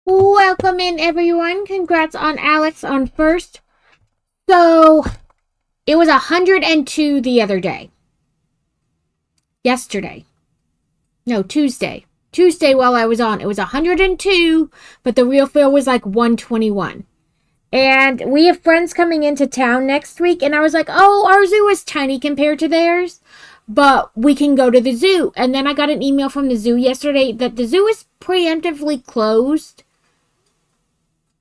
Welcome in, everyone. Congrats on Alex on first. So, it was 102 the other day. Yesterday. No, Tuesday. Tuesday while I was on. It was 102, but the real feel was like 121. And we have friends coming into town next week, and I was like, oh, our zoo is tiny compared to theirs, but we can go to the zoo. And then I got an email from the zoo yesterday that the zoo is preemptively closed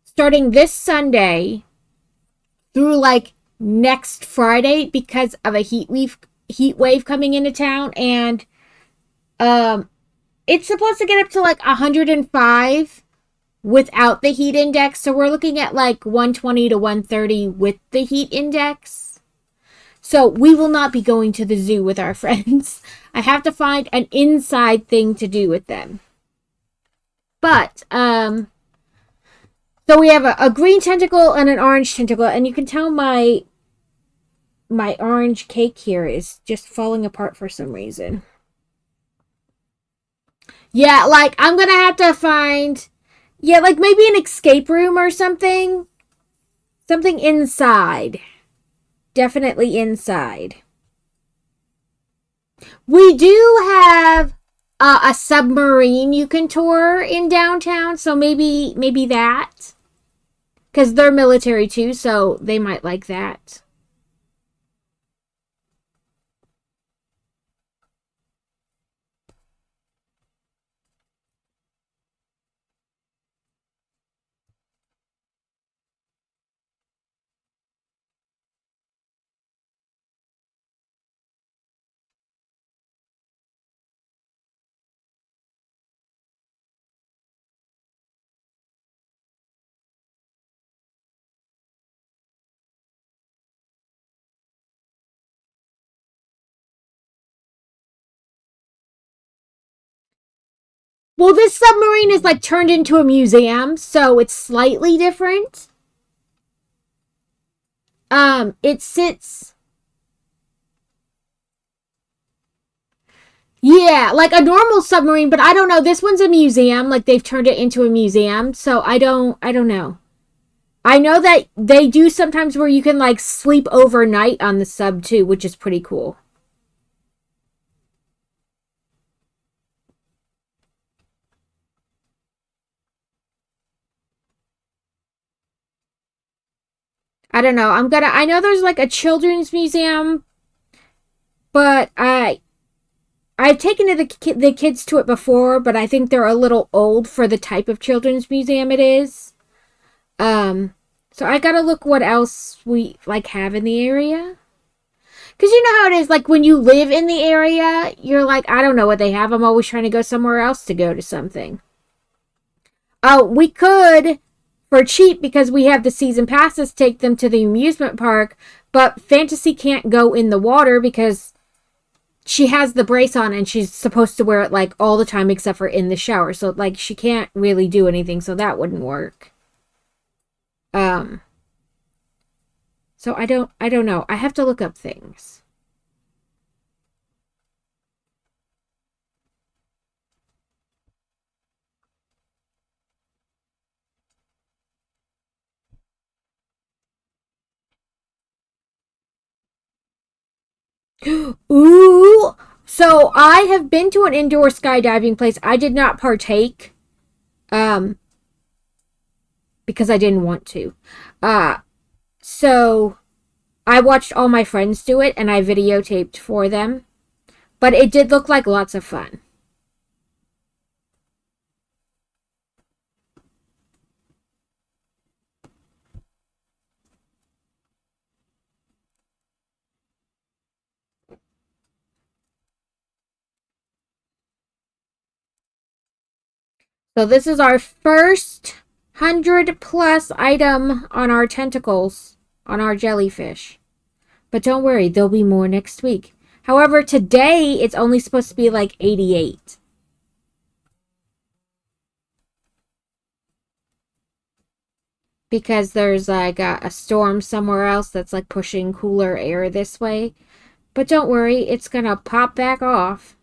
starting this Sunday through like next Friday because of a heat wave coming into town, and um it's supposed to get up to like 105 without the heat index. So we're looking at like 120 to 130 with the heat index. So we will not be going to the zoo with our friends. I have to find an inside thing to do with them. But so we have a green tentacle and an orange tentacle, and you can tell my orange cake here is just falling apart for some reason. Yeah, like I'm gonna have to find, yeah, like maybe an escape room or something. Something inside. Definitely inside. We do have a submarine you can tour in downtown, so maybe that. Because they're military too, so they might like that. Well, this submarine is like turned into a museum, so it's slightly different. It sits, yeah, like a normal submarine, but I don't know. This one's a museum, like they've turned it into a museum, so I don't know. I know that they do sometimes where you can like sleep overnight on the sub too, which is pretty cool. I don't know. I know there's like a children's museum, but I've taken the kids to it before, but I think they're a little old for the type of children's museum it is. Um, so I gotta look what else we like have in the area. Cause you know how it is, like when you live in the area, you're like, I don't know what they have. I'm always trying to go somewhere else to go to something. Oh, we could for cheap because we have the season passes take them to the amusement park, but Fantasy can't go in the water because she has the brace on and she's supposed to wear it like all the time except for in the shower. So like she can't really do anything, so that wouldn't work. Um so I don't know. I have to look up things. Ooh. So I have been to an indoor skydiving place. I did not partake um because I didn't want to. Uh so I watched all my friends do it and I videotaped for them. But it did look like lots of fun. So this is our first 100 plus item on our tentacles, on our jellyfish. But don't worry, there'll be more next week. However, today it's only supposed to be like 88. Because there's like a storm somewhere else that's like pushing cooler air this way. But don't worry, it's gonna pop back off.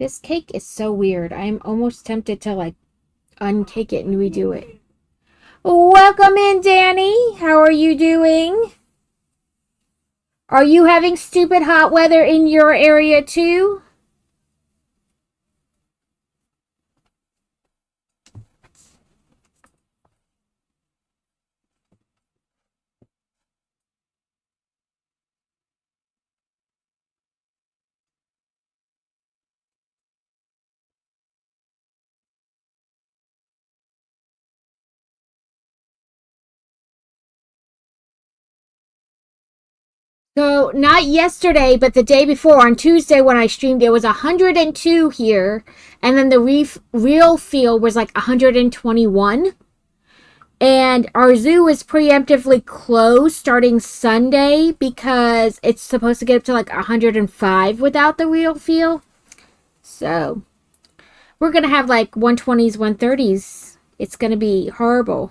This cake is so weird. I am almost tempted to like uncake it and redo it. Welcome in, Danny. How are you doing? Are you having stupid hot weather in your area too? So, not yesterday, but the day before, on Tuesday when I streamed, it was 102 here. And then the real feel was like 121. And our zoo is preemptively closed starting Sunday because it's supposed to get up to like 105 without the real feel. So, we're going to have like 120s, 130s. It's going to be horrible.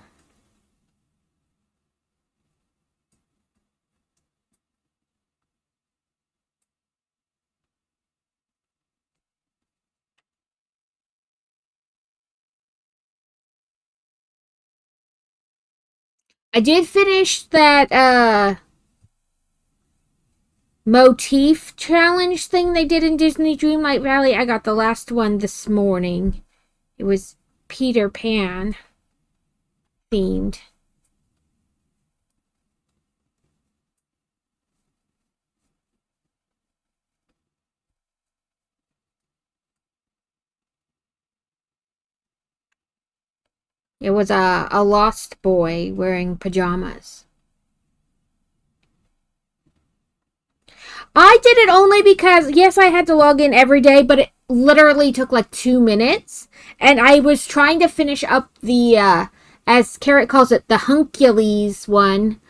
I did finish that motif challenge thing they did in Disney Dreamlight Valley. I got the last one this morning. It was Peter Pan themed. It was a lost boy wearing pajamas. I did it only because, yes, I had to log in every day, but it literally took like 2 minutes. And I was trying to finish up the, as Carrot calls it, the Huncules one.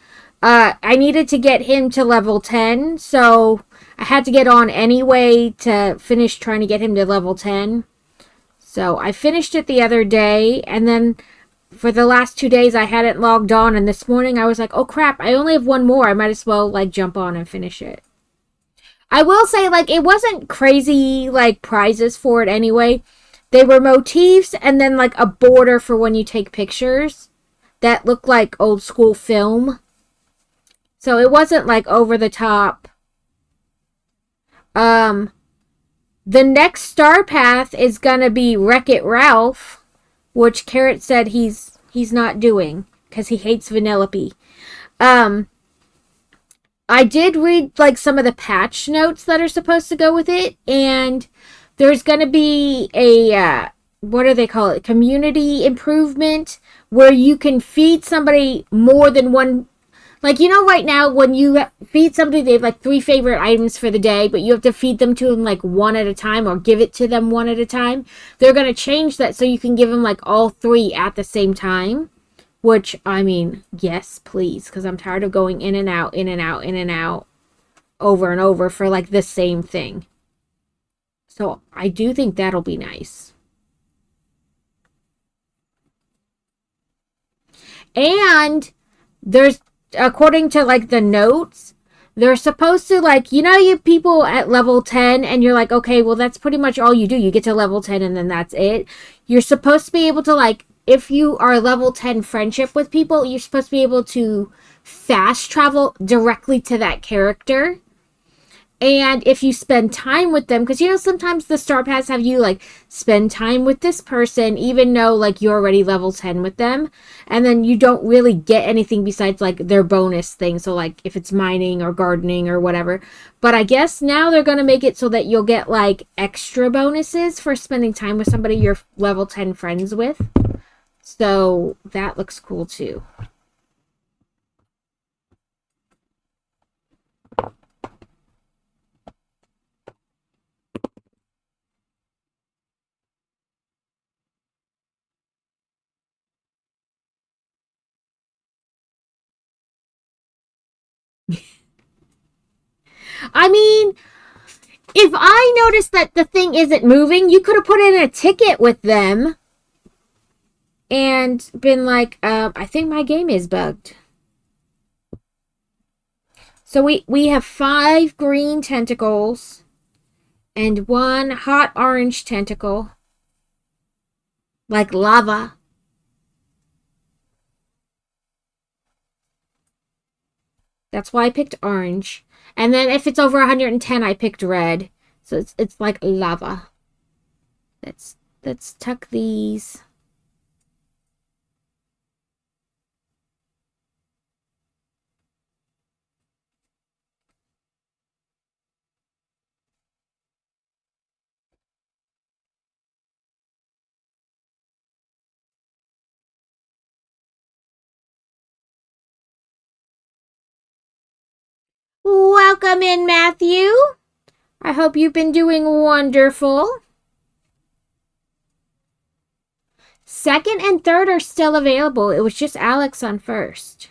I needed to get him to level 10, so I had to get on anyway to finish trying to get him to level 10. So I finished it the other day, and then for the last 2 days I hadn't logged on, and this morning I was like, oh crap, I only have one more. I might as well like jump on and finish it. I will say, like, it wasn't crazy like prizes for it anyway. They were motifs and then like a border for when you take pictures that looked like old school film. So it wasn't like over the top. The next star path is gonna be Wreck-It Ralph, which Carrot said he's not doing because he hates Vanellope. I did read like some of the patch notes that are supposed to go with it, and there's gonna be a what do they call it? Community improvement where you can feed somebody more than one. Like, you know, right now, when you feed somebody, they have like 3 favorite items for the day, but you have to feed them to them like one at a time or give it to them one at a time. They're going to change that so you can give them like all 3 at the same time. Which, I mean, yes, please, because I'm tired of going in and out, in and out, in and out, over and over for like the same thing. So I do think that'll be nice. And there's, according to like the notes, they're supposed to, like, you know, you people at level 10 and you're like, okay, well, that's pretty much all you do. You get to level 10 and then that's it. You're supposed to be able to, like, if you are level 10 friendship with people, you're supposed to be able to fast travel directly to that character. And if you spend time with them, because, you know, sometimes the star paths have you, like, spend time with this person, even though, like, you're already level 10 with them. And then you don't really get anything besides, like, their bonus thing. So, like, if it's mining or gardening or whatever. But I guess now they're going to make it so that you'll get, like, extra bonuses for spending time with somebody you're level 10 friends with. So that looks cool too. I mean, if I noticed that the thing isn't moving, you could have put in a ticket with them and been like, I think my game is bugged. So we have 5 green tentacles. and one hot orange tentacle. Like lava. That's why I picked orange. And then if it's over 110, I picked red. So it's like lava. Let's tuck these. Welcome in, Matthew. I hope you've been doing wonderful. Second and third are still available. It was just Alex on first.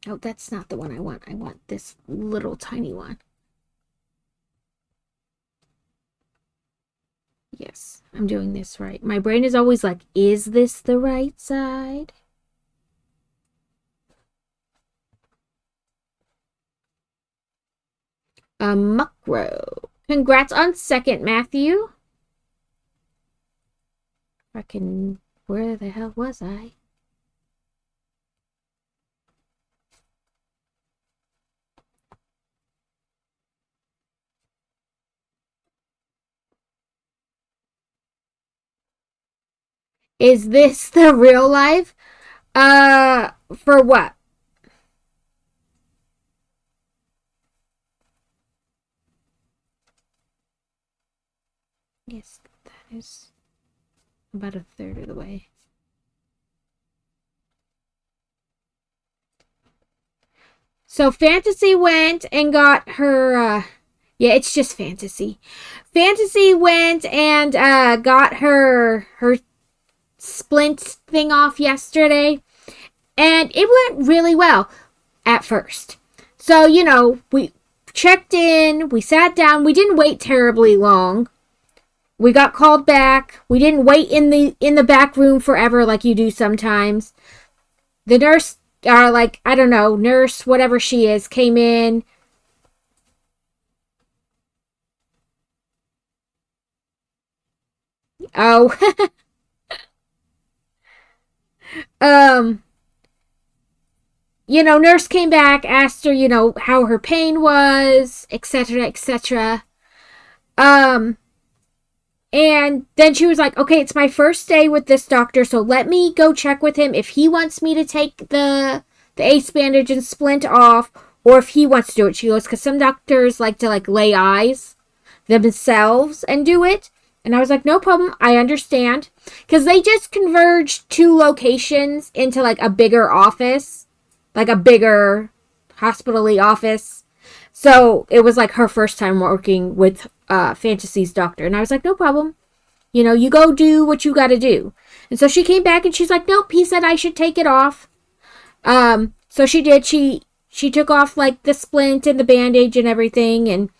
Oh, that's not the one I want. I want this little tiny one. Yes, I'm doing this right. My brain is always like, is this the right side? A Muckrow. Congrats on second, Matthew. Where the hell was I? Is this the real life? For what? Yes, that is about a third of the way. So Fantasy went and got her, yeah, it's just Fantasy. Fantasy went and got her splint thing off yesterday, and it went really well at first. So, you know, we checked in, we sat down, we didn't wait terribly long. We got called back. We didn't wait in the back room forever like you do sometimes. The nurse, like, I don't know, nurse, whatever she is, came in. Oh. You know, nurse came back, asked her, you know, how her pain was, etc., etc. And then she was like, okay, it's my first day with this doctor, so let me go check with him if he wants me to take the ace bandage and splint off, or if he wants to do it. She goes, because some doctors like to like lay eyes themselves and do it. And I was like, no problem, I understand. Because they just converged 2 locations into like a bigger office, like a bigger hospital-y office. So it was like her first time working with Fantasy's doctor. And I was like, no problem. You know, you go do what you got to do. And so she came back and she's like, nope, he said I should take it off. So she did. She took off like the splint and the bandage and everything. And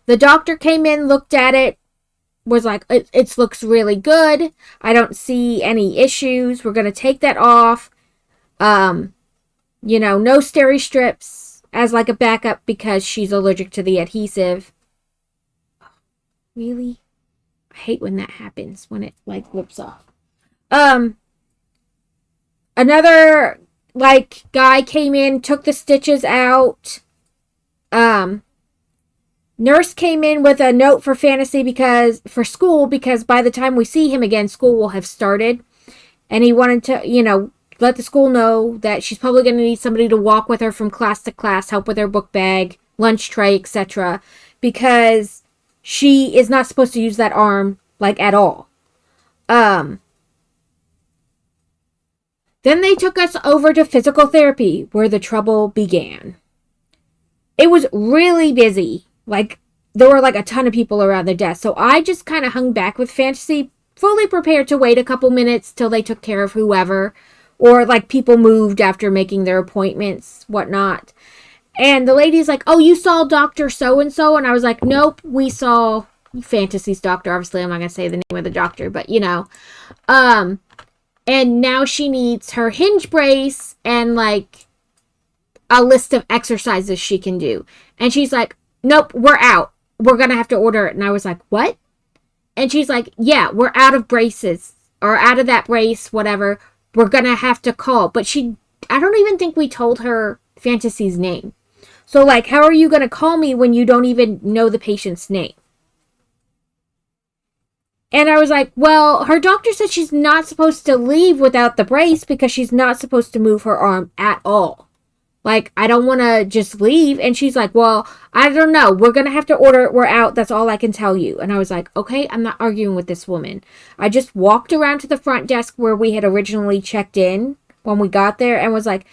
the doctor came in, looked at it, was like, it looks really good. I don't see any issues. We're going to take that off. You know, no steri strips as like a backup because she's allergic to the adhesive. Really? I hate when that happens, when it like whips off. Another like guy came in, took the stitches out. Nurse came in with a note for Fantasy for school because by the time we see him again, school will have started. And he wanted to, you know, let the school know that she's probably going to need somebody to walk with her from class to class, help with her book bag, lunch tray, etc. Because she is not supposed to use that arm, like, at all. Then they took us over to physical therapy, where the trouble began. It was really busy. Like, there were, like, a ton of people around the desk. So I just kind of hung back with Fantasy, fully prepared to wait a couple minutes till they took care of whoever. Or, like, people moved after making their appointments, whatnot. And the lady's like, oh, you saw Dr. So-and-so? And I was like, nope, we saw Fantasy's doctor. Obviously, I'm not going to say the name of the doctor, but, you know. And now she needs her hinge brace and, like, a list of exercises she can do. And she's like, nope, we're out. We're going to have to order it. And I was like, what? And she's like, yeah, we're out of braces or out of that brace, whatever. We're going to have to call. But I don't even think we told her Fantasy's name. So, like, how are you going to call me when you don't even know the patient's name? And I was like, well, her doctor said she's not supposed to leave without the brace because she's not supposed to move her arm at all. Like, I don't want to just leave. And she's like, well, I don't know. We're going to have to order it. We're out. That's all I can tell you. And I was like, okay, I'm not arguing with this woman. I just walked around to the front desk where we had originally checked in when we got there and was like,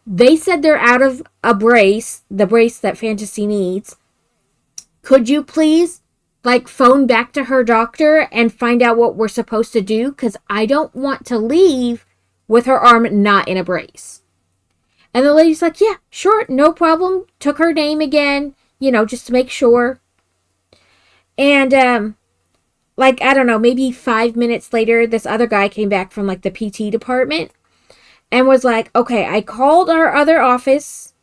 they said they're out of a brace, the brace that Fantasy needs. Could you please, like, phone back to her doctor and find out what we're supposed to do? Because I don't want to leave with her arm not in a brace. And the lady's like, yeah, sure, no problem. Took her name again, just to make sure. And, like, I don't know, maybe 5 minutes later, this other guy came back from, like, the PT department and was like, okay, I called our other office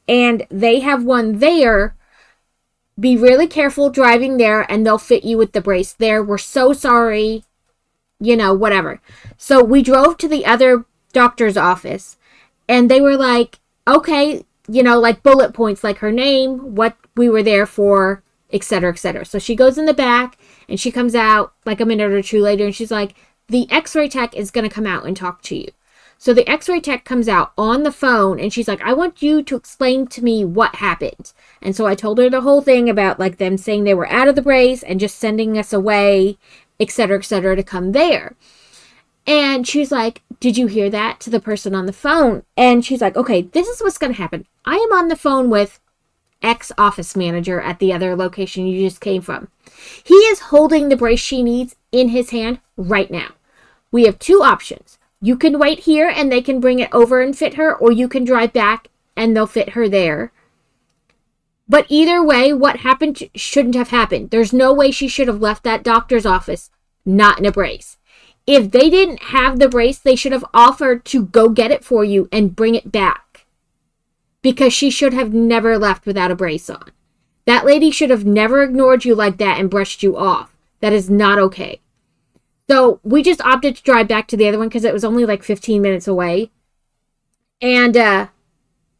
and they have one there. Be really careful driving there and they'll fit you with the brace there. We're so sorry, whatever. So we drove to the other doctor's office. And they were like, okay, like bullet points, like her name, what we were there for, etc., etc. So she goes in the back and she comes out like a minute or two later and she's like, the x-ray tech is going to come out and talk to you. So the x-ray tech comes out on the phone and she's like, I want you to explain to me what happened. And so I told her the whole thing about like them saying they were out of the brace and just sending us away, etc., etc., to come there. And she's like, did you hear that, to the person on the phone? And she's like, okay, this is what's going to happen. I am on the phone with X office manager at the other location you just came from. He is holding the brace she needs in his hand right now. We have two options. You can wait here and they can bring it over and fit her, or you can drive back and they'll fit her there. But either way, what happened shouldn't have happened. There's no way she should have left that doctor's office not in a brace. If they didn't have the brace, they should have offered to go get it for you and bring it back. Because she should have never left without a brace on. That lady should have never ignored you like that and brushed you off. That is not okay. So we just opted to drive back to the other one because it was only like 15 minutes away. And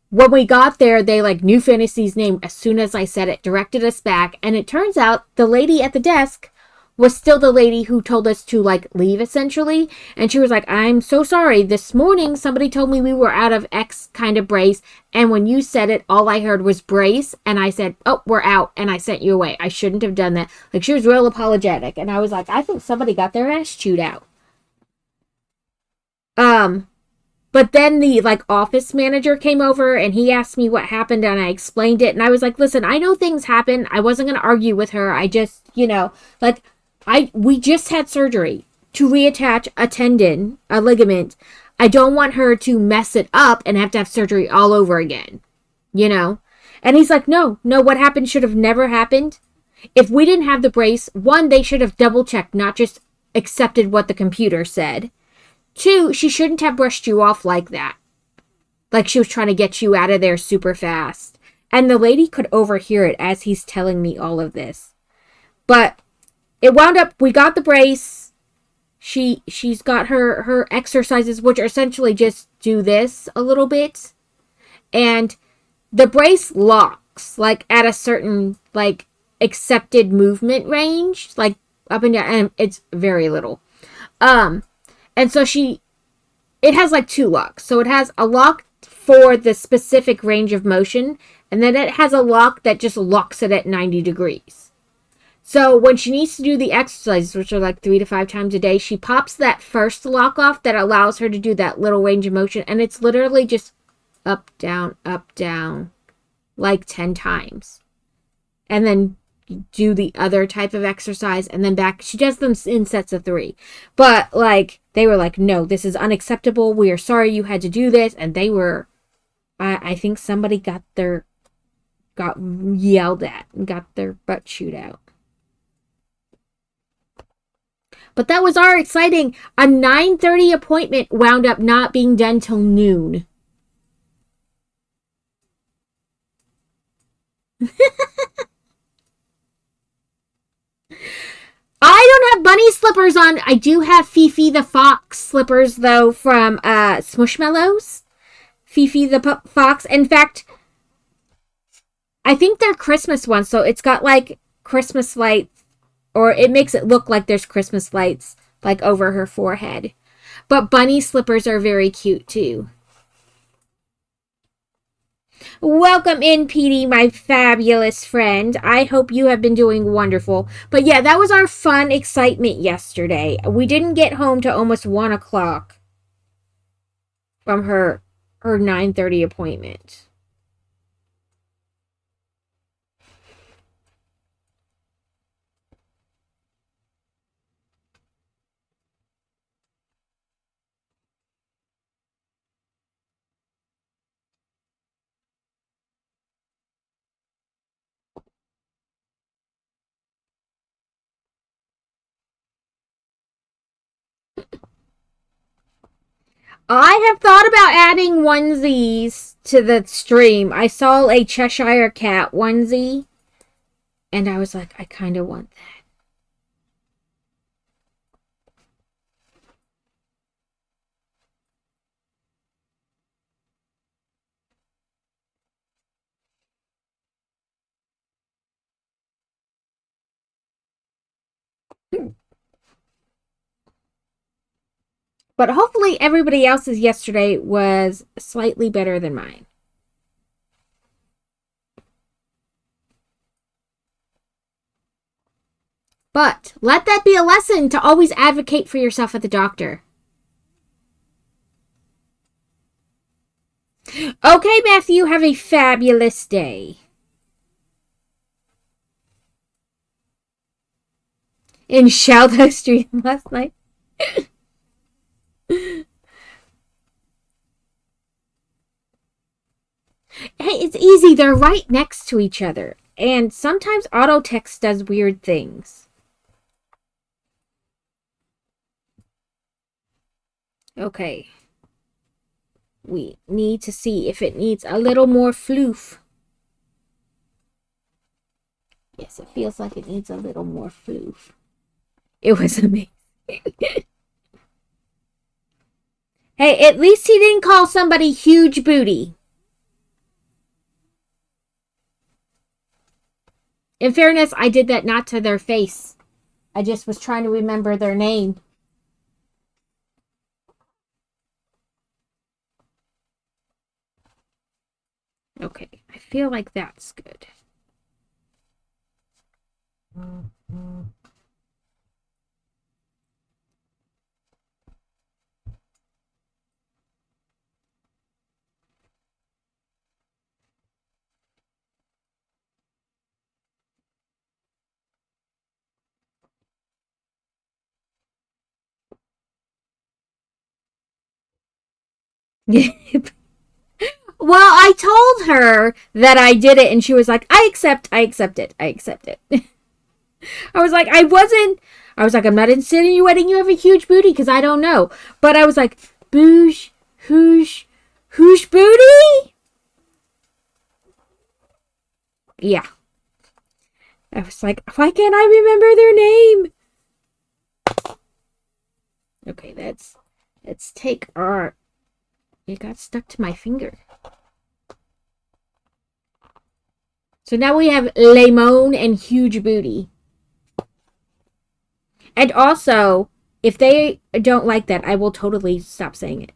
when we got there, they like knew Fantasy's name as soon as I said it, directed us back. And it turns out the lady at the desk was still the lady who told us to, like, leave, essentially. And she was like, I'm so sorry. This morning, somebody told me we were out of X kind of brace. And when you said it, all I heard was brace. And I said, oh, we're out. And I sent you away. I shouldn't have done that. Like, she was real apologetic. And I was like, I think somebody got their ass chewed out. But then the, like, office manager came over and he asked me what happened and I explained it. And I was like, listen, I know things happen. I wasn't going to argue with her. I just, we just had surgery to reattach a tendon, a ligament. I don't want her to mess it up and have to have surgery all over again, And he's like, no, what happened should have never happened. If we didn't have the brace, one, they should have double checked, not just accepted what the computer said. Two, she shouldn't have brushed you off like that. Like she was trying to get you out of there super fast. And the lady could overhear it as he's telling me all of this. But it wound up, we got the brace. She's got her exercises, which are essentially just do this a little bit. And the brace locks, like, at a certain, like, accepted movement range. Like, up and down. And it's very little. And so it has, like, two locks. So it has a lock for the specific range of motion. And then it has a lock that just locks it at 90 degrees. So when she needs to do the exercises, which are like 3 to 5 times a day, she pops that first lock off that allows her to do that little range of motion. And it's literally just up, down, like 10 times. And then do the other type of exercise and then back. She does them in sets of 3. But like, they were like, no, this is unacceptable. We are sorry you had to do this. And they were, I think somebody got yelled at and got their butt chewed out. But that was our exciting. A 9:30 appointment wound up not being done till noon. bunny slippers on. I do have Fifi the Fox slippers, though, from Smushmallows. Fifi the Fox. In fact, I think they're Christmas ones, so it's got, like, Christmas lights, or it makes it look like there's Christmas lights, like, over her forehead. But bunny slippers are very cute, too. Welcome in, Petey, my fabulous friend. I hope you have been doing wonderful. But yeah, that was our fun excitement yesterday. We didn't get home to almost 1 o'clock from her 9:30 appointment. I have thought about adding onesies to the stream. I saw a Cheshire Cat onesie, and I was like, I kind of want that. But hopefully everybody else's yesterday was slightly better than mine. But let that be a lesson to always advocate for yourself at the doctor. Okay, Matthew, have a fabulous day. In Shaldo Street last night. Hey, it's easy. They're right next to each other. And sometimes auto text does weird things. Okay. We need to see if it needs a little more floof. Yes, it feels like it needs a little more floof. It was amazing. Hey, at least he didn't call somebody huge booty. In fairness, I did that not to their face. I just was trying to remember their name. Okay, I feel like that's good. Well, I told her that I did it, and she was like, I accept it. I was like, I'm not insinuating you have a huge booty, because I don't know. But I was like, boosh, hoosh booty? Yeah. I was like, why can't I remember their name? Okay, let's take our... It got stuck to my finger. So now we have Lemon and Huge Booty. And also, if they don't like that, I will totally stop saying it.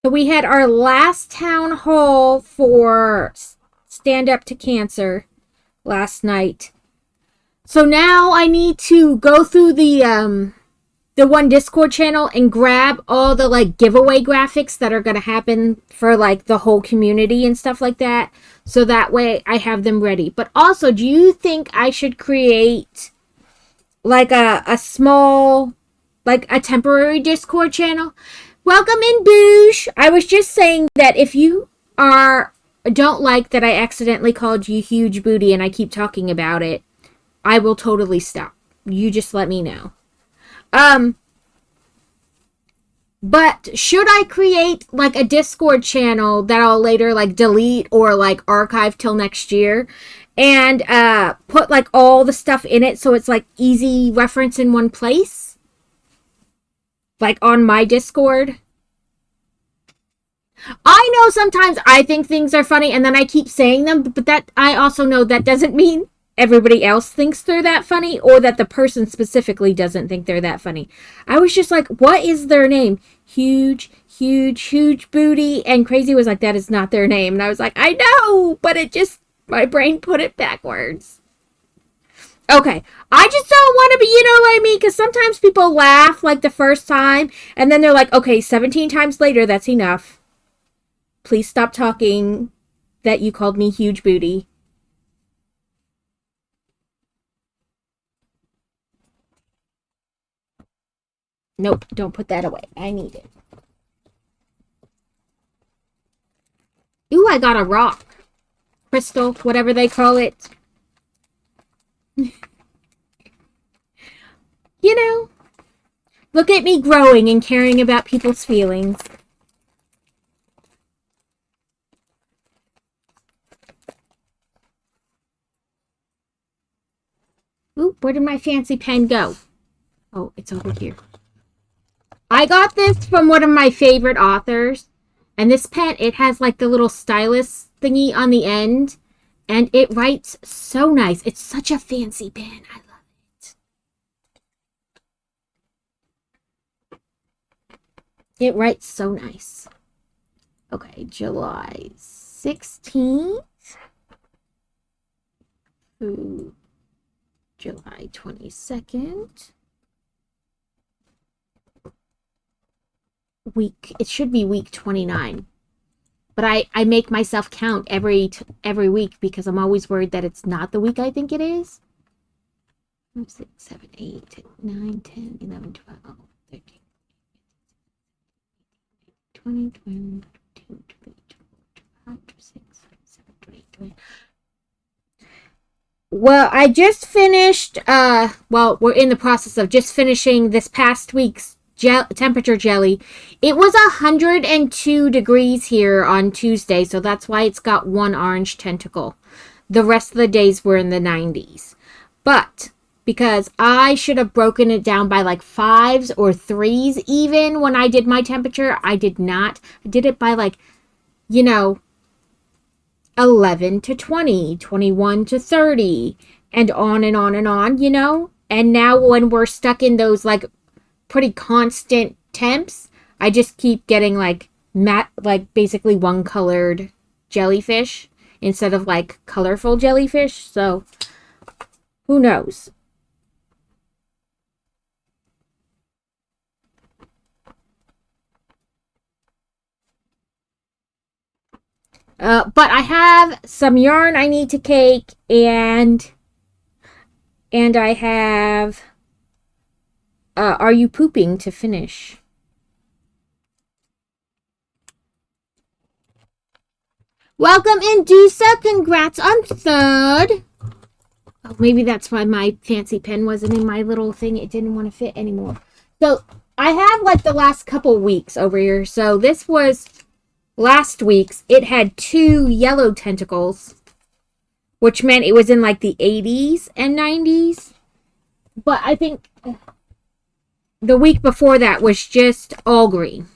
So we had our last town hall for Stand Up to Cancer last night. So now I need to go through the one Discord channel and grab all the like giveaway graphics that are going to happen for like the whole community and stuff like that. So that way I have them ready. But also, do you think I should create like a small, like a temporary Discord channel? Welcome in, Boosh. I was just saying that if you are don't like that I accidentally called you huge booty and I keep talking about it, I will totally stop. You just let me know. But should I create like a Discord channel that I'll later like delete or like archive till next year and put like all the stuff in it so it's like easy reference in one place? Like on my Discord? I know sometimes I think things are funny and then I keep saying them, but that I also know that doesn't mean everybody else thinks they're that funny or that the person specifically doesn't think they're that funny. I was just like, what is their name? Huge, huge, huge booty. And Crazy was like, that is not their name. And I was like, I know, but it just, my brain put it backwards. Okay, I just don't want to be, you know what I mean? Because sometimes people laugh like the first time and then they're like, okay, 17 times later, that's enough. Please stop talking that you called me huge booty. Nope, don't put that away. I need it. Ooh, I got a rock. Crystal, whatever they call it. You know, look at me growing and caring about people's feelings. Ooh, where did my fancy pen go? Oh, it's over here. I got this from one of my favorite authors. And this pen, it has like the little stylus thingy on the end. And it writes so nice. It's such a fancy pen. I love it. It writes so nice. Okay, July 16th through July 22nd. It should be week 29. But I make myself count every week because I'm always worried that it's not the week I think it is. 5, 6, 7, 8, 9, 10, 11, 12, 13, 20, 21, 22, 23, 24, 25, 26, 27, 28, 29. Well, I just finished, we're in the process of just finishing this past week's temperature jelly. It was 102 degrees here on Tuesday, so that's why it's got one orange tentacle. The rest of the days were in the 90s. But because I should have broken it down by like 5s or 3s even when I did my temperature, I did not. I did it by like, 11 to 20, 21 to 30, and on and on and on, And now when we're stuck in those like pretty constant temps, I just keep getting like matte, like basically one colored jellyfish instead of like colorful jellyfish. So who knows? But I have some yarn I need to cake, and I have Are You Pooping to finish. Welcome, Indusa. Congrats on 3rd. Oh, maybe that's why my fancy pen wasn't in my little thing. It didn't want to fit anymore. So I have like the last couple weeks over here. So this was last week's. It had 2 yellow tentacles, which meant it was in like the 80s and 90s. But I think the week before that was just all green.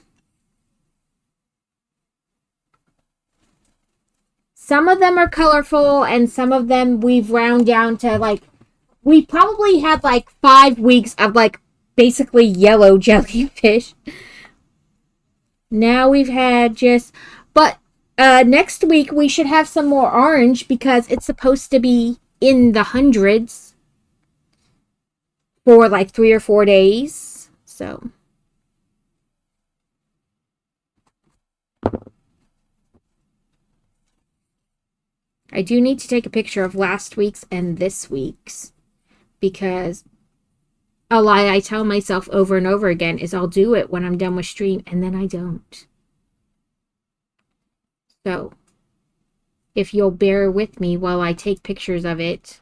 Some of them are colorful, and some of them we've round down to like, we probably had like 5 weeks of like basically yellow jellyfish. Now we've had just, but next week we should have some more orange because it's supposed to be in the hundreds for like 3 or 4 days. So I do need to take a picture of last week's and this week's, because a lie I tell myself over and over again is I'll do it when I'm done with stream, and then I don't. So if you'll bear with me while I take pictures of it,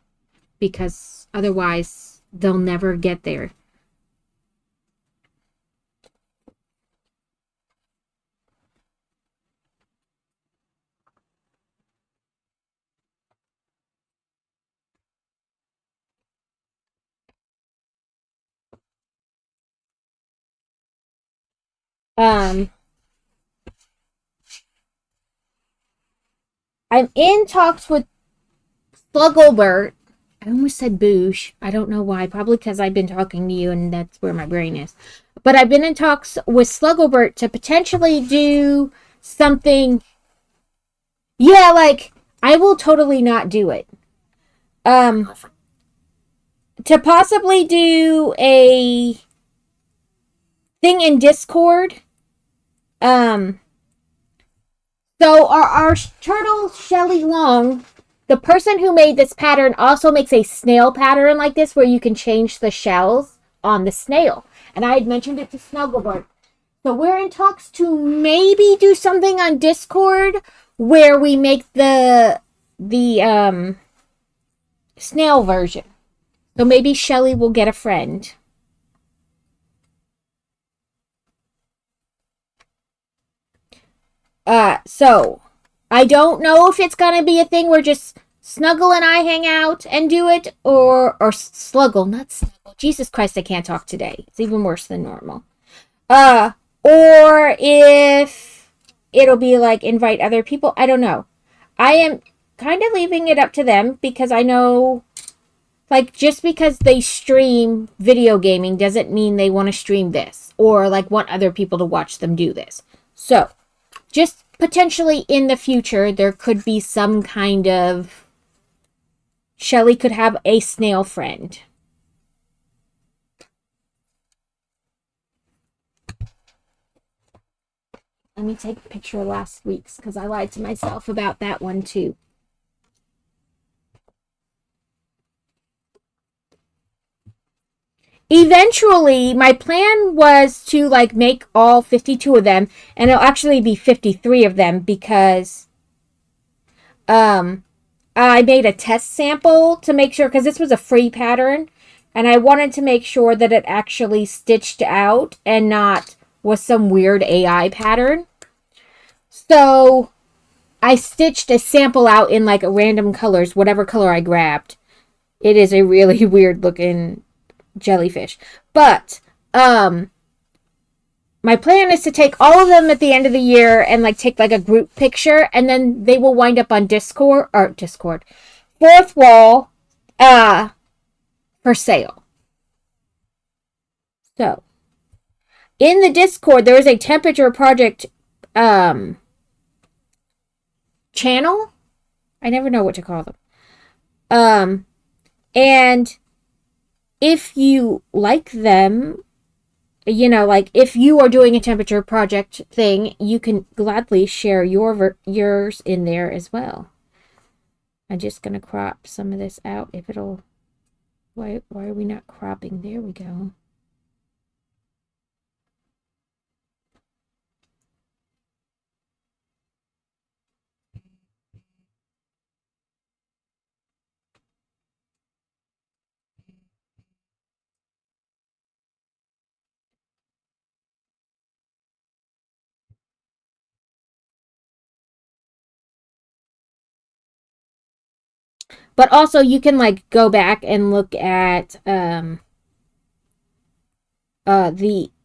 because otherwise they'll never get there. Um, I'm in talks with Slugglebert. I almost said Boosh. I don't know why. Probably because I've been talking to you and that's where my brain is. But I've been in talks with Slugglebert to potentially do something. Yeah, like, I will totally not do it. Um, to possibly do a thing in Discord. Um, so our turtle Shelly Long, the person who made this pattern also makes a snail pattern like this where you can change the shells on the snail. And I had mentioned it to Snugglebird. So we're in talks to maybe do something on Discord where we make the snail version. So maybe Shelly will get a friend. So I don't know if it's gonna be a thing where just Snuggle and I hang out and do it, or Sluggle, not Snuggle. Jesus Christ, I can't talk today. It's even worse than normal. Uh, or if it'll be like invite other people. I don't know. I am kind of leaving it up to them because I know, like, just because they stream video gaming doesn't mean they want to stream this or like want other people to watch them do this. So just potentially in the future, there could be some kind of Shelly could have a snail friend. Let me take a picture of last week's because I lied to myself about that one too. Eventually, my plan was to like make all 52 of them, and it'll actually be 53 of them because um I made a test sample to make sure, because this was a free pattern, and I wanted to make sure that it actually stitched out and not was some weird AI pattern. So I stitched a sample out in like random colors, whatever color I grabbed. It is a really weird looking jellyfish. But my plan is to take all of them at the end of the year and like take like a group picture, and then they will wind up on Discord, fourth wall, uh, for sale. So in the Discord, there is a temperature project um channel. I never know what to call them. And if you like them, like if you are doing a temperature project thing, you can gladly share yours in there as well. I'm just gonna crop some of this out if it'll. Why are we not cropping? There we go. But also you can like go back and look at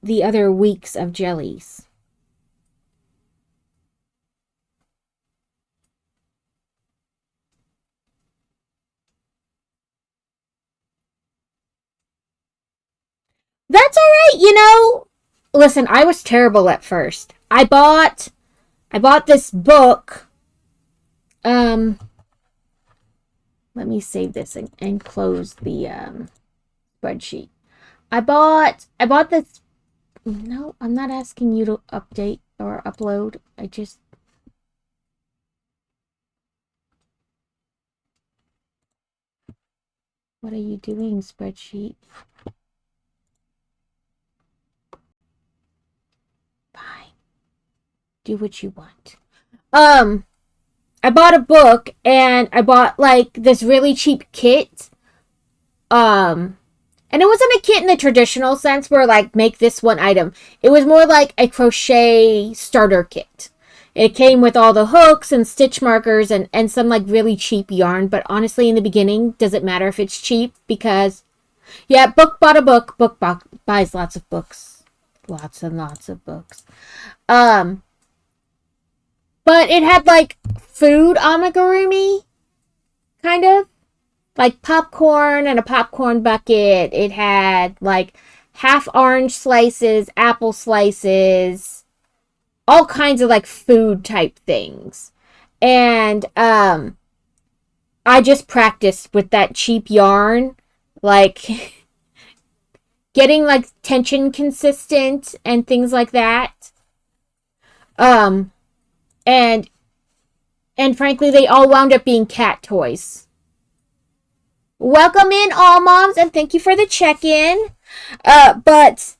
the other weeks of jellies. That's all right. Listen, I was terrible at first. I bought this book. Um Let me save this and close the spreadsheet. I bought this. No, I'm not asking you to update or upload. What are you doing, spreadsheet? Fine. Do what you want. Um, I bought a book and I bought like this really cheap kit. Um, and it wasn't a kit in the traditional sense where like make this one item. It was more like a crochet starter kit. It came with all the hooks and stitch markers and some like really cheap yarn. But honestly, in the beginning, does it matter if it's cheap? Because, yeah, book bought a book. Buys lots of books. Lots and lots of books. Um, but it had like food amigurumi, kind of. Like popcorn and a popcorn bucket. It had like half orange slices, apple slices, all kinds of like food type things. And I just practiced with that cheap yarn, like getting like tension consistent and things like that. Um and and frankly they all wound up being cat toys. Welcome in all moms and thank you for the check-in. But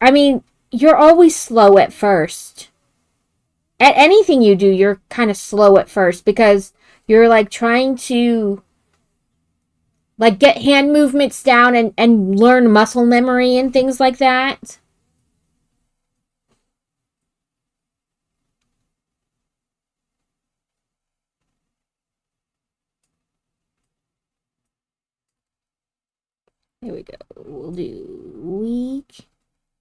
I mean, you're always slow at first. At anything you do, you're kind of slow at first because you're like trying to like get hand movements down and learn muscle memory and things like that. There we go. We'll do week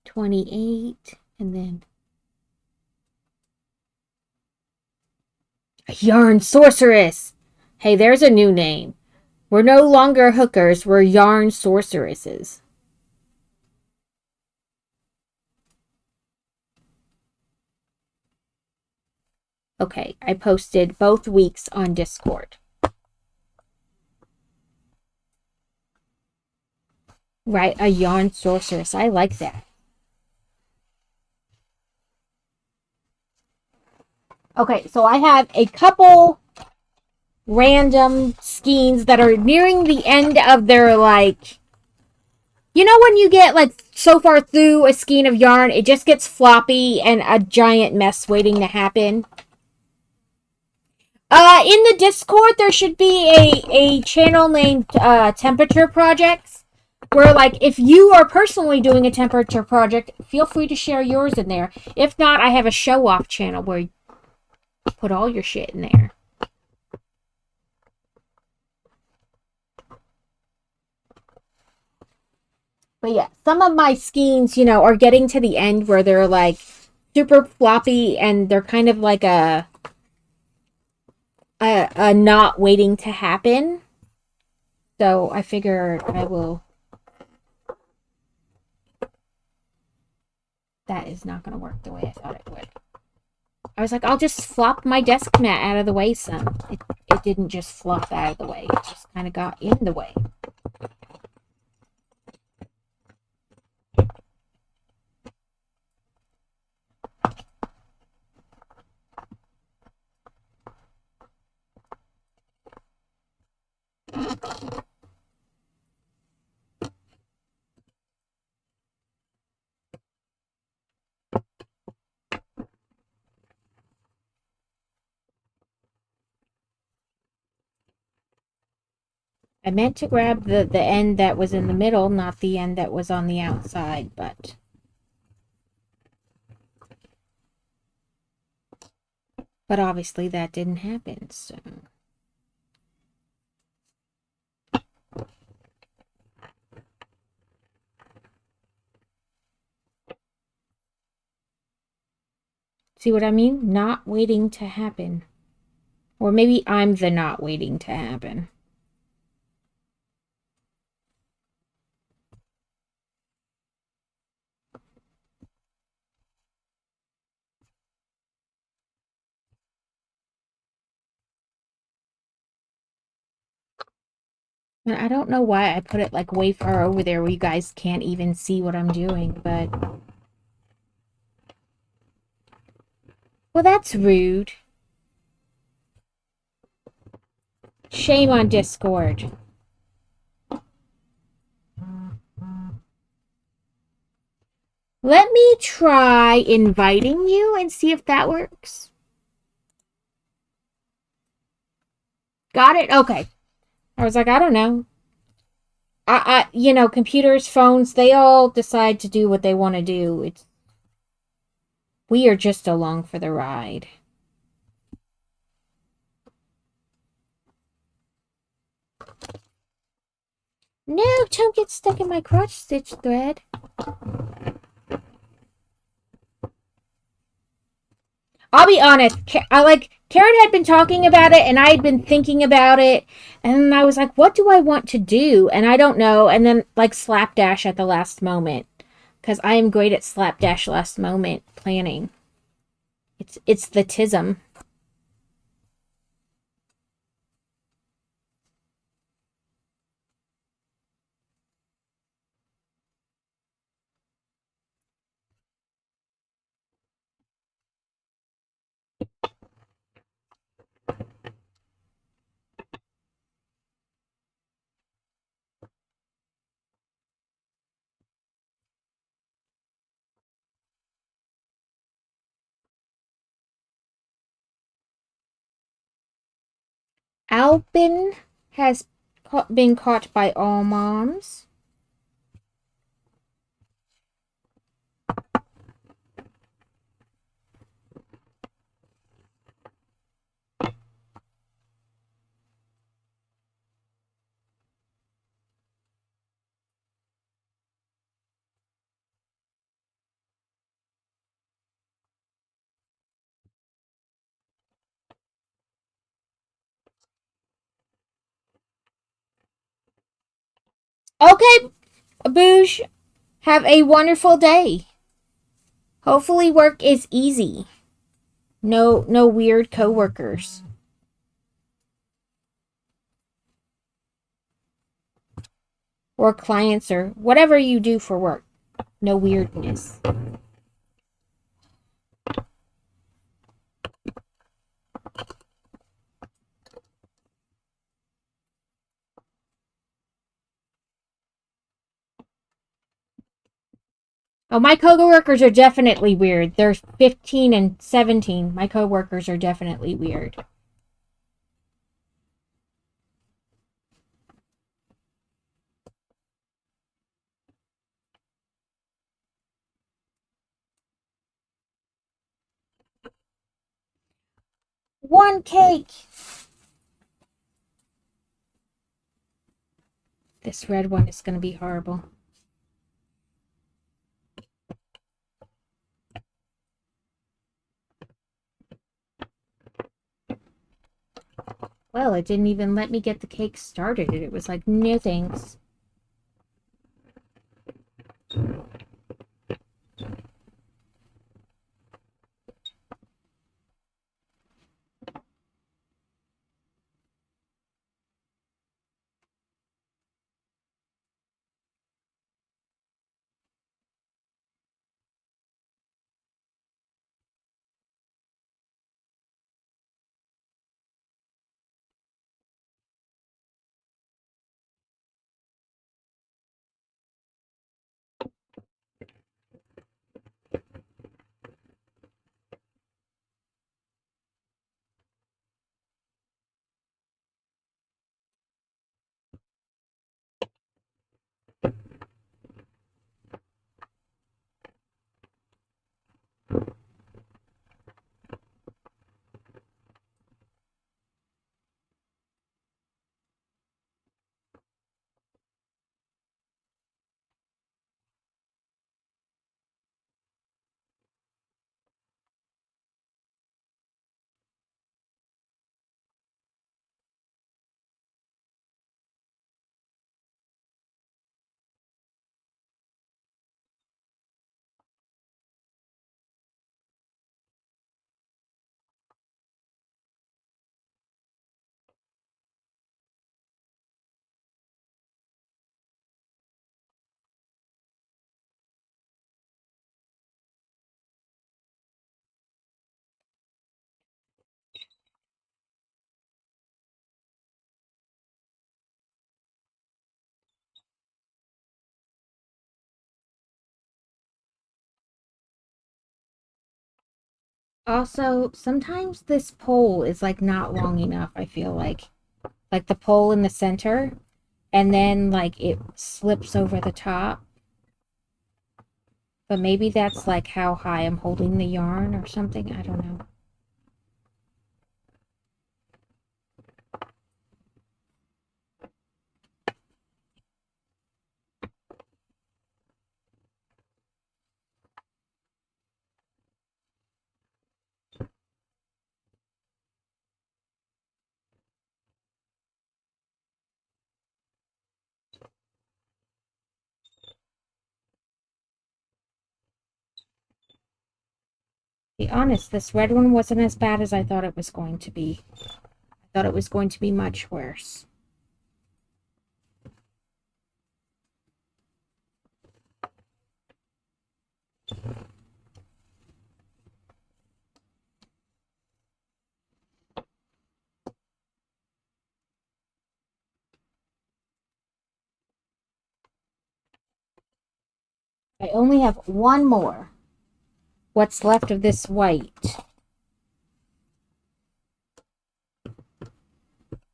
28 and then a yarn sorceress. Hey, there's a new name. We're no longer hookers, we're yarn sorceresses. Okay, I posted both weeks on Discord. Right, a yarn sorceress. I like that. Okay, so I have a couple random skeins that are nearing the end of their like, you know, when you get like so far through a skein of yarn it just gets floppy and a giant mess waiting to happen. In the Discord there should be a channel named Temperature Projects, where like if you are personally doing a temperature project, feel free to share yours in there. If not, I have a show off channel where you put all your shit in there. But yeah, some of my skeins, you know, are getting to the end where they're like super floppy and they're kind of like a knot waiting to happen. So I figured I will. That is not going to work the way I thought it would. I was like, I'll just flop my desk mat out of the way some. It didn't just flop out of the way. It just kind of got in the way. I meant to grab the end that was in the middle, not the end that was on the outside, but obviously that didn't happen, so. See what I mean? Not waiting to happen. Or maybe I'm the not waiting to happen. And I don't know why I put it like way far over there where you guys can't even see what I'm doing, but... Well, that's rude. Shame on Discord. Let me try inviting you and see if that works. Got it? Okay. I was like, I don't know. Computers, phones, they all decide to do what they want to do. We are just along for the ride. No, don't get stuck in my crotch stitch thread. I'll be honest. Karen had been talking about it, and I had been thinking about it, and I was like, "What do I want to do?" And I don't know. And then like slapdash at the last moment, because I am great at slapdash last moment planning. It's the tism. Albin has been caught by all moms. Okay, Boosh, have a wonderful day. Hopefully work is easy. No weird coworkers or clients or whatever you do for work. No weirdness. Oh, my coworkers are definitely weird. They're 15 and 17. My coworkers are definitely weird. One cake. This red one is going to be horrible. Well, it didn't even let me get the cake started. It was like, no thanks. Also, sometimes this pole is like not long enough, I feel like. like the pole in the center, and then like it slips over the top. But maybe that's like how high I'm holding the yarn or something. I don't know. To be honest, this red one wasn't as bad as I thought it was going to be. I thought it was going to be much worse. I only have one more. What's left of this white.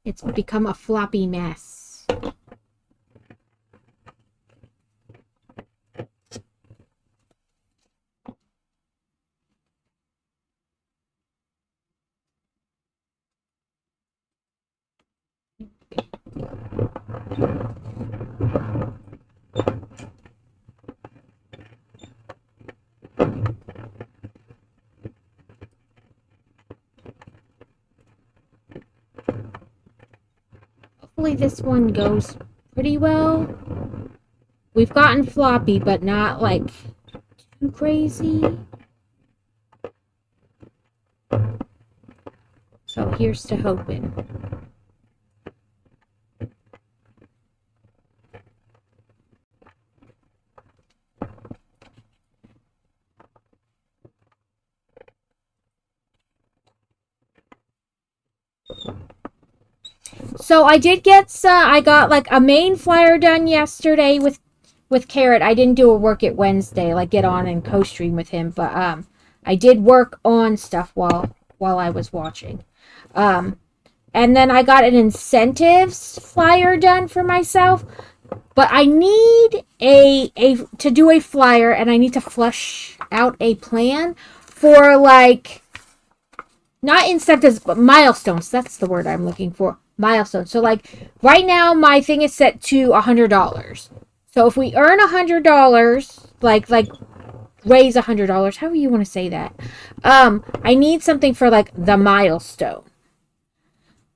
It's become a floppy mess. Hopefully this one goes pretty well. We've gotten floppy, but not like too crazy. So here's to hoping. So I did get I got like a main flyer done yesterday with Carrot. I didn't do a work it Wednesday, like get on and co-stream with him, but I did work on stuff while I was watching. And then I got an incentives flyer done for myself, but I need a to do a flyer, and I need to flush out a plan for like not incentives but milestones. That's the word I'm looking for. Milestones. So like right now my thing is set to $100. So if we earn $100, like raise $100, however you want to say that, I need something for like the milestone.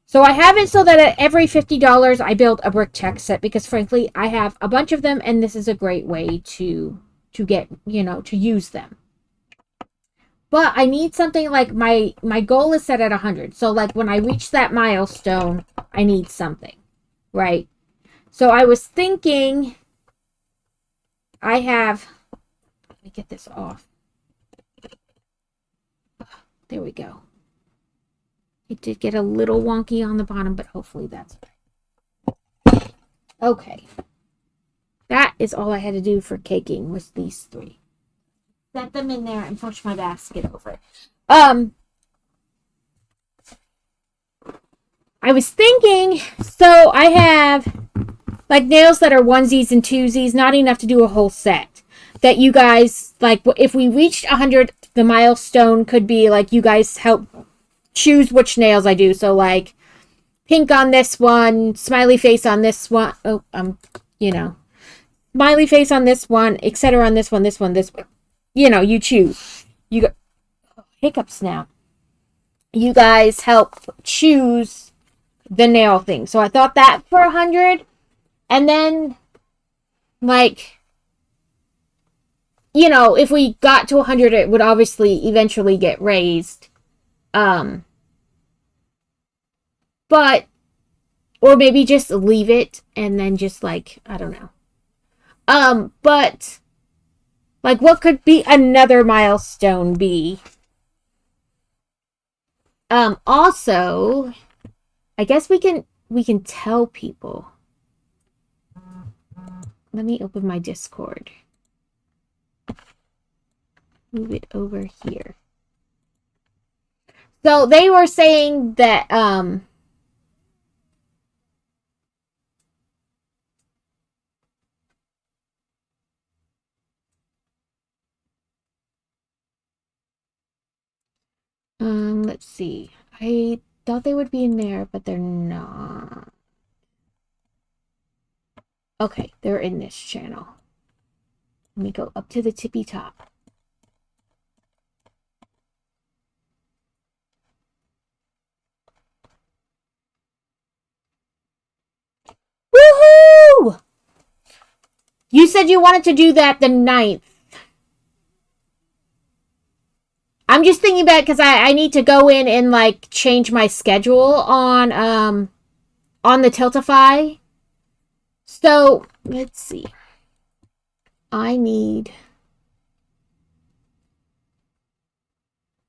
So I have it so that at every $50 I build a brick check set, because frankly I have a bunch of them and this is a great way to get, to use them. But I need something like my goal is set at 100. So like when I reach that milestone, I need something, right? So I was thinking I have, let me get this off. There we go. It did get a little wonky on the bottom, but hopefully that's right. Okay. That is all I had to do for caking, was these three. Set them in there and push my basket over. I was thinking, so I have like nails that are onesies and twosies, not enough to do a whole set. That you guys, like, if we reached 100, the milestone could be like you guys help choose which nails I do. So like pink on this one, smiley face on this one. Oh, smiley face on this one, etc. on this one, this one, this one. You choose. You got hiccups now. You guys help choose the nail thing. So I thought that for 100, and then like, if we got to 100, it would obviously eventually get raised. But or maybe just leave it and then just like, I don't know. But like, what could be another milestone be? Also, I guess we can tell people. Let me open my Discord. Move it over here. So they were saying that Let's see. I thought they would be in there, but they're not. Okay, they're in this channel. Let me go up to the tippy top. Woohoo! You said you wanted to do that the 9th. I'm just thinking about it because I need to go in and like change my schedule on the Tiltify. So let's see. I need.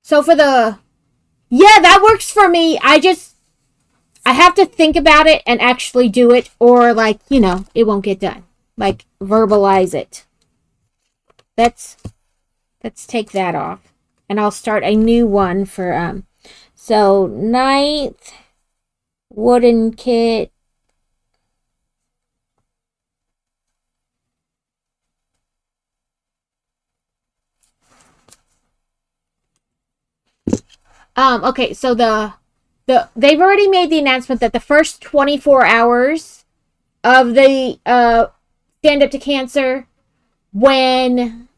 So for the. Yeah, that works for me. I have to think about it and actually do it, or like, it won't get done. Like verbalize it. Let's take that off. And I'll start a new one for so 9th wooden kit. Okay, so they've already made the announcement that the first 24 hours of the Stand Up to Cancer, when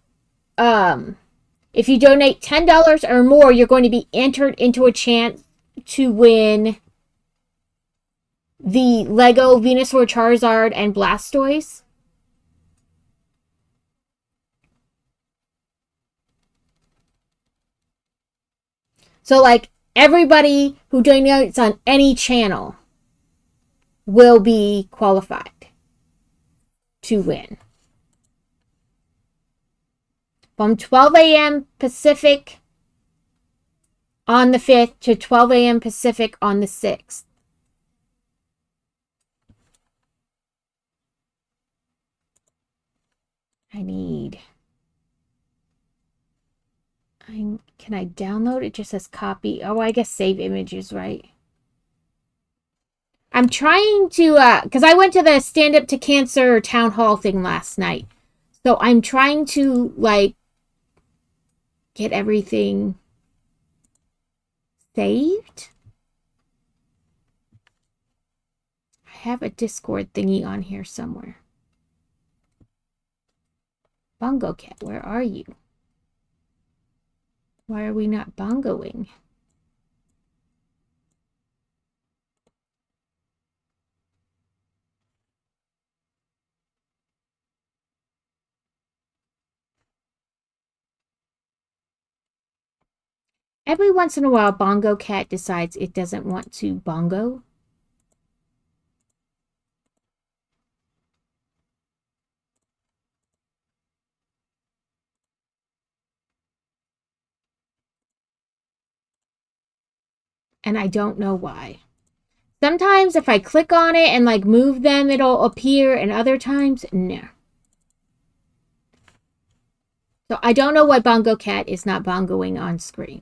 if you donate $10 or more, you're going to be entered into a chance to win the Lego Venusaur, Charizard, and Blastoise. So, like, everybody who donates on any channel will be qualified to win. From 12 a.m. Pacific on the 5th to 12 a.m. Pacific on the 6th. Can I download? It just says copy. Oh, I guess save images, right? I'm trying to, because I went to the Stand Up to Cancer town hall thing last night. So I'm trying to, like, get everything saved. I have a Discord thingy on here somewhere. Bongo Cat, where are you? Why are we not bongoing? Every once in a while, Bongo Cat decides it doesn't want to bongo. And I don't know why. Sometimes if I click on it and like move them, it'll appear, and other times, no. So I don't know why Bongo Cat is not bongoing on screen.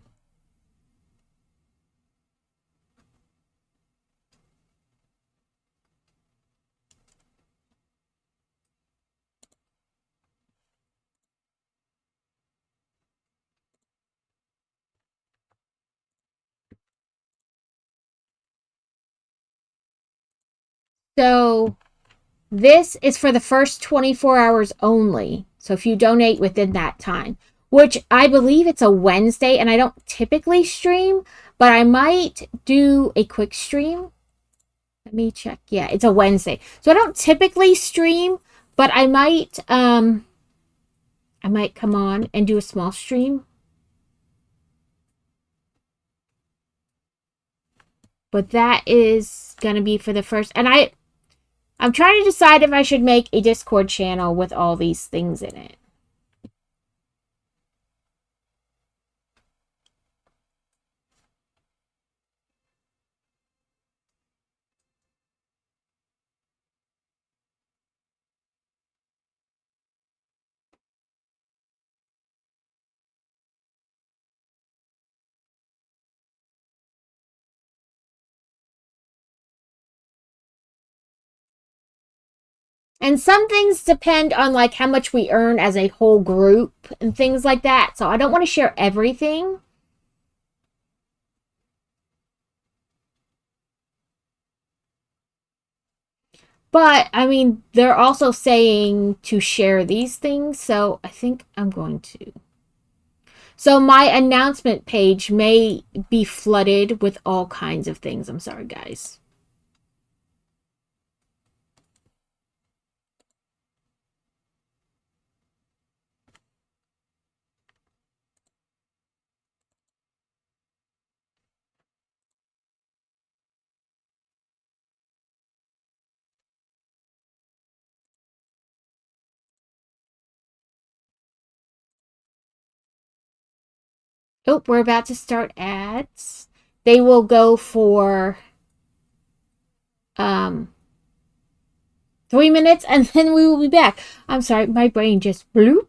So this is for the first 24 hours only. So if you donate within that time, which I believe it's a Wednesday, and I don't typically stream, but I might do a quick stream. Let me check. Yeah, it's a Wednesday. So I don't typically stream, but I might come on and do a small stream. But that is going to be for the first, and I'm trying to decide if I should make a Discord channel with all these things in it. And some things depend on like how much we earn as a whole group and things like that. So I don't want to share everything. But I mean, they're also saying to share these things, so I think I'm going to. So my announcement page may be flooded with all kinds of things. I'm sorry, guys. Oh, we're about to start ads. They will go for um 3 minutes and then we will be back. I'm sorry, my brain just blew.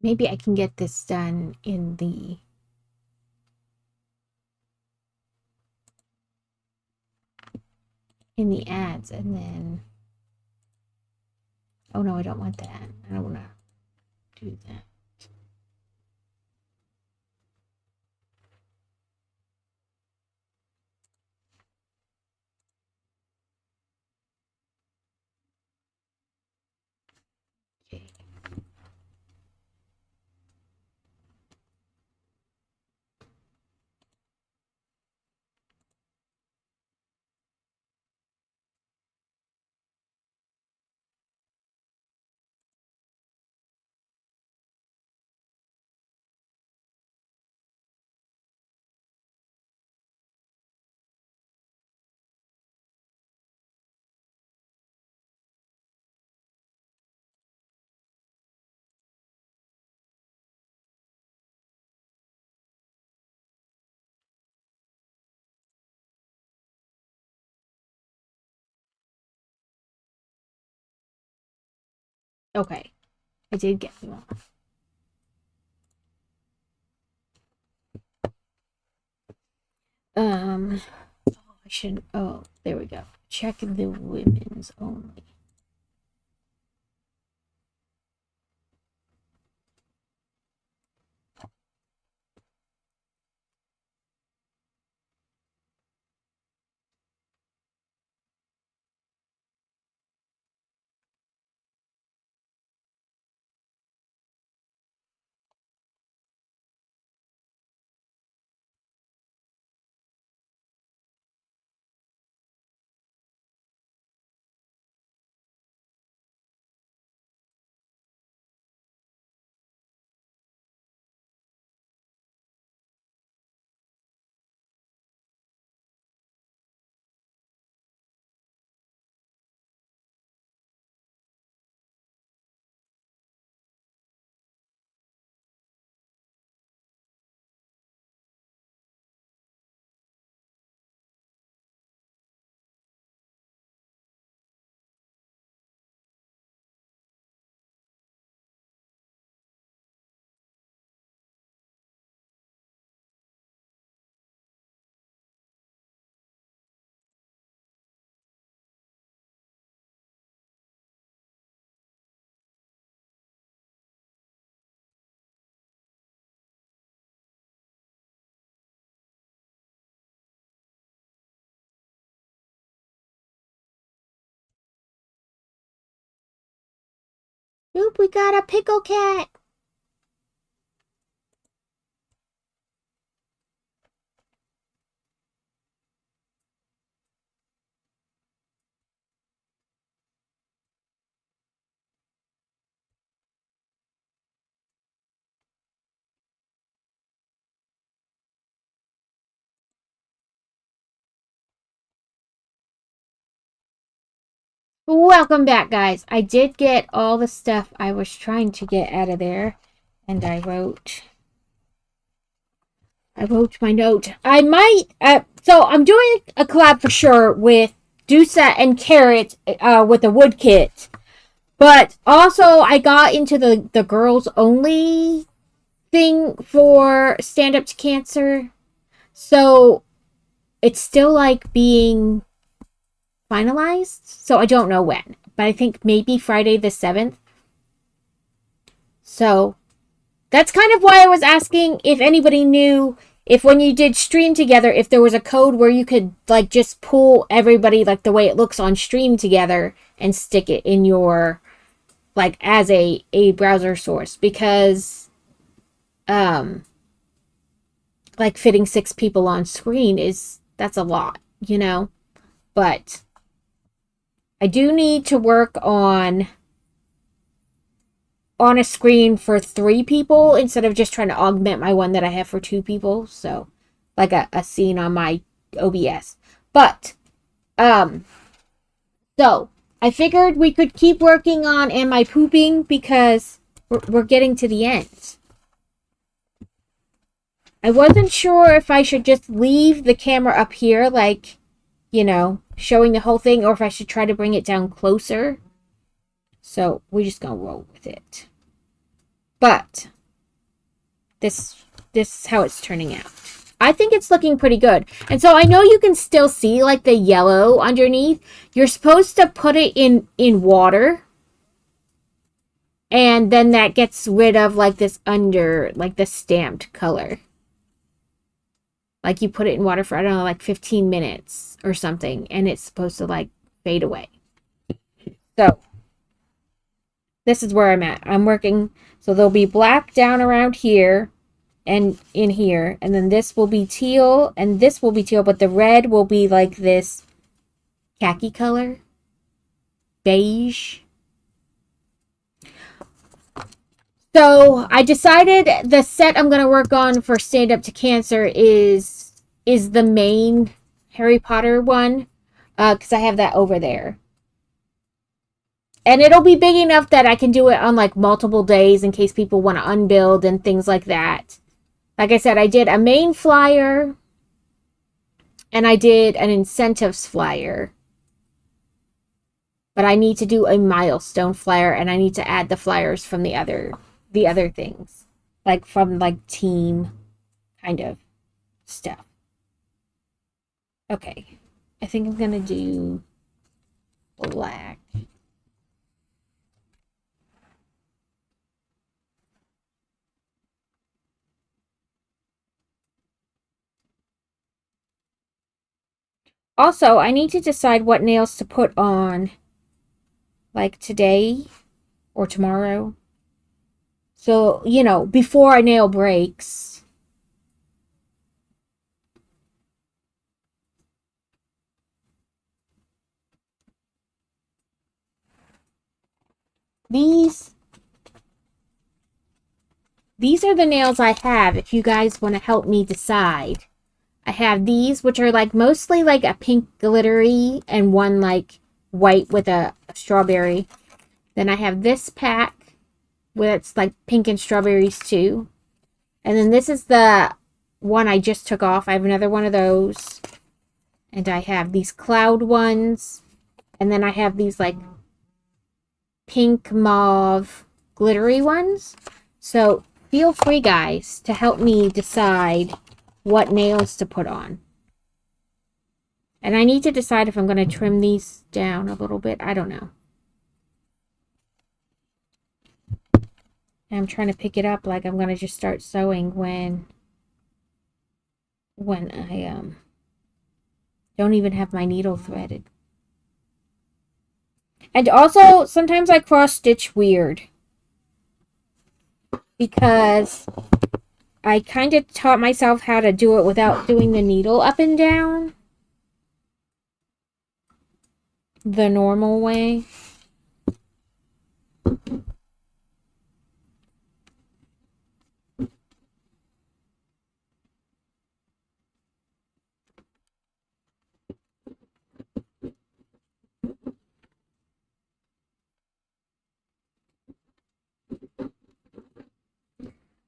Maybe I can get this done in the ads and then oh no, I don't want that. I don't want to do that. Okay. Okay. I did get them all. Oh, I should. Oh, there we go. Check the women's only. Oop, we got a pickle cat. Welcome back, guys. I did get all the stuff I was trying to get out of there, and I wrote my note. I might, so I'm doing a collab for sure with Dusa and Carrot, with the wood kit. But also, I got into the girls only thing for Stand Up to Cancer. So it's still like being finalized. So I don't know when. But I think maybe Friday the 7th. So that's kind of why I was asking if anybody knew if when you did stream together, if there was a code where you could like just pull everybody like the way it looks on stream together and stick it in your like as a browser source, because um like fitting 6 people on screen that's a lot, you know. But I do need to work on a screen for 3 people instead of just trying to augment my one that I have for 2 people. So like a scene on my OBS. But so I figured we could keep working on Am I Pooping, because we're getting to the end. I wasn't sure if I should just leave the camera up here, like, you know, showing the whole thing, or if I should try to bring it down closer. So we're just gonna roll with it. But this is how it's turning out. I think it's looking pretty good. And so I know you can still see like the yellow underneath. You're supposed to put it in water. And then that gets rid of like this like the stamped color. Like you put it in water for, I don't know, like 15 minutes or something. And it's supposed to like fade away. So this is where I'm at. I'm working. So there'll be black down around here and in here, and then this will be teal, and this will be teal, but the red will be like this khaki color, beige. So I decided the set I'm gonna work on for Stand Up to Cancer is the main Harry Potter one, because I have that over there, and it'll be big enough that I can do it on like multiple days in case people want to unbuild and things like that. Like I said, I did a main flyer and I did an incentives flyer. But I need to do a milestone flyer, and I need to add the flyers from the other things. Like from like team kind of stuff. Okay. I think I'm gonna do black. Also, I need to decide what nails to put on, like today or tomorrow. So, you know, before a nail breaks. These are the nails I have if you guys want to help me decide. I have these, which are like mostly like a pink glittery and one like white with a strawberry. Then I have this pack where it's like pink and strawberries too. And then this is the one I just took off. I have another one of those. And I have these cloud ones. And then I have these like pink mauve glittery ones. So feel free, guys, to help me decide what nails to put on. And I need to decide if I'm going to trim these down a little bit. I don't know. And I'm trying to pick it up like I'm going to just start sewing when I don't even have my needle threaded. And also, sometimes I cross stitch weird, because I kind of taught myself how to do it without doing the needle up and down the normal way.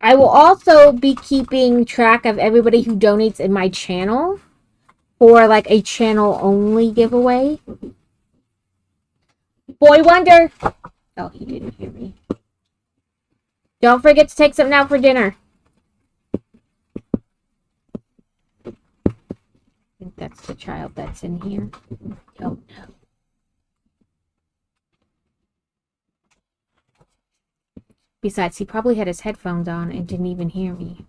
I will also be keeping track of everybody who donates in my channel for like a channel only giveaway. Boy Wonder! Oh, he didn't hear me. Don't forget to take something out for dinner. I think that's the child that's in here. Oh, no. Besides, he probably had his headphones on and didn't even hear me.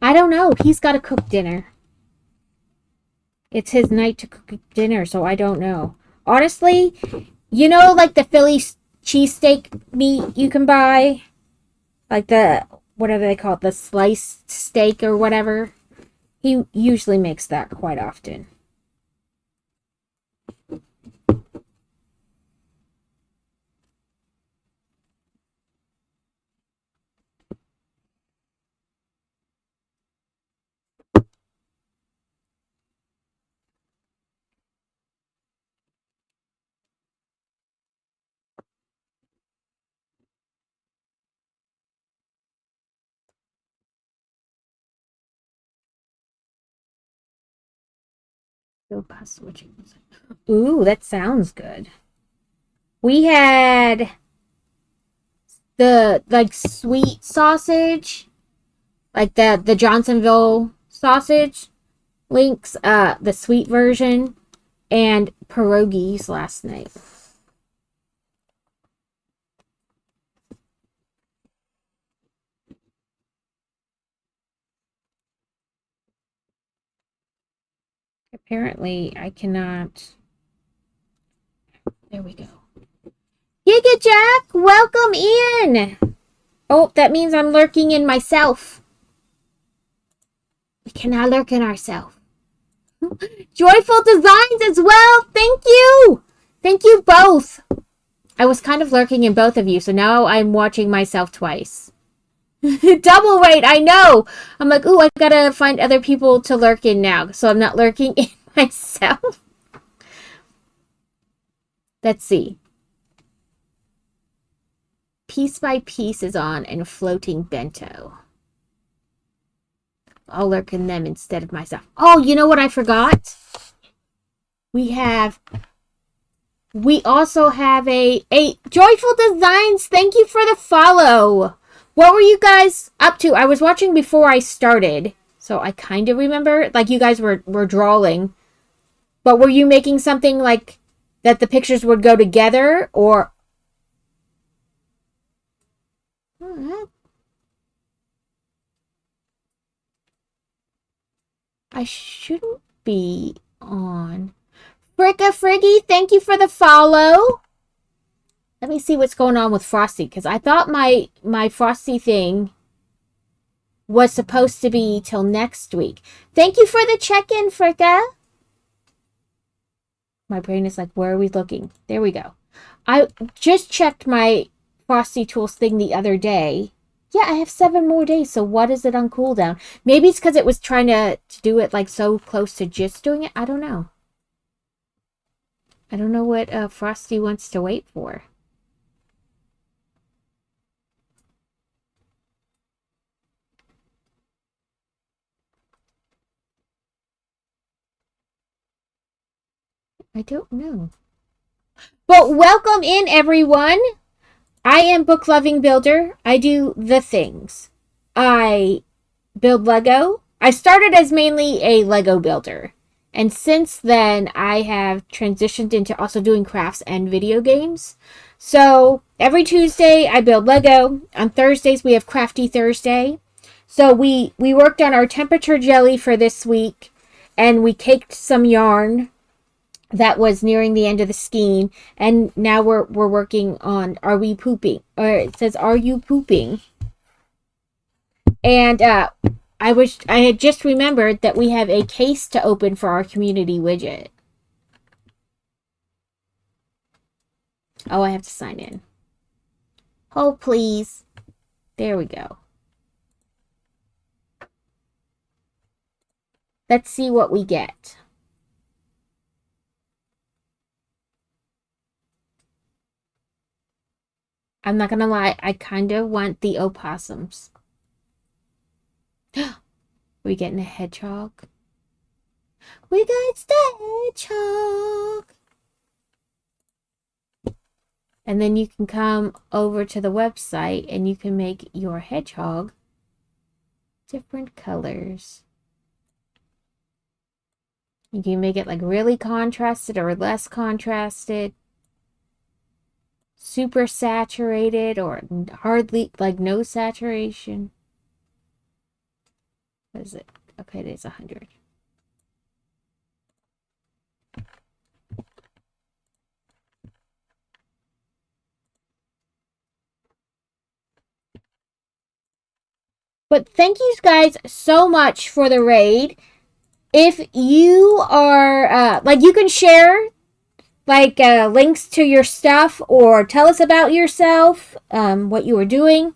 I don't know. He's got to cook dinner. It's his night to cook dinner, so I don't know. Honestly, you know, like the Philly cheesesteak meat you can buy? Like the, whatever they call it, the sliced steak or whatever? He usually makes that quite often. Ooh, that sounds good. We had the like sweet sausage, like the Johnsonville sausage links, the sweet version, and pierogies last night. Apparently, I cannot. There we go. Giga Jack, welcome in. Oh, that means I'm lurking in myself. We cannot lurk in ourselves. Joyful Designs as well. Thank you. Thank you both. I was kind of lurking in both of you, so now I'm watching myself twice. Double rate, I know. I'm like, ooh, I gotta find other people to lurk in now, so I'm not lurking in myself. Let's see. Piece by Piece is on and Floating Bento. I'll lurk in them instead of myself. Oh, you know what I forgot? We also have a Joyful Designs. Thank you for the follow. What were you guys up to? I was watching before I started, so I kind of remember. Like, you guys were drawing. But were you making something like that the pictures would go together, or... I shouldn't be on. Fricka Friggy, thank you for the follow. Let me see what's going on with Frosty, because I thought my Frosty thing was supposed to be till next week. Thank you for the check-in, Fricka. My brain is like, where are we looking? There we go. I just checked my Frosty Tools thing the other day. Yeah, I have 7 more days, so what is it on cooldown? Maybe it's because it was trying to do it like so close to just doing it. I don't know. I don't know what Frosty wants to wait for. I don't know. But welcome in, everyone. I am Book Loving Builder. I do the things. I build Lego. I started as mainly a Lego builder. And since then, I have transitioned into also doing crafts and video games. So every Tuesday, I build Lego. On Thursdays, we have Crafty Thursday. So we worked on our temperature jelly for this week. And we caked some yarn that was nearing the end of the skein, and now we're working on Are We Pooping? Or it says Are You Pooping? And I had just remembered that we have a case to open for our community widget. Oh, I have to sign in. Oh, please. There we go. Let's see what we get. I'm not gonna lie, I kind of want the opossums. We getting a hedgehog? We got the hedgehog! And then you can come over to the website and you can make your hedgehog different colors. You can make it like really contrasted or less contrasted. Super saturated or hardly, like no saturation. What is it? Okay, it is 100. But thank you guys so much for the raid. If you are, like, you can share, like, links to your stuff or tell us about yourself, what you were doing.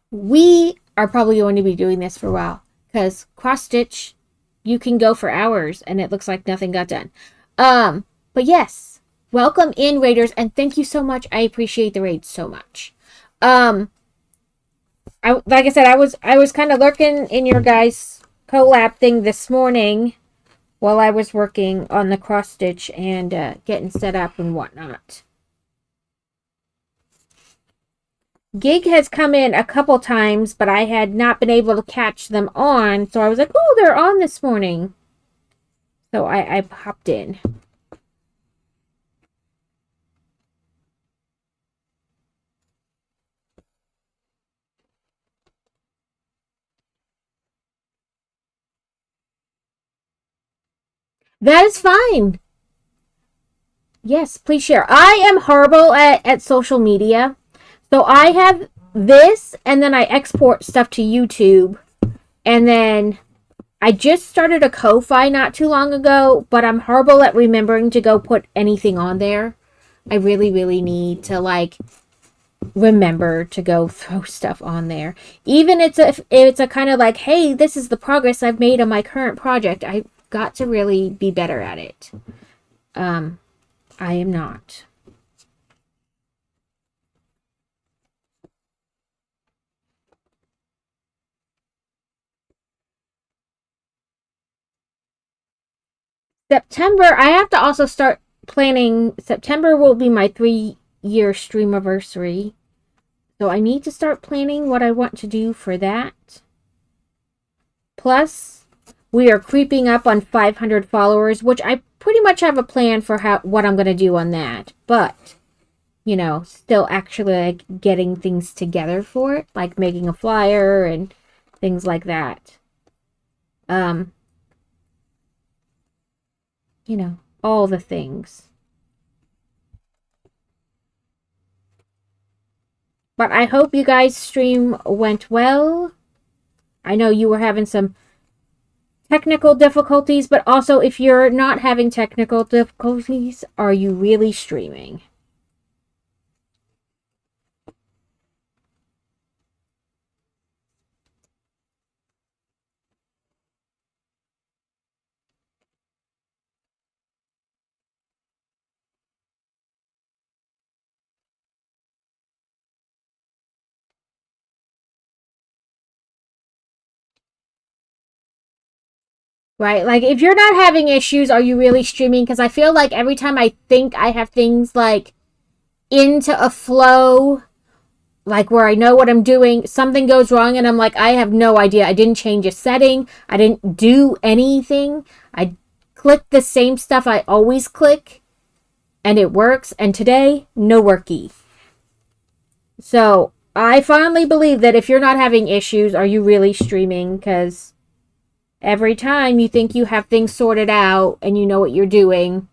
We are probably going to be doing this for a while because cross stitch, you can go for hours and it looks like nothing got done. But yes, welcome in, raiders, and thank you so much. I appreciate the raid so much. Like I said, I was kind of lurking in your guys' collab thing this morning while I was working on the cross stitch and getting set up and whatnot. Gig has come in a couple times, but I had not been able to catch them on, so I was like, oh, they're on this morning. So I popped in. That is fine. Yes, please share. I am horrible at social media. So I have this, and then I export stuff to YouTube. And then I just started a Ko-Fi not too long ago, but I'm horrible at remembering to go put anything on there. I really, really need to, like, remember to go throw stuff on there. Even if it's a kind of like, hey, this is the progress I've made on my current project. I've got to really be better at it. I am not. September, I have to also start planning. September will be my 3-year streamiversary. So I need to start planning what I want to do for that. Plus, we are creeping up on 500 followers, which I pretty much have a plan for what I'm going to do on that. But, you know, still actually like getting things together for it, like making a flyer and things like that. You know, all the things. But I hope you guys' stream went well. I know you were having some technical difficulties, but also if you're not having technical difficulties, are you really streaming? Right? Like, if you're not having issues, are you really streaming? Because I feel like every time I think I have things, like, into a flow, like, where I know what I'm doing, something goes wrong, and I'm like, I have no idea. I didn't change a setting. I didn't do anything. I clicked the same stuff I always click, and it works. And today, no worky. So, I finally believe that if you're not having issues, are you really streaming? Because every time you think you have things sorted out and you know what you're doing,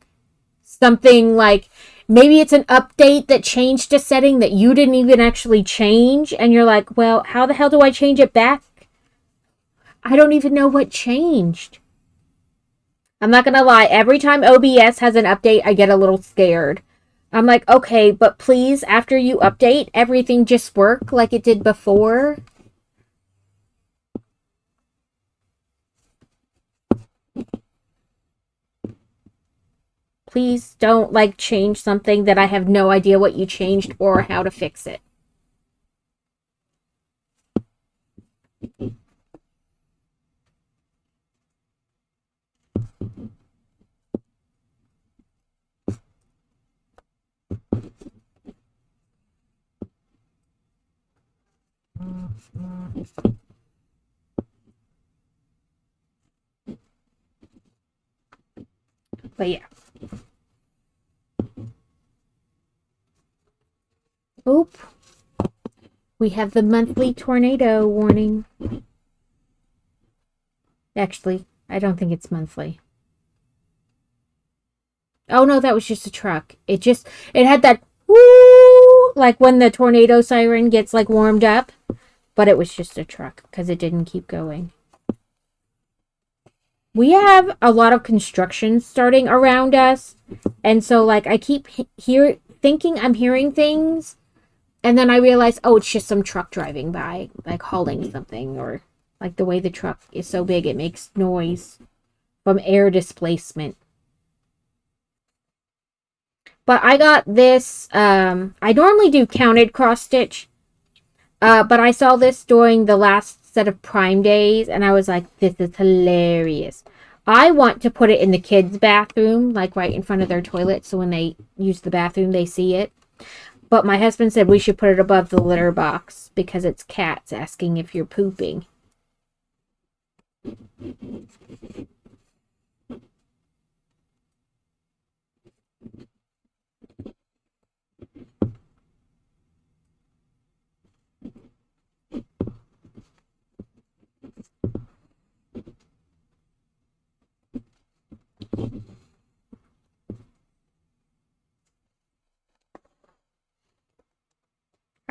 something like maybe it's an update that changed a setting that you didn't even actually change, and you're like, well, how the hell do I change it back? I don't even know what changed. I'm not gonna lie, every time OBS has an update, I get a little scared. I'm like, okay, but please, after you update, everything just work like it did before. Please don't, like, change something that I have no idea what you changed or how to fix it. But yeah. Oop. We have the monthly tornado warning. Actually, I don't think it's monthly. Oh no, that was just a truck. It had that whoo, like when the tornado siren gets like warmed up, but it was just a truck because it didn't keep going. We have a lot of construction starting around us, and so like I keep thinking I'm hearing things, and then I realize, oh, it's just some truck driving by, like hauling something, or like the way the truck is so big it makes noise from air displacement. But I got this, I normally do counted cross stitch, but I saw this during the last set of Prime Days, and I was like, this is hilarious. I want to put it in the kids' bathroom, like right in front of their toilet, so when they use the bathroom, they see it. But my husband said we should put it above the litter box because it's cats asking if you're pooping.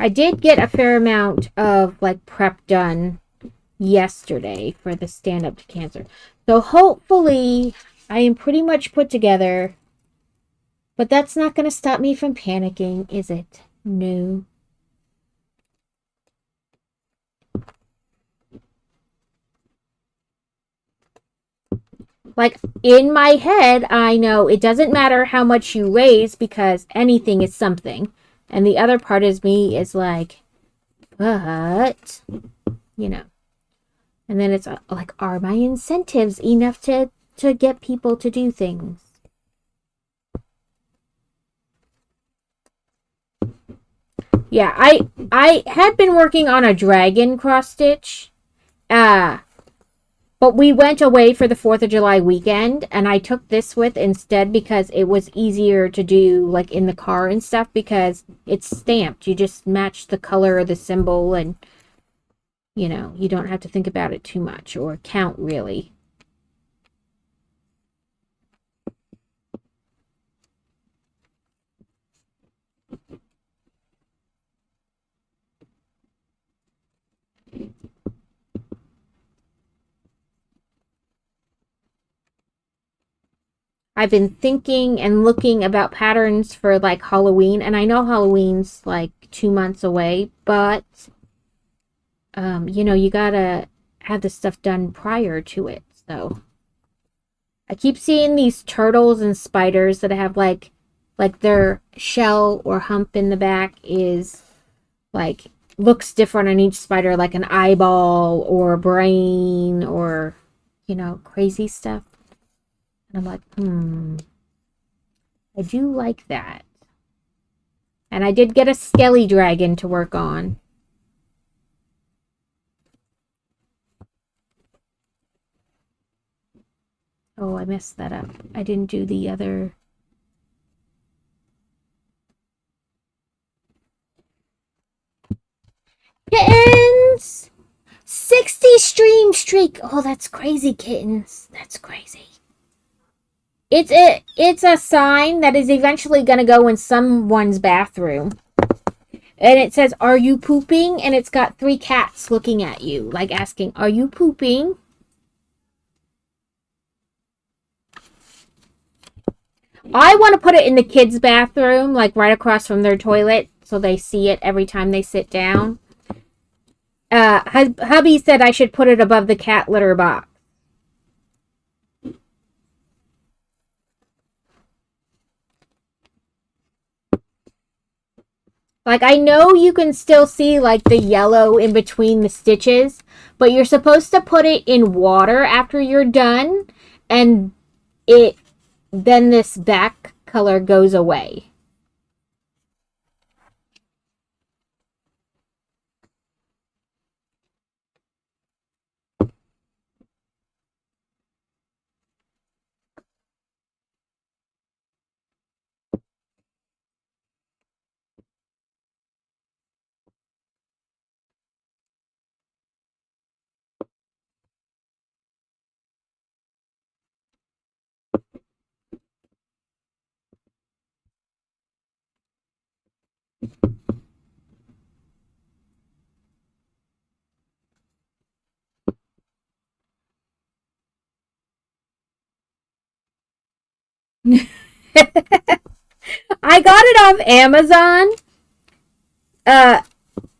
I did get a fair amount of like prep done yesterday for the stand up to cancer. So hopefully I am pretty much put together. But that's not going to stop me from panicking, is it? No. Like, in my head, I know it doesn't matter how much you raise because anything is something. And the other part is me is like, but, you know. And then it's like, are my incentives enough to get people to do things? Yeah, I had been working on a dragon cross stitch. But we went away for the 4th of July weekend, and I took this with instead because it was easier to do, like, in the car and stuff because it's stamped. You just match the color of the symbol and, you know, you don't have to think about it too much or count, really. I've been thinking and looking about patterns for like Halloween, and I know Halloween's like 2 months away, but you know, you gotta have the stuff done prior to it. So I keep seeing these turtles and spiders that have like their shell or hump in the back is like looks different on each spider, like an eyeball or a brain or, you know, crazy stuff. And I'm like, I do like that. And I did get a skelly dragon to work on. Oh, I messed that up. I didn't do the other. Kittens! 60 stream streak. Oh, that's crazy, kittens. That's crazy. It's a sign that is eventually going to go in someone's bathroom. And it says, "Are you pooping?" And it's got 3 cats looking at you, like asking, "Are you pooping?" I want to put it in the kids' bathroom, like right across from their toilet, so they see it every time they sit down. Hubby said I should put it above the cat litter box. Like, I know you can still see, like, the yellow in between the stitches, but you're supposed to put it in water after you're done, and it then this back color goes away. I got it off Amazon uh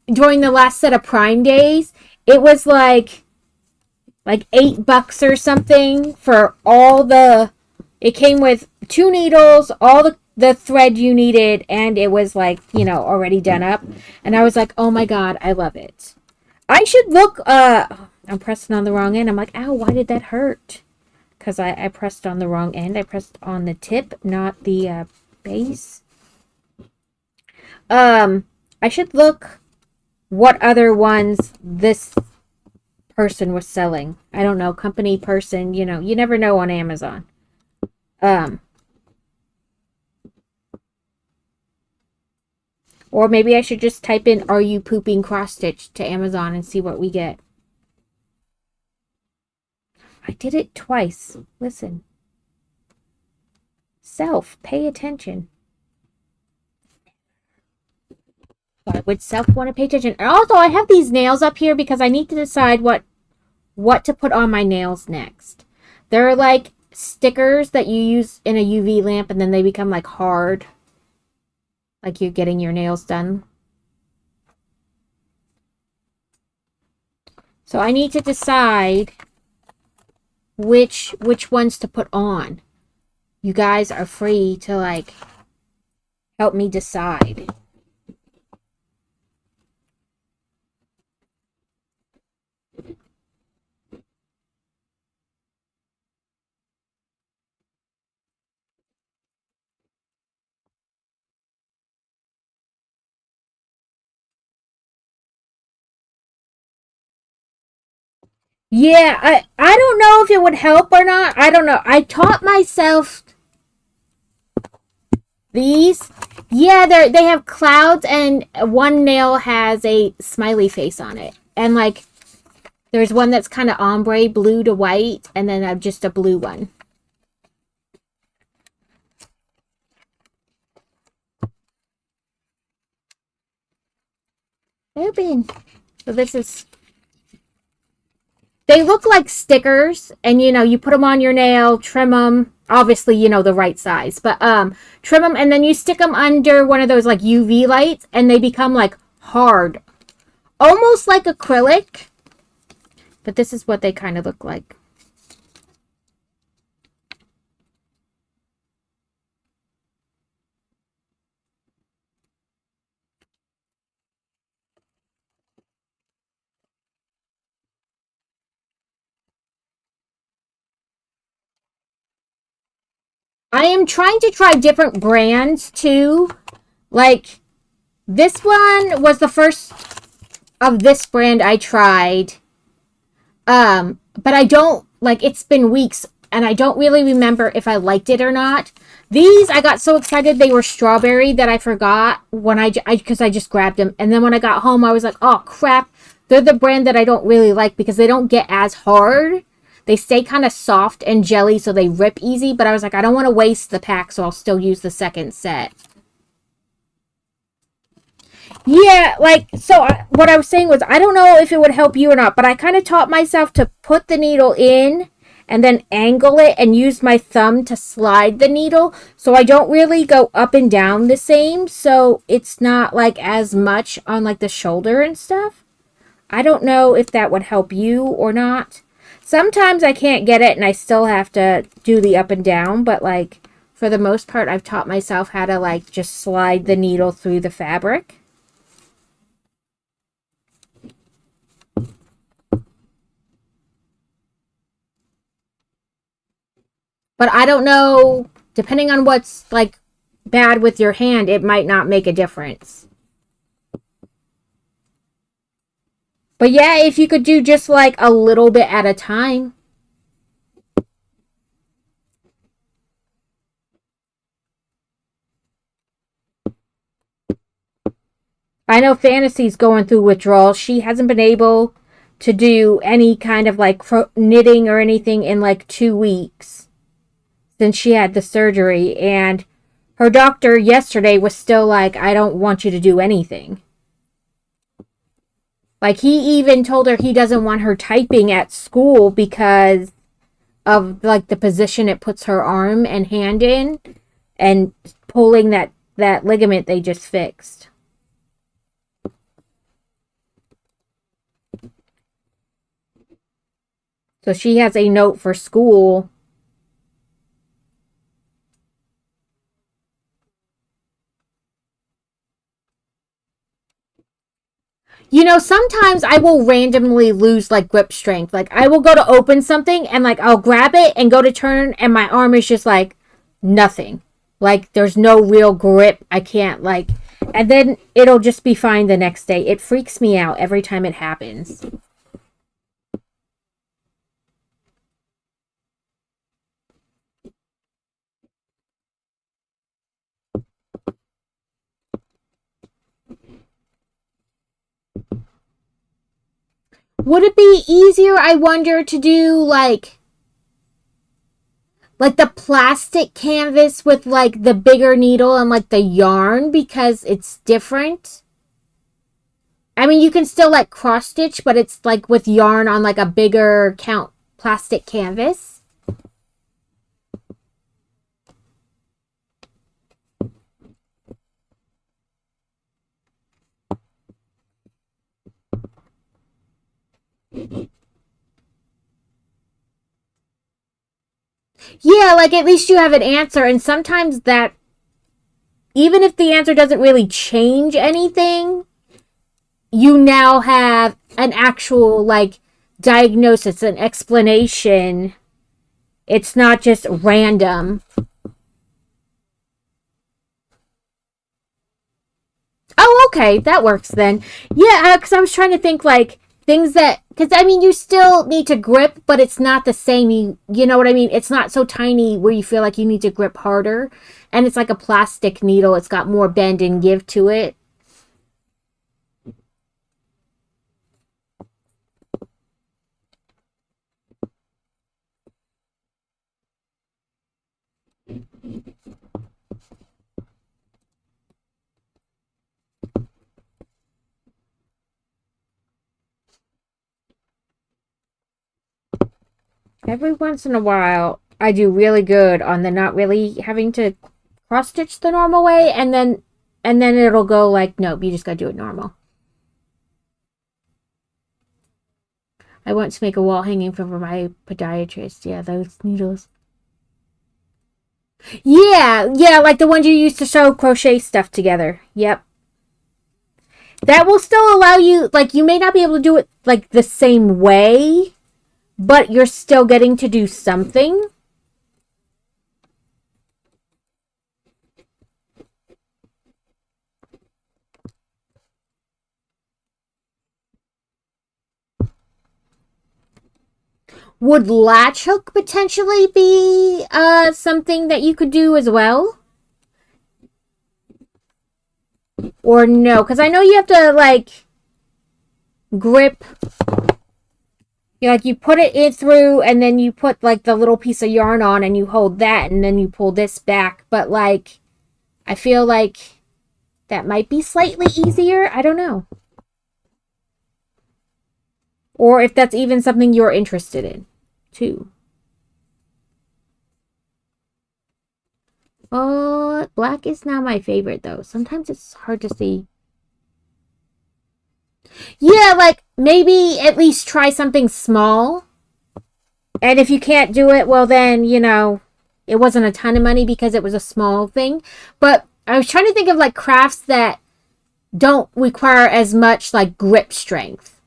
during the last set of Prime days. It was like $8 or something for all the, it came with 2 needles, all the thread you needed, and it was like, already done up. And I was like, oh my god, I love it. I should look, I'm pressing on the wrong end. I'm like, ow, why did that hurt? Because I pressed on the wrong end. I pressed on the tip, not the base. I should look what other ones this person was selling. I don't know, company person, you never know on Amazon. Um, or maybe I should just type in "Are you pooping cross stitch" to Amazon and see what we get. I did it twice. Listen. Self, pay attention. Why would self want to pay attention? And also, I have these nails up here because I need to decide what to put on my nails next. They're like stickers that you use in a UV lamp and then they become like hard. Like you're getting your nails done. So I need to decide which ones to put on. You guys are free to like help me decide. Yeah, I don't know if it would help or not. I don't know. I taught myself these. Yeah, they have clouds and one nail has a smiley face on it. And like there's one that's kind of ombre blue to white and then just a blue one. Open. So this is, they look like stickers and you put them on your nail, trim them, obviously the right size, but trim them and then you stick them under one of those like UV lights and they become like hard, almost like acrylic, but this is what they kind of look like. I am trying to try different brands too. Like this one was the first of this brand I tried. But I don't like, it's been weeks and I don't really remember if I liked it or not. These, I got so excited they were strawberry that I forgot when because I just grabbed them. And then when I got home, I was like, oh crap. They're the brand that I don't really like because they don't get as hard. They stay kind of soft and jelly, so they rip easy. But I was like, I don't want to waste the pack, so I'll still use the second set. Yeah, like, so what I was saying was, I don't know if it would help you or not, but I kind of taught myself to put the needle in and then angle it and use my thumb to slide the needle. So I don't really go up and down the same. So it's not like as much on like the shoulder and stuff. I don't know if that would help you or not. Sometimes I can't get it and I still have to do the up and down, but like for the most part, I've taught myself how to like just slide the needle through the fabric. But I don't know, depending on what's like bad with your hand, it might not make a difference. But yeah, if you could do just like a little bit at a time. I know Fantasy's going through withdrawal. She hasn't been able to do any kind of like knitting or anything in like 2 weeks since she had the surgery. And her doctor yesterday was still like, I don't want you to do anything. Like, he even told her he doesn't want her typing at school because of like the position it puts her arm and hand in and pulling that ligament they just fixed. So she has a note for school. You know, sometimes I will randomly lose like grip strength. Like, I will go to open something and like I'll grab it and go to turn and my arm is just like nothing. Like, there's no real grip. I can't like, and then it'll just be fine the next day. It freaks me out every time it happens. Would it be easier, I wonder, to do like the plastic canvas with like the bigger needle and like the yarn because it's different? I mean, you can still like cross stitch, but it's like with yarn on like a bigger count plastic canvas. Yeah, like at least you have an answer, and sometimes that, even if the answer doesn't really change anything, you now have an actual like diagnosis, an explanation. It's not just random. Oh, okay, that works then. Yeah, because I was trying to think like things that, because I mean, you still need to grip, but it's not the same. You know what I mean? It's not so tiny where you feel like you need to grip harder, and it's like a plastic needle. It's got more bend and give to it. Every once in a while, I do really good on the not really having to cross stitch the normal way, and then it'll go like, nope, you just gotta do it normal. I want to make a wall hanging for my podiatrist. Yeah, those needles. Yeah, yeah, like the ones you used to sew crochet stuff together. Yep. That will still allow you, like, you may not be able to do it like the same way, but you're still getting to do something. Would latch hook potentially be something that you could do as well? Or no? Because I know you have to like grip, you put it in through and then you put like the little piece of yarn on and you hold that and then you pull this back. But like, I feel like that might be slightly easier. I don't know. Or if that's even something you're interested in, too. Oh, black is not my favorite, though. Sometimes it's hard to see. Yeah, like, maybe at least try something small. And if you can't do it, well, then, it wasn't a ton of money because it was a small thing. But I was trying to think of, like, crafts that don't require as much, like, grip strength.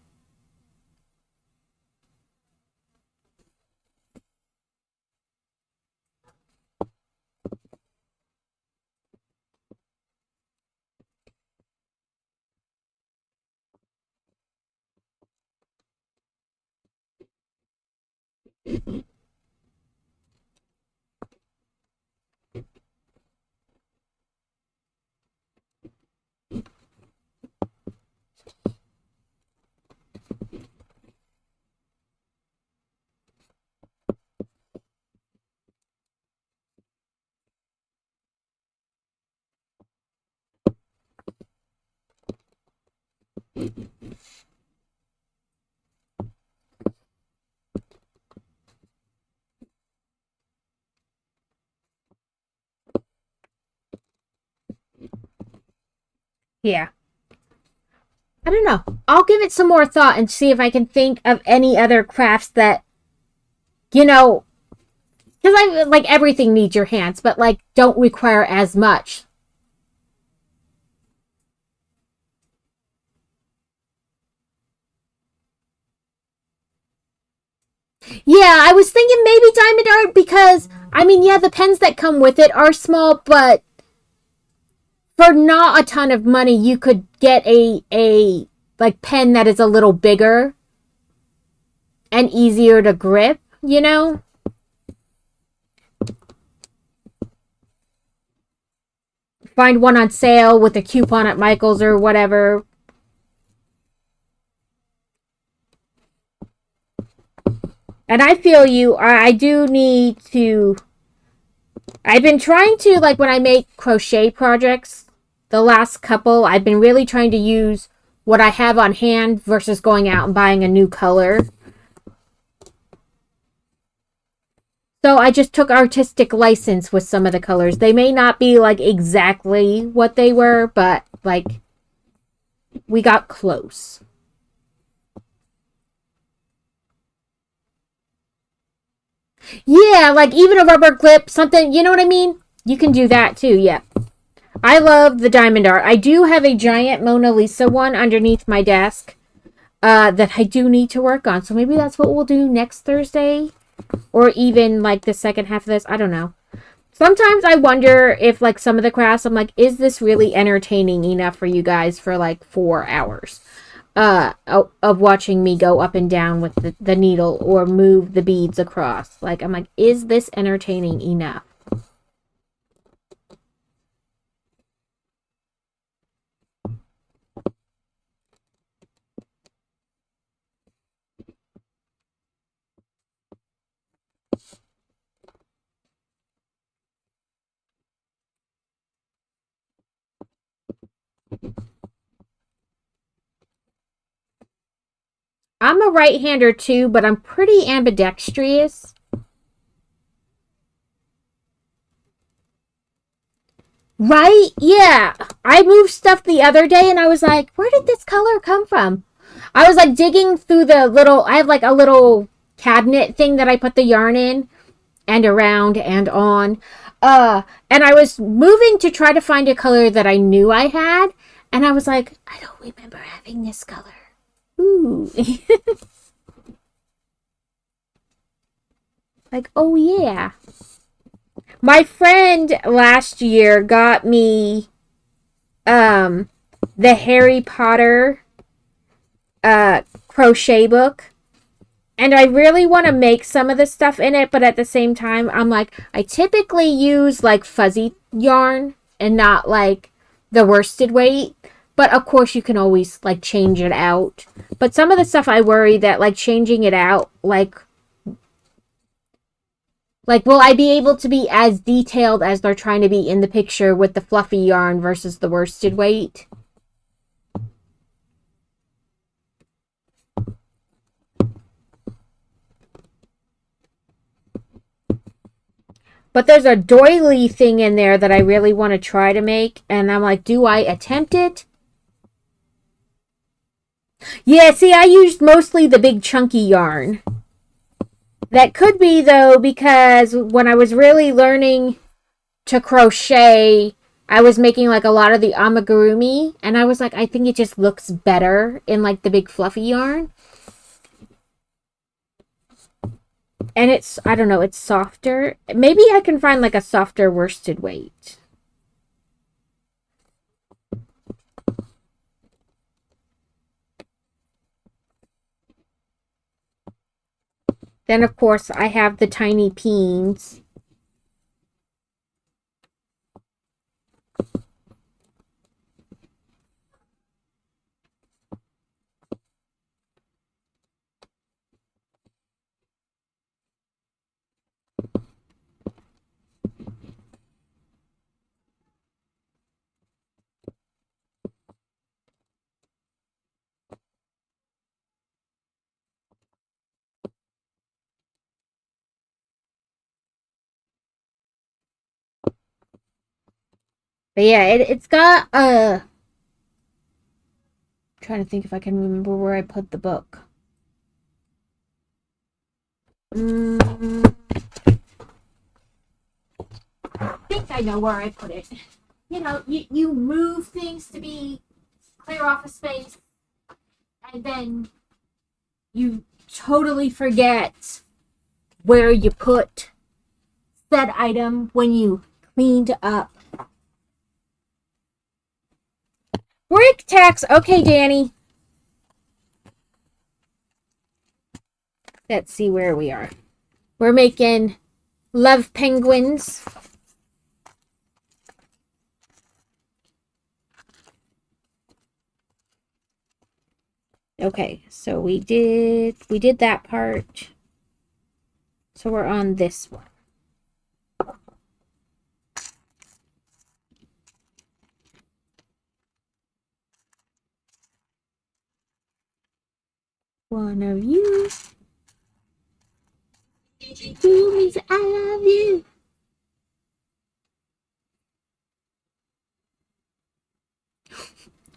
Yeah. I don't know. I'll give it some more thought and see if I can think of any other crafts that, you know, because I like everything needs your hands, but like don't require as much. Yeah, I was thinking maybe diamond art because I mean, yeah, the pens that come with it are small, but for not a ton of money, you could get a like pen that is a little bigger and easier to grip. You know, find one on sale with a coupon at Michael's or whatever. And I feel you. I do need to. I've been trying to, like, when I make crochet projects, the last couple, I've been really trying to use what I have on hand versus going out and buying a new color. So I just took artistic license with some of the colors. They may not be, like, exactly what they were, but, like, we got close. Yeah, like, even a rubber clip, something, you know what I mean? You can do that too, yeah. I love the diamond art. I do have a giant Mona Lisa one underneath my desk that I do need to work on. So maybe that's what we'll do next Thursday. Or even like the second half of this. I don't know. Sometimes I wonder if like some of the crafts, I'm like, is this really entertaining enough for you guys for like 4 hours? Of watching me go up and down with the needle or move the beads across. Like, I'm like, is this entertaining enough? I'm a right-hander too, but I'm pretty ambidextrous. Right? Yeah. I moved stuff the other day and I was like, where did this color come from? I was like digging through the little, I have like a little cabinet thing that I put the yarn in and around and on. And I was moving to try to find a color that I knew I had. And I was like, I don't remember having this color. Ooh. Like, oh yeah. My friend last year got me um the Harry Potter crochet book. And I really want to make some of the stuff in it, but at the same time, I'm like, I typically use like fuzzy yarn and not like the worsted weight. But of course, you can always like change it out. But some of the stuff I worry that like changing it out, like will I be able to be as detailed as they're trying to be in the picture with the fluffy yarn versus the worsted weight? But there's a doily thing in there that I really want to try to make. And I'm like, do I attempt it? Yeah, see, I used mostly the big chunky yarn. That could be, though, because when I was really learning to crochet, I was making like a lot of the amigurumi. And I was like, I think it just looks better in like the big fluffy yarn. And it's, I don't know, it's softer. Maybe I can find like a softer worsted weight. Then, of course, I have the tiny peens. But yeah, it's got a... I'm trying to think if I can remember where I put the book. I think I know where I put it. You know, you move things to be clear off a space, and then you totally forget where you put said item when you cleaned up. Brick tax. Okay, Danny. Let's see where we are. We're making love penguins. Okay, so we did that part. So we're on this one. One of you. Two means I love you.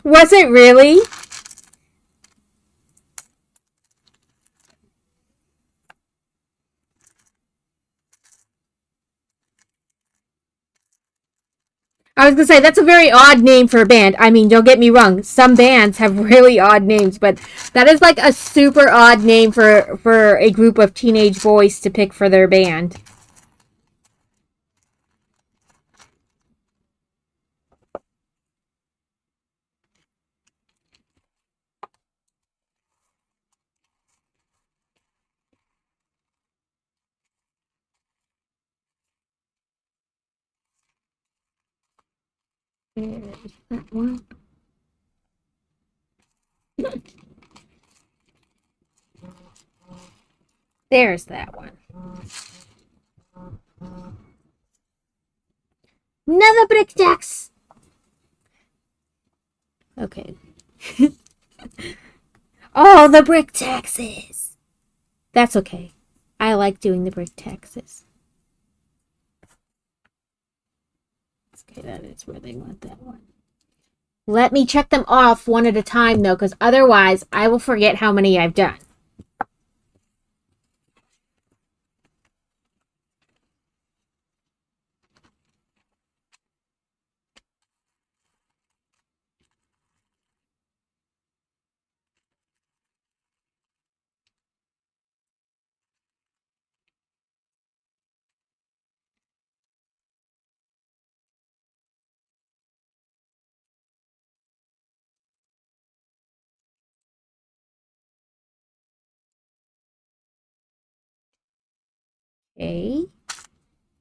Was it really? I was gonna say that's a very odd name for a band. I mean, don't get me wrong. Some bands have really odd names, but that is like a super odd name for a group of teenage boys to pick for their band. There's that one. There's that one. Another brick tax. Okay. All the brick taxes. That's okay. I like doing the brick taxes. Okay, that is where they want that one. Let me check them off one at a time, though, because otherwise I will forget how many I've done. Okay.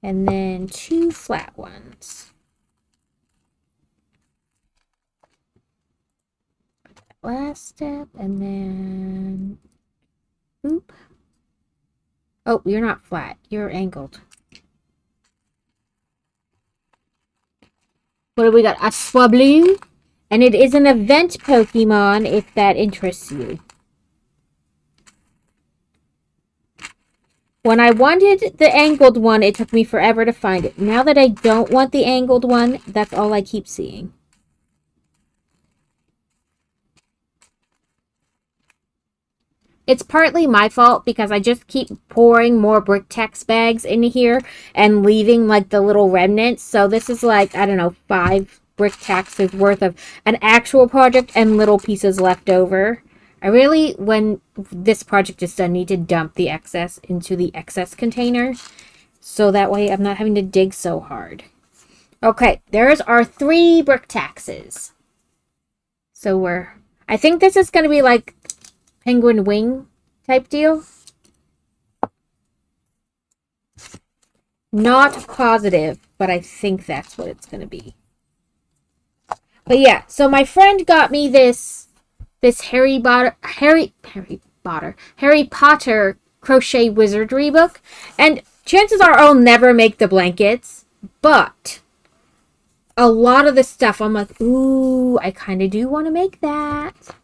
And then 2 flat ones. Last step, and then... Oop. Oh, you're not flat. You're angled. What do we got? A Swablu. And it is an event Pokemon, if that interests you. When I wanted the angled one, it took me forever to find it. Now that I don't want the angled one, that's all I keep seeing. It's partly my fault because I just keep pouring more brick tex bags into here and leaving like the little remnants. So this is like, I don't know, 5 brick taxes worth of an actual project and little pieces left over. I really, when this project is done, need to dump the excess into the excess container. So that way I'm not having to dig so hard. Okay, there's our 3 brick taxes. So I think this is going to be like penguin wing type deal. Not positive, but I think that's what it's going to be. But yeah, so my friend got me this Harry Potter crochet wizardry book, and chances are I'll never make the blankets, but a lot of the stuff I'm like, ooh, I kind of do want to make that.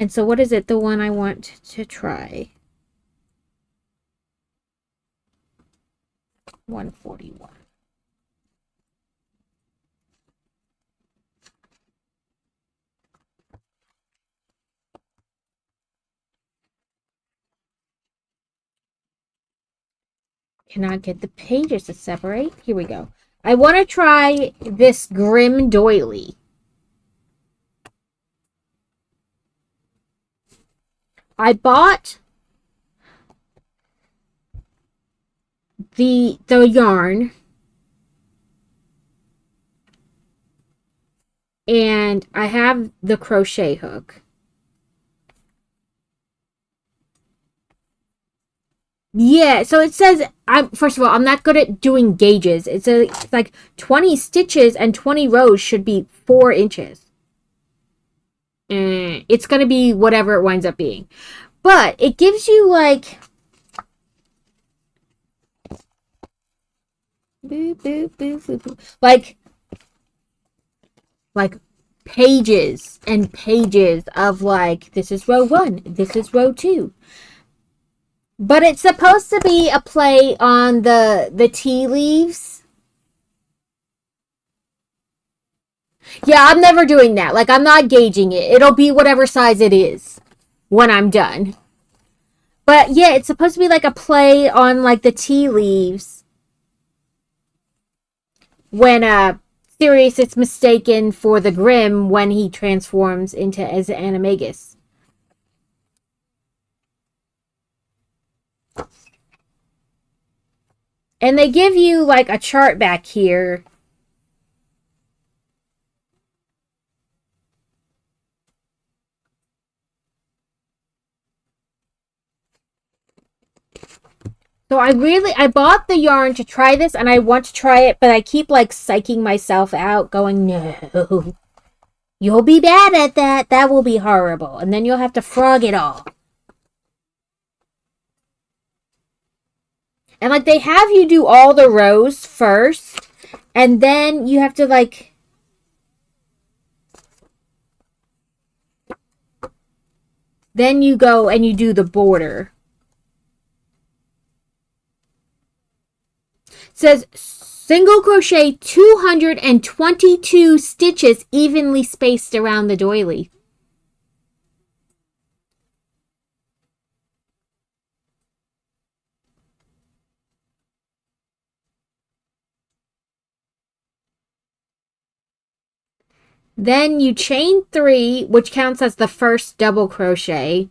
And so what is it, the one I want to try? 141. Cannot get the pages to separate. Here we go. I want to try this Grim Doily. I bought the yarn, and I have the crochet hook. Yeah, so it says, first of all, I'm not good at doing gauges. It's like 20 stitches and 20 rows should be 4 inches. It's going to be whatever it winds up being. But it gives you like... Like pages and pages of like, this is row 1, this is row 2. But it's supposed to be a play on the tea leaves. Yeah, I'm never doing that. Like, I'm not gauging it. It'll be whatever size it is when I'm done. But yeah, it's supposed to be like a play on like the tea leaves. When Sirius is mistaken for the Grim when he transforms into as Animagus. And they give you like a chart back here. So I bought the yarn to try this, and I want to try it, but I keep like psyching myself out going, no, you'll be bad at that. That will be horrible. And then you'll have to frog it all. And like they have you do all the rows first, and then you have to like... Then you go and you do the border. It says single crochet 222 stitches evenly spaced around the doily. Then you chain 3, which counts as the first double crochet.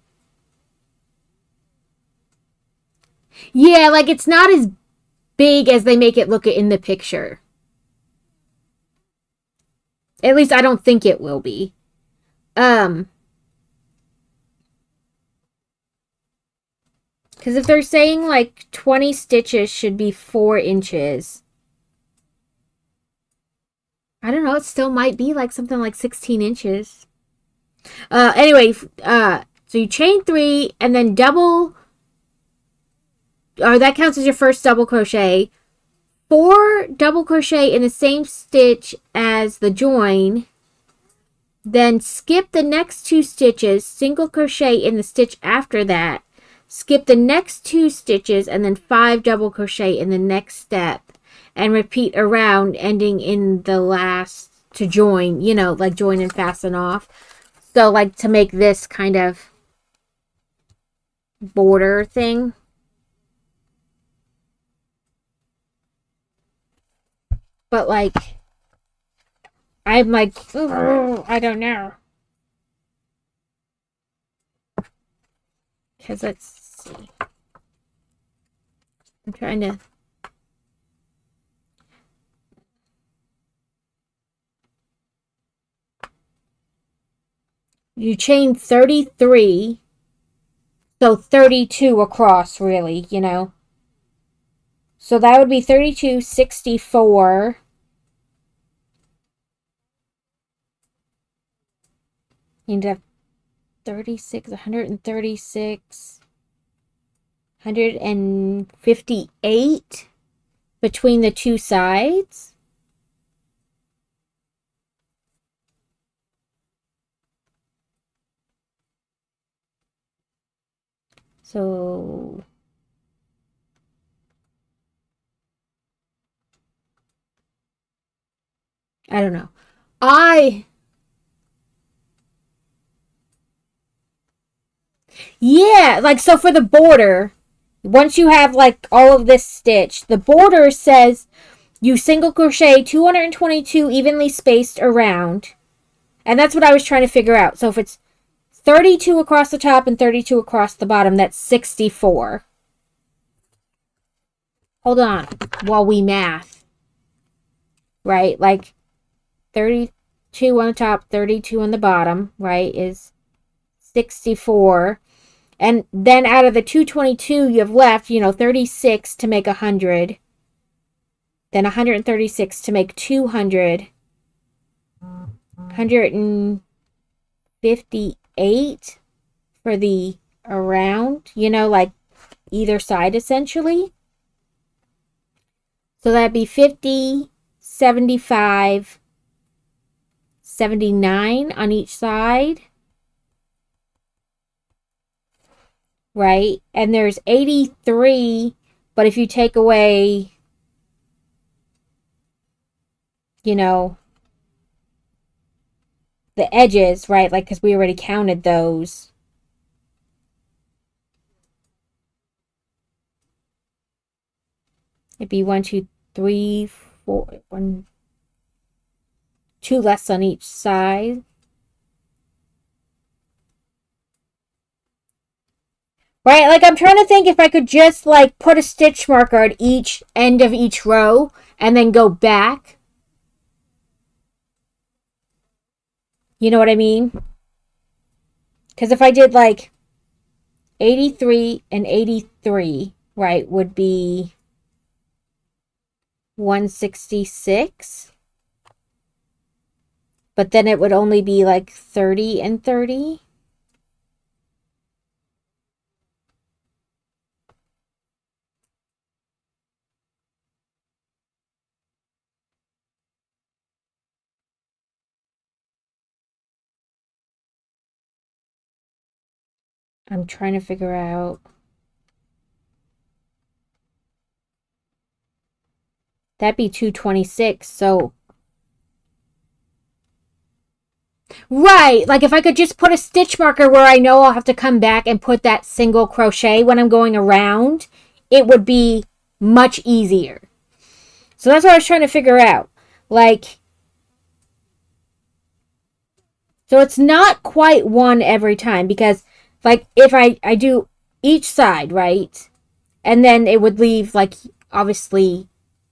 Yeah, like it's not as big as they make it look in the picture. At least I don't think it will be. Because if they're saying like 20 stitches should be 4 inches. I don't know, it still might be like something like 16 inches. Anyway, so you chain 3 and then double, or that counts as your first double crochet. 4 double crochet in the same stitch as the join. Then skip the next 2 stitches, single crochet in the stitch after that. Skip the next 2 stitches and then 5 double crochet in the next step. And repeat around, ending in the last to join, you know, like join and fasten off. So like to make this kind of border thing. But like, I'm like, oh, I don't know. Because let's see. I'm trying to... You chain 33, so 32 across, really, you know. So that would be 3264. You need to have 36, 136, 158 between the two sides. So I don't know. Yeah, like so for the border, once you have like all of this stitched, the border says you single crochet 222 evenly spaced around. And that's what I was trying to figure out. So if it's 32 across the top and 32 across the bottom, that's 64. Hold on while we math. Right? Like 32 on the top, 32 on the bottom, right, is 64. And then out of the 222 you have left, 36 to make 100. Then 136 to make 200. 158 for the around, like either side essentially. So that'd be 50, 75, 79 on each side. Right? And there's 83, but if you take away, the edges, right? Like, because we already counted those. It'd be 1, 2, 3, 4, 1, 2 less on each side. Right, like I'm trying to think if I could just like put a stitch marker at each end of each row and then go back. You know what I mean? Because if I did like 83 and 83, right, would be 166. But then it would only be like 30 and 30. I'm trying to figure out. That'd be 226. So, right, like if I could just put a stitch marker where I know I'll have to come back and put that single crochet when I'm going around, it would be much easier. So that's what I was trying to figure out. Like, so it's not quite one every time because, like, if I do each side, right? And then it would leave, like, obviously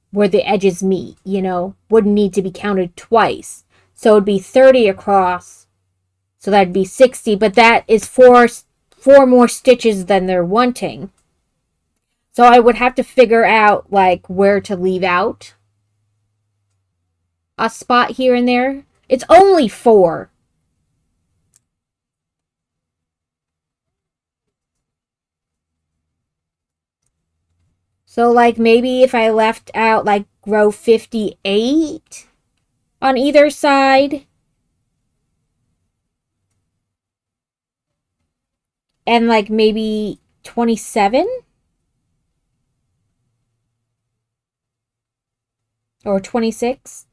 where the edges meet, wouldn't need to be counted twice. So it'd be 30 across. So that'd be 60, but that is four more stitches than they're wanting. So I would have to figure out, like, where to leave out a spot here and there. It's only 4. So, like, maybe if I left out, like, row 58 on either side. And, like, maybe 27? Or 26?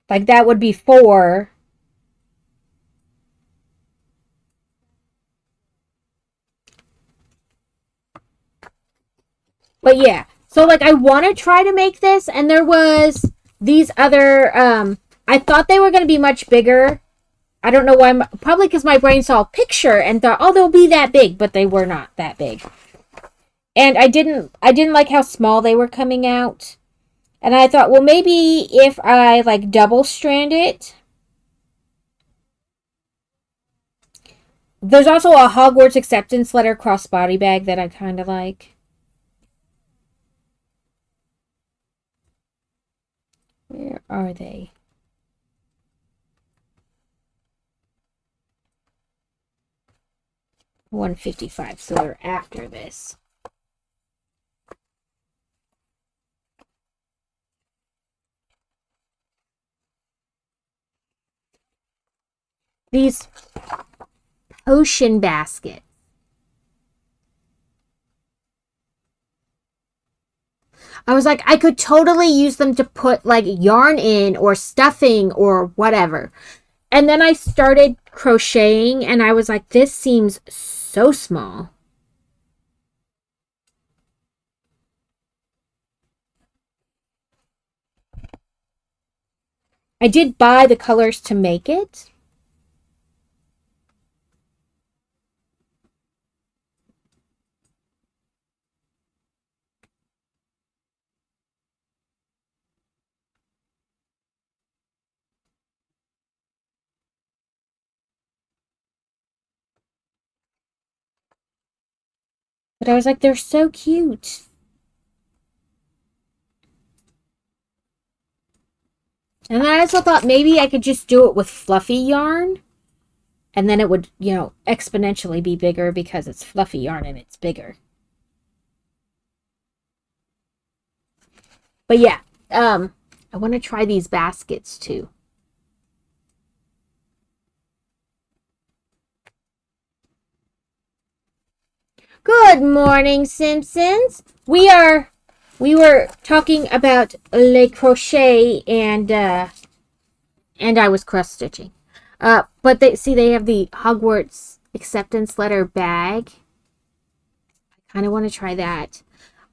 Like, that would be 4. But yeah, so like I want to try to make this, and there was these other. I thought they were going to be much bigger. I don't know why. Probably because my brain saw a picture and thought, oh, they'll be that big, but they were not that big. And I didn't like how small they were coming out. And I thought, well, maybe if I like double strand it. There's also a Hogwarts acceptance letter crossbody bag that I kind of like. Where are they? $155, so they're after this. These potion baskets. I was like, I could totally use them to put like yarn in or stuffing or whatever. And then I started crocheting and I was like, this seems so small. I did buy the colors to make it. But I was like, they're so cute. And I also thought maybe I could just do it with fluffy yarn. And then it would, exponentially be bigger because it's fluffy yarn and it's bigger. But yeah, I want to try these baskets too. Good morning, Simpsons. We were talking about le crochet and I was cross stitching. But they have the Hogwarts acceptance letter bag. I kind of want to try that.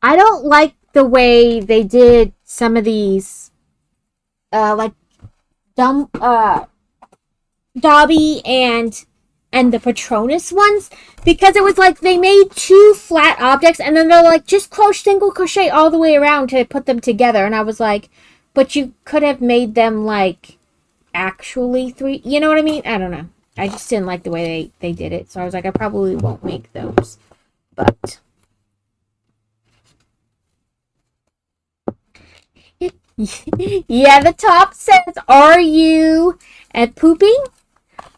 I don't like the way they did some of these, like Dobby and the Patronus ones, because it was like they made two flat objects and then they're like, just single crochet all the way around to put them together. And I was like, but you could have made them like actually three, you know what I mean? I don't know. I just didn't like the way they did it. So I was like, I probably won't make those. But yeah, the top says, are you at pooping?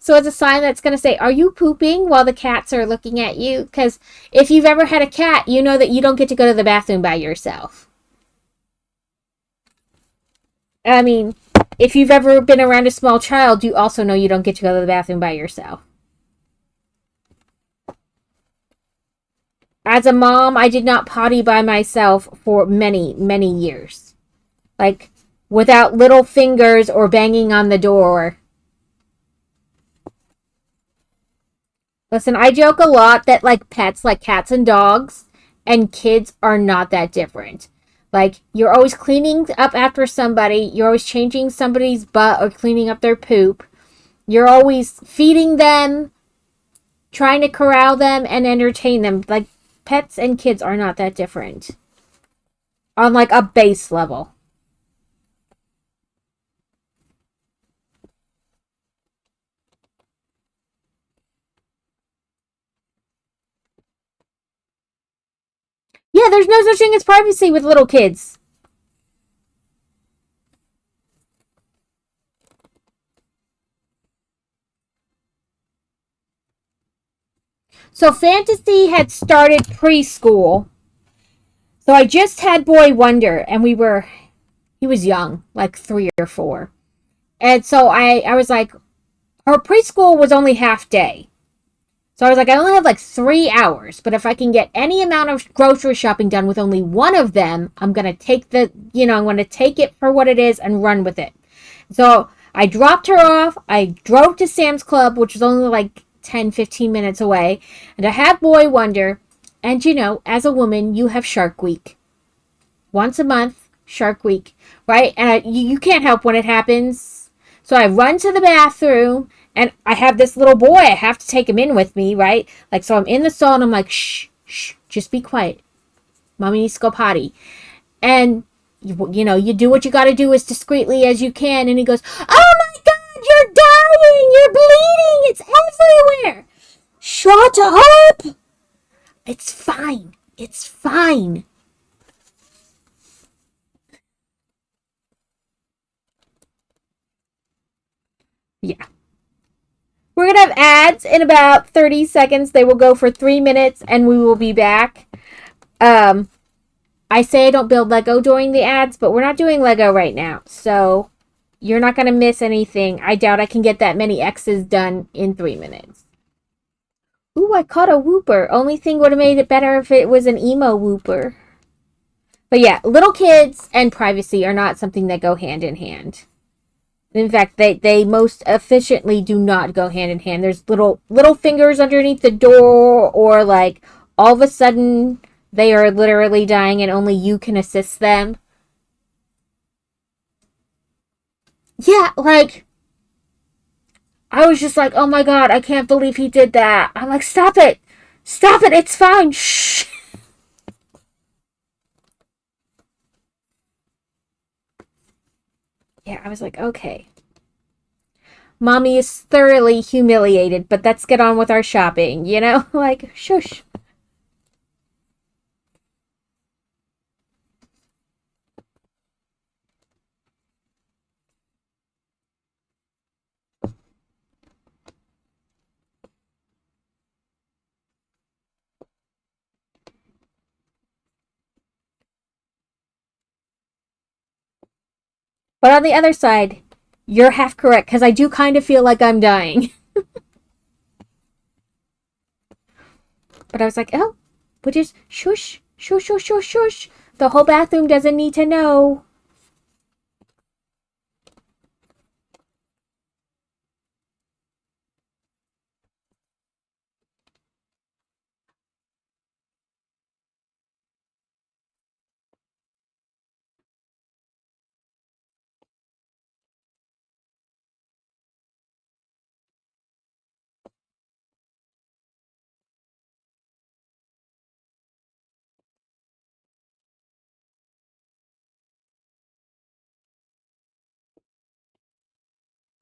So it's a sign that's going to say, are you pooping while the cats are looking at you? Because if you've ever had a cat, you know that you don't get to go to the bathroom by yourself. I mean, if you've ever been around a small child, you also know you don't get to go to the bathroom by yourself. As a mom, I did not potty by myself for many, many years. Like, without little fingers or banging on the door. Listen, I joke a lot that, like, pets, like cats and dogs, and kids are not that different. Like, you're always cleaning up after somebody, you're always changing somebody's butt or cleaning up their poop. You're always feeding them, trying to corral them, and entertain them. Like, pets and kids are not that different. On, like, a base level. Yeah, there's no such thing as privacy with little kids. So Fantasy had started preschool. So I just had Boy Wonder, and he was young, like 3 or 4. And so I was like, her preschool was only half day. So I was like, I only have like 3 hours, but if I can get any amount of grocery shopping done with only one of them, I'm going to I'm going to take it for what it is and run with it. So I dropped her off. I drove to Sam's Club, which was only like 10-15 minutes away. And I had Boy Wonder. And as a woman, you have Shark Week. Once a month, Shark Week, right? And you can't help when it happens. So I run to the bathroom, and I have this little boy. I have to take him in with me, right? Like, so I'm in the stall, and I'm like, shh, just be quiet. Mommy needs to go potty. And, you do what you got to do as discreetly as you can. And he goes, oh my God, you're dying. You're bleeding. It's everywhere. 9. Yeah. We're going to have ads in about 30 seconds. They will go for 3 minutes and we will be back. I say I don't build Lego during the ads, but we're not doing Lego right now. So you're not going to miss anything. I doubt I can get that many X's done in 3 minutes. Ooh, I caught a whooper. Only thing would have made it better if it was an emo whooper. But yeah, little kids and privacy are not something that go hand in hand. In fact, they most efficiently do not go hand in hand. There's little fingers underneath the door, or like all of a sudden they are literally dying and only you can assist them. Yeah, like I was just like, oh my god, I can't believe he did that. I'm like, stop it, it's fine. Shh. Yeah, I was like, okay. Mommy is thoroughly humiliated, but let's get on with our shopping, you know? Like, shush. But on the other side, you're half correct, because I do kind of feel like I'm dying. But I was like, oh, but just shush, shush, shush, shush, shush. The whole bathroom doesn't need to know.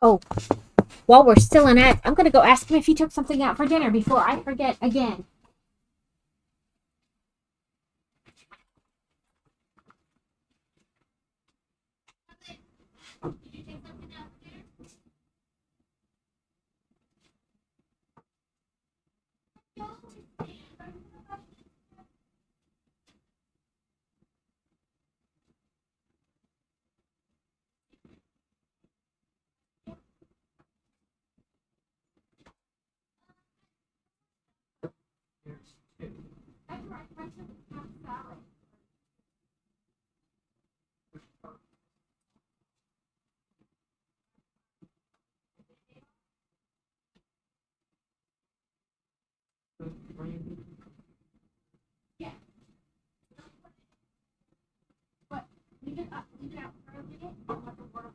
Oh, while we're still in it, I'm going to go ask him if he took something out for dinner before I forget again. Yeah. But leave it out for a minute. I'll have to water.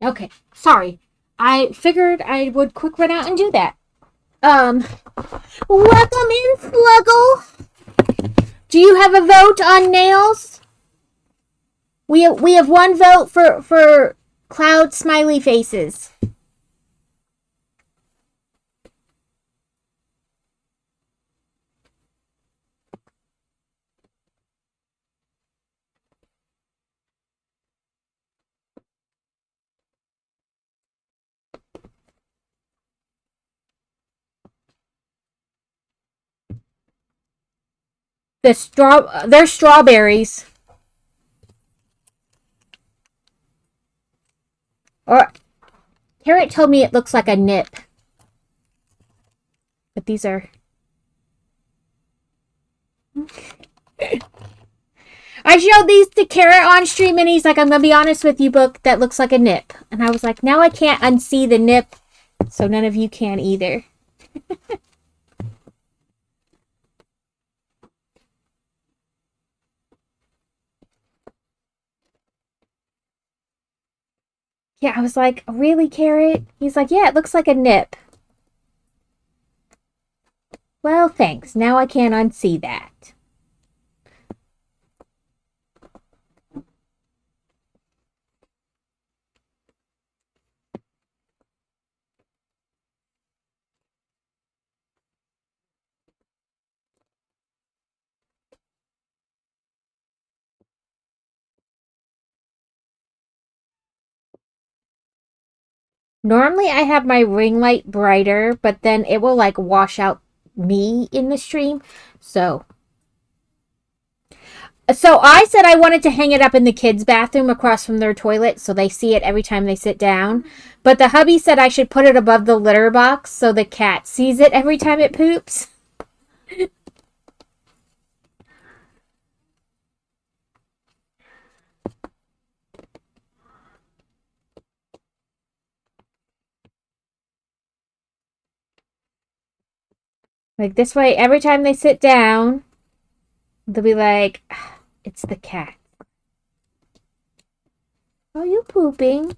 Okay, sorry. I figured I would quick run out and do that. Welcome in, Sluggle. Do you have a vote on nails? We have one vote for cloud smiley faces. They're strawberries. Or Carrot told me it looks like a nip. But these are I showed these to Carrot on stream and he's like, I'm gonna be honest with you, book, that looks like a nip. And I was like, now I can't unsee the nip, so none of you can either. Yeah, I was like, really, Carrot? He's like, yeah, it looks like a nip. Well, thanks. Now I can't unsee that. Normally I have my ring light brighter, but then it will like wash out me in the stream. So I said I wanted to hang it up in the kids' bathroom across from their toilet so they see it every time they sit down. But the hubby said I should put it above the litter box so the cat sees it every time it poops. Like this way, every time they sit down, they'll be like, "Ah, it's the cat. Are you pooping?"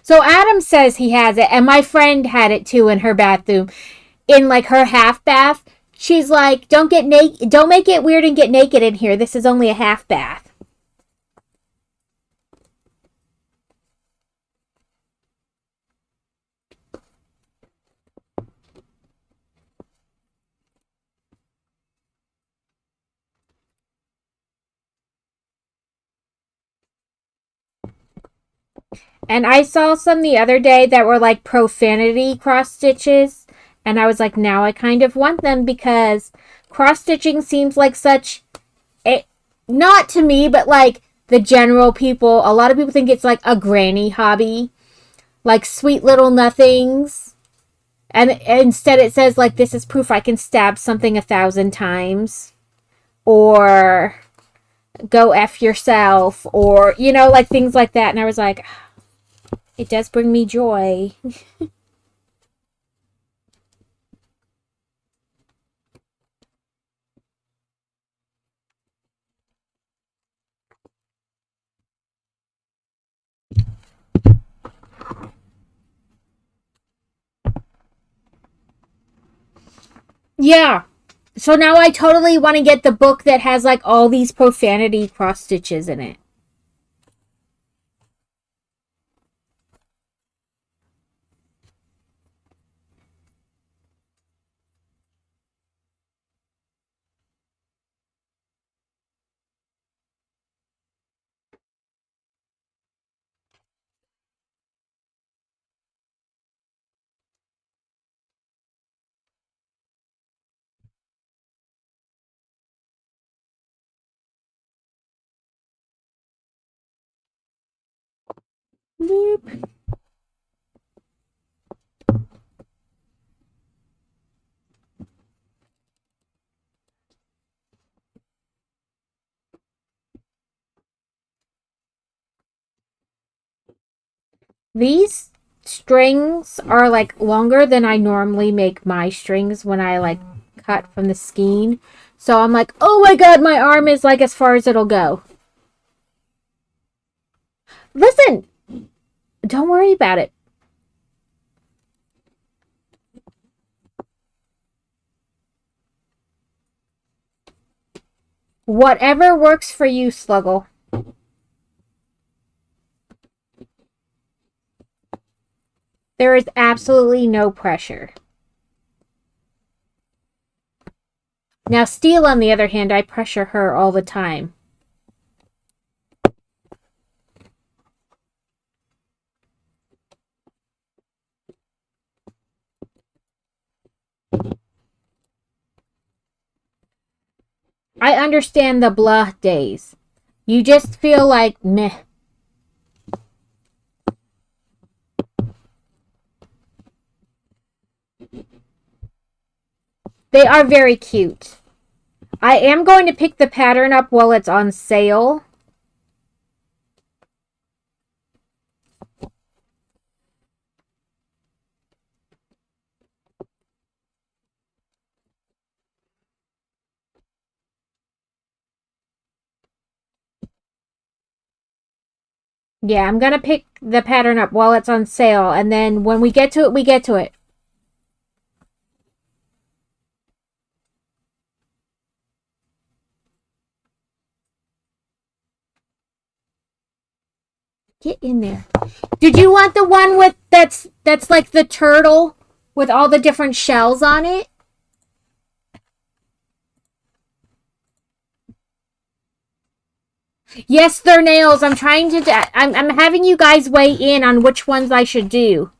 So Adam says he has it, and my friend had it too in her bathroom, in like her half bath. She's like, "Don't get naked. Don't make it weird and get naked in here. This is only a half bath." And I saw some the other day that were like profanity cross stitches, and I was like, now I kind of want them because cross stitching seems like such a, not to me, but like the general people. A lot of people think it's like a granny hobby, like sweet little nothings. And instead it says like, this is proof I can stab something 1,000 times, or go F yourself, or like things like that. And I was like, it does bring me joy. Yeah. So now I totally want to get the book that has like all these profanity cross stitches in it. Boop. These strings are like longer than I normally make my strings when I like cut from the skein. So I'm like, oh my god, my arm is like as far as it'll go. Listen, don't worry about it. Whatever works for you, Sluggle. There is absolutely no pressure. Now, Steel, on the other hand, I pressure her all the time. I understand the blah days. You just feel like meh. They are very cute. I am going to pick the pattern up while it's on sale. Yeah, I'm going to pick the pattern up while it's on sale. And then when we get to it, we get to it. Get in there. Did you want the one with that's like the turtle with all the different shells on it? Yes, they're nails. I'm trying to I'm having you guys weigh in on which ones I should do.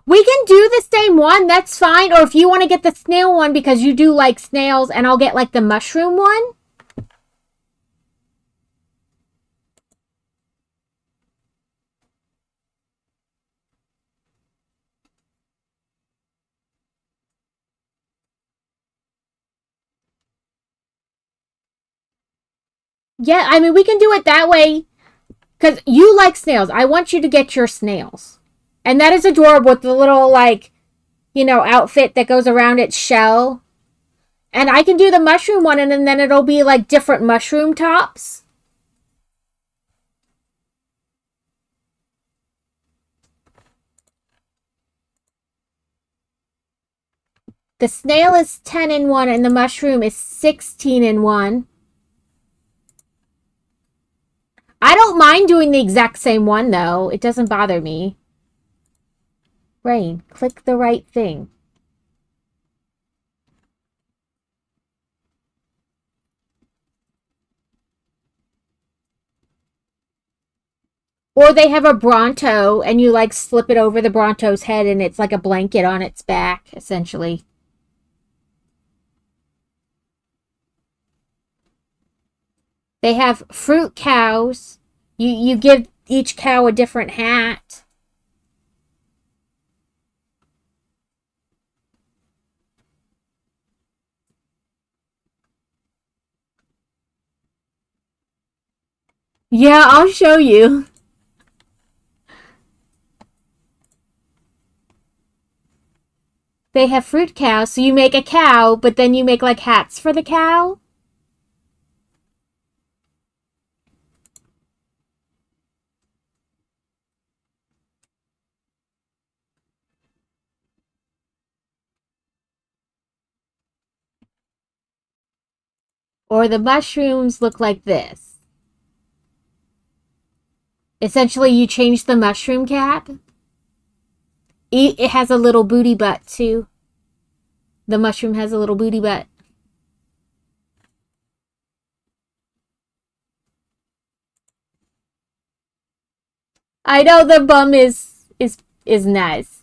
We can do the same one, that's fine. Or if you want to get the snail one because you do like snails, and I'll get like the mushroom one. Yeah, I mean, we can do it that way. Because you like snails. I want you to get your snails. And that is adorable with the little, like, outfit that goes around its shell. And I can do the mushroom one, and then it'll be like different mushroom tops. The snail is 10 in 1, and the mushroom is 16 in 1. I don't mind doing the exact same one, though. It doesn't bother me. Rain, click the right thing. Or they have a Bronto, and you, like, slip it over the Bronto's head, and it's like a blanket on its back, essentially. They have fruit cows. You give each cow a different hat. Yeah, I'll show you. They have fruit cows, so you make a cow, but then you make like hats for the cow. Or the mushrooms look like this. Essentially, you change the mushroom cap. It has a little booty butt, too. The mushroom has a little booty butt. I know the bum is nice.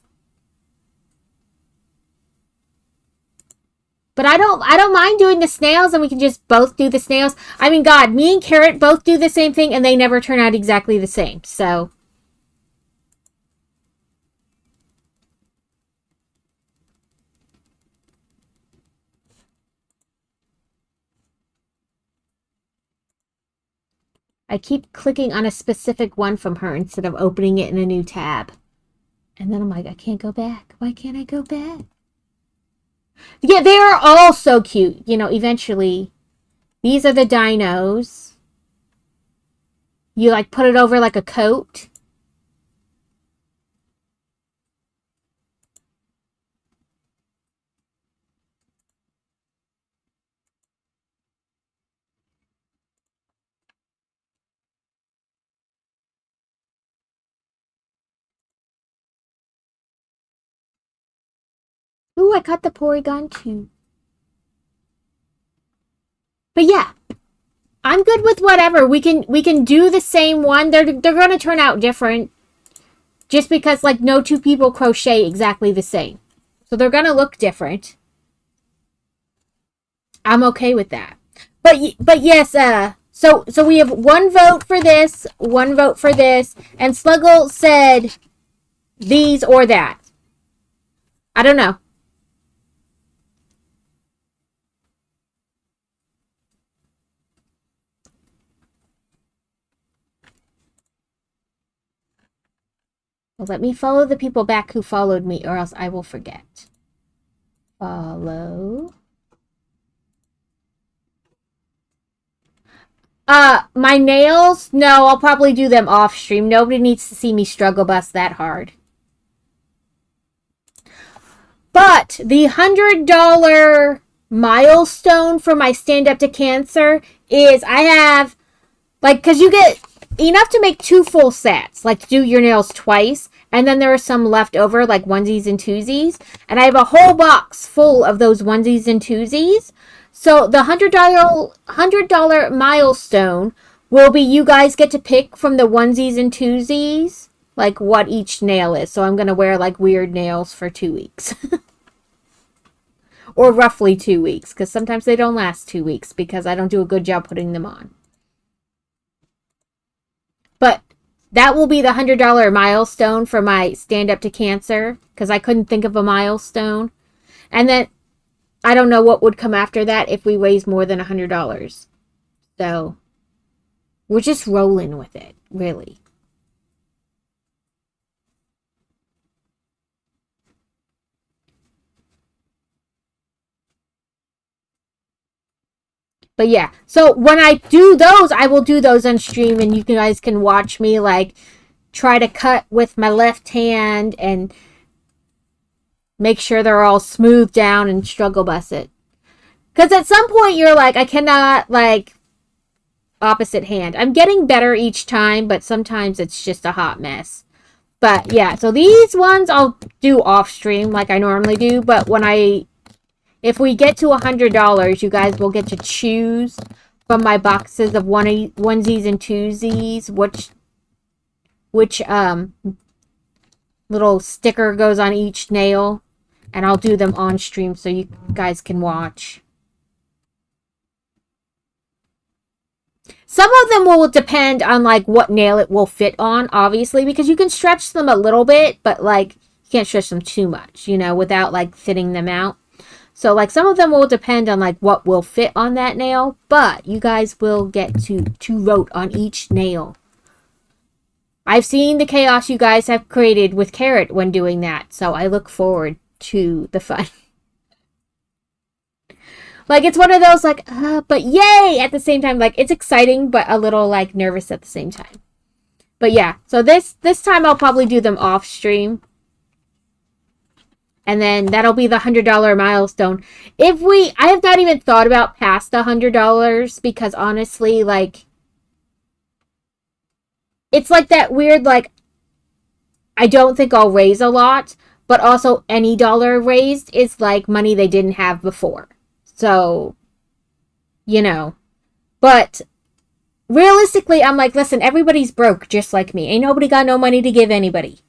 But I don't mind doing the snails, and we can just both do the snails. I mean, God, me and Carrot both do the same thing, and they never turn out exactly the same. So I keep clicking on a specific one from her instead of opening it in a new tab. And then I'm like, I can't go back. Why can't I go back? Yeah, they are all so cute. Eventually. These are the dinos. You like put it over like a coat. Ooh, I caught the Porygon too. But yeah, I'm good with whatever. We can do the same one. They're gonna turn out different. Just because like no two people crochet exactly the same. So they're gonna look different. I'm okay with that. But yes, so we have one vote for this, one vote for this, and Sluggle said these or that. I don't know. Well, let me follow the people back who followed me, or else I will forget. Follow. My nails? No, I'll probably do them off stream. Nobody needs to see me struggle bust that hard. But the $100 milestone for my stand up to cancer is I have, like, because you get enough to make 2 full sets, like to do your nails twice. And then there are some left over, like onesies and twosies. And I have a whole box full of those onesies and twosies. So the $100 milestone will be you guys get to pick from the onesies and twosies, like what each nail is. So I'm going to wear like weird nails for 2 weeks. Or roughly 2 weeks, because sometimes they don't last 2 weeks because I don't do a good job putting them on. But that will be the $100 milestone for my stand up to cancer, because I couldn't think of a milestone. And then I don't know what would come after that if we raise more than $100. So we're just rolling with it, really. But yeah, so when I do those, I will do those on stream, and you guys can watch me like try to cut with my left hand and make sure they're all smooth down and struggle bust it. Because at some point you're like, I cannot like opposite hand. I'm getting better each time, but sometimes it's just a hot mess. But yeah, so these ones I'll do off stream like I normally do, but if we get to $100, you guys will get to choose from my boxes of onesies and twosies which little sticker goes on each nail, and I'll do them on stream so you guys can watch. Some of them will depend on like what nail it will fit on, obviously, because you can stretch them a little bit, but like you can't stretch them too much, without like thinning them out. So like some of them will depend on like what will fit on that nail, but you guys will get to vote on each nail. I've seen the chaos you guys have created with Carrot when doing that, so I look forward to the fun. Like, it's one of those, like, but yay! At the same time, like, it's exciting, but a little, like, nervous at the same time. But yeah, so this time I'll probably do them off stream. And then that'll be the $100 milestone. I have not even thought about past the $100, because honestly, like, it's like that weird, like, I don't think I'll raise a lot, but also any dollar raised is, like, money they didn't have before. So, but realistically, I'm like, listen, everybody's broke just like me. Ain't nobody got no money to give anybody.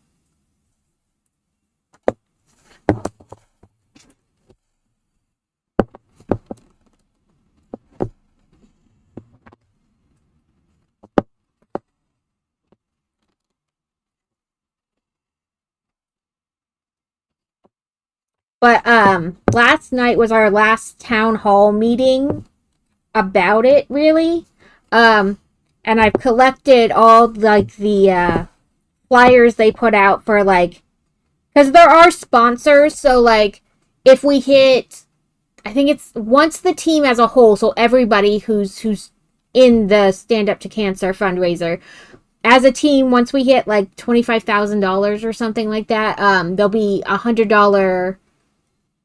But last night was our last town hall meeting about it, really. And I've collected all like the flyers they put out for like, because there are sponsors. So like, if we hit, I think it's once the team as a whole, so everybody who's in the Stand Up to Cancer fundraiser. As a team, once we hit like $25,000 or something like that, there'll be $100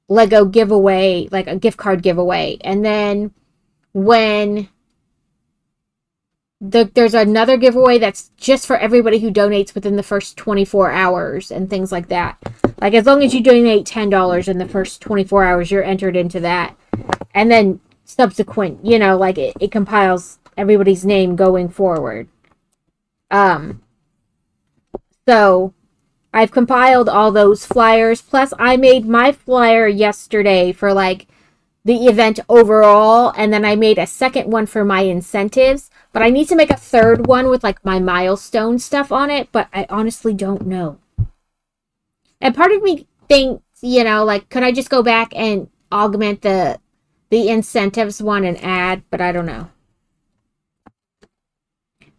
Lego giveaway, like a gift card giveaway. And then when there's another giveaway that's just for everybody who donates within the first 24 hours and things like that. Like, as long as you donate $10 in the first 24 hours, you're entered into that. And then subsequent, like it compiles everybody's name going forward. So I've compiled all those flyers. Plus, I made my flyer yesterday for like the event overall, and then I made a second one for my incentives. But I need to make a third one with like my milestone stuff on it, but I honestly don't know. And part of me thinks, like, could I just go back and augment the incentives one and add, but I don't know.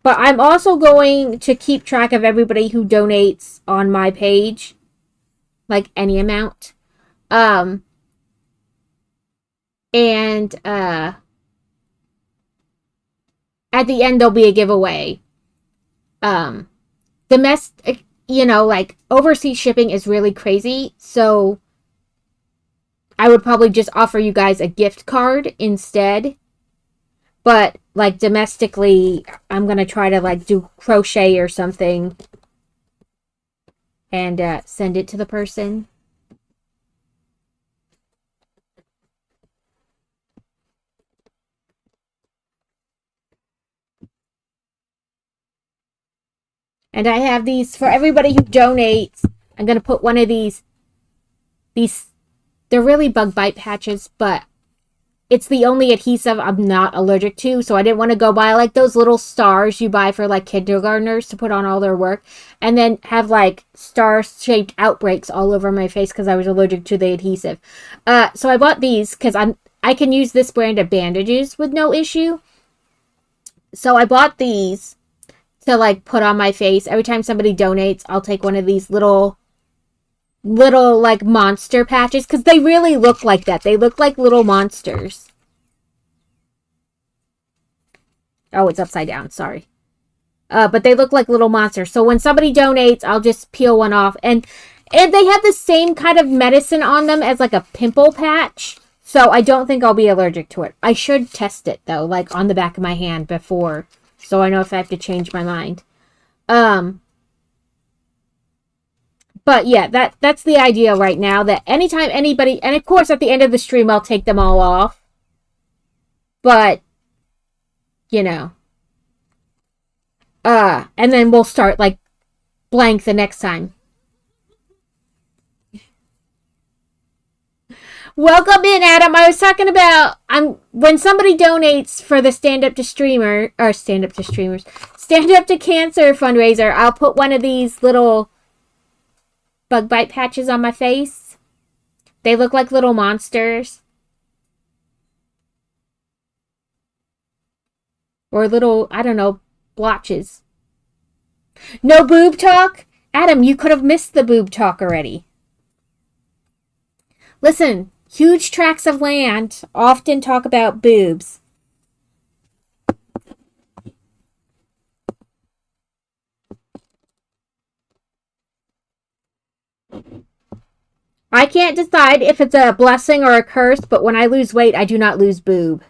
But I'm also going to keep track of everybody who donates on my page, like any amount. And at the end there'll be a giveaway. Domestic, like overseas shipping is really crazy, so I would probably just offer you guys a gift card instead. But like domestically, I'm gonna try to like do crochet or something and send it to the person. And I have these for everybody who donates. I'm gonna put one of these. They're really bug bite patches, but it's the only adhesive I'm not allergic to, so I didn't want to go buy like those little stars you buy for like kindergartners to put on all their work, and then have like star-shaped outbreaks all over my face because I was allergic to the adhesive. So I bought these because I can use this brand of bandages with no issue. So I bought these to like put on my face. Every time somebody donates, I'll take one of these little like monster patches, because they really look like that. They look like little monsters. Oh, it's upside down, sorry. But they look like little monsters. So when somebody donates, I'll just peel one off. And they have the same kind of medicine on them as like a pimple patch. So I don't think I'll be allergic to it. I should test it though, like on the back of my hand before, so I know if I have to change my mind. But yeah, that's the idea right now, that anytime anybody, and of course at the end of the stream I'll take them all off. But, and then we'll start like blank the next time. Welcome in, Adam. I was talking about when somebody donates for the Stand Up to Cancer fundraiser, I'll put one of these little bug bite patches on my face. They look like little monsters. Or little, I don't know, blotches. No boob talk? Adam, you could have missed the boob talk already. Listen, huge tracts of land often talk about boobs. I can't decide if it's a blessing or a curse, but when I lose weight, I do not lose boob.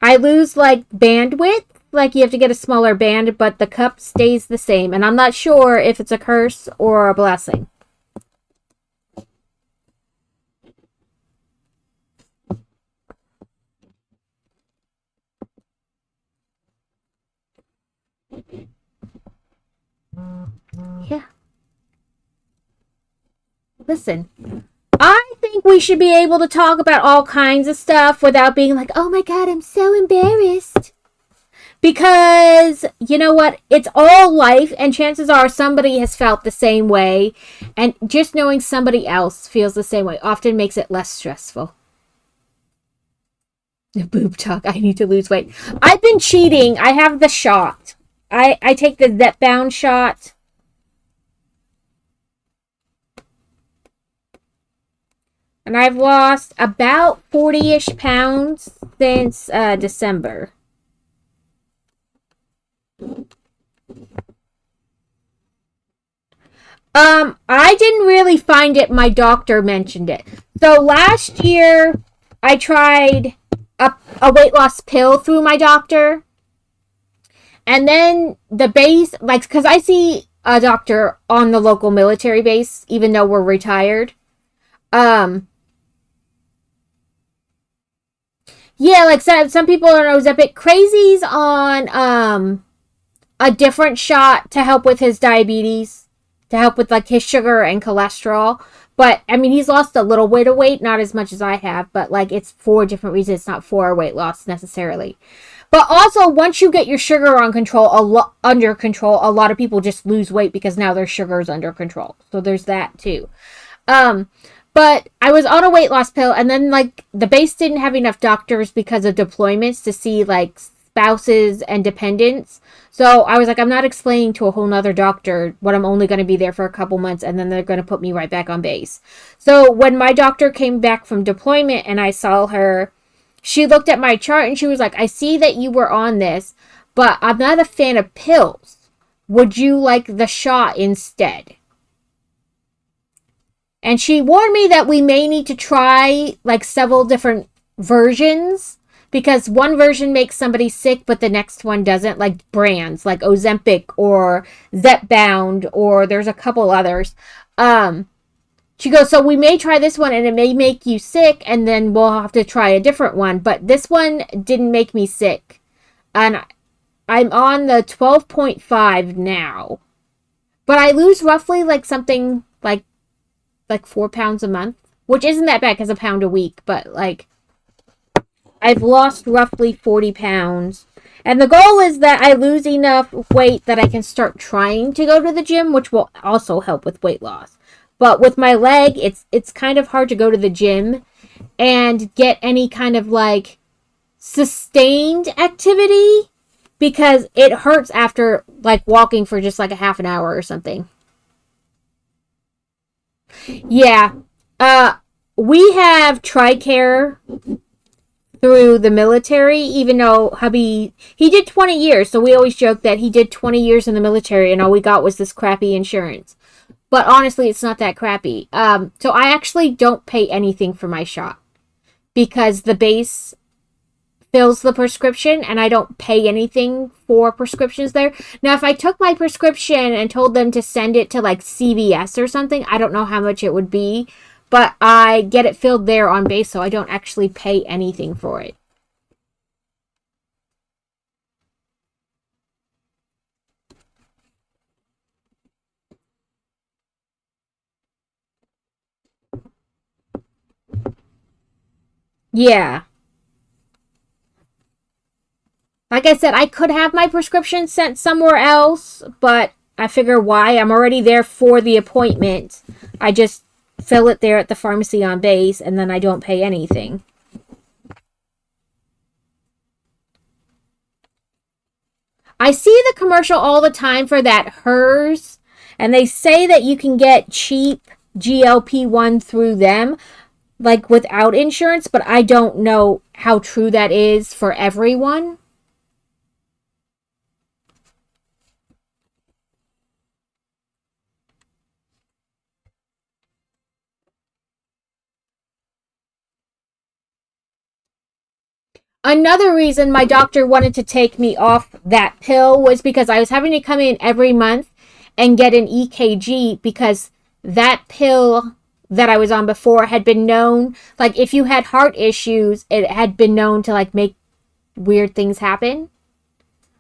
I lose, like, bandwidth. Like, you have to get a smaller band, but the cup stays the same. And I'm not sure if it's a curse or a blessing. Yeah. Listen, I think we should be able to talk about all kinds of stuff without being like, oh my god, I'm so embarrassed. Because, you know what? It's all life, and chances are somebody has felt the same way, and just knowing somebody else feels the same way often makes it less stressful. Boob talk, I need to lose weight. I've been cheating. I have the shot. I take the Zepbound shot. And I've lost about 40-ish pounds since December. I didn't really find it. My doctor mentioned it. So last year, I tried a weight loss pill through my doctor. And then the base, like, because I see a doctor on the local military base, even though we're retired. Um, yeah, like some people are Ozempic. Crazy's on a different shot to help with his diabetes, to help with like his sugar and cholesterol. But I mean, he's lost a little bit of weight, not as much as I have, but like it's for different reasons. It's not for weight loss necessarily. But also, once you get your sugar on control, under control, a lot of people just lose weight because now their sugar is under control. So there's that too. Um, but I was on a weight loss pill, and then like the base didn't have enough doctors because of deployments to see like spouses and dependents. So I was like, I'm not explaining to a whole nother doctor what I'm only going to be there for a couple months, and then they're going to put me right back on base. So when my doctor came back from deployment and I saw her, she looked at my chart and she was like, I see that you were on this, but I'm not a fan of pills. Would you like the shot instead? And she warned me that we may need to try like several different versions because one version makes somebody sick, but the next one doesn't, like brands like Ozempic or Zepbound, or there's a couple others. She goes, so we may try this one and it may make you sick, and then we'll have to try a different one. But this one didn't make me sick. And I'm on the 12.5 now. But I lose roughly like something like 4 pounds a month, which isn't that bad because a pound a week. But like I've lost roughly 40 pounds. And the goal is that I lose enough weight that I can start trying to go to the gym, which will also help with weight loss. But with my leg, it's kind of hard to go to the gym and get any kind of like sustained activity because it hurts after like walking for just like a half an hour or something. Yeah. We have TRICARE through the military, even though hubby, he did 20 years. So we always joke that he did 20 years in the military and all we got was this crappy insurance. But honestly, it's not that crappy. So I actually don't pay anything for my shot because the base fills the prescription and I don't pay anything for prescriptions there. Now, if I took my prescription and told them to send it to like CVS or something, I don't know how much it would be, but I get it filled there on base, so I don't actually pay anything for it. Yeah. Like I said, I could have my prescription sent somewhere else, but I figure why? I'm already there for the appointment. I just fill it there at the pharmacy on base, and then I don't pay anything. I see the commercial all the time for that hers, and they say that you can get cheap GLP-1 through them, like without insurance, but I don't know how true that is for everyone. Another reason my doctor wanted to take me off that pill was because I was having to come in every month and get an EKG because that pill that I was on before had been known, like if you had heart issues, it had been known to like make weird things happen,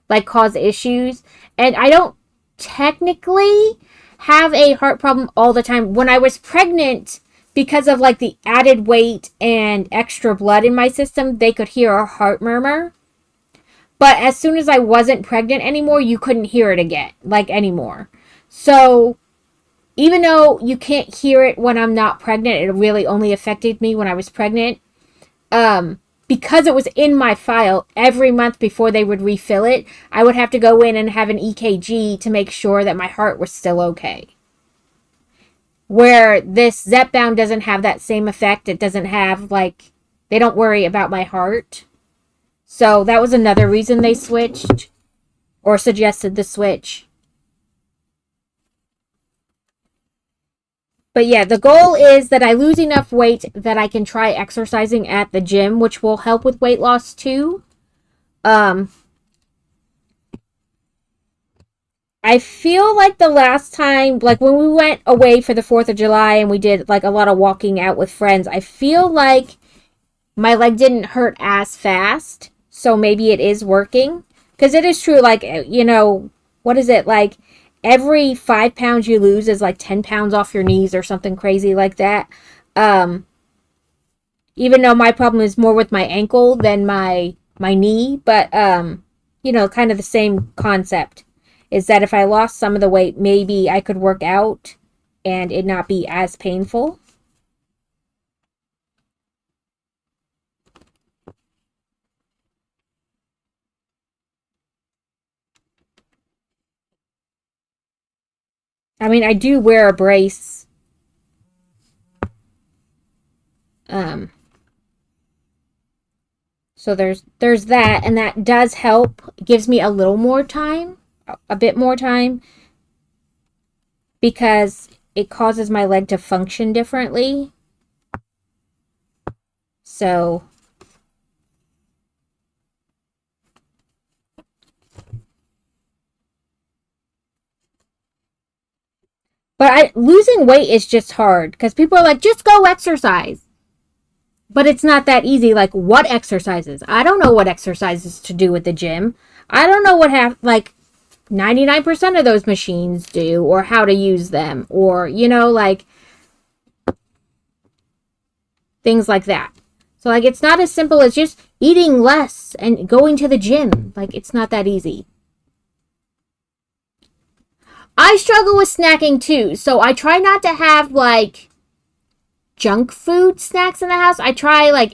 like cause issues. And I don't technically have a heart problem all the time. When I was pregnant, because of like the added weight and extra blood in my system, they could hear a heart murmur. But as soon as I wasn't pregnant anymore, you couldn't hear it again, like anymore. So even though you can't hear it when I'm not pregnant, it really only affected me when I was pregnant. Because it was in my file every month before they would refill it, I would have to go in and have an EKG to make sure that my heart was still okay. Where this Zepbound doesn't have that same effect. It doesn't have, like, they don't worry about my heart. So that was another reason they switched or suggested the switch. But yeah, the goal is that I lose enough weight that I can try exercising at the gym, which will help with weight loss too. I feel like the last time, like when we went away for the 4th of July and we did like a lot of walking out with friends, I feel like my leg didn't hurt as fast. So maybe it is working. Because it is true, like, what is it? Like, every 5 pounds you lose is like 10 pounds off your knees or something crazy like that. Even though my problem is more with my ankle than my knee. But, kind of the same concept. Is that if I lost some of the weight, maybe I could work out and it not be as painful. I mean, I do wear a brace. So there's that, and that does help. It gives me a little more time, a bit more time, because it causes my leg to function differently. So but losing weight is just hard because people are like, just go exercise. But it's not that easy. Like, what exercises? I don't know what exercises to do at the gym. I don't know what 99% of those machines do or how to use them or, like things like that. So, like, it's not as simple as just eating less and going to the gym. Like, it's not that easy. I struggle with snacking too, so I try not to have, like, junk food snacks in the house. I try, like,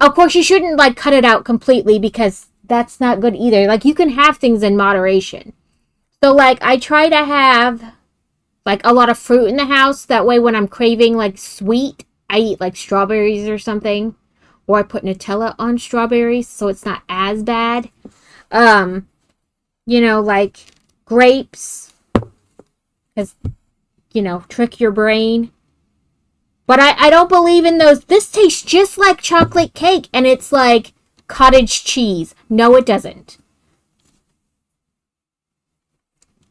of course, you shouldn't, like, cut it out completely because that's not good either. Like, you can have things in moderation. So, like, I try to have, like, a lot of fruit in the house. That way, when I'm craving, like, sweet, I eat, like, strawberries or something. Or I put Nutella on strawberries so it's not as bad. Like grapes. Because, trick your brain. But I don't believe in those. This tastes just like chocolate cake. And it's like cottage cheese. No, it doesn't.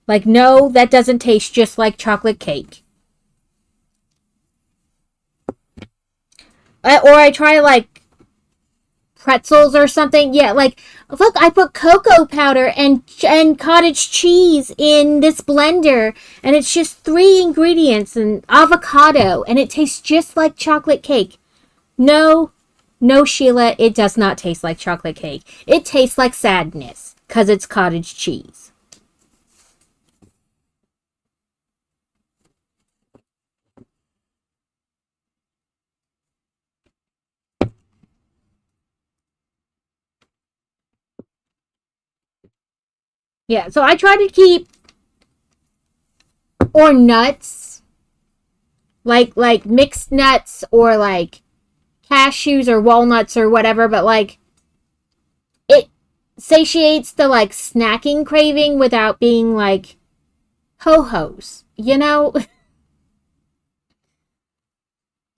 Like, no, that doesn't taste just like chocolate cake. Or I try, like, pretzels or something. Yeah, like, look, I put cocoa powder and cottage cheese in this blender. And it's just 3 ingredients and avocado. And it tastes just like chocolate cake. No, Sheila, it does not taste like chocolate cake. It tastes like sadness. Because it's cottage cheese. Yeah, so I try to keep, or nuts, like mixed nuts or like cashews or walnuts or whatever, but like it satiates the like snacking craving without being like ho-hos,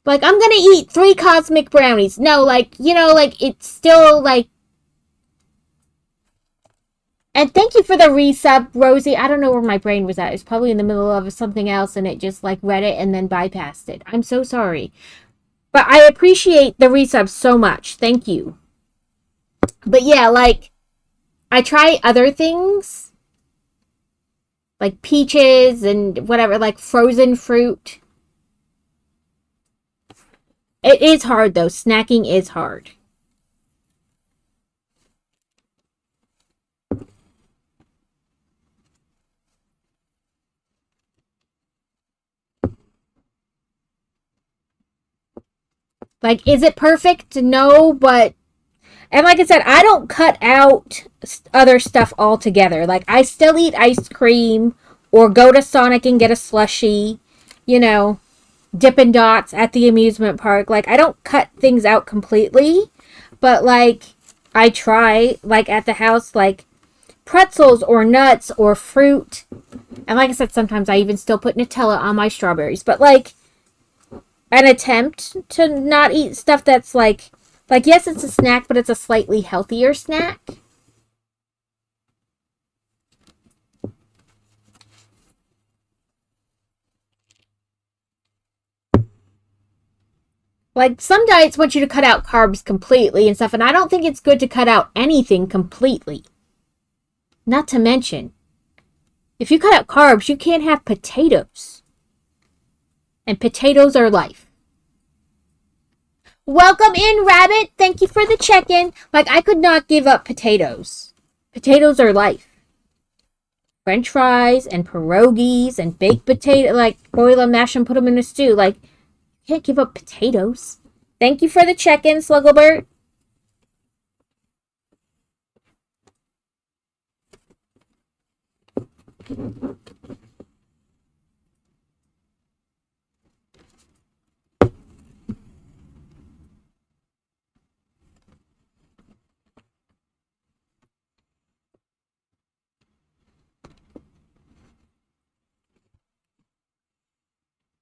Like, I'm gonna eat 3 cosmic brownies. No, like, like, it's still like. And thank you for the resub, Rosie. I don't know where my brain was at. It was probably in the middle of something else and it just like read it and then bypassed it. I'm so sorry. But I appreciate the resub so much. Thank you. But yeah, like, I try other things. Like peaches and whatever, like frozen fruit. It is hard though. Snacking is hard. Like, is it perfect? No, but. And like I said, I don't cut out other stuff altogether. Like, I still eat ice cream or go to Sonic and get a slushie, you know, Dippin' Dots at the amusement park. Like, I don't cut things out completely, but like, I try, like at the house, like pretzels or nuts or fruit. And like I said, sometimes I even still put Nutella on my strawberries. But like, an attempt to not eat stuff that's like, yes, it's a snack, but it's a slightly healthier snack. Like, some diets want you to cut out carbs completely and stuff, and I don't think it's good to cut out anything completely. Not to mention, if you cut out carbs, you can't have potatoes. And potatoes are life. Welcome in, Rabbit. Thank you for the check-in. Like, I could not give up potatoes. Potatoes are life. French fries and pierogies and baked potato, like, boil them, mash them, put them in a stew. Like, can't give up potatoes. Thank you for the check-in, Slugglebert.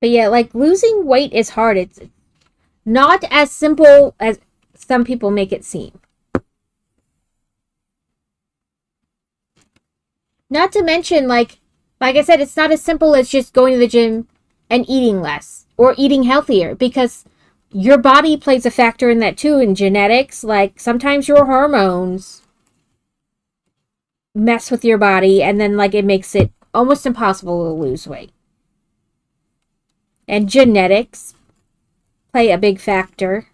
But yeah, like, losing weight is hard. It's not as simple as some people make it seem. Not to mention, like I said, it's not as simple as just going to the gym and eating less or eating healthier, because your body plays a factor in that too, in genetics. Like, sometimes your hormones mess with your body, and then like it makes it almost impossible to lose weight. And genetics play a big factor.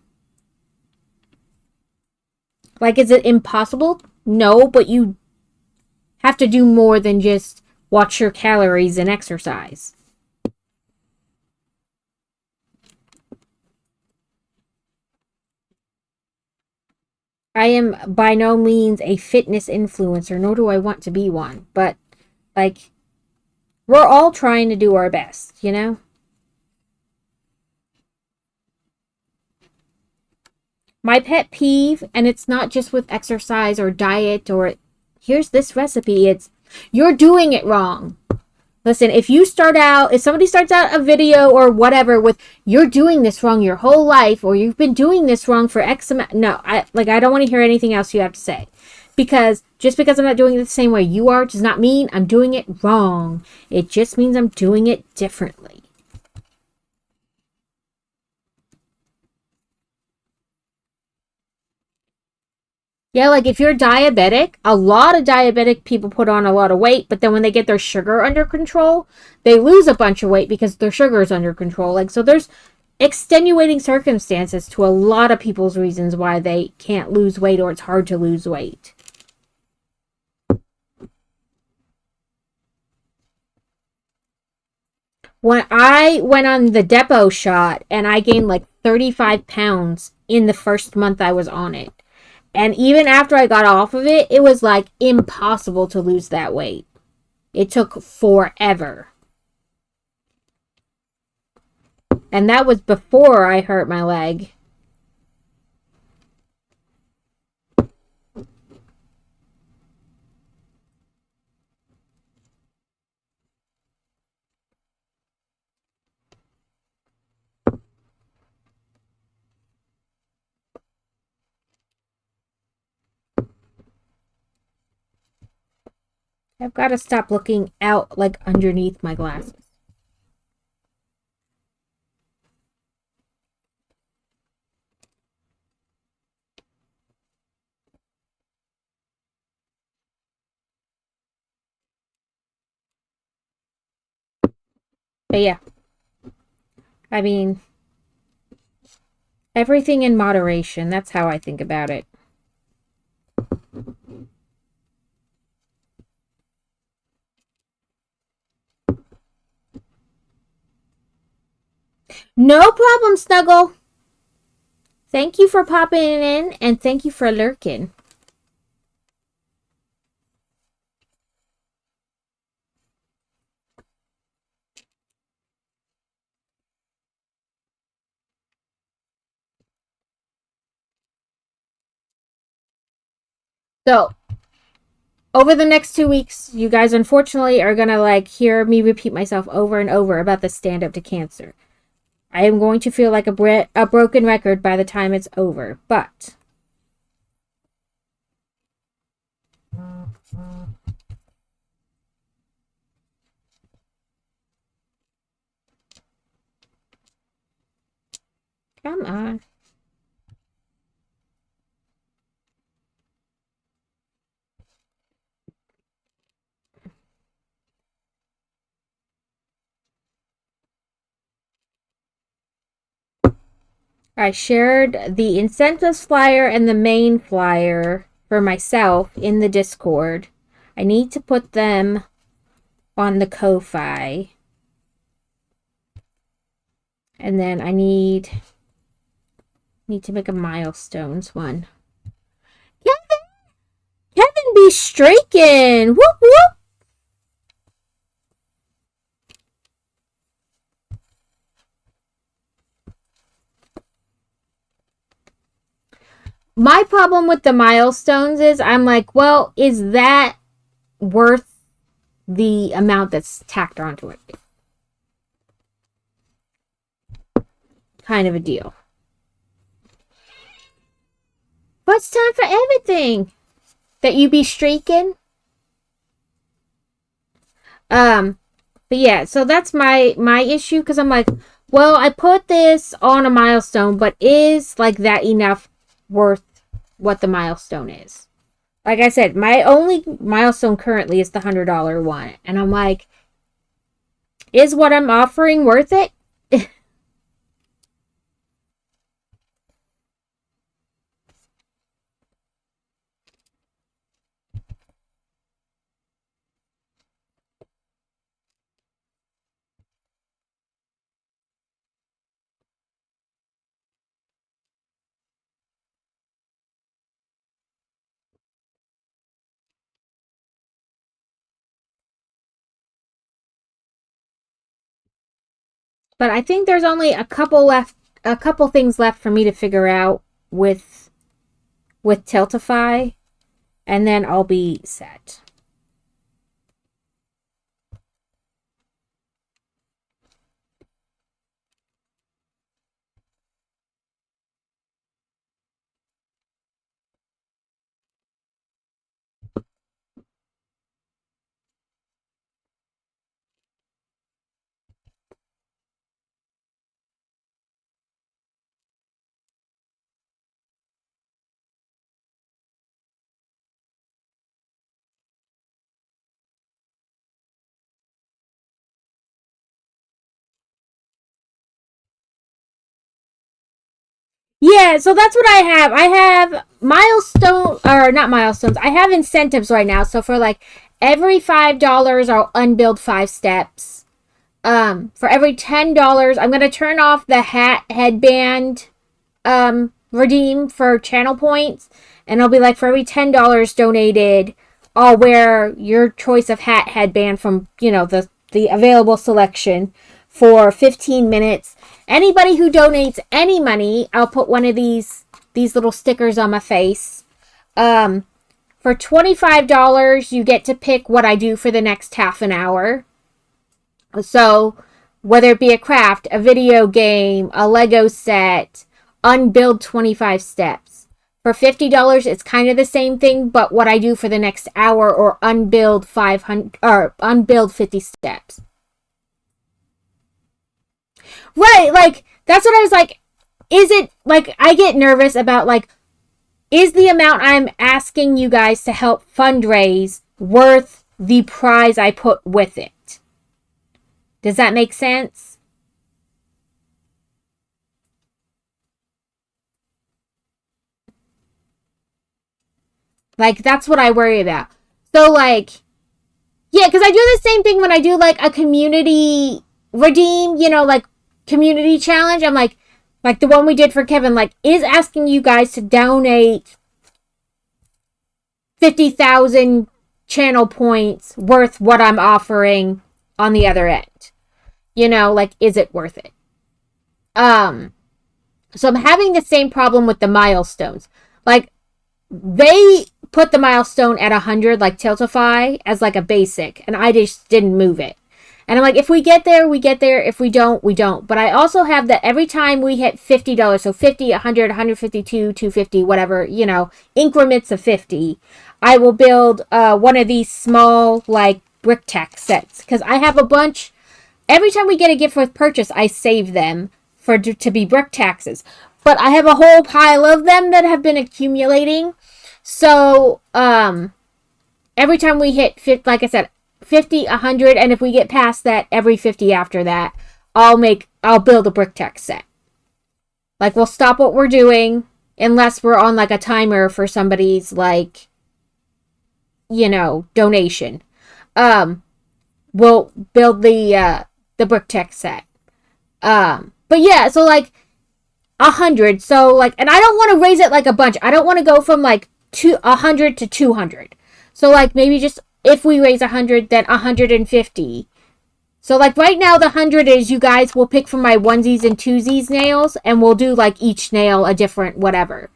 Like, is it impossible? No, but you have to do more than just watch your calories and exercise. I am by no means a fitness influencer, nor do I want to be one. But, like, we're all trying to do our best, you know? My pet peeve, and it's not just with exercise or diet or here's this recipe, it's you're doing it wrong. Listen, if somebody starts out a video or whatever with you're doing this wrong your whole life, or you've been doing this wrong for X amount, no, I don't want to hear anything else you have to say. Because just because I'm not doing it the same way you are does not mean I'm doing it wrong. It just means I'm doing it differently. Yeah, like if you're diabetic, a lot of diabetic people put on a lot of weight, but then when they get their sugar under control, they lose a bunch of weight because their sugar is under control. Like, so there's extenuating circumstances to a lot of people's reasons why they can't lose weight, or it's hard to lose weight. When I went on the depot shot, and I gained like 35 pounds in the first month I was on it. And even after I got off of it, it was like impossible to lose that weight. It took forever. And that was before I hurt my leg. I've got to stop looking out, like, underneath my glasses. But yeah. I mean, everything in moderation. That's how I think about it. No problem, Snuggle. Thank you for popping in, and thank you for lurking. So, over the next 2 weeks, you guys unfortunately are going to like hear me repeat myself over and over about the stand up to cancer. I am going to feel like a broken record by the time it's over, but come on. I shared the incentives flyer and the main flyer for myself in the Discord. I need to put them on the Ko-Fi. And then I need to make a milestones one. Kevin be streaking! Whoop whoop! My problem with the milestones is I'm like, well, is that worth the amount that's tacked onto it? Kind of a deal. But it's time for everything. That you be streaking. But yeah, so that's my issue, because I'm like, well, I put this on a milestone, but is like that enough worth what the milestone is? Like I said, my only milestone currently is the $100 one, and I'm like, is what I'm offering worth it? But I think there's only a couple things left for me to figure out with Tiltify, and then I'll be set. Yeah, so that's what I have. I have not milestones. I have incentives right now. So for like every $5, I'll unbuild 5 steps. For every $10, I'm gonna turn off the hat headband redeem for channel points, and I'll be like, for every $10 donated, I'll wear your choice of hat headband from the available selection for 15 minutes. Anybody who donates any money, I'll put one of these little stickers on my face. For $25, you get to pick what I do for the next half an hour. So, whether it be a craft, a video game, a Lego set, unbuild 25 steps. For $50, it's kind of the same thing, but what I do for the next hour, or unbuild 500 or unbuild 50 steps. Right, like that's what I was like, is it like, I get nervous about like, is the amount I'm asking you guys to help fundraise worth the prize I put with it? Does that make sense? Like, that's what I worry about. So, like, yeah, because I do the same thing when I do, like, a community redeem, like, community challenge. I'm like the one we did for Kevin, like, is asking you guys to donate 50,000 channel points worth what I'm offering on the other end? Like, is it worth it? So I'm having the same problem with the milestones. Like, they put the milestone at 100, like Tiltify, as like a basic, and I just didn't move it. And I'm like, if we get there, we get there. If we don't, we don't. But I also have that every time we hit $50, so 50, 100, 152, 250, whatever, you know, increments of 50, I will build one of these small, like, brick tack sets. Because I have a bunch. Every time we get a gift with purchase, I save them to be brick taxes. But I have a whole pile of them that have been accumulating. So, every time we hit, like I said, 50, 100, and if we get past that, every 50 after that, I'll build a brick tech set. Like, we'll stop what we're doing, unless we're on, like, a timer for somebody's, like, you know, donation. We'll build the brick tech set. But yeah, so, like, 100, so, like, and I don't want to raise it, like, a bunch. I don't want to go from, like, 100 to 200. So, like, maybe just, if we raise 100, then 150. So, like, right now, the 100 is, you guys will pick from my onesies and twosies nails, and we'll do, like, each nail a different whatever.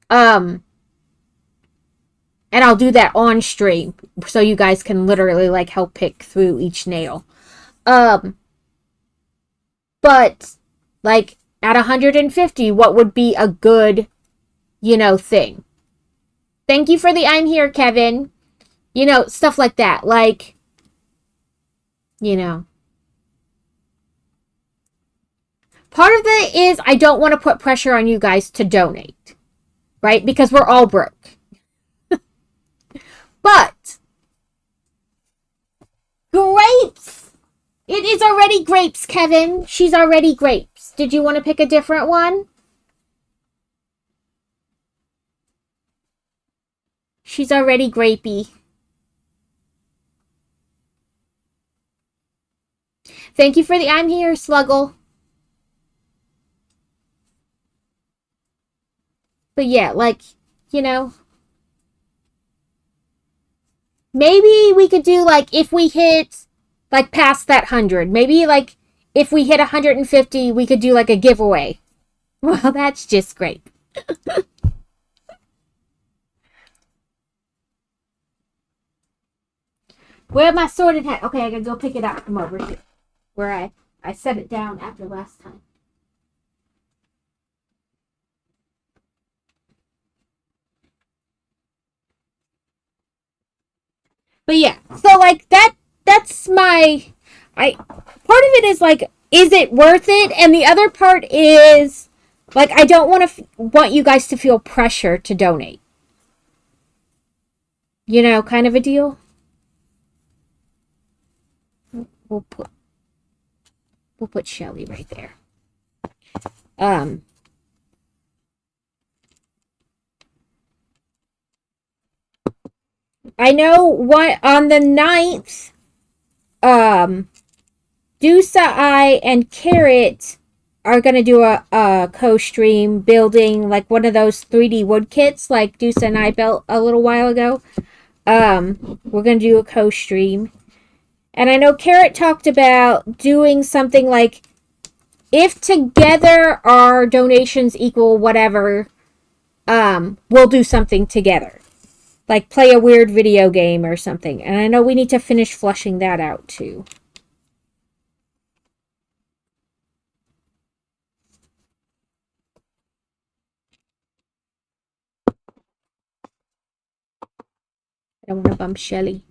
And I'll do that on stream, so you guys can literally, like, help pick through each nail. But, like, at 150, what would be a good, you know, thing? Thank you for the I'm here, Kevin. You know, stuff like that. Like, you know. Part of it is I don't want to put pressure on you guys to donate. Right? Because we're all broke. But, grapes! It is already grapes, Kevin. She's already grapes. Did you want to pick a different one? She's already grapey. Thank you for the I'm here, Sluggle. But yeah, like, you know. Maybe we could do, like, if we hit, like, past that 100. Maybe, like, if we hit 150, we could do, like, a giveaway. Well, that's just great. Where's my sorted hat? Okay, I gotta go pick it up from over here. Where I set it down after last time. But yeah, so like that's my part of it is like, is it worth it? And the other part is like, I don't want you guys to feel pressure to donate. You know, kind of a deal. We'll put Shelly right there. I know what on the 9th, Deuce, I, and Carrot are going to do a co-stream building like one of those 3D wood kits like Deuce and I built a little while ago. We're going to do a co-stream. And I know Carrot talked about doing something like, if together our donations equal whatever, we'll do something together. Like play a weird video game or something. And I know we need to finish fleshing that out too. I don't want to bump Shelly.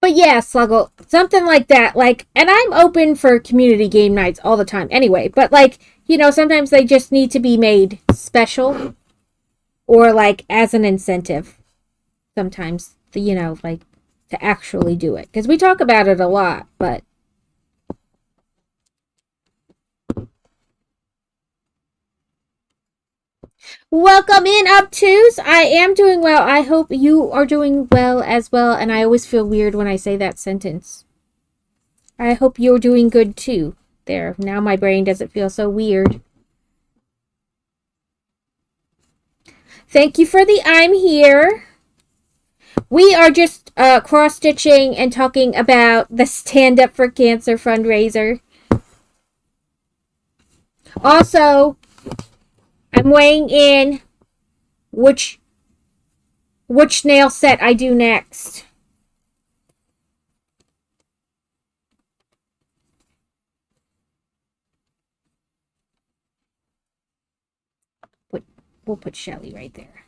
But yeah, Sluggle, something like that. Like, and I'm open for community game nights all the time anyway. But like, you know, sometimes they just need to be made special. Or like as an incentive. Sometimes, you know, like to actually do it. Because we talk about it a lot, but... Welcome in, Obtuse. I am doing well. I hope you are doing well as well. And I always feel weird when I say that sentence. I hope you're doing good too. There. Now my brain doesn't feel so weird. Thank you for the I'm here. We are just cross-stitching and talking about the Stand Up for Cancer fundraiser. Also, I'm weighing in which nail set I do next. We'll put Shelly right there.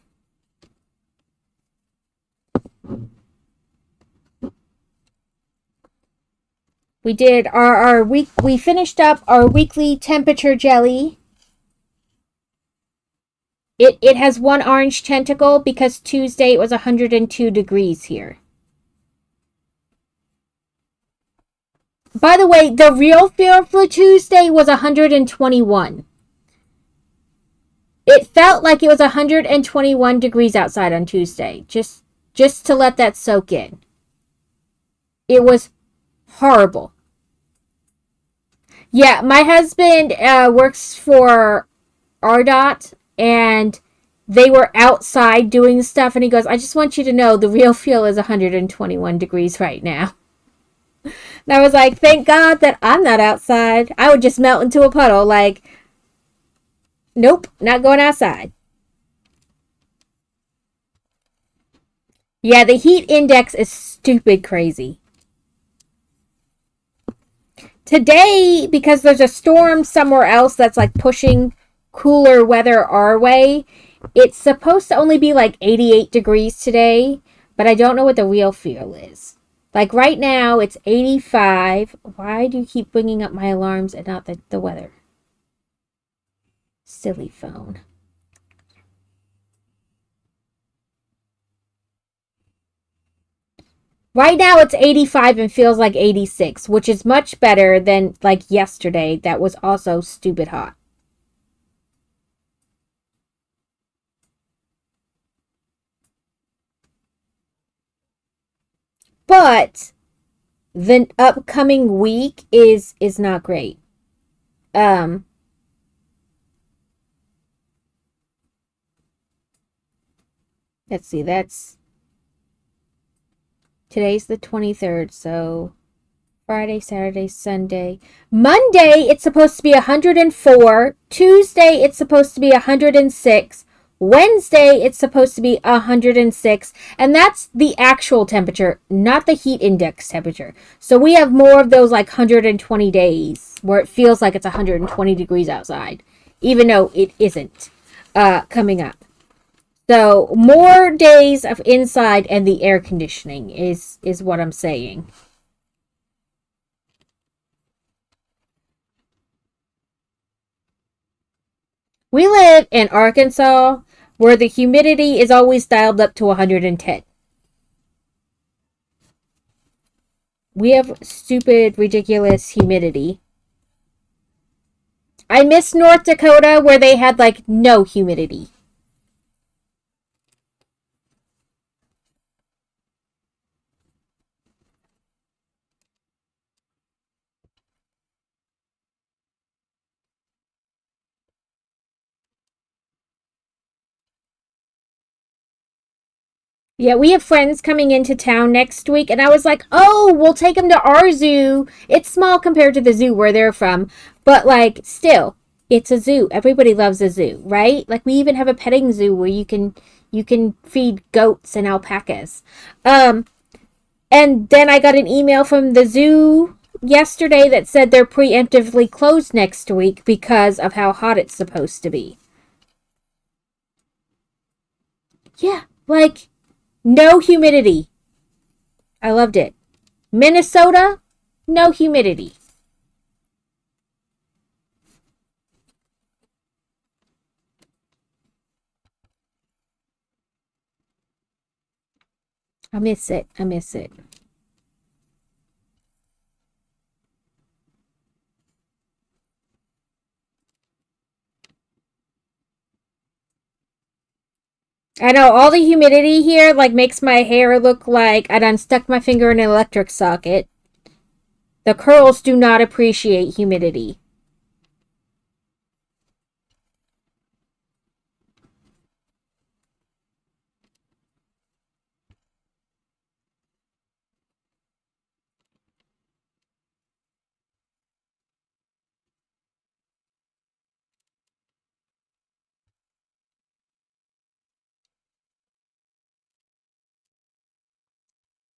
We did our week. We finished up our weekly temperature jelly. It has one orange tentacle because Tuesday it was 102 degrees here. By the way, the real feel for Tuesday was 121. It felt like it was 121 degrees outside on Tuesday. Just to let that soak in. It was horrible. Yeah, my husband works for RDOT, and they were outside doing stuff, and he goes, I just want you to know the real feel is 121 degrees right now. And I was like, thank God that I'm not outside. I would just melt into a puddle. Like, nope, not going outside. Yeah, the heat index is stupid crazy. Today, because there's a storm somewhere else that's like pushing cooler weather our way, it's supposed to only be like 88 degrees today, but I don't know what the real feel is. Like right now, it's 85. Why do you keep bringing up my alarms and not the weather? Silly phone. Right now it's 85 and feels like 86, which is much better than like yesterday that was also stupid hot. But the upcoming week is not great. Let's see, that's today's the 23rd, so Friday, Saturday, Sunday. Monday, it's supposed to be 104. Tuesday, it's supposed to be 106. Wednesday, it's supposed to be 106. And that's the actual temperature, not the heat index temperature. So we have more of those like 120 days where it feels like it's 120 degrees outside, even though it isn't coming up. So more days of inside and the air conditioning is what I'm saying. We live in Arkansas where the humidity is always dialed up to 110. We have stupid, ridiculous humidity. I miss North Dakota where they had like no humidity. Yeah, we have friends coming into town next week, and I was like, oh, we'll take them to our zoo. It's small compared to the zoo where they're from, but like, still, it's a zoo. Everybody loves a zoo, right? Like, we even have a petting zoo where you can feed goats and alpacas. And then I got an email from the zoo yesterday that said they're preemptively closed next week because of how hot it's supposed to be. Yeah, like, no humidity. I loved it. Minnesota, no humidity. I miss it. I miss it. I know all the humidity here like makes my hair look like I done stuck my finger in an electric socket. The curls do not appreciate humidity.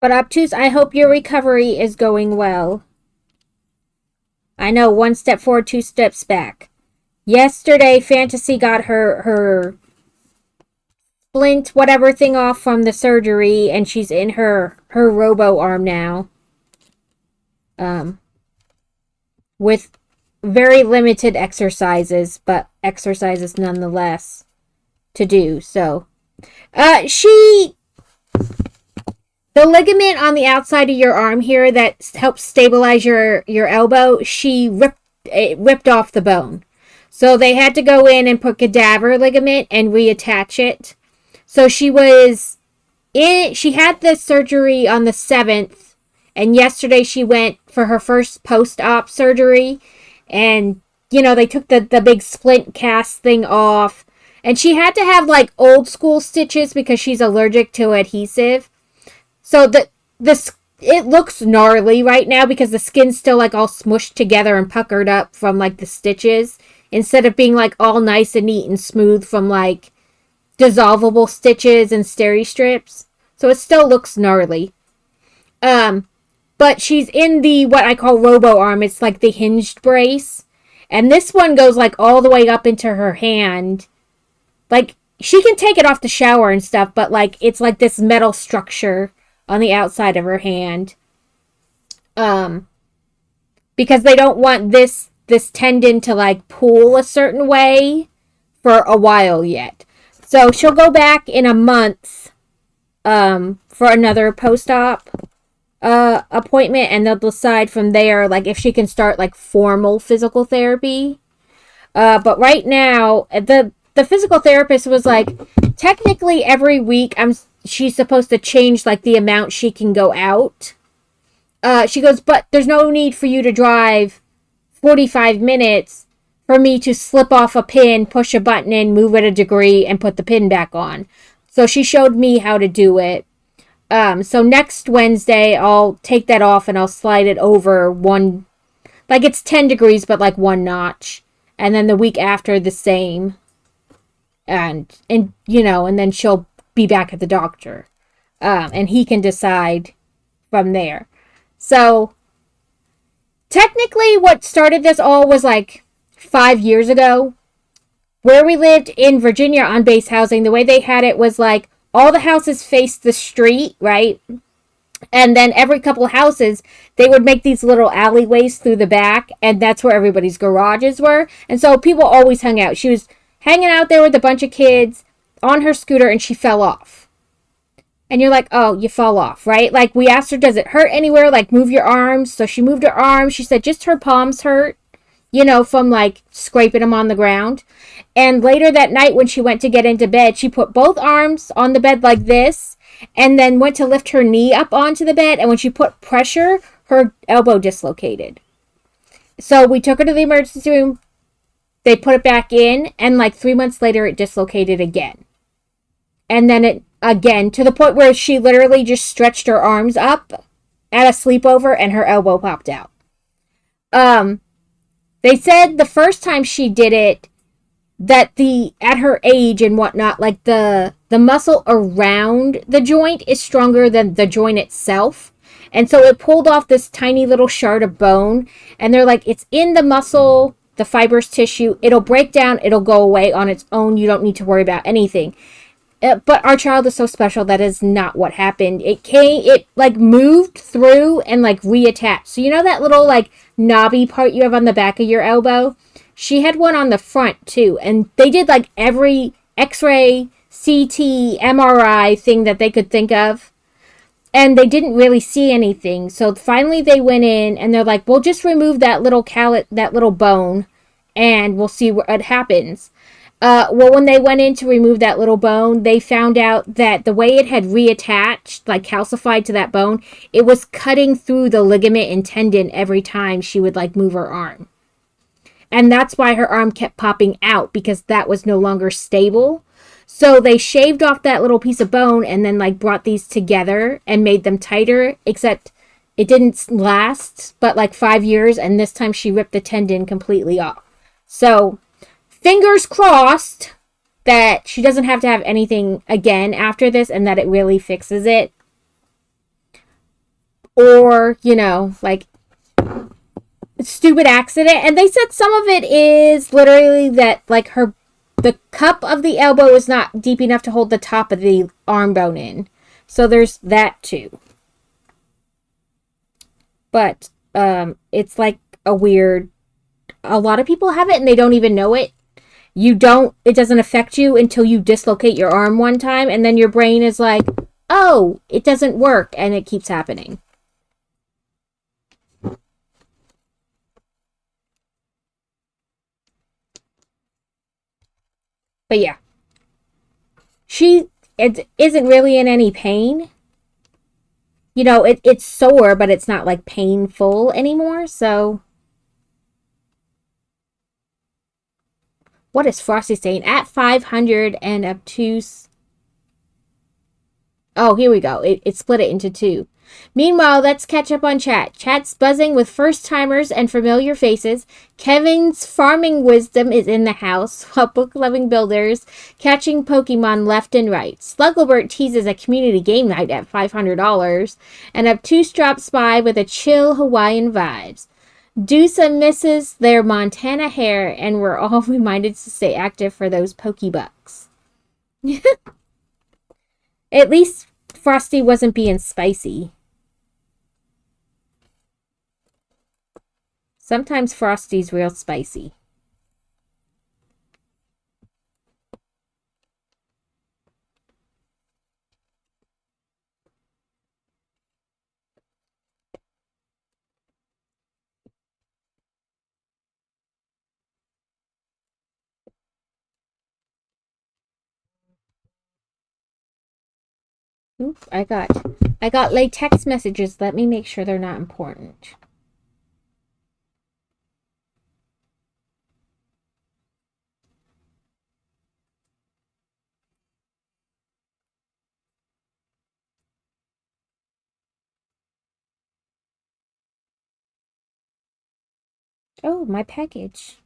But Obtuse, I hope your recovery is going well. I know, one step forward, two steps back. Yesterday, Fantasy got her splint whatever thing off from the surgery, and she's in her robo arm now. With very limited exercises, but exercises nonetheless to do. So, the ligament on the outside of your arm here that helps stabilize your elbow, she ripped off the bone. So they had to go in and put cadaver ligament and reattach it. So she had the surgery on the 7th, and yesterday she went for her first post-op surgery, and they took the big splint cast thing off, and she had to have like old school stitches because she's allergic to adhesive. So it looks gnarly right now because the skin's still like all smushed together and puckered up from like the stitches, instead of being like all nice and neat and smooth from like dissolvable stitches and steri strips. So it still looks gnarly. But she's in the what I call robo arm. It's like the hinged brace. And this one goes like all the way up into her hand. Like she can take it off the shower and stuff, but like it's like this metal structure on the outside of her hand. Because they don't want this tendon to like pull a certain way for a while yet. So she'll go back in a month for another post-op appointment, and they'll decide from there like if she can start like formal physical therapy. But right now the physical therapist was like, technically every week she's supposed to change like the amount she can go out. She goes, but there's no need for you to drive 45 minutes for me to slip off a pin, push a button in, move it a degree, and put the pin back on. So she showed me how to do it. So next Wednesday, I'll take that off and I'll slide it over one, like it's 10 degrees, but like one notch. And then the week after, the same. And then she'll be back at the doctor. And he can decide from there. So technically what started this all was like 5 years ago. Where we lived in Virginia on base housing, the way they had it was like all the houses faced the street, right? And then every couple of houses, they would make these little alleyways through the back, and that's where everybody's garages were. And so people always hung out. She was hanging out there with a bunch of kids on her scooter, and she fell off. And you're like, oh, you fell off, right? Like, we asked her, does it hurt anywhere? Like, move your arms. So she moved her arms. She said just her palms hurt, from like scraping them on the ground. And later that night when she went to get into bed, she put both arms on the bed like this, and then went to lift her knee up onto the bed. And when she put pressure, her elbow dislocated. So we took her to the emergency room. They put it back in, and like 3 months later, it dislocated again. And then it again, to the point where she literally just stretched her arms up at a sleepover and her elbow popped out. They said the first time she did it, that at her age and whatnot, like the muscle around the joint is stronger than the joint itself. And so it pulled off this tiny little shard of bone. And they're like, it's in the muscle, the fibrous tissue. It'll break down. It'll go away on its own. You don't need to worry about anything. But our child is so special. That is not what happened. It like moved through and like reattached. So that little like knobby part you have on the back of your elbow? She had one on the front too. And they did like every X-ray, CT, MRI thing that they could think of. And they didn't really see anything. So finally they went in and they're like, we'll just remove that little that little bone, and we'll see what happens. Well, when they went in to remove that little bone, they found out that the way it had reattached, like calcified to that bone, it was cutting through the ligament and tendon every time she would like move her arm. And that's why her arm kept popping out, because that was no longer stable. So they shaved off that little piece of bone and then like brought these together and made them tighter, except it didn't last but like 5 years, and this time she ripped the tendon completely off. So fingers crossed that she doesn't have to have anything again after this and that it really fixes it. or, you know, like stupid accident. And they said some of it is literally that like the cup of the elbow is not deep enough to hold the top of the arm bone in. So there's that too. But it's like a lot of people have it and they don't even know it. It doesn't affect you until you dislocate your arm one time, and then your brain is like, oh, it doesn't work, and it keeps happening. But yeah, it isn't really in any pain. You know, it's sore, but it's not like painful anymore. So, what is Frosty saying? At 500 and obtuse. Oh, here we go. It split it into two. Meanwhile, let's catch up on chat. Chat's buzzing with first timers and familiar faces. Kevin's farming wisdom is in the house, while book loving builders catching Pokemon left and right. Slugglebert teases a community game night at $500, and Obtuse drops by with a chill Hawaiian vibes. Deusa misses their Montana hair, and we're all reminded to stay active for those Pokebucks. At least Frosty wasn't being spicy. Sometimes Frosty's real spicy. Oop, I got latex messages. Let me make sure they're not important. Oh, my package.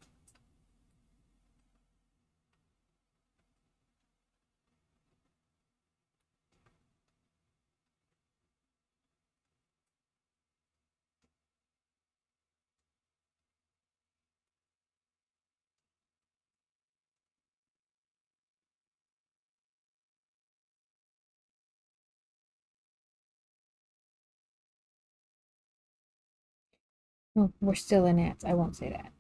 Oh, we're still in ads. I won't say that.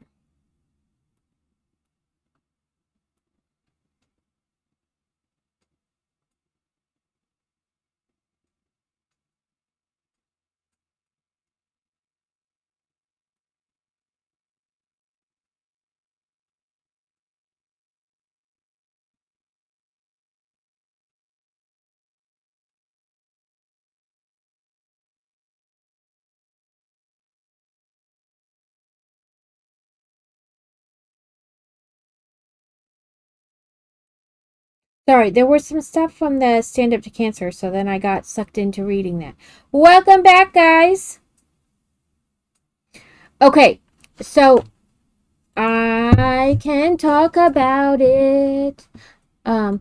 Sorry, there was some stuff from the Stand Up to Cancer, so then I got sucked into reading that. Welcome back, guys. Okay, so I can talk about it. I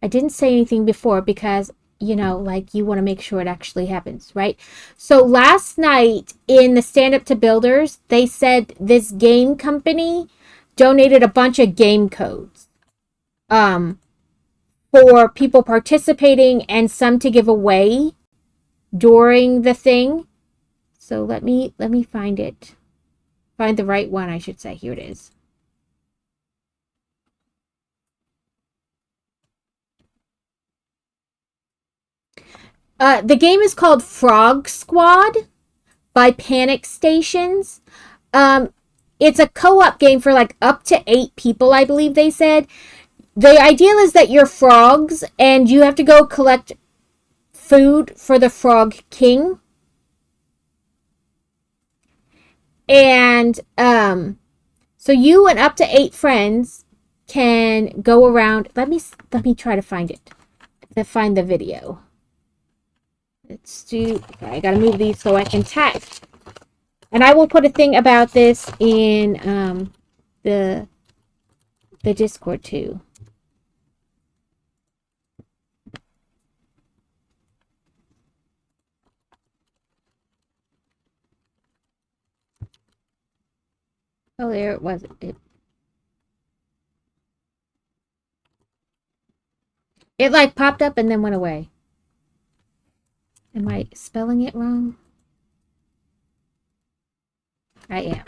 didn't say anything before because, you know, like you want to make sure it actually happens, right? So last night in the Stand Up to Builders, they said this game company donated a bunch of game codes. For people participating and some to give away during the thing. So let me find it. Find the right one, I should say. Here it is. The game is called Frog Squad by Panic Stations. It's a co-op game for like up to 8 people, I believe they said. The ideal is that you're frogs and you have to go collect food for the Frog King. And so you and up to 8 friends can go around. Let me try to find it. To find the video. Let's do. I gotta move these so I can type. And I will put a thing about this in the Discord too. Oh, there it was. It like popped up and then went away. Am I spelling it wrong? I am.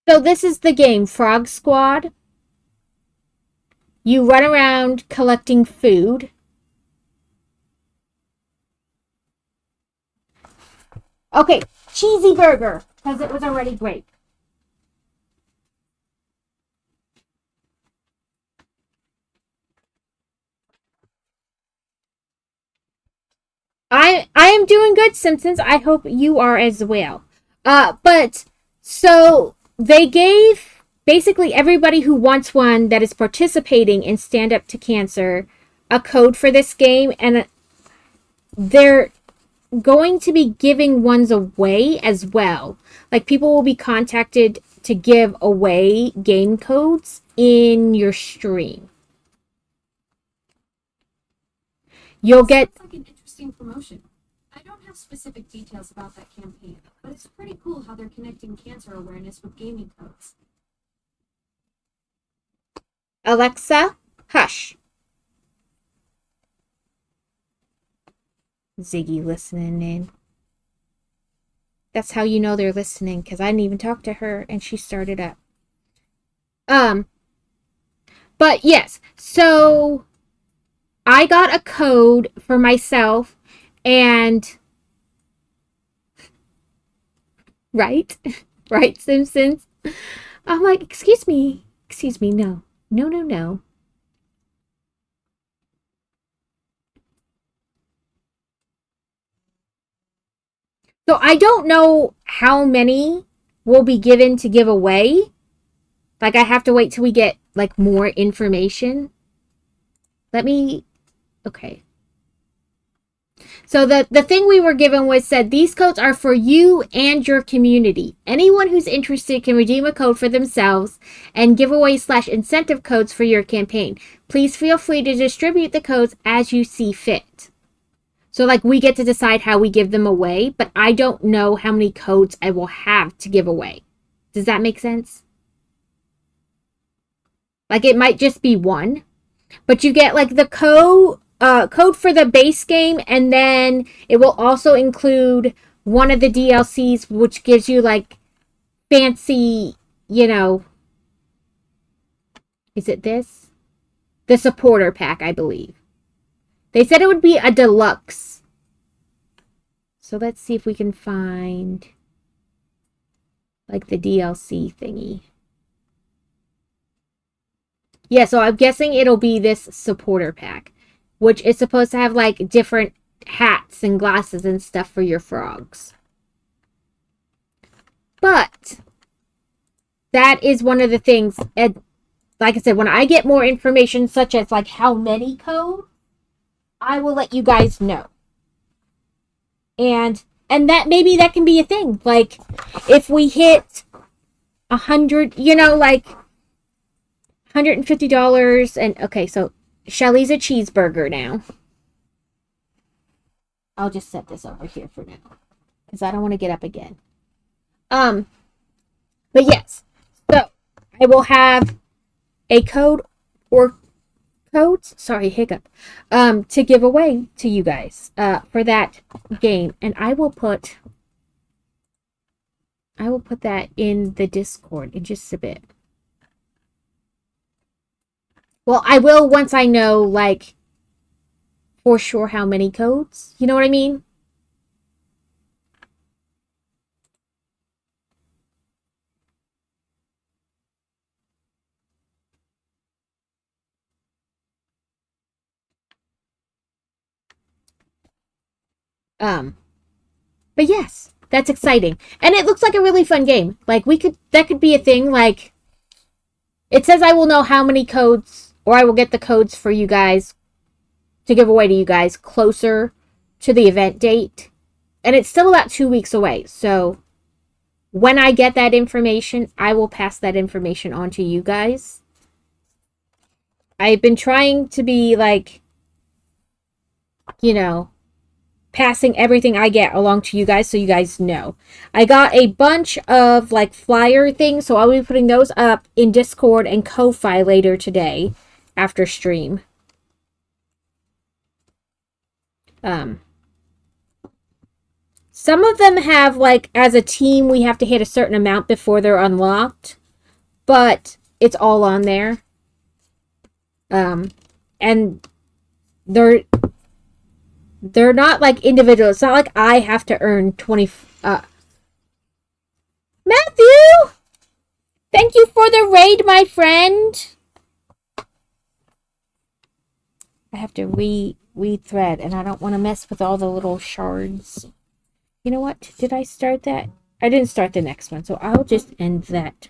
So this is the game, Frog Squad. You run around collecting food. Okay, cheesy burger, because it was already great. I am doing good, Simpsons. I hope you are as well. But so they gave basically everybody who wants one that is participating in Stand Up to Cancer a code for this game, and they're going to be giving ones away as well. Like people will be contacted to give away game codes in your stream. You'll get Sounds like an interesting promotion. I don't have specific details about that campaign, but it's pretty cool how they're connecting cancer awareness with gaming codes. Alexa, hush. Ziggy listening in. That's how you know they're listening, because I didn't even talk to her and she started up. But yes, so I got a code for myself and right? Right, Simpsons? I'm like, excuse me, no. No. So I don't know how many will be given to give away. Like I have to wait till we get like more information. Okay. So the thing we were given was said these codes are for you and your community. Anyone who's interested can redeem a code for themselves and giveaway/incentive codes for your campaign. Please feel free to distribute the codes as you see fit. So like we get to decide how we give them away, but I don't know how many codes I will have to give away. Does that make sense? Like it might just be one, but you get like the code for the base game, and then it will also include one of the DLCs, which gives you like fancy, is it this? The supporter pack, I believe. They said it would be a deluxe. So let's see if we can find like the DLC thingy. Yeah, so I'm guessing it'll be this supporter pack, which is supposed to have like different hats and glasses and stuff for your frogs. But that is one of the things, and like I said, when I get more information, such as like how many code, I will let you guys know. And that maybe that can be a thing. Like if we hit 100, like $150, and okay, so Shelly's a cheeseburger now. I'll just set this over here for now because I don't want to get up again. But yes, so I will have a code or codes, sorry, hiccup, to give away to you guys, for that game, and I will put that in the Discord in just a bit. Well, I will once I know, like, for sure how many codes. You know what I mean? But yes, that's exciting. And it looks like a really fun game. Like, that could be a thing, like, it says I will know how many codes, or I will get the codes for you guys to give away to you guys closer to the event date. And it's still about 2 weeks away. So when I get that information, I will pass that information on to you guys. I've been trying to be like, you know, passing everything I get along to you guys so you guys know. I got a bunch of like flyer things, so I'll be putting those up in Discord and Ko-Fi later today after stream. Um some of them have like as a team we have to hit a certain amount before they're unlocked, but it's all on there. And they're not like individual. It's not like I have to earn 20 Matthew, thank you for the raid, my friend. I have to re-thread, and I don't want to mess with all the little shards. You know what? Did I start that? I didn't start the next one, so I'll just end that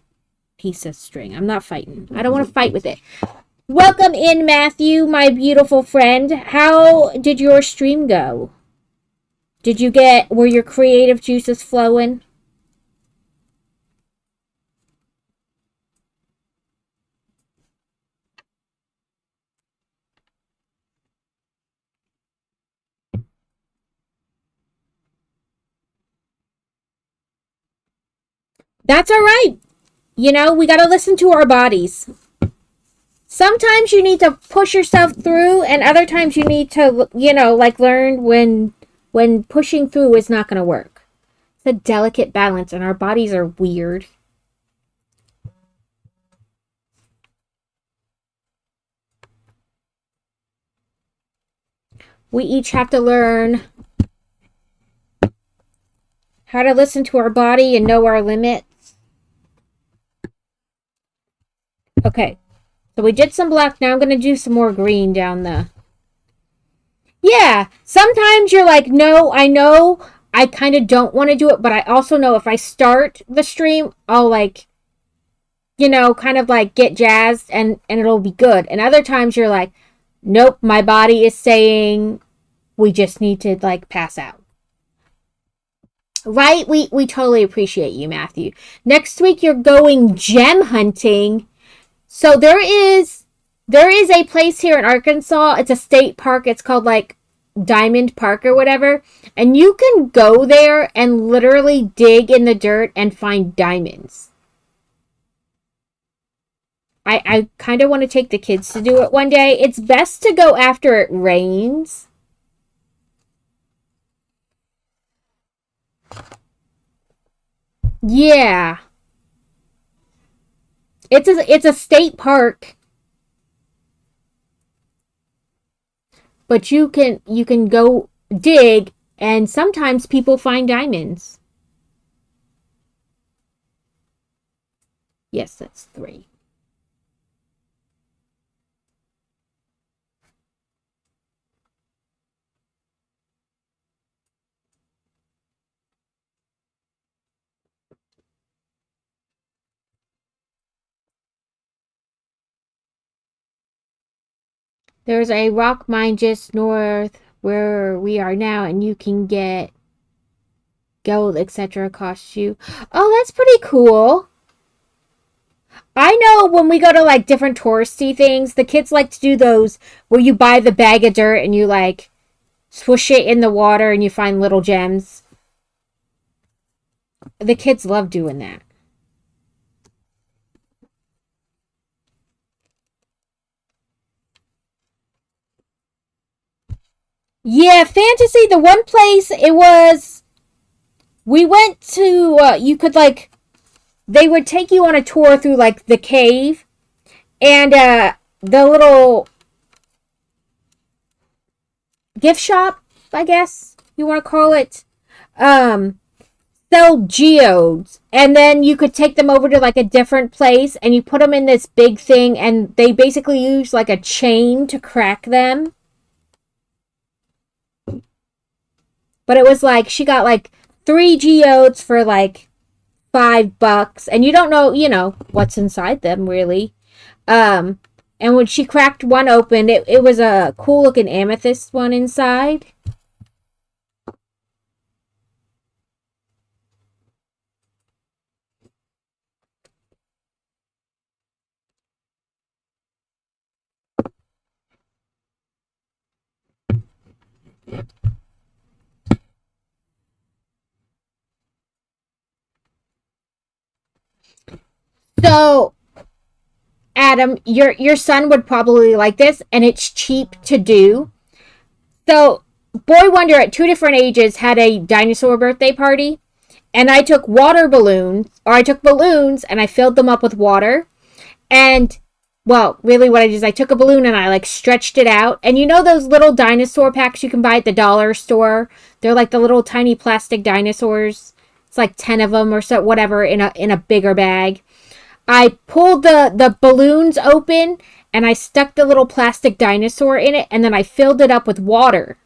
piece of string. I'm not fighting. I don't want to fight with it. Welcome in, Matthew, my beautiful friend. How did your stream go? Were your creative juices flowing? That's all right. You know, we got to listen to our bodies. Sometimes you need to push yourself through, and other times you need to, like learn when pushing through is not going to work. It's a delicate balance, and our bodies are weird. We each have to learn how to listen to our body and know our limits. Okay, so we did some black. Now I'm going to do some more green down the... Yeah, sometimes you're like, no, I know I kind of don't want to do it, but I also know if I start the stream, I'll like, kind of like get jazzed and it'll be good. And other times you're like, nope, my body is saying we just need to like pass out. Right? We totally appreciate you, Matthew. Next week you're going gem hunting. So there is a place here in Arkansas. It's a state park. It's called like Diamond Park or whatever. And you can go there and literally dig in the dirt and find diamonds. I kind of want to take the kids to do it one day. It's best to go after it rains. Yeah. It's a state park. But you can go dig and sometimes people find diamonds. Yes, that's 3. There's a rock mine just north where we are now, and you can get gold, etc. Costs you. Oh, that's pretty cool. I know when we go to like different touristy things, the kids like to do those where you buy the bag of dirt and you like swoosh it in the water and you find little gems. The kids love doing that. Yeah, fantasy. The one place it was, we went to. You could like, they would take you on a tour through like the cave, and the little gift shop, I guess you want to call it. Um, Sell geodes, and then you could take them over to like a different place, and you put them in this big thing, and they basically use like a chain to crack them. But it was like she got like 3 geodes for like $5, and you don't know, what's inside them really. Um, and when she cracked one open, it was a cool looking amethyst one inside. So, Adam, your son would probably like this, and it's cheap to do. So, Boy Wonder at two different ages had a dinosaur birthday party, and I took water balloons, or I took balloons and I filled them up with water. And well, really what I did is I took a balloon and I like stretched it out. And you know those little dinosaur packs you can buy at the dollar store? They're like the little tiny plastic dinosaurs. It's like 10 of them or so whatever in a bigger bag. I pulled the balloons open and I stuck the little plastic dinosaur in it and then I filled it up with water.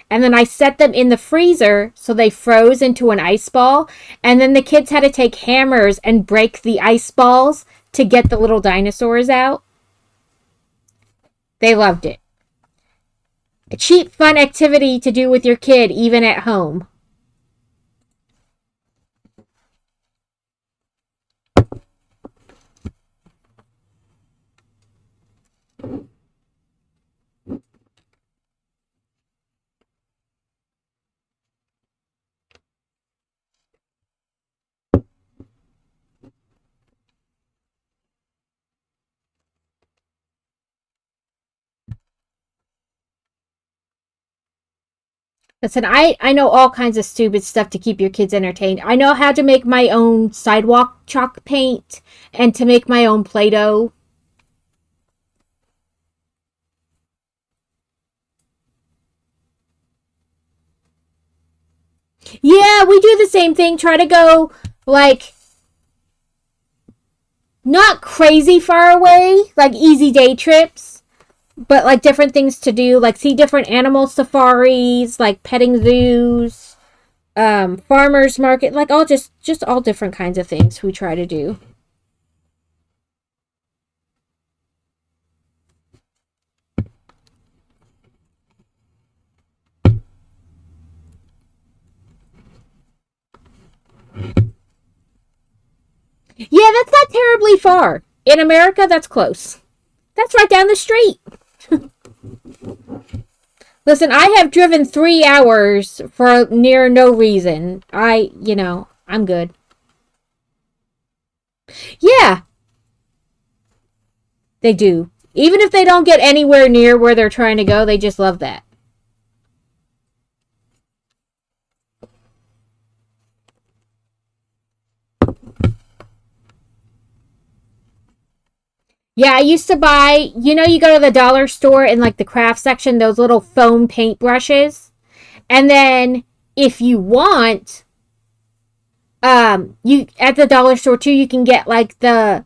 And then I set them in the freezer so they froze into an ice ball. And then the kids had to take hammers and break the ice balls to get the little dinosaurs out. They loved it. A cheap, fun activity to do with your kid, even at home. Listen, I know all kinds of stupid stuff to keep your kids entertained. I know how to make my own sidewalk chalk paint and to make my own Play Doh. Yeah, we do the same thing. Try to go, like, not crazy far away, like easy day trips, but like different things to do, like see different animal safaris, like petting zoos, farmers market, like all just all different kinds of things we try to do. Yeah, that's not terribly far. In America, that's close. That's right down the street. Listen, I have driven 3 hours for near no reason. I'm good. Yeah, they do. Even if they don't get anywhere near where they're trying to go, they just love that. Yeah, I used to buy, you go to the dollar store in like the craft section, those little foam paint brushes. And then if you want, you at the dollar store too, you can get like the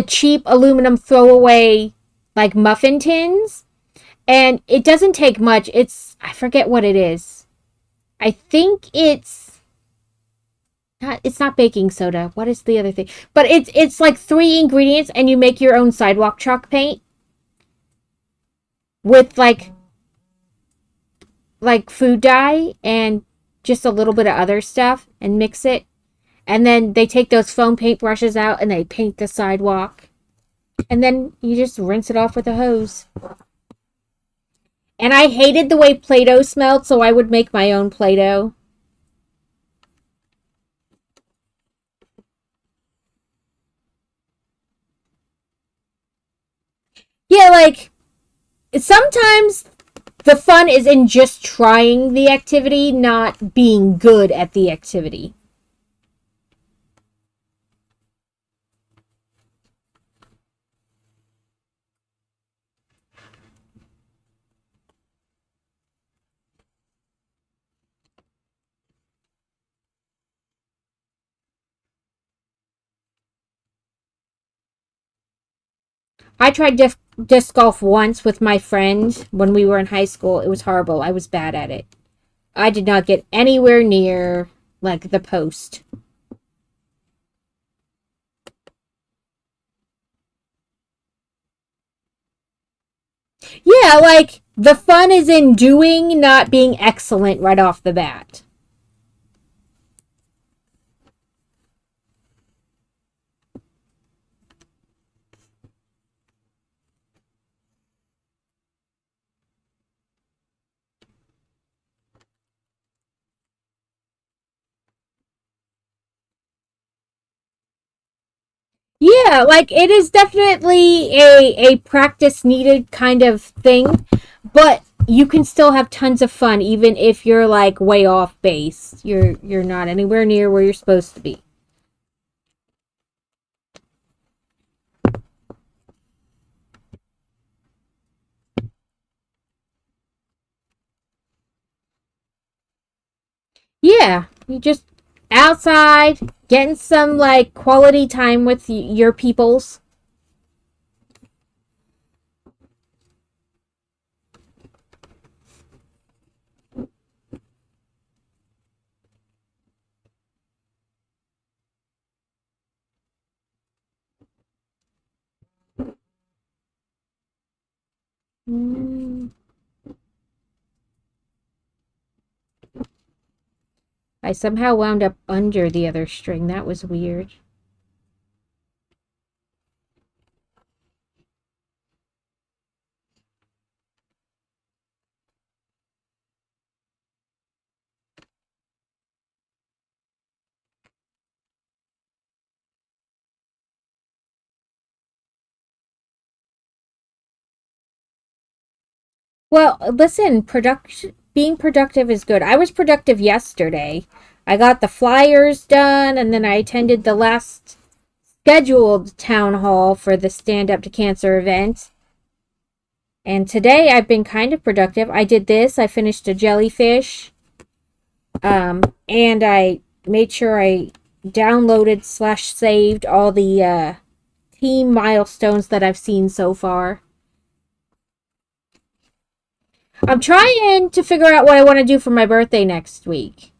cheap aluminum throwaway like muffin tins. And it doesn't take much. I forget what it is. I think it's not baking soda. What is the other thing? But it's like three ingredients and you make your own sidewalk chalk paint with like food dye and just a little bit of other stuff and mix it. And then they take those foam paint brushes out and they paint the sidewalk. And then you just rinse it off with a hose. And I hated the way Play Doh smelled, so I would make my own Play Doh. Yeah, like, sometimes the fun is in just trying the activity, not being good at the activity. I tried disc golf once with my friend when we were in high school. It was horrible. I was bad at it. I did not get anywhere near like the post. Yeah, like the fun is in doing, not being excellent right off the bat. Yeah, like it is definitely a practice needed kind of thing, but you can still have tons of fun even if you're like way off base. You're not anywhere near where you're supposed to be. Yeah, you just outside getting some like quality time with your peoples. Mm. I somehow wound up under the other string. That was weird. Well, listen, production being productive is good. I was productive yesterday. I got the flyers done and then I attended the last scheduled town hall for the Stand Up to Cancer event. And today I've been kind of productive. I did this, I finished a jellyfish. And I made sure I downloaded slash saved all the team milestones that I've seen so far. I'm trying to figure out what I want to do for my birthday next week.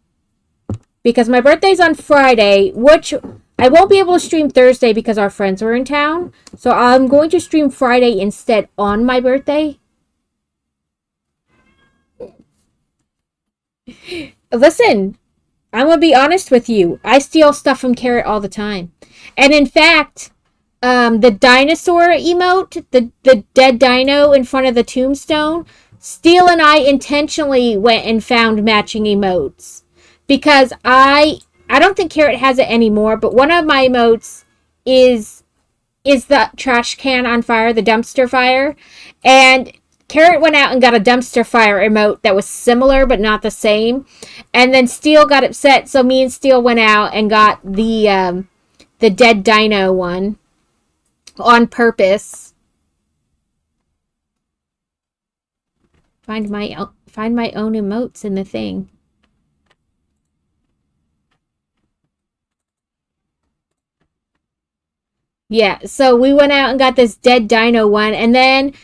Because my birthday's on Friday, which I won't be able to stream Thursday because our friends were in town. So I'm going to stream Friday instead on my birthday. Listen, I'm going to be honest with you. I steal stuff from Carrot all the time. And in fact, the dinosaur emote, the dead dino in front of the tombstone, Steele and I intentionally went and found matching emotes because I don't think Carrot has it anymore, but one of my emotes is the trash can on fire, the dumpster fire, and Carrot went out and got a dumpster fire emote that was similar but not the same, and then Steele got upset, so me and Steele went out and got the dead dino one on purpose. Find my own emotes in the thing. Yeah, so we went out and got this dead dino one, and then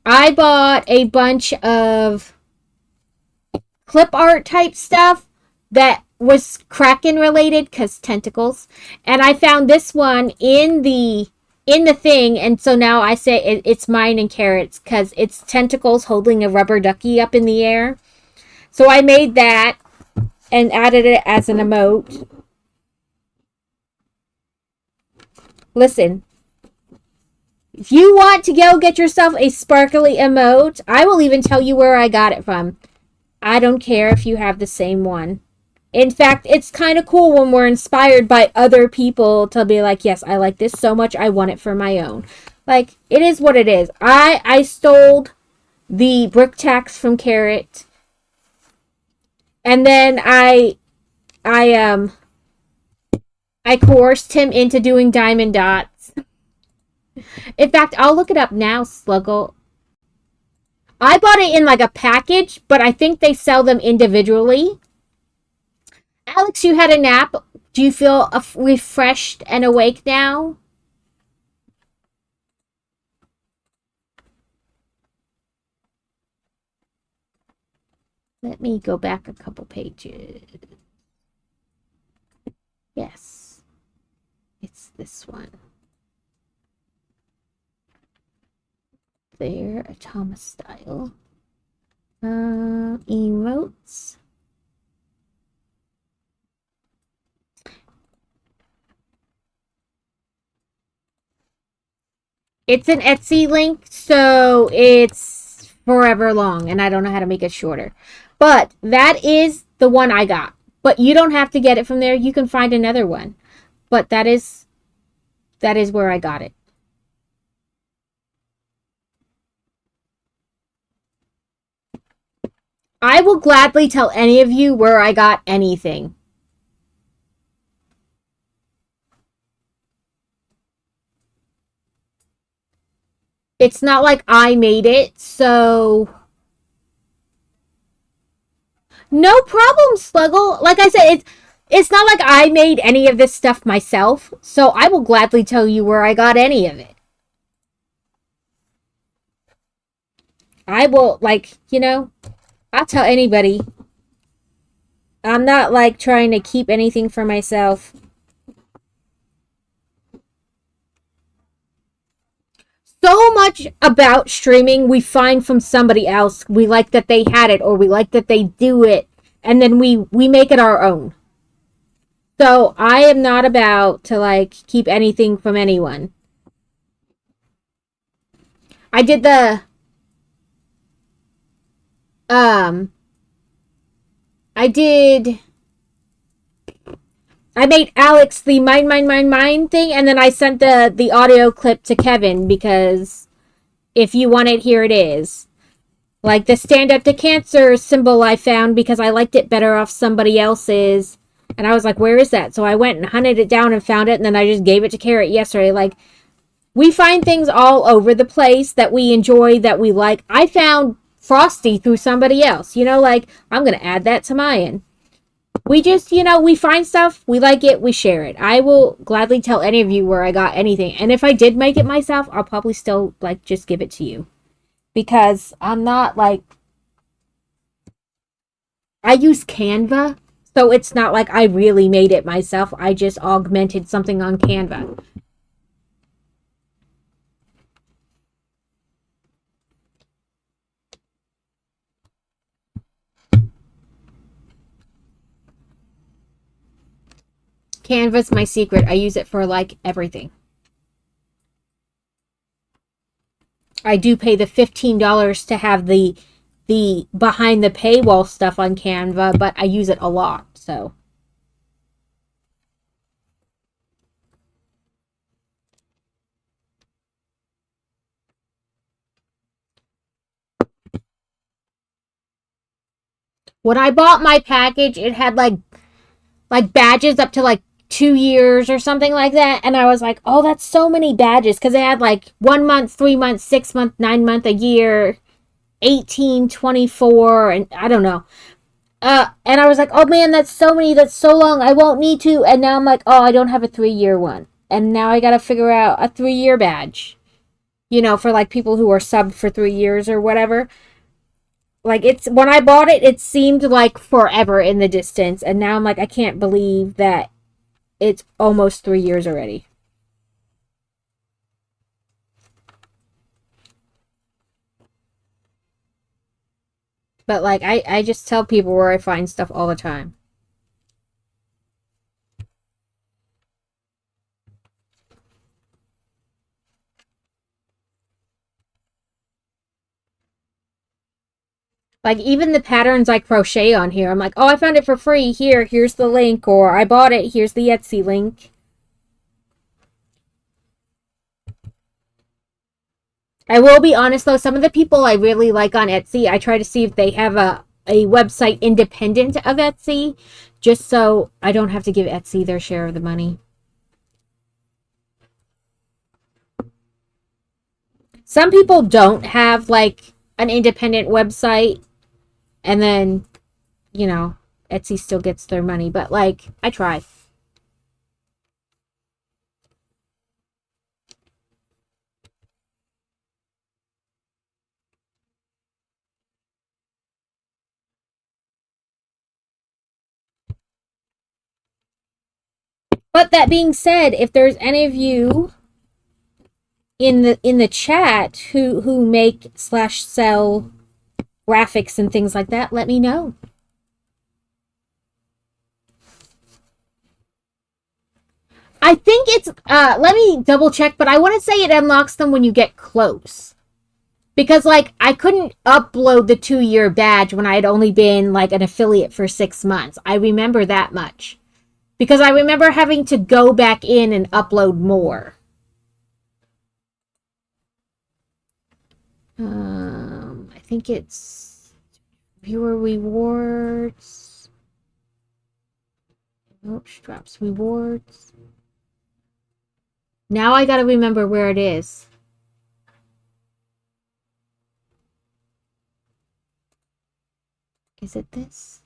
I bought a bunch of clip art type stuff that was Kraken related because tentacles, and I found this one in the thing, and so now I say it's mine and Carrots because it's tentacles holding a rubber ducky up in the air. So I made that and added it as an emote. Listen, if you want to go get yourself a sparkly emote, I will even tell you where I got it from. I don't care if you have the same one. In fact, it's kind of cool when we're inspired by other people to be like, yes, I like this so much, I want it for my own. Like, it is what it is. I stole the brick tax from Carrot, and then I coerced him into doing diamond dots. In fact, I'll look it up now, Sluggle. I bought it in like a package, but I think they sell them individually. Alex, you had a nap. Do you feel refreshed and awake now? Let me go back a couple pages. Yes, it's this one. There, a Thomas style. Emotes. It's an Etsy link, so it's forever long, and I don't know how to make it shorter. But that is the one I got. But you don't have to get it from there. You can find another one. But that is That is where I got it. I will gladly tell any of you where I got anything. It's not like I made it, so no problem, Sluggle. Like I said, it's not like I made any of this stuff myself, so I will gladly tell you where I got any of it. I will, like, I'll tell anybody. I'm not like trying to keep anything for myself. So much about streaming we find from somebody else. We like that they had it, or we like that they do it, and then we make it our own. So I am not about to like keep anything from anyone. I did the um I did I made Alex the mine thing, and then I sent the audio clip to Kevin because if you want it, here it is. Like the stand up to cancer symbol I found because I liked it better off somebody else's. And I was like, where is that? So I went and hunted it down and found it, and then I just gave it to Carrot yesterday. Like, we find things all over the place that we enjoy, that we like. I found Frosty through somebody else. Like, I'm going to add that to mine. We just, we find stuff, we like it, we share it. I will gladly tell any of you where I got anything. And if I did make it myself, I'll probably still, like, just give it to you. Because I'm not, like... I use Canva, so it's not like I really made it myself. I just augmented something on Canva. Canva's my secret. I use it for, like, everything. I do pay the $15 to have the behind the paywall stuff on Canva, but I use it a lot, so. When I bought my package, it had like badges up to like 2 years or something like that, and I was like, oh, that's so many badges, because it had like 1 month, 3 months, 6 month, 9 month, a year, 18, 24, and I don't know. And I was like, oh man, that's so many, that's so long, I won't need to. And now I'm like, oh, I don't have a 3 year one. And now I gotta figure out a 3 year badge. For like people who are subbed for 3 years or whatever. Like, it's, when I bought it, it seemed like forever in the distance. And now I'm like, I can't believe that it's almost 3 years already. But, like, I just tell people where I find stuff all the time. Like, even the patterns I crochet on here, I'm like, oh, I found it for free. Here's the link. Or I bought it. Here's the Etsy link. I will be honest, though, some of the people I really like on Etsy, I try to see if they have a website independent of Etsy, just so I don't have to give Etsy their share of the money. Some people don't have, like, an independent website, and then, Etsy still gets their money. But, like, I try. But that being said, if there's any of you in the chat who make / sell graphics and things like that, let me know. I think it's let me double check, but I want to say it unlocks them when you get close. Because, like, I couldn't upload the 2 year badge when I had only been, like, an affiliate for 6 months. I remember that much. Because I remember having to go back in and upload more. I think it's viewer rewards. Oops, drops rewards. Now I gotta remember where it is. Is it this?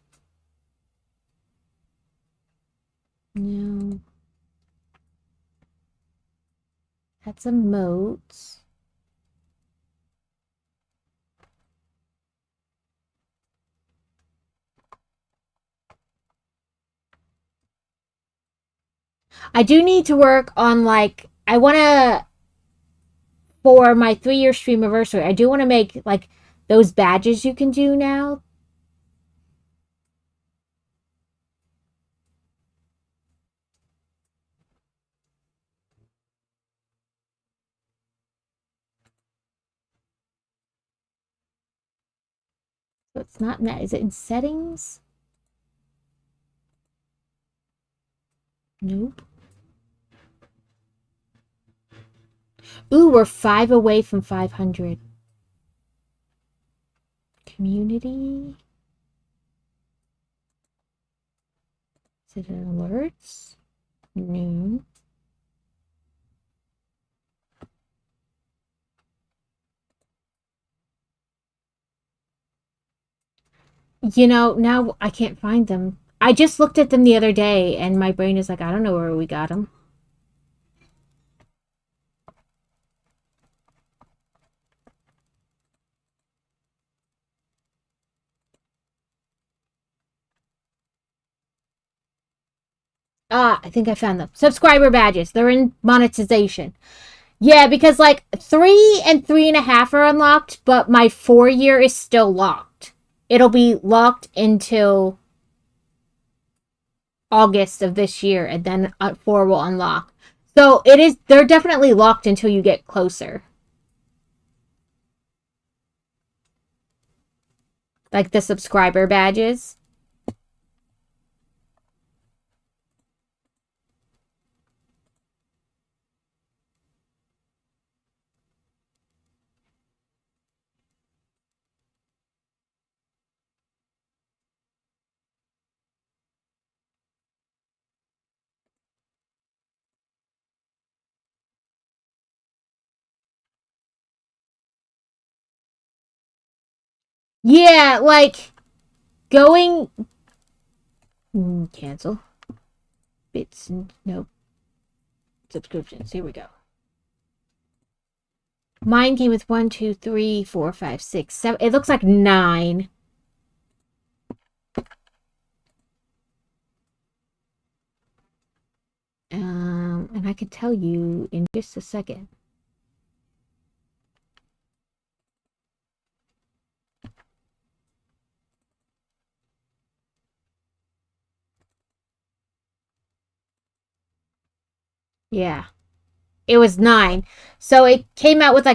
No. That's emotes. I do need to work on, like, I want to, for my 3-year stream anniversary, I do want to make, like, those badges you can do now. So it's not, is it in settings? Nope. Ooh, we're 5 away from 500. Community. Is it in alerts? No. You know, now I can't find them. I just looked at them the other day and my brain is like, I don't know where we got them. Ah, I think I found them. Subscriber badges. They're in monetization. Yeah, because like 3 and 3.5 are unlocked, but my 4-year is still locked. It'll be locked until August of this year, and then 4 will unlock. So it is, they're definitely locked until you get closer. Like the subscriber badges. Yeah, like going cancel bits. Nope. Subscriptions. Here we go. Mine came with 1, 2, 3, 4, 5, 6, 7. It looks like 9. And I can tell you in just a second. Yeah. It was 9. So it came out with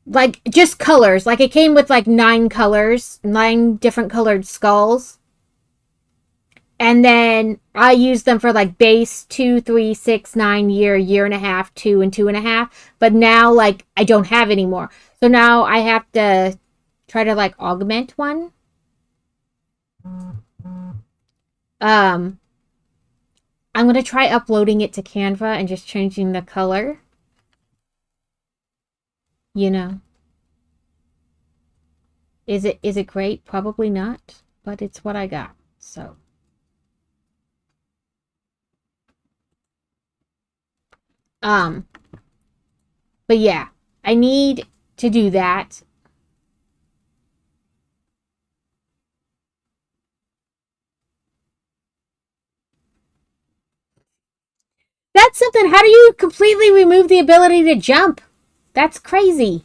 like just colors. Like it came with like 9 colors, 9 different colored skulls. And then I used them for like base 2, 3, 6, 9, year and a half, 2 and 2.5. But now like I don't have anymore. So now I have to try to like augment one. Um I'm gonna try uploading it to Canva and just changing the color. You know. Is it great? Probably not, but it's what I got. So um but yeah, I need to do that. That's something. How do you completely remove the ability to jump? That's crazy.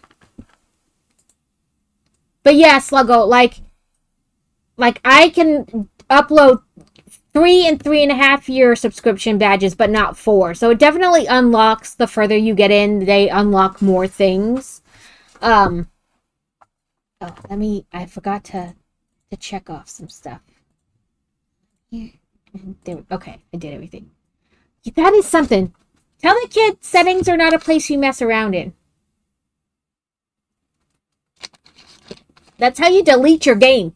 But yeah, Sluggo, like I can upload 3 and 3.5 year subscription badges, but not 4. So it definitely unlocks the further you get in. They unlock more things. Oh, I forgot to check off some stuff. Yeah. Okay, I did everything. That is something. Tell the kid settings are not a place you mess around in. That's how you delete your game.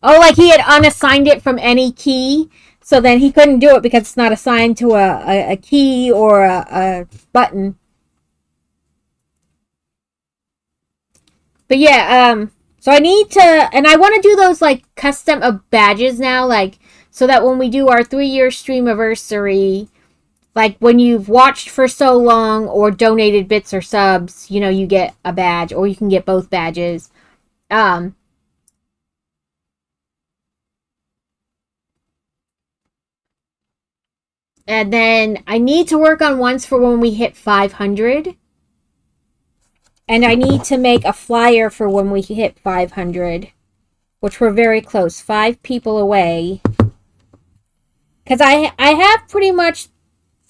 Oh, like he had unassigned it from any key, so then he couldn't do it because it's not assigned to a key or a button. But yeah, so I need to, and I want to do those like custom badges now, like so that when we do our 3-year stream anniversary, like when you've watched for so long or donated bits or subs, you know, you get a badge, or you can get both badges. Um, and then I need to work on ones for when we hit 500. And I need to make a flyer for when we hit 500, which we're very close, 5 people away. Because I have pretty much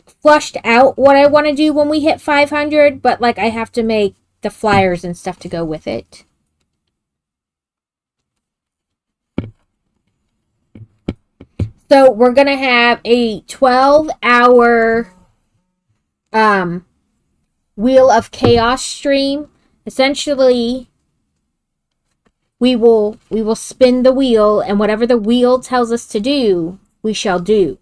flushed out what I want to do when we hit 500, but like I have to make the flyers and stuff to go with it. So we're going to have a 12-hour Wheel of Chaos stream. Essentially, we will spin the wheel, and whatever the wheel tells us to do, we shall do.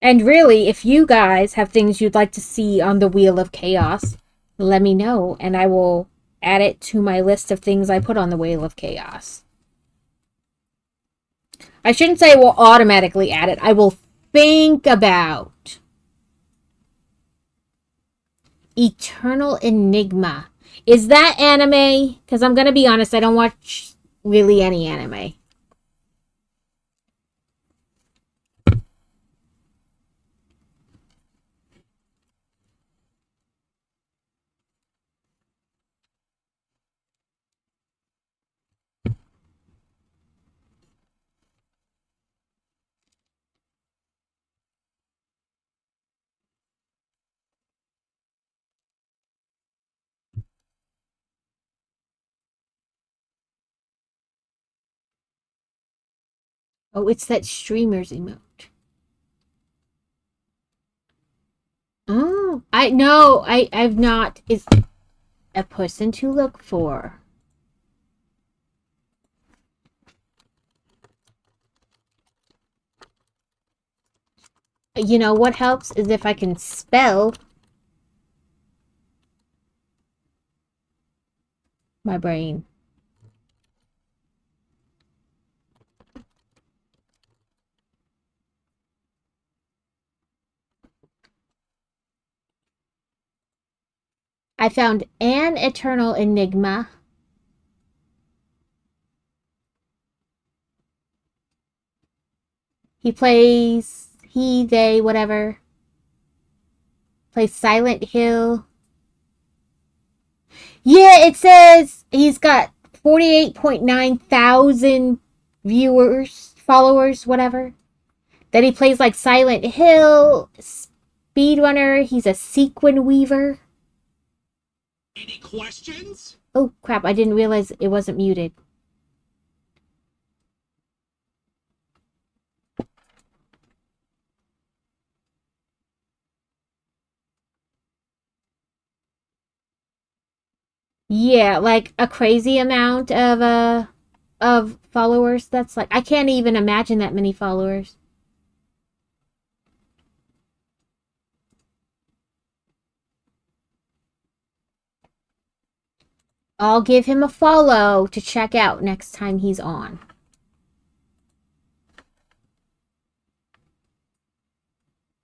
And really, if you guys have things you'd like to see on the Wheel of Chaos, let me know, and I will add it to my list of things I put on the Wheel of Chaos. I shouldn't say I will automatically add it. I will think about Eternal Enigma. Is that anime? Because I'm going to be honest, I don't watch really any anime. Oh, it's that streamers emote. Oh, I've not. Is a person to look for. You know what helps is if I can spell. My brain. I found an Eternal Enigma. They, whatever. Plays Silent Hill. Yeah, it says he's got 48.9 thousand viewers, followers, whatever. That he plays like Silent Hill, Speedrunner, he's a sequin weaver. Any questions? Oh, crap, I didn't realize it wasn't muted. Yeah, like a crazy amount of followers. That's like, I can't even imagine that many followers. I'll give him a follow to check out next time he's on.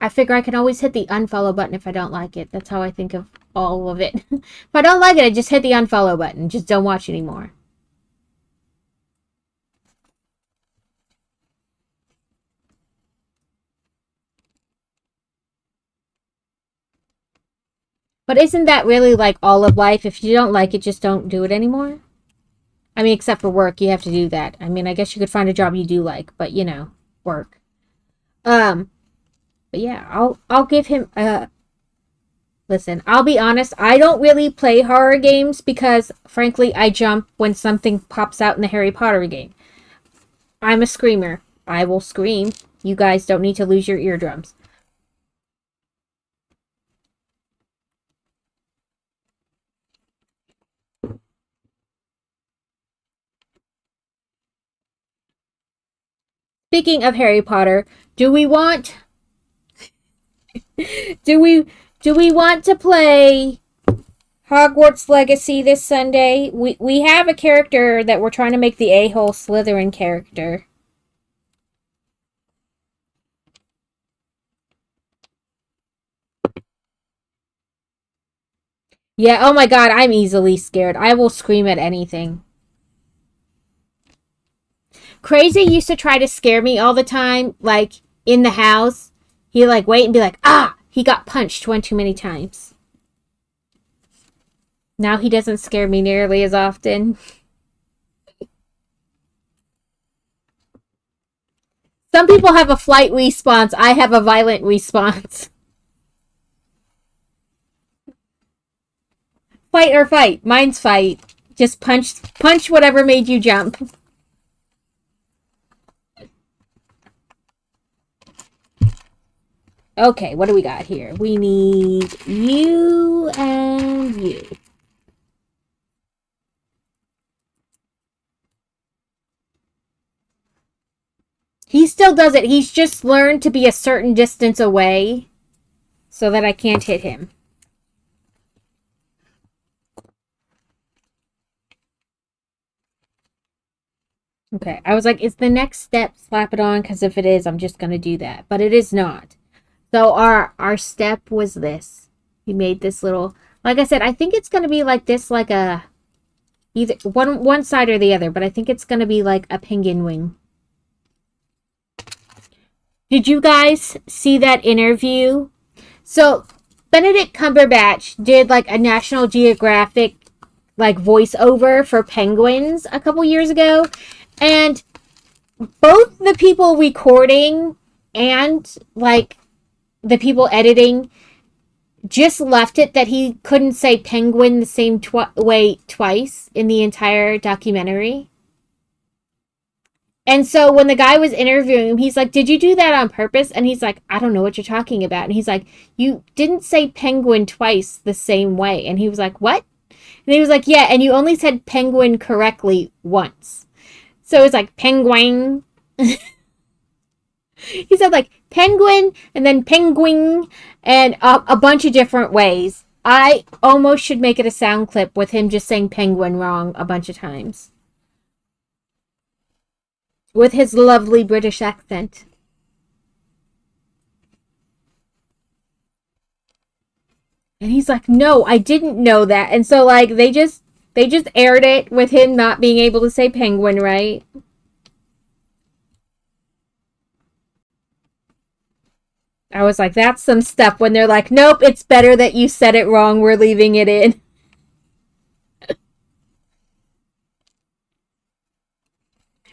I figure I can always hit the unfollow button if I don't like it. That's how I think of all of it. If I don't like it, I just hit the unfollow button. Just don't watch anymore. But isn't that really like all of life? If you don't like it, just don't do it anymore. I mean, except for work, you have to do that. I mean, I guess you could find a job you do like, but you know, work. But yeah, I'll give him Listen, I'll be honest, I don't really play horror games because, frankly, I jump when something pops out in the Harry Potter game. I'm a screamer. I will scream. You guys don't need to lose your eardrums. Speaking of Harry Potter, do we want do we want to play Hogwarts Legacy this Sunday? We have a character that we're trying to make the a-hole Slytherin character. Yeah, oh my god, I'm easily scared. I will scream at anything. Crazy used to try to scare me all the time, like in the house. He'd like wait and be like, ah, he got punched one too many times. Now he doesn't scare me nearly as often. Some people have a flight response. I have a violent response. Fight or fight. Mine's fight. Just punch whatever made you jump. Okay, what do we got here? We need you and you. He still does it. He's just learned to be a certain distance away so that I can't hit him. Okay, I was like, is the next step slap it on? Because if it is, I'm just going to do that. But it is not. So our step was this. We made this little, like I said, I think it's going to be like this, like a, either one side or the other. But I think it's going to be like a penguin wing. Did you guys see that interview? So Benedict Cumberbatch did like a National Geographic like voiceover for penguins a couple years ago, and both the people recording and like the people editing just left it that he couldn't say penguin the same way twice in the entire documentary. And so when the guy was interviewing him, he's like, "Did you do that on purpose?" And he's like, "I don't know what you're talking about." And he's like, "You didn't say penguin twice the same way." And he was like, "What?" And he was like, "Yeah, and you only said penguin correctly once." So it's like penguin. He said like penguin and then penguin and a bunch of different ways. I almost should make it a sound clip with him just saying penguin wrong a bunch of times. With his lovely British accent. And he's like, "No, I didn't know that." And so like they just aired it with him not being able to say penguin right. I was like, that's some stuff when they're like, "Nope, it's better that you said it wrong. We're leaving it in."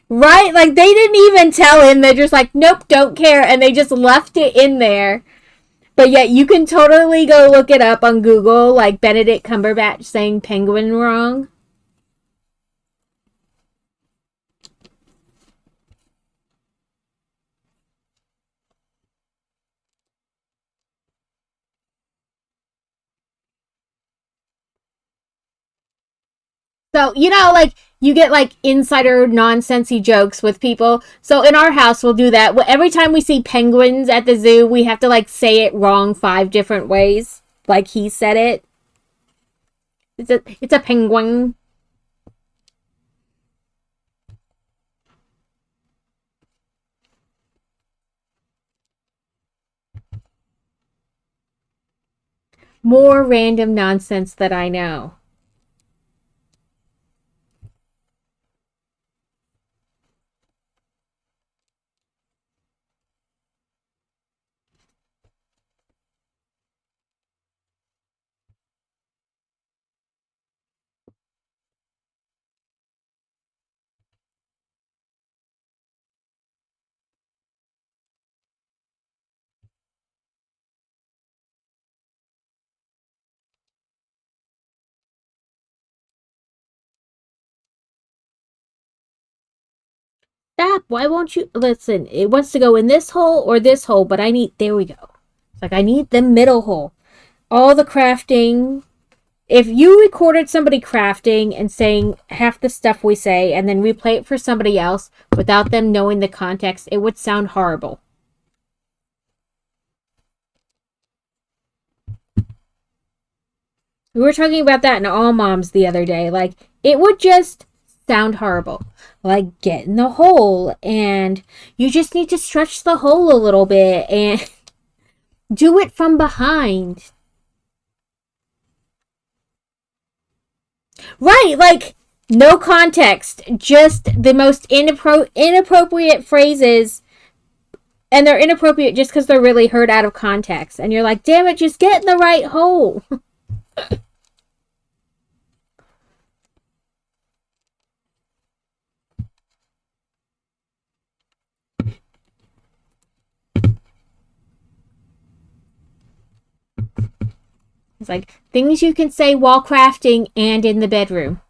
Right? Like they didn't even tell him. They're just like, "Nope, don't care." And they just left it in there. But yet you can totally go look it up on Google, like Benedict Cumberbatch saying penguin wrong. So, like you get like insider nonsensey jokes with people. So in our house we'll do that. Every time we see penguins at the zoo, we have to like say it wrong 5 different ways. Like he said it. It's a penguin. More random nonsense that I know. Stop. Why won't you? Listen, it wants to go in this hole or this hole, but I need. There we go. It's like, I need the middle hole. All the crafting. If you recorded somebody crafting and saying half the stuff we say and then replay it for somebody else without them knowing the context, it would sound horrible. We were talking about that in All Moms the other day. Like, it would just sound horrible. Like, get in the hole, and you just need to stretch the hole a little bit, and do it from behind. Right, like, no context. Just the most inappropriate phrases, and they're inappropriate just because they're really heard out of context. And you're like, damn it, just get in the right hole. It's like things you can say while crafting and in the bedroom.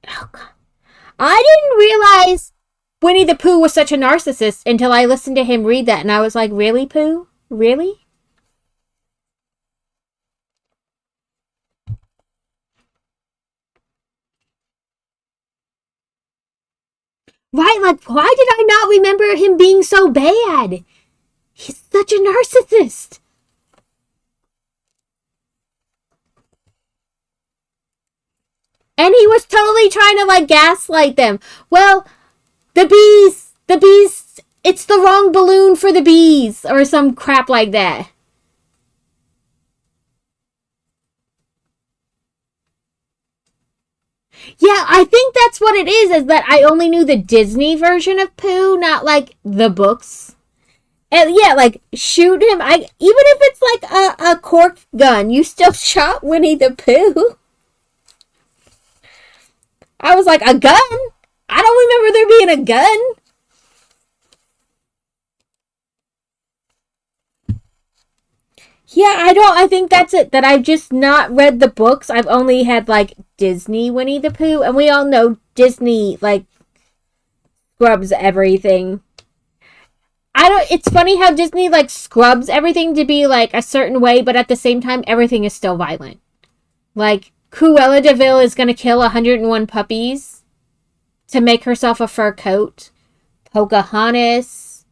Oh, God. I didn't realize Winnie the Pooh was such a narcissist until I listened to him read that, and I was like, really, Pooh? Really? Right, like, why did I not remember him being so bad? He's such a narcissist. And he was totally trying to, like, gaslight them. Well, the bees, it's the wrong balloon for the bees, or some crap like that. Yeah, I think that's what it is that I only knew the Disney version of Pooh, not like the books. And yeah, like shoot him. Even if it's like a cork gun, you still shot Winnie the Pooh. I was like, a gun? I don't remember there being a gun. Yeah, I think that's it. That I've just not read the books. I've only had like Disney Winnie the Pooh, and we all know Disney like scrubs everything. I don't. It's funny how Disney like scrubs everything to be like a certain way, but at the same time, everything is still violent. Like Cruella de Vil is gonna kill 101 puppies to make herself a fur coat. Pocahontas,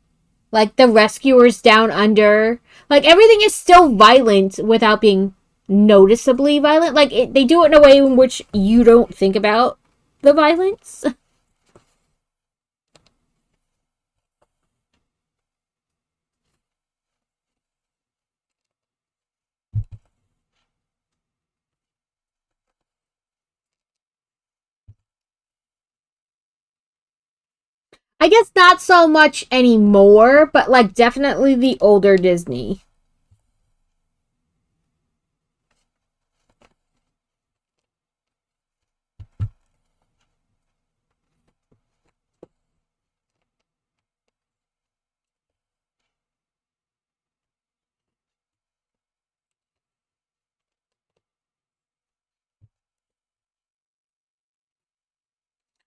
like the rescuers down under, like everything is still violent without being noticeably violent. Like they do it in a way in which you don't think about the violence. I guess not so much anymore, but like definitely the older Disney.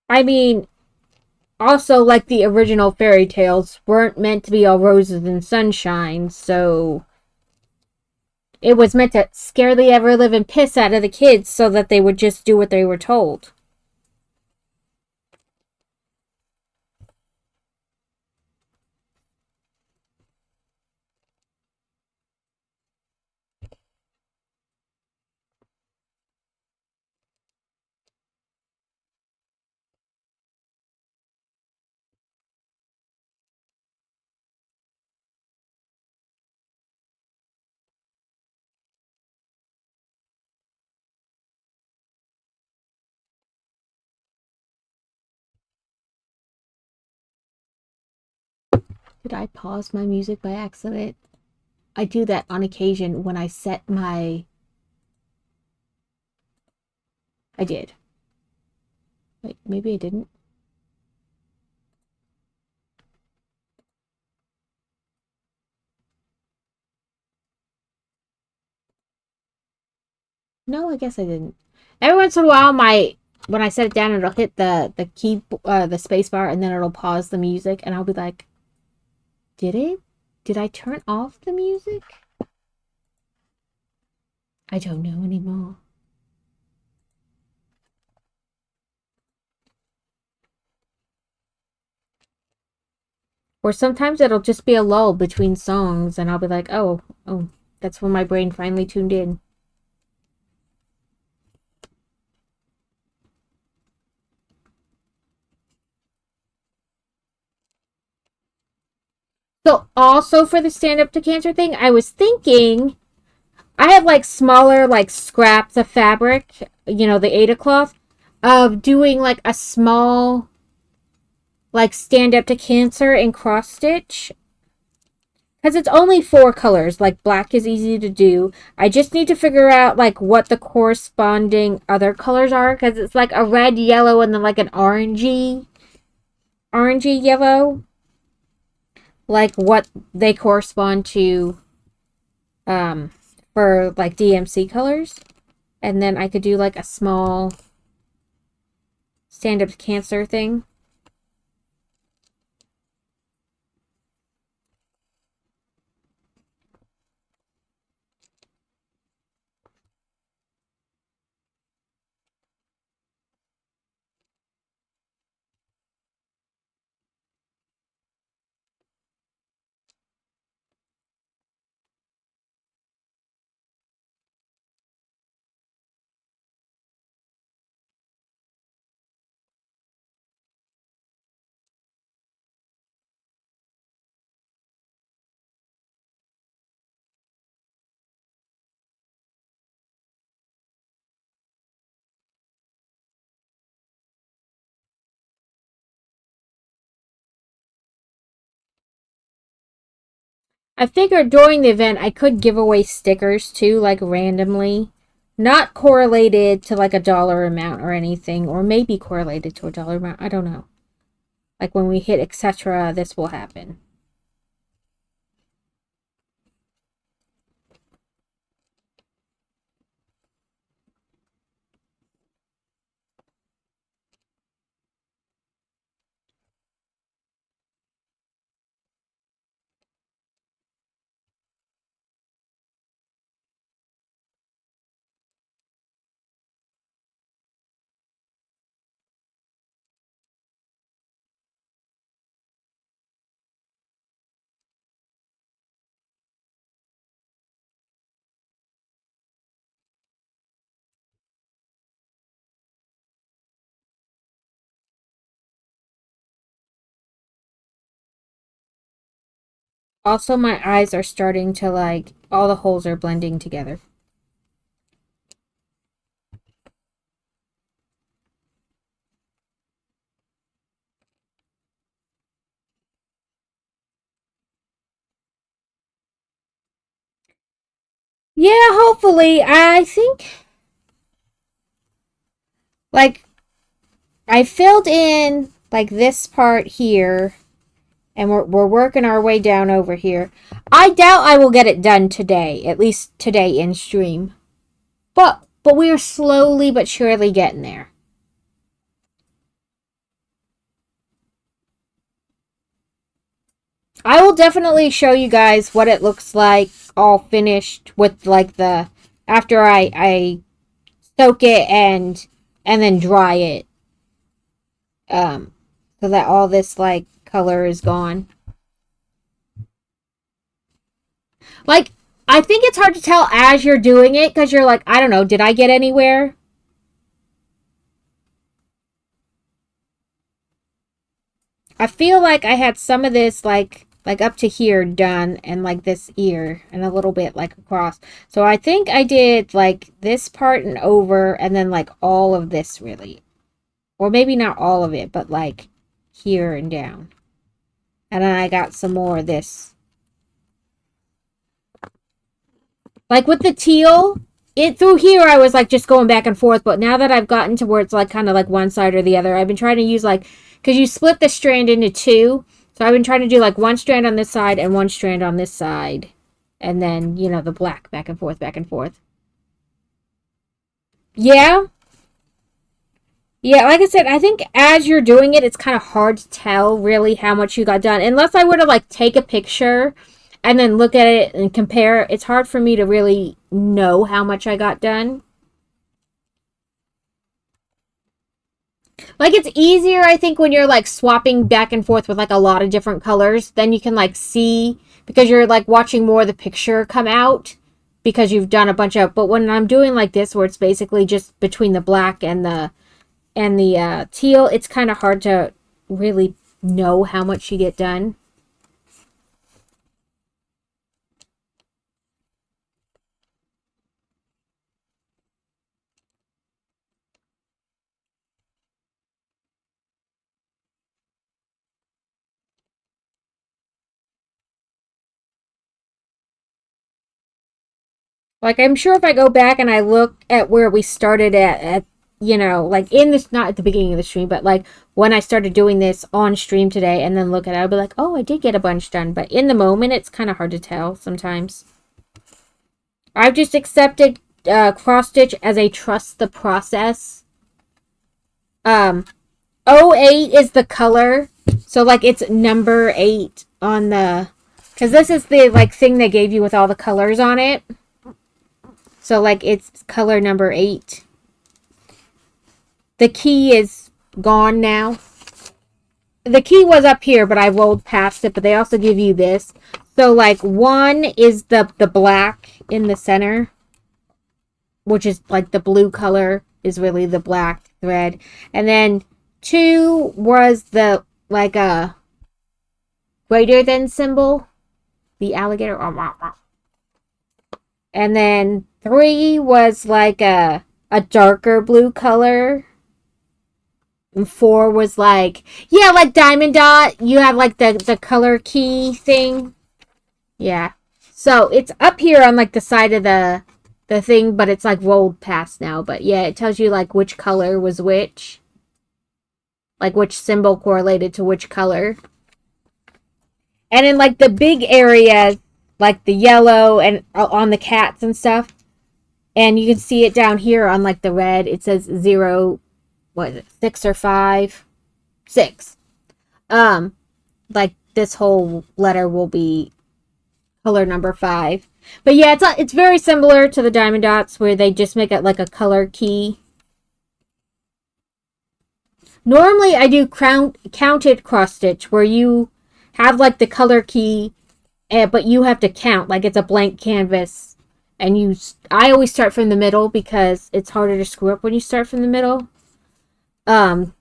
I mean, also like the original fairy tales weren't meant to be all roses and sunshine, so it was meant to scare the ever living piss out of the kids so that they would just do what they were told. Did I pause my music by accident? I do that on occasion when I set my. I did. Wait, maybe I didn't. No, I guess I didn't. Every once in a while, when I set it down, it'll hit the key, the space bar, and then it'll pause the music, and I'll be like, did it? Did I turn off the music? I don't know anymore. Or sometimes it'll just be a lull between songs, and I'll be like, oh, that's when my brain finally tuned in. So also for the stand up to cancer thing, I was thinking I have like smaller like scraps of fabric, the Ada cloth, of doing like a small like stand up to cancer and cross stitch. Because it's only 4 colors, like black is easy to do. I just need to figure out like what the corresponding other colors are, because it's like a red, yellow, and then like an orangey yellow. Like what they correspond to for like DMC colors. And then I could do like a small stand up to cancer thing. I figured during the event I could give away stickers too, like randomly. Not correlated to like a dollar amount or anything, or maybe correlated to a dollar amount. I don't know. Like when we hit etc., this will happen. Also, my eyes are starting to like, all the holes are blending together. Yeah, hopefully. I think, like, I filled in, like, this part here, and we're working our way down over here. I doubt I will get it done today, at least today in stream. But we are slowly but surely getting there. I will definitely show you guys what it looks like all finished with like the after I soak it and then dry it. So that all this like color is gone. Like I think it's hard to tell as you're doing it because you're like, I don't know, did I get anywhere? I feel like I had some of this like up to here done and like this ear and a little bit like across. So I think I did like this part and over and then like all of this really. Or maybe not all of it, but like here and down. And then I got some more of this. Like with the teal, it through here I was like just going back and forth, but now that I've gotten to where it's like kind of like one side or the other, I've been trying to use like, because you split the strand into 2, so I've been trying to do like one strand on this side and one strand on this side, and then the black back and forth. Yeah, Yeah, like I said, I think as you're doing it, it's kind of hard to tell really how much you got done. Unless I were to like take a picture and then look at it and compare, it's hard for me to really know how much I got done. Like it's easier, I think, when you're like swapping back and forth with like a lot of different colors. Then you can like see because you're like watching more of the picture come out because you've done a bunch of. But when I'm doing like this, where it's basically just between the black and the teal, it's kind of hard to really know how much you get done. Like I'm sure if I go back and I look at where we started at like in this, not at the beginning of the stream, but like when I started doing this on stream today, and then look at it, I'll be like, oh, I did get a bunch done. But in the moment, it's kind of hard to tell sometimes. I've just accepted cross stitch as a trust the process. Um, '08 is the color, so like it's number 8 on the, because this is the like thing they gave you with all the colors on it. So like it's color number 8. The key is gone now. The key was up here, but I rolled past it. But they also give you this. So like 1 is the black in the center, which is like the blue color is really the black thread. And then 2 was the like a greater than symbol, the alligator. And then 3 was like a darker blue color. And 4 was like, yeah, like diamond dot. You have like the color key thing. Yeah. So it's up here on like the side of the thing, but it's like rolled past now. But yeah, it tells you like which color was which. Like which symbol correlated to which color. And in like the big areas, like the yellow and on the cats and stuff. And you can see it down here on like the red. It says 0, what is it, 6 or 5? 6. Like this whole letter will be color number 5. But yeah, it's very similar to the diamond dots where they just make it like a color key. Normally I do counted cross stitch where you have like the color key, but you have to count like it's a blank canvas. And I always start from the middle because it's harder to screw up when you start from the middle. And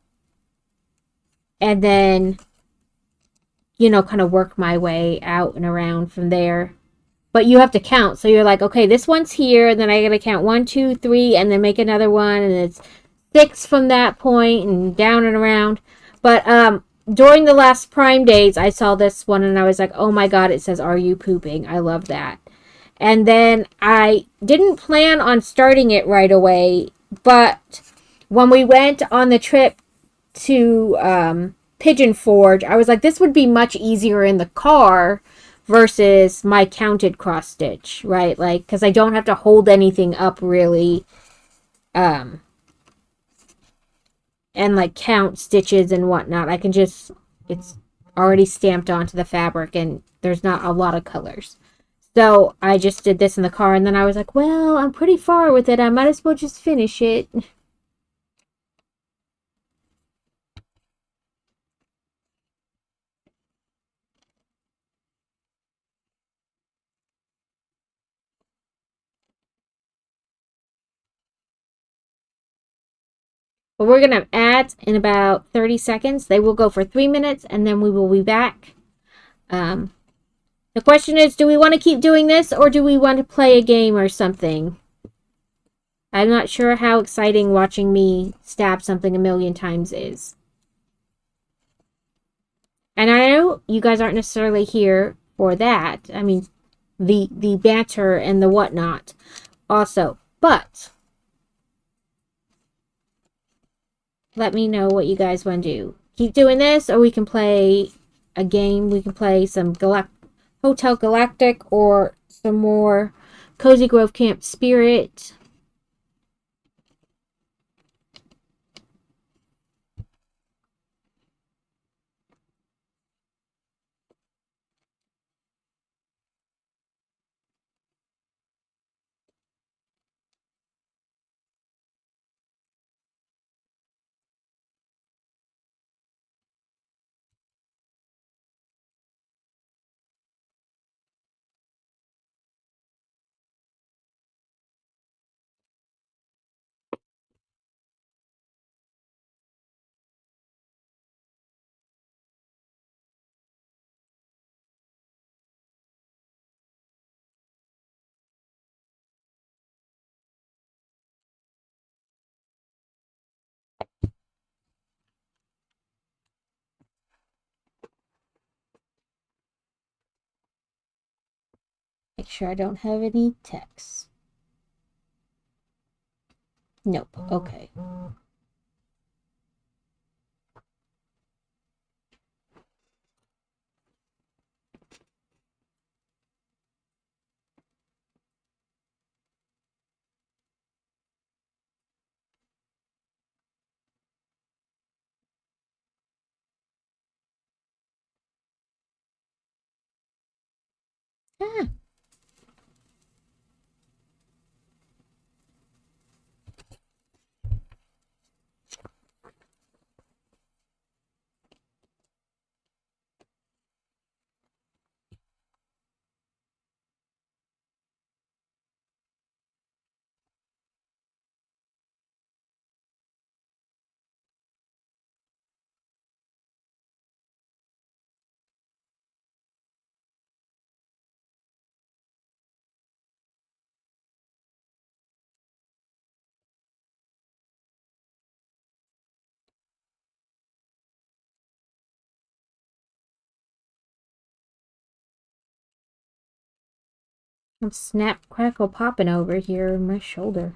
then kind of work my way out and around from there. But you have to count. So you're like, okay, this one's here, and then I gotta count 1, 2, 3, and then make another one, and it's 6 from that point, and down and around. But during the last Prime days, I saw this one, and I was like, oh my god, it says, "Are you pooping?" I love that. And then I didn't plan on starting it right away, but when we went on the trip to Pigeon Forge, I was like, this would be much easier in the car versus my counted cross stitch, right? Like, because I don't have to hold anything up really, and like count stitches and whatnot. I can just, it's already stamped onto the fabric and there's not a lot of colors. So I just did this in the car, and then I was like, well, I'm pretty far with it. I might as well just finish it. But we're going to have ads in about 30 seconds. They will go for 3 minutes, and then we will be back. The question is, do we want to keep doing this, or do we want to play a game or something? I'm not sure how exciting watching me stab something a million times is. And I know you guys aren't necessarily here for that. I mean, the banter and the whatnot also. But let me know what you guys want to do. Keep doing this, or we can play a game. We can play some Hotel Galactic or some more Cozy Grove Camp Spirit. make sure I don't have any text. Nope. Okay. Ah. I'm snap, crackle, popping over here in my shoulder.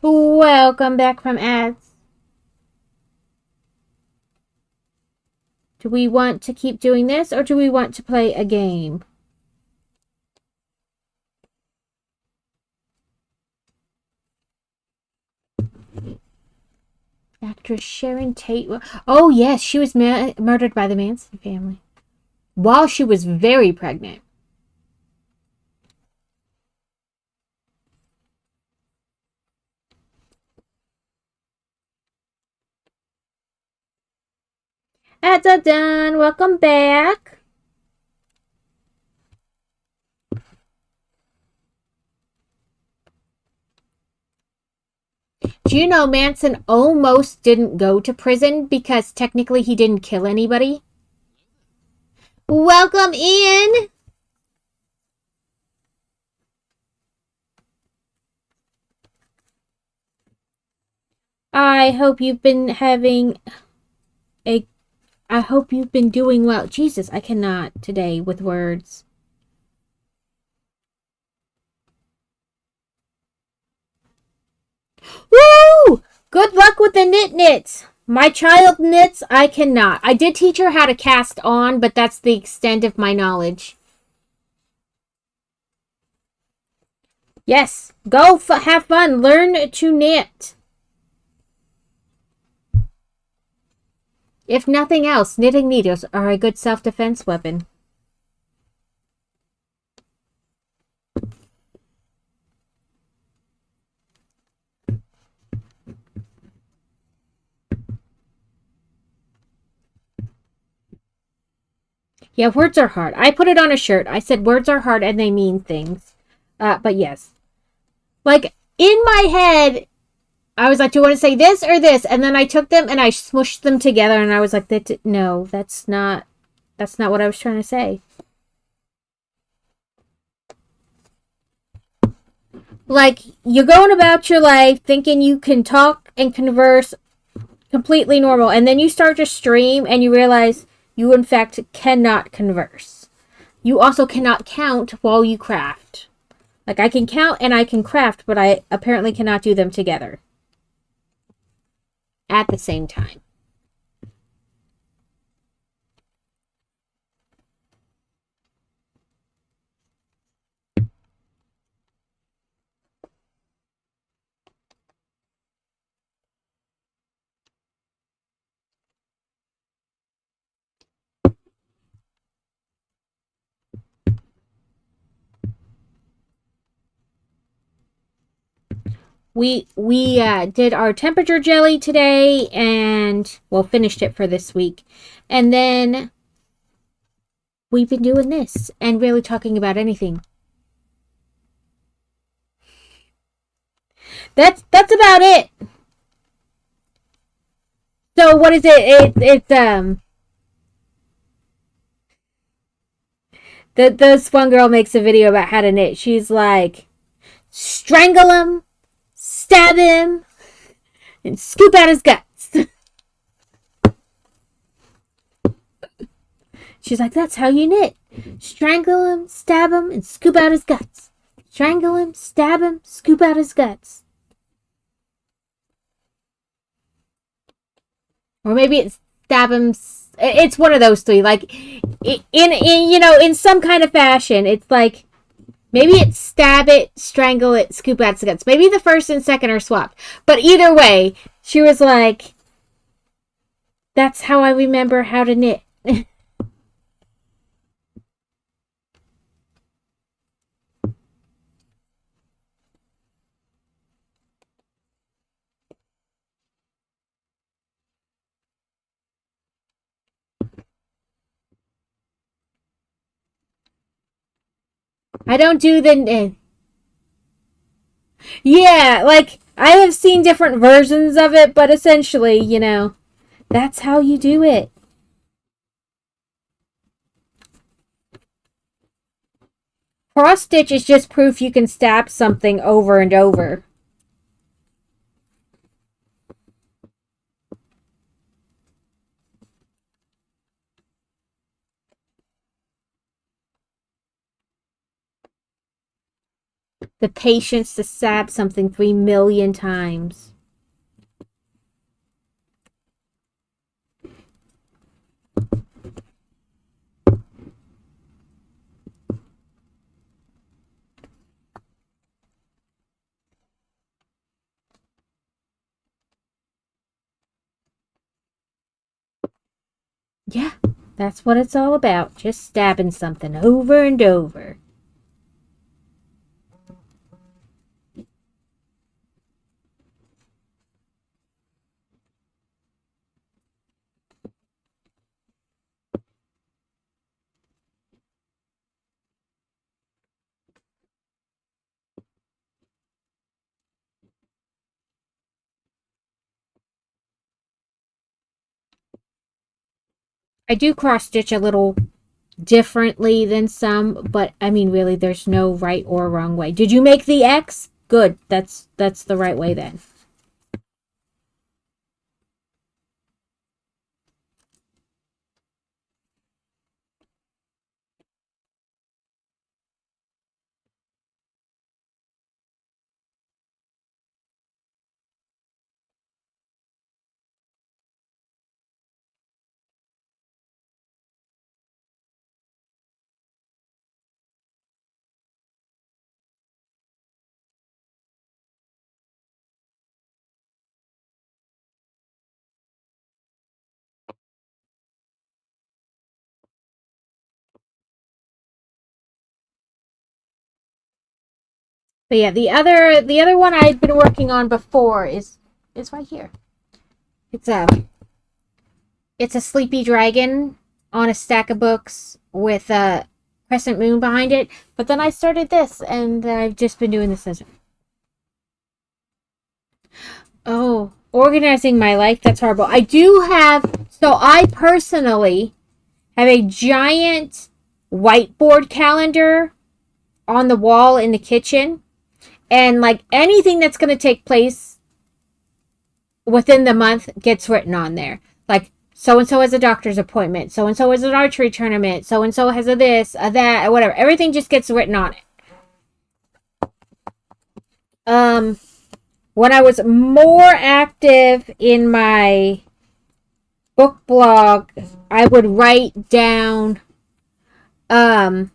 Welcome back from ads. Do we want to keep doing this or do we want to play a game? Actress Sharon Tate. Oh, yes, she was murdered by the Manson family while she was very pregnant. Ads are done. Welcome back. Do you know Manson almost didn't go to prison because technically he didn't kill anybody? Welcome in. I hope you've been having a... I hope you've been doing well. Jesus, I cannot today with words. Woo! Good luck with the knits. My child knits, I cannot. I did teach her how to cast on, but that's the extent of my knowledge. Yes, go have fun. Learn to knit. If nothing else, knitting needles are a good self-defense weapon. Yeah, words are hard. I put it on a shirt. I said words are hard and they mean things. But yes. Like, in my head, I was like, do you want to say this or this? And then I took them and I smushed them together and I was like, no, that's not what I was trying to say. Like, you're going about your life thinking you can talk and converse completely normal, and then you start to stream and you realize you in fact cannot converse. You also cannot count while you craft. Like, I can count and I can craft, but I apparently cannot do them together at the same time. we did our temperature jelly today, and well, finished it for this week, and then we've been doing this and really talking about anything. That's about it. So what is it? It's this one girl makes a video about how to knit. She's like, strangle him, stab him, and scoop out his guts. She's like, that's how you knit. Strangle him, stab him, and scoop out his guts. Strangle him, stab him, scoop out his guts. Or maybe it's stab him. It's one of those three. Like, in some kind of fashion, it's like, maybe it's stab it, strangle it, scoop out the guts. Maybe the first and second are swapped. But either way, she was like, that's how I remember how to knit. I don't do the... Yeah, like, I have seen different versions of it, but essentially, that's how you do it. Cross stitch is just proof you can stab something over and over. The patience to stab something 3 million times. Yeah, that's what it's all about. Just stabbing something over and over. I do cross stitch a little differently than some, but I mean, really, there's no right or wrong way. Did you make the X? Good. That's the right way then. But yeah, the other one I've been working on before is right here. It's a sleepy dragon on a stack of books with a crescent moon behind it. But then I started this, and I've just been doing this as... Oh, organizing my life, that's horrible. I do have... So I personally have a giant whiteboard calendar on the wall in the kitchen. And like anything that's going to take place within the month gets written on there. Like, so-and-so has a doctor's appointment. So-and-so has an archery tournament. So-and-so has a this, a that, whatever. Everything just gets written on it. When I was more active in my book blog, I would write down, I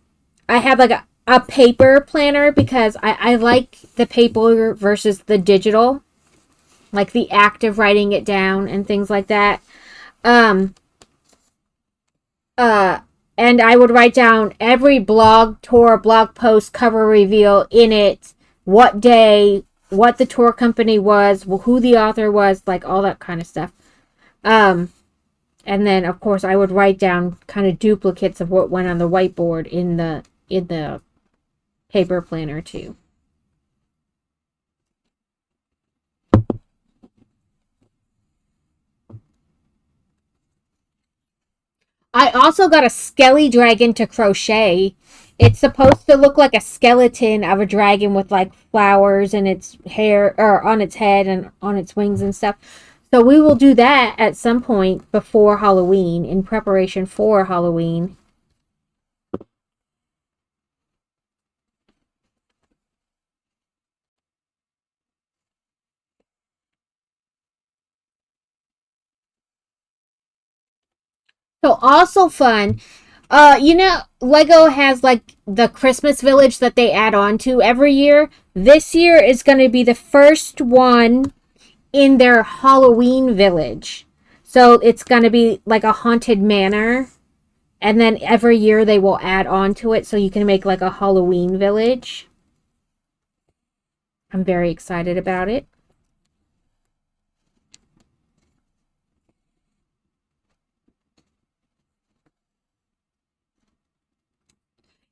had like a paper planner because I like the paper versus the digital, like the act of writing it down and things like that. And I would write down every blog tour, blog post, cover reveal in it, what day, what the tour company was, who the author was, like all that kind of stuff. And then of course I would write down kind of duplicates of what went on the whiteboard in the paper planner too. I also got a skelly dragon to crochet. It's supposed to look like a skeleton of a dragon with like flowers in its hair or on its head and on its wings and stuff. So we will do that at some point before Halloween in preparation for Halloween. So also fun. Lego has like the Christmas village that they add on to every year. This year is going to be the first one in their Halloween village. So it's going to be like a haunted manor. And then every year they will add on to it so you can make like a Halloween village. I'm very excited about it.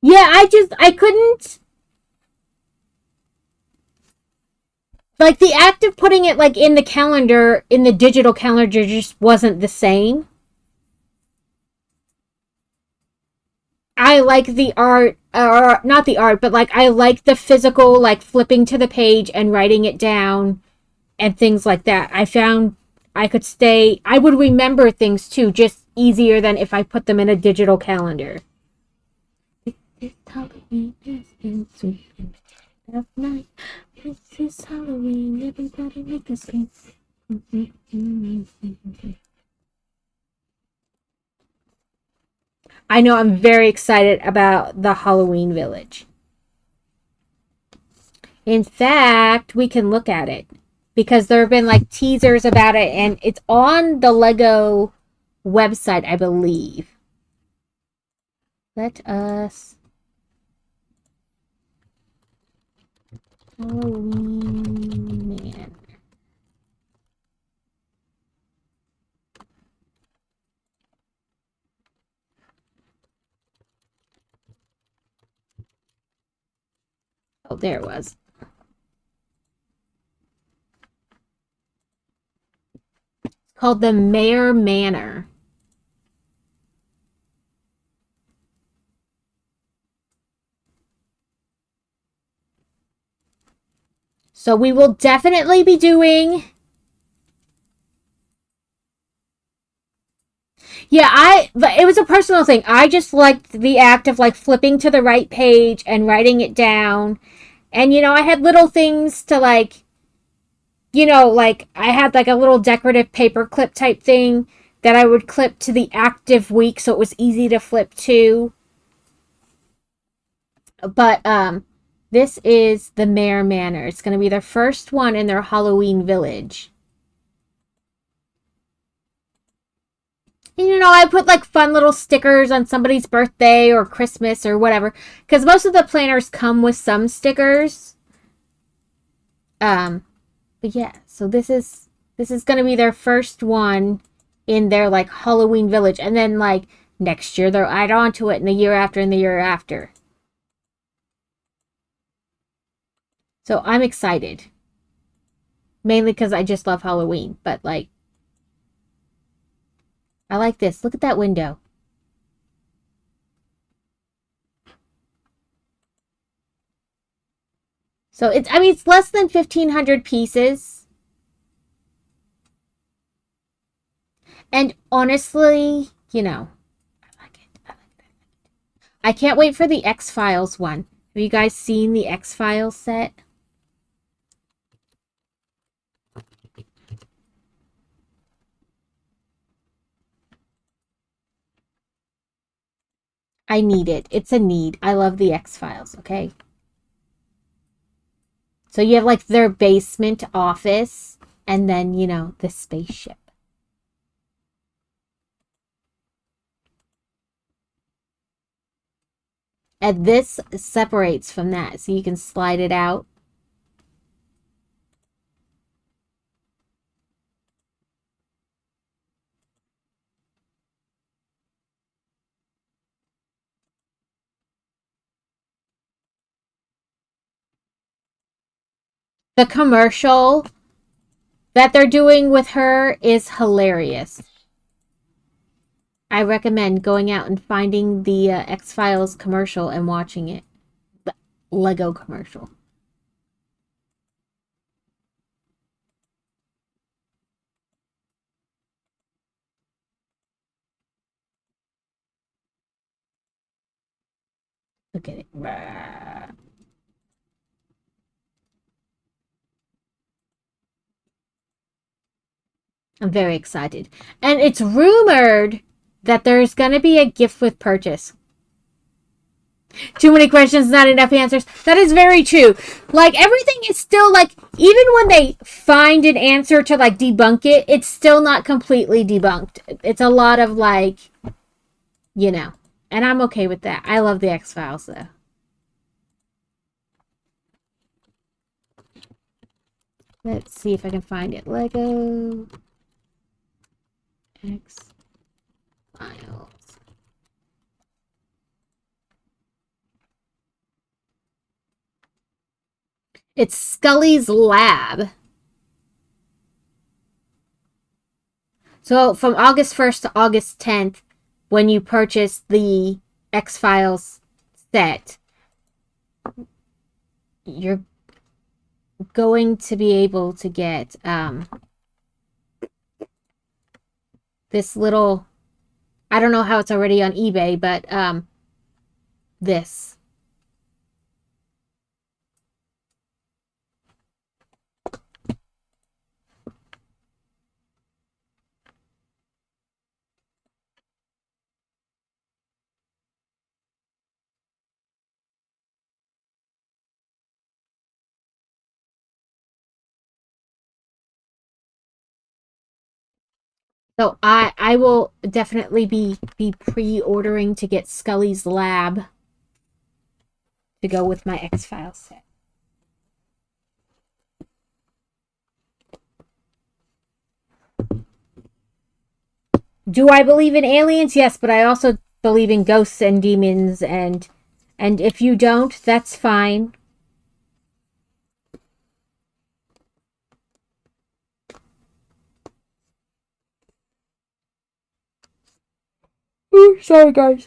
Yeah, I couldn't. Like the act of putting it like in the calendar, in the digital calendar, just wasn't the same. I like the art, or not the art, but like I like the physical, like flipping to the page and writing it down and things like that. I found I would remember things too, just easier than if I put them in a digital calendar. This Halloween has been sweet and night. This is Halloween, everybody make a scene. I know I'm very excited about the Halloween village. In fact, we can look at it because there have been like teasers about it and it's on the Lego website, I believe. Let us Halloween man. Oh, there it was. It's called the Mayor Manor. So we will definitely be doing. Yeah, it was a personal thing. I just liked the act of like flipping to the right page and writing it down. And I had little things to like, like I had like a little decorative paper clip type thing that I would clip to the active week so it was easy to flip to. But this is the Mayor Manor. It's going to be their first one in their Halloween village. And, I put like fun little stickers on somebody's birthday or Christmas or whatever because most of the planners come with some stickers. But yeah, so this is going to be their first one in their like Halloween village, and then like next year they'll add on to it, and the year after, and the year after. So I'm excited, mainly because I just love Halloween. But like, I like this. Look at that window. So it's less than 1,500 pieces. And honestly, I like it. I like that. I can't wait for the X-Files one. Have you guys seen the X-Files set? I need it. It's a need. I love the X-Files, okay? So you have like their basement office and then, the spaceship. And this separates from that, so you can slide it out. The commercial that they're doing with her is hilarious. I recommend going out and finding the X-Files commercial and watching it. The Lego commercial. Look at it. I'm very excited. And it's rumored that there's going to be a gift with purchase. Too many questions, not enough answers. That is very true. Like, everything is still, like, even when they find an answer to, like, debunk it, it's still not completely debunked. It's a lot of, like, you know. And I'm okay with that. I love the X-Files, though. Let's see if I can find it. Lego X-Files. It's Scully's Lab. So from August 1st to August 10th, when you purchase the X-Files set, you're going to be able to get this little, I don't know how it's already on eBay, but this. So I will definitely be pre-ordering to get Scully's Lab to go with my X-Files set. Do I believe in aliens? Yes, but I also believe in ghosts and demons, and if you don't, that's fine. Ooh, sorry guys.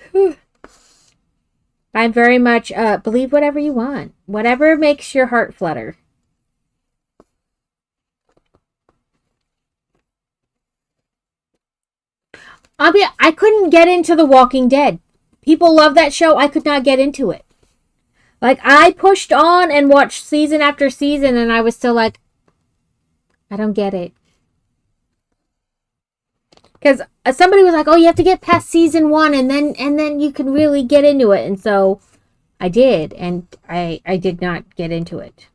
I'm very much believe whatever you want. Whatever makes your heart flutter. I couldn't get into The Walking Dead. People love that show. I could not get into it. Like, I pushed on and watched season after season, and I was still like, I don't get it. Because somebody was like, "Oh, you have to get past season 1, and then you can really get into it." And so I did, and I did not get into it.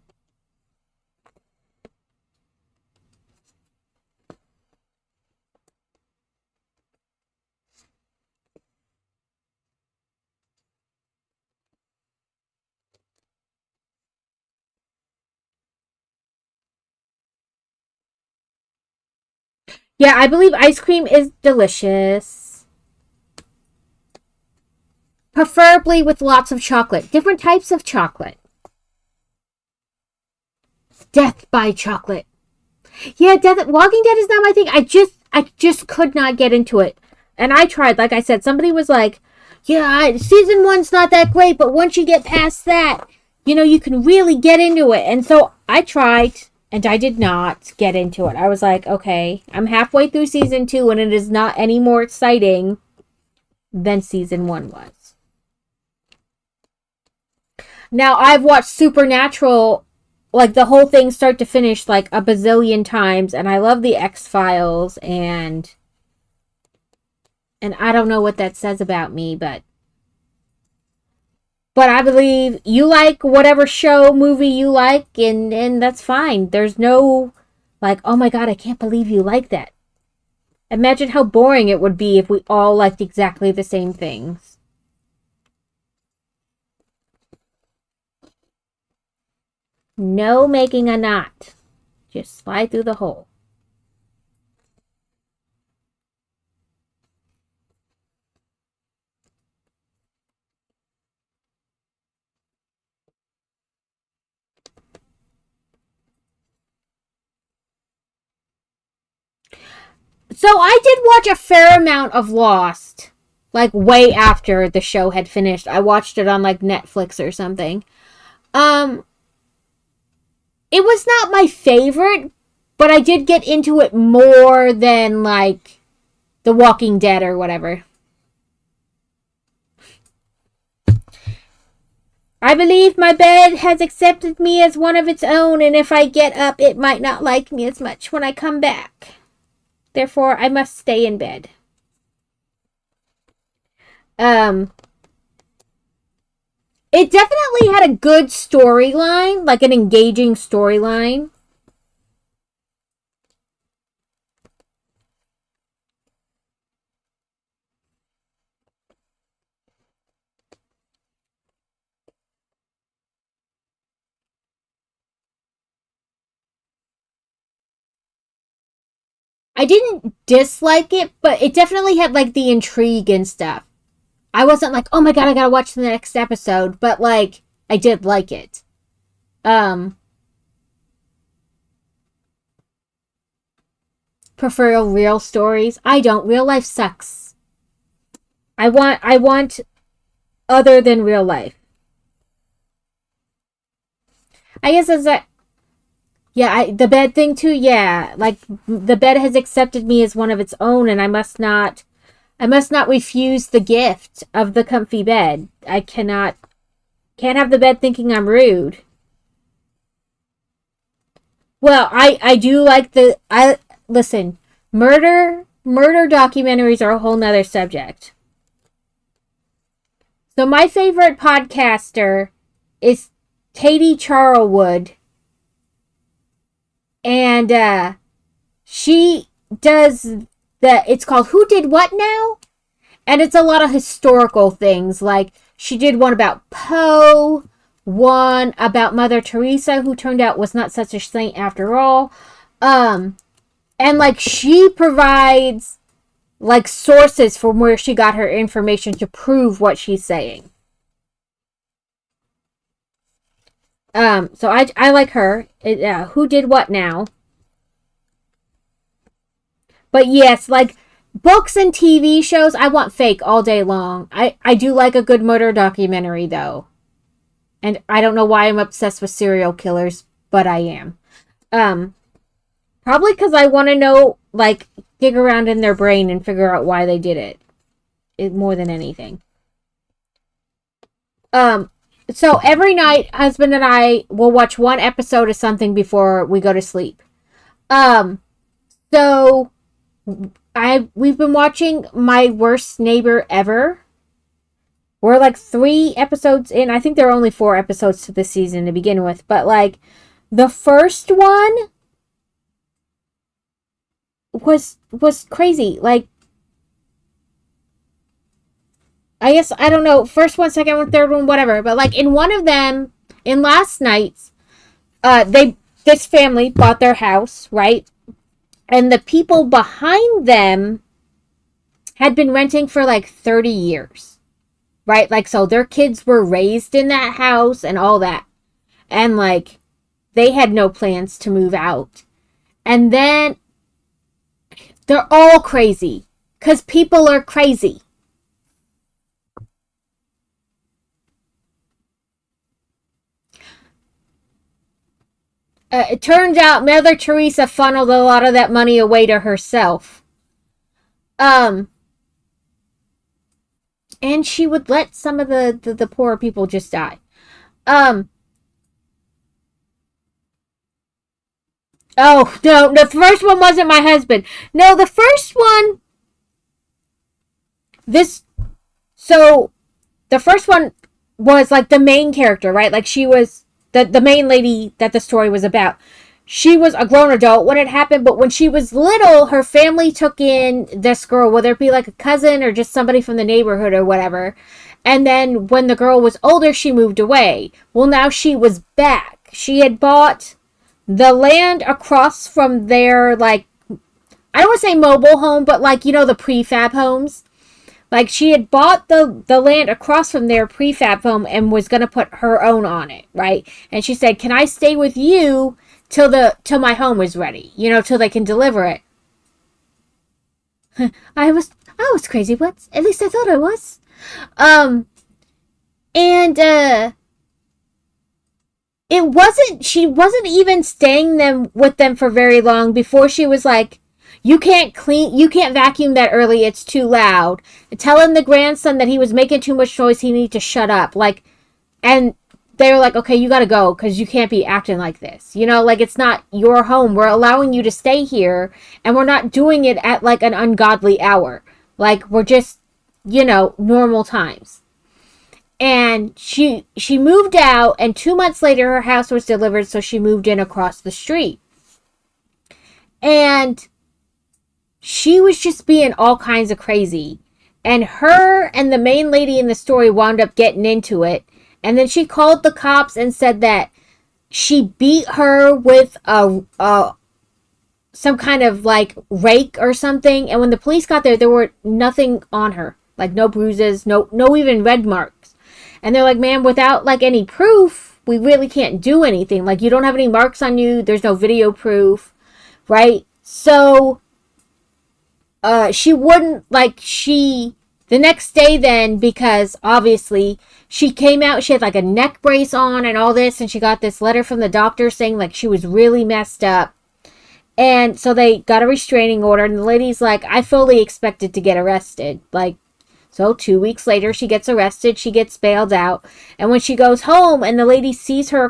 Yeah, I believe ice cream is delicious. Preferably with lots of chocolate. Different types of chocolate. Death by chocolate. Yeah, Walking Dead is not my thing. I just could not get into it. And I tried, like I said, somebody was like, "Yeah, season 1's not that great, but once you get past that, you can really get into it." And so I tried, and I did not get into it. I was like, "Okay, I'm halfway through season 2 and it is not any more exciting than season 1 was." Now, I've watched Supernatural, like the whole thing start to finish, like a bazillion times, and I love the X-Files, and I don't know what that says about me, but I believe you like whatever show, movie you like, and that's fine. There's no, like, "Oh my god, I can't believe you like that." Imagine how boring it would be if we all liked exactly the same things. No making a knot. Just slide through the hole. So I did watch a fair amount of Lost, like way after the show had finished. I watched it on like Netflix or something. Um, it was not my favorite, but I did get into it more than like The Walking Dead or whatever. I believe my bed has accepted me as one of its own, and if I get up, it might not like me as much when I come back. Therefore, I must stay in bed. It definitely had a good storyline, like an engaging storyline. I didn't dislike it, but it definitely had like the intrigue and stuff. I wasn't like, oh my god, I gotta watch the next episode, but like, I did like it. Um, Prefer real stories. I don't. Real life sucks. I want other than real life. I guess it's that. Yeah, the bed thing too. Yeah, like the bed has accepted me as one of its own, and I must not refuse the gift of the comfy bed. Can't have the bed thinking I'm rude. Well, I do like I listen, murder documentaries are a whole nother subject. So my favorite podcaster is Katie Charlwood, and she does it's called Who Did What Now? And it's a lot of historical things. Like she did one about Poe, one about Mother Teresa, who turned out was not such a saint after all. And like she provides like sources from where she got her information to prove what she's saying. So I like her. Who Did What Now? But yes, like books and TV shows, I want fake all day long. I do like a good murder documentary though. And I don't know why I'm obsessed with serial killers, but I am. Um, Probably because I want to know, like, dig around in their brain and figure out why they did it more than anything. Um, so every night, husband and I will watch one episode of something before we go to sleep. Um, so we've been watching My Worst Neighbor Ever. We're like 3 episodes in. I think there are only 4 episodes to this season to begin with, but like the first one was crazy. Like I guess I don't know, first one, second one, third one, whatever. But like in one of them, in last night's, this family bought their house, right? And the people behind them had been renting for like 30 years. Right? Like, so their kids were raised in that house and all that. And, like, they had no plans to move out. And then they're all crazy. Because people are crazy. It turns out Mother Teresa funneled a lot of that money away to herself. Um, and she would let some of the poor people just die. Um, oh, no, the first one wasn't my husband. No, the first one, so, the first one was, like, the main character, right? Like, she was, the main lady that the story was about. She was a grown adult when it happened, but when she was little, her family took in this girl, whether it be like a cousin or just somebody from the neighborhood or whatever. And then when the girl was older, she moved away. Well, now she was back. She had bought the land across from their, like, I don't want to say mobile home, but like, you know, the prefab homes. Like, she had bought the land across from their prefab home and was going to put her own on it, right? And she said, can I stay with you till my home is ready, you know, till they can deliver it. I was crazy once. At least I thought I was. And she wasn't even staying with them for very long before she was like, you can't vacuum that early, it's too loud. Telling the grandson that he was making too much noise, he needed to shut up. Like, and they were like, okay, you gotta go, because you can't be acting like this. You know, like, it's not your home. We're allowing you to stay here, and we're not doing it at, like, an ungodly hour. Like, we're just, normal times. And she moved out, and 2 months later, her house was delivered, so she moved in across the street. And she was just being all kinds of crazy. And her and the main lady in the story wound up getting into it. And then she called the cops and said that she beat her with some kind of like rake or something. And when the police got there, there were nothing on her. Like no bruises, no even red marks. And they're like, ma'am, without like any proof, we really can't do anything. Like you don't have any marks on you. There's no video proof. Right? So she wouldn't the next day then, because obviously she came out, she had like a neck brace on and all this, and she got this letter from the doctor saying like she was really messed up. And so they got a restraining order, and the lady's like, I fully expected to get arrested. Like, so 2 weeks later, she gets arrested, she gets bailed out, and when she goes home and the lady sees her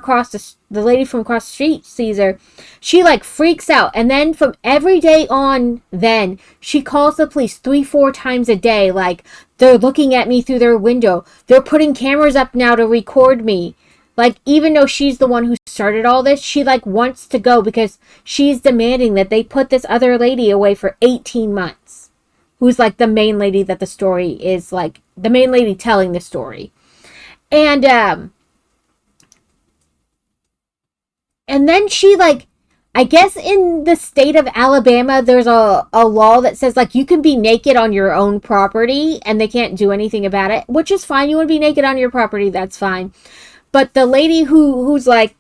the lady from across the street sees her, she like freaks out. And then from every day on, then she calls the police 3-4 times a day. Like, they're looking at me through their window. They're putting cameras up now to record me. Like, even though she's the one who started all this, she like wants to go because she's demanding that they put this other lady away for 18 months. Who's like the main lady that the story is like, the main lady telling the story. And then she like, I guess in the state of Alabama, there's a law that says like you can be naked on your own property and they can't do anything about it, which is fine. You want to be naked on your property, that's fine. But the lady who's like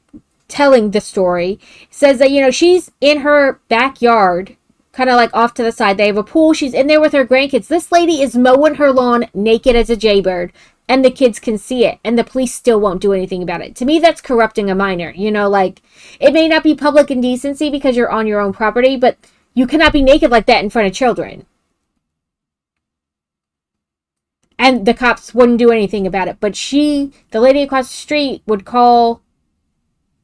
telling the story says that, she's in her backyard, kind of like off to the side. They have a pool. She's in there with her grandkids. This lady is mowing her lawn naked as a jaybird, and the kids can see it, and the police still won't do anything about it. To me, that's corrupting a minor. Like, it may not be public indecency because you're on your own property, but you cannot be naked like that in front of children. And the cops wouldn't do anything about it. But the lady across the street, would call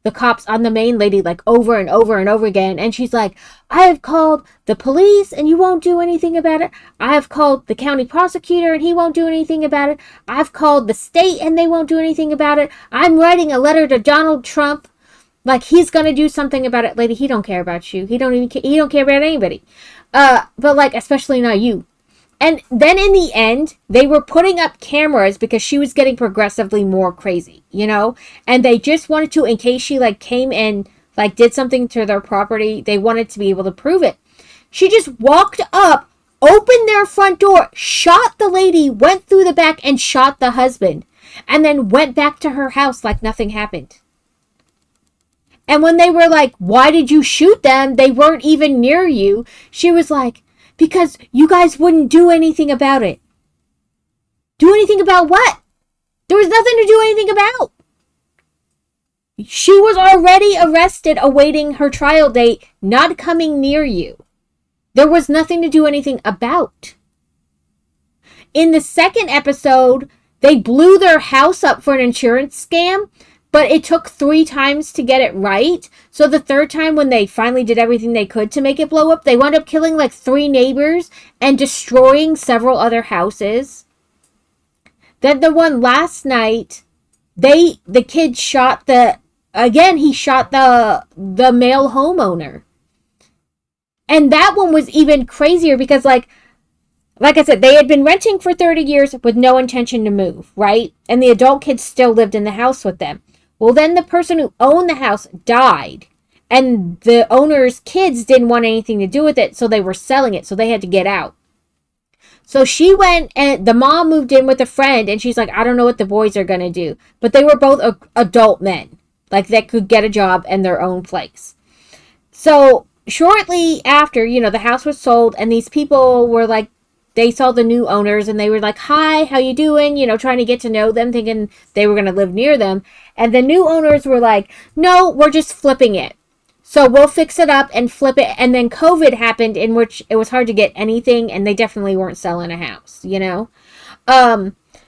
the cops on the main lady like over and over and over again. And she's like, I have called the police and you won't do anything about it. I have called the county prosecutor and he won't do anything about it. I've called the state and they won't do anything about it. I'm writing a letter to Donald Trump. Like he's going to do something about it. Lady, he don't care about you. He don't care about anybody. But like, especially not you. And then in the end, they were putting up cameras because she was getting progressively more crazy, And they just wanted to, in case she like came and like did something to their property, they wanted to be able to prove it. She just walked up, opened their front door, shot the lady, went through the back and shot the husband, and then went back to her house like nothing happened. And when they were like, why did you shoot them? They weren't even near you. She was like, because you guys wouldn't do anything about it. Do anything about what? There was nothing to do anything about. She was already arrested awaiting her trial date, not coming near you. There was nothing to do anything about. In the second episode, they blew their house up for an insurance scam, but it took 3 times to get it right. So the third time when they finally did everything they could to make it blow up, they wound up killing like 3 neighbors and destroying several other houses. Then the one last night, the kid shot he shot the male homeowner. And that one was even crazier because like I said, they had been renting for 30 years with no intention to move, right? And the adult kids still lived in the house with them. Well, then the person who owned the house died, and the owner's kids didn't want anything to do with it, so they were selling it, so they had to get out. So she went, and the mom moved in with a friend, and she's like, I don't know what the boys are going to do. But they were both adult men, like that could get a job and their own place. So shortly after, the house was sold, and these people were like, they saw the new owners and they were like, hi, how you doing? Trying to get to know them, thinking they were going to live near them. And the new owners were like, no, we're just flipping it. So we'll fix it up and flip it. And then COVID happened, in which it was hard to get anything, and they definitely weren't selling a house.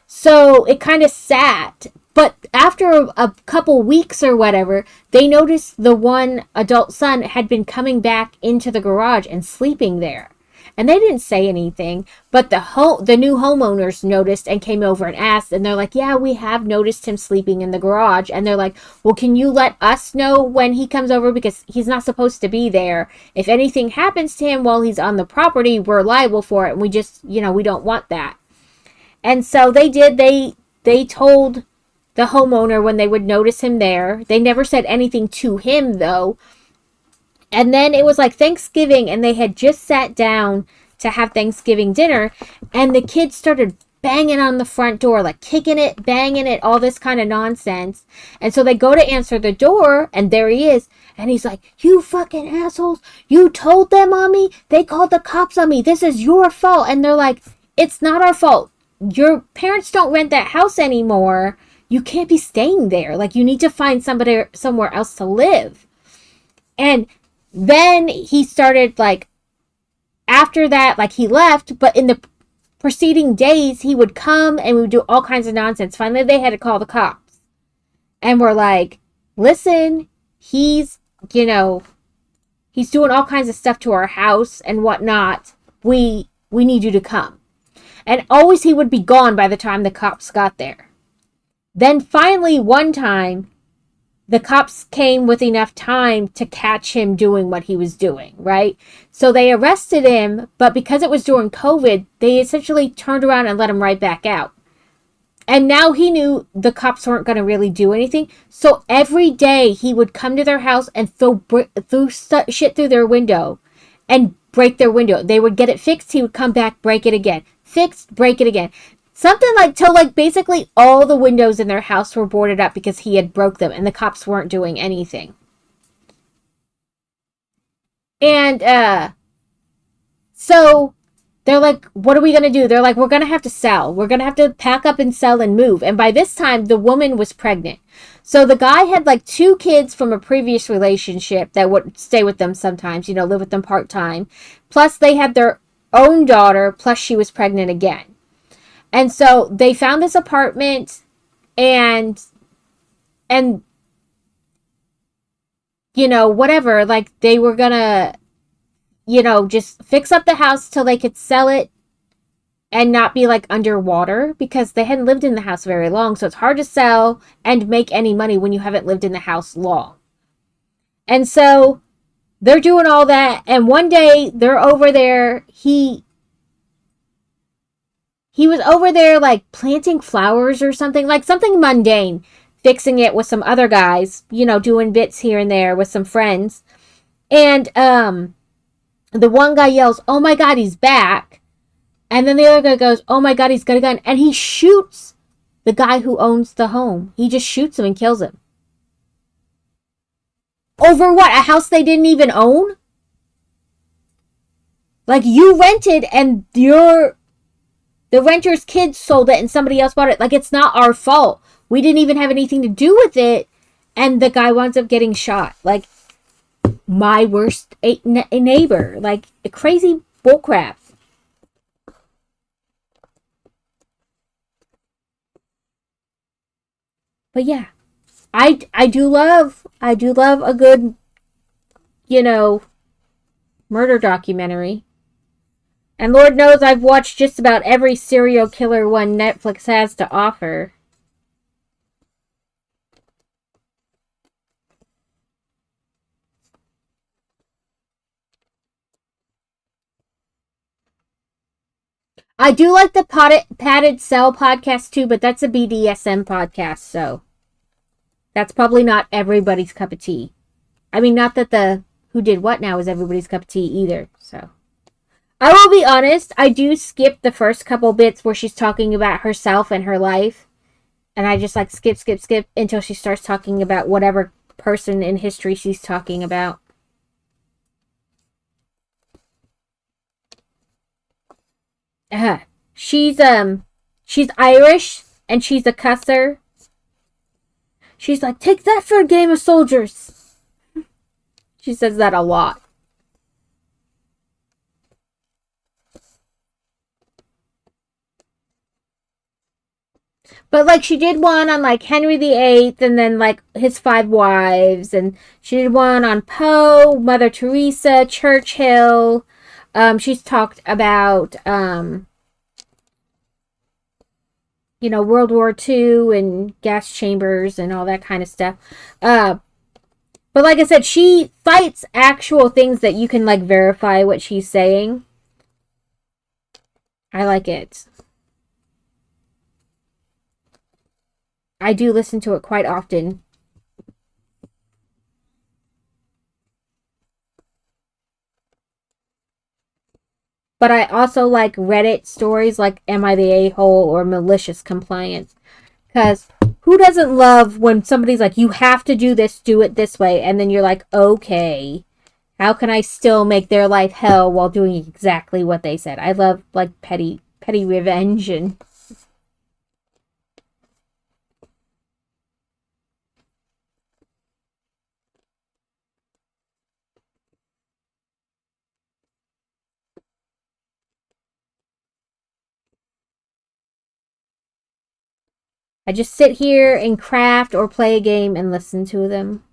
So it kind of sat. But after a couple weeks or whatever, they noticed the one adult son had been coming back into the garage and sleeping there. And they didn't say anything, but the new homeowners noticed and came over and asked, and they're like, yeah, we have noticed him sleeping in the garage. And they're like, well, can you let us know when he comes over, because he's not supposed to be there. If anything happens to him while he's on the property, we're liable for it, and we just, we don't want that. And so they did. They told the homeowner when they would notice him there. They never said anything to him, though. And then it was like Thanksgiving, and they had just sat down to have Thanksgiving dinner, and the kids started banging on the front door, like kicking it, banging it, all this kind of nonsense. And so they go to answer the door, and there he is. And he's like, you fucking assholes, you told them on me? They called the cops on me. This is your fault. And they're like, it's not our fault. Your parents don't rent that house anymore. You can't be staying there. Like, you need to find somewhere else to live. And then he started, like, after that, like, he left, but in the preceding days, he would come and we would do all kinds of nonsense. Finally, they had to call the cops. And we're like, listen, he's doing all kinds of stuff to our house and whatnot. We need you to come. And always he would be gone by the time the cops got there. Then finally, one time, the cops came with enough time to catch him doing what he was doing, right? So they arrested him, but because it was during COVID, they essentially turned around and let him right back out. And now he knew the cops weren't going to really do anything. So every day he would come to their house and throw shit through their window and break their window. They would get it fixed. He would come back, break it again. Fixed, break it again. Something like till like basically all the windows in their house were boarded up because he had broke them and the cops weren't doing anything. And so they're like, what are we going to do? They're like, we're going to have to sell. We're going to have to pack up and sell and move. And by this time, the woman was pregnant. So the guy had like 2 kids from a previous relationship that would stay with them sometimes, live with them part-time. Plus they had their own daughter, plus she was pregnant again. And so they found this apartment and whatever, like they were gonna, just fix up the house till they could sell it and not be like underwater, because they hadn't lived in the house very long. So it's hard to sell and make any money when you haven't lived in the house long. And so they're doing all that. And one day they're over there. He was over there like planting flowers or something, like something mundane, fixing it with some other guys, doing bits here and there with some friends. And the one guy yells, oh my God, he's back. And then the other guy goes, oh my God, he's got a gun. And he shoots the guy who owns the home. He just shoots him and kills him. Over what? A house they didn't even own? Like, you rented and the renter's kids sold it and somebody else bought it. Like, it's not our fault. We didn't even have anything to do with it. And the guy winds up getting shot. Like, my worst neighbor. Like, a crazy bullcrap. But yeah, I do love a good, murder documentary. And Lord knows I've watched just about every serial killer one Netflix has to offer. I do like the Padded Cell podcast too, but that's a BDSM podcast, so that's probably not everybody's cup of tea. I mean, not that the Who Did What Now is everybody's cup of tea either, so. I will be honest, I do skip the first couple bits where she's talking about herself and her life. And I just like skip until she starts talking about whatever person in history she's talking about. uh, she's she's Irish and she's a cusser. She's like, take that for a game of soldiers. She says that a lot. But like she did one on like Henry VIII and then like his five wives, and she did one on Poe, Mother Teresa, Churchill. She's talked about World War II and gas chambers and all that kind of stuff. But like I said, she fights actual things that you can like verify what she's saying. I like it. I do listen to it quite often. But I also like Reddit stories like Am I the A-hole or Malicious Compliance. Because who doesn't love when somebody's like, you have to do it this way. And then you're like, okay, how can I still make their life hell while doing exactly what they said? I love like petty revenge and I just sit here and craft or play a game and listen to them.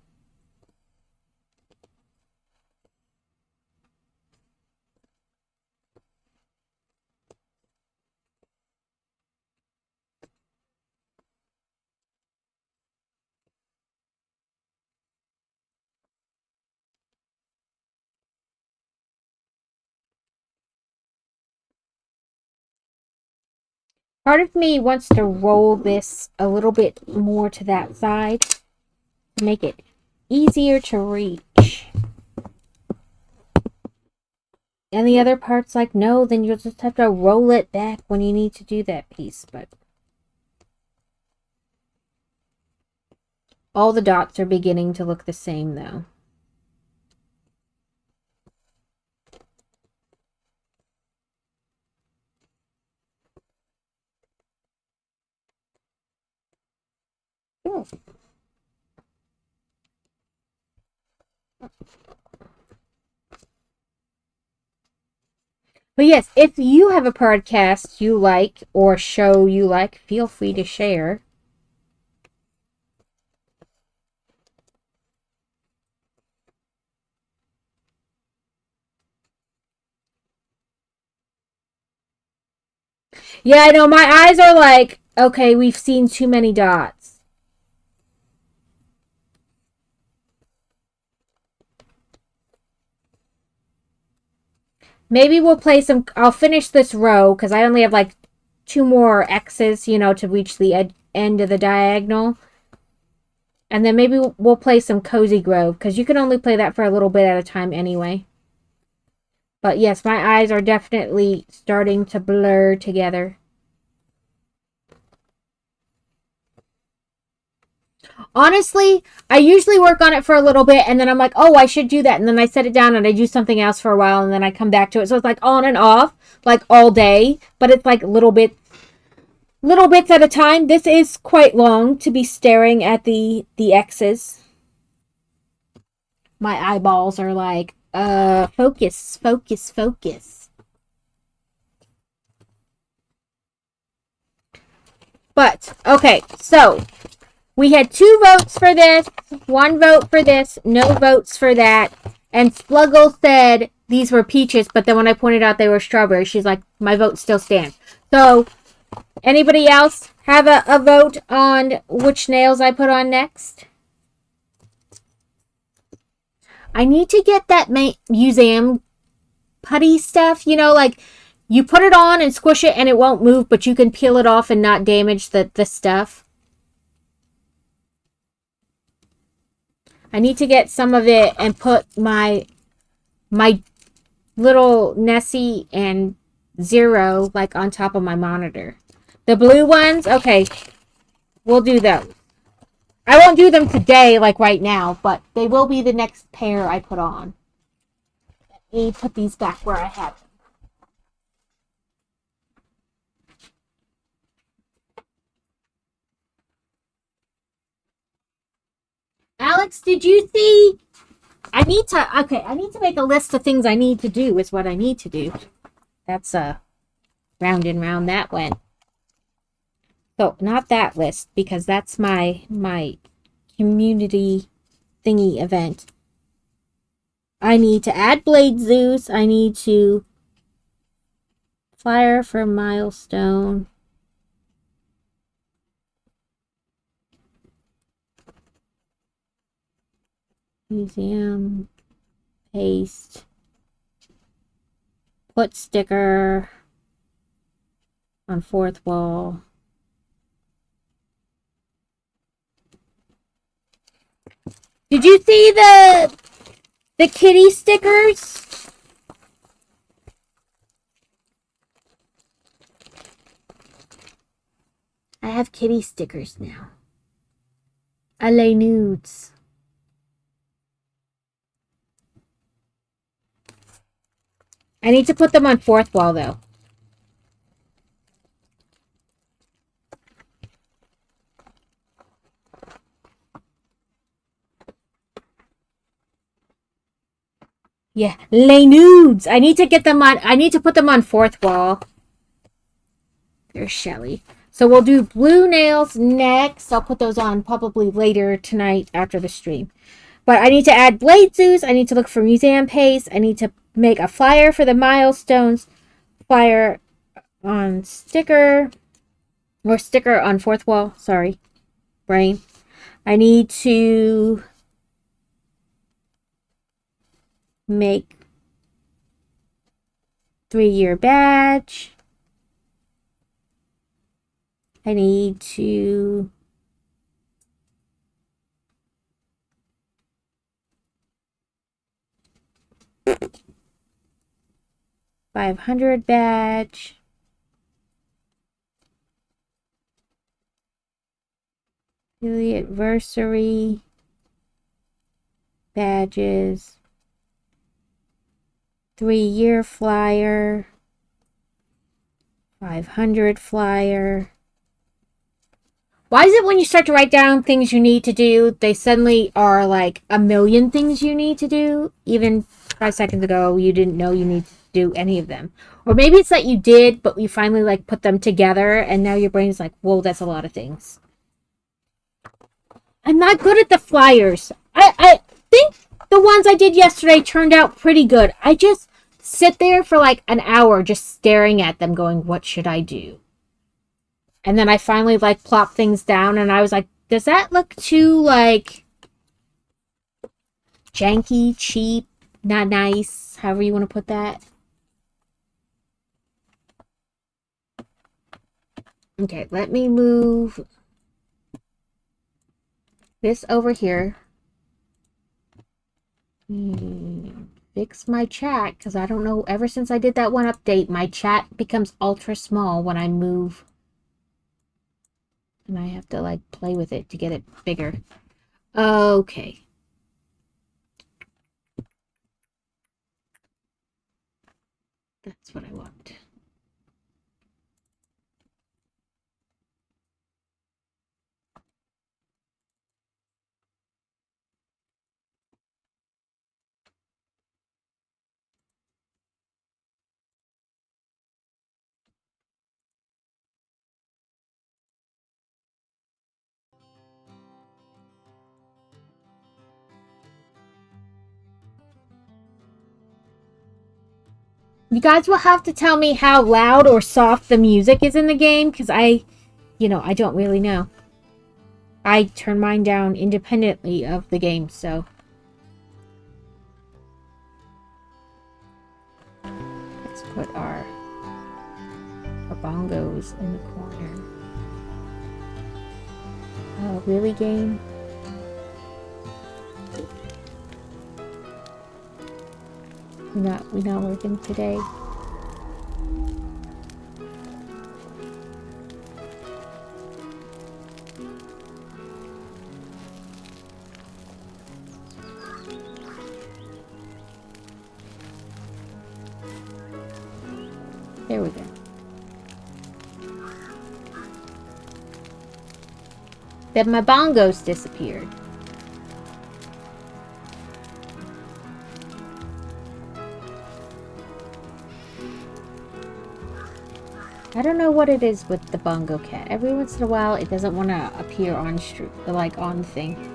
Part of me wants to roll this a little bit more to that side to make it easier to reach. And the other part's like, no, then you'll just have to roll it back when you need to do that piece. But all the dots are beginning to look the same, though. Ooh. But yes, if you have a podcast you like or show you like, feel free to share. Yeah, I know, my eyes are like, okay, we've seen too many dots. Maybe we'll play some, I'll finish this row, because I only have like 2 more X's, to reach the end of the diagonal. And then maybe we'll play some Cozy Grove, because you can only play that for a little bit at a time anyway. But yes, my eyes are definitely starting to blur together. Honestly, I usually work on it for a little bit and then I'm like, oh, I should do that. And then I set it down and I do something else for a while and then I come back to it. So it's like on and off, like all day, but it's like little bits at a time. This is quite long to be staring at the X's. My eyeballs are like, focus, focus, focus. But, okay, so we had 2 votes for this, 1 vote for this, no votes for that. And Spluggle said these were peaches, but then when I pointed out they were strawberries, she's like, my vote still stands. So, anybody else have a vote on which nails I put on next? I need to get that museum putty stuff, like you put it on and squish it and it won't move, but you can peel it off and not damage the stuff. I need to get some of it and put my little Nessie and Zero like on top of my monitor. The blue ones, okay, we'll do those. I won't do them today, like right now, but they will be the next pair I put on. Let me put these back where I had them. Alex, did you see? I need to make a list of things I need to do is what I need to do. That's round and round that went. So not that list because that's my community thingy event. I need to add Blade Zeus. I need to flyer for milestone. Museum. Paste. Put sticker on fourth wall. Did you see the kitty stickers? I have kitty stickers now. LA nudes. I need to put them on fourth wall though. Yeah, lay nudes. I need to get them on. I need to put them on fourth wall. There's Shelly. So we'll do blue nails next. I'll put those on probably later tonight after the stream. But I need to add Blade Zeus. I need to look for museum paste. I need to make a flyer for the milestones. Flyer on sticker. Or sticker on fourth wall. Sorry. Brain. I need to make 3-year badge. I need to $500 badge. Affiliate anniversary badges. 3-year flyer. 500 flyer. Why is it when you start to write down things you need to do, they suddenly are like a million things you need to do? Even 5 seconds ago, you didn't know you need to do any of them. Or maybe it's that you did, but you finally like put them together and now your brain's like, whoa, that's a lot of things. I'm not good at the flyers. I think the ones I did yesterday turned out pretty good. I just sit there for like an hour just staring at them going, what should I do? And then I finally like plop things down and I was like, does that look too like janky, cheap, not nice, however you want to put that? Okay, let me move this over here. Fix my chat because I don't know, ever since I did that one update, my chat becomes ultra small when I move. And I have to like play with it to get it bigger. Okay. That's what I want. You guys will have to tell me how loud or soft the music is in the game, because I don't really know. I turn mine down independently of the game, so. Let's put our bongos in the corner. Oh, really, game? We're not working today. There we go. Then my bongos disappeared. I don't know what it is with the bongo cat. Every once in a while, it doesn't want to appear on street, like on the thing.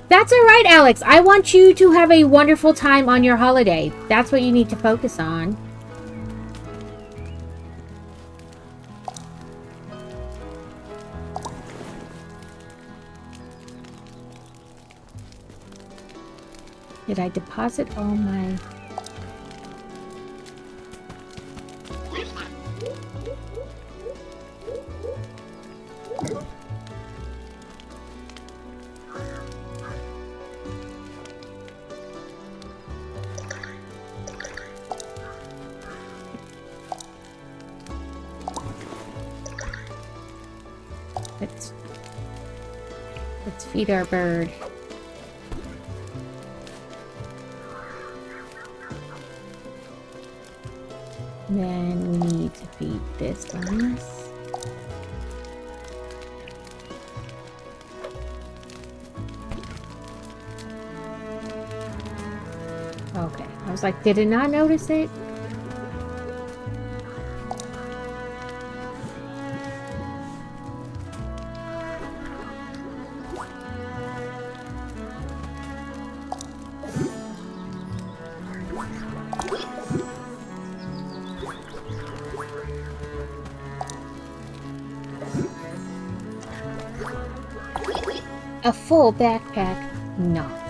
That's all right, Alex. I want you to have a wonderful time on your holiday. That's what you need to focus on. Did I deposit all my... Let's feed our bird. Then we need to feed this one. Okay, I was like, did it not notice it? A full backpack? Nonsense.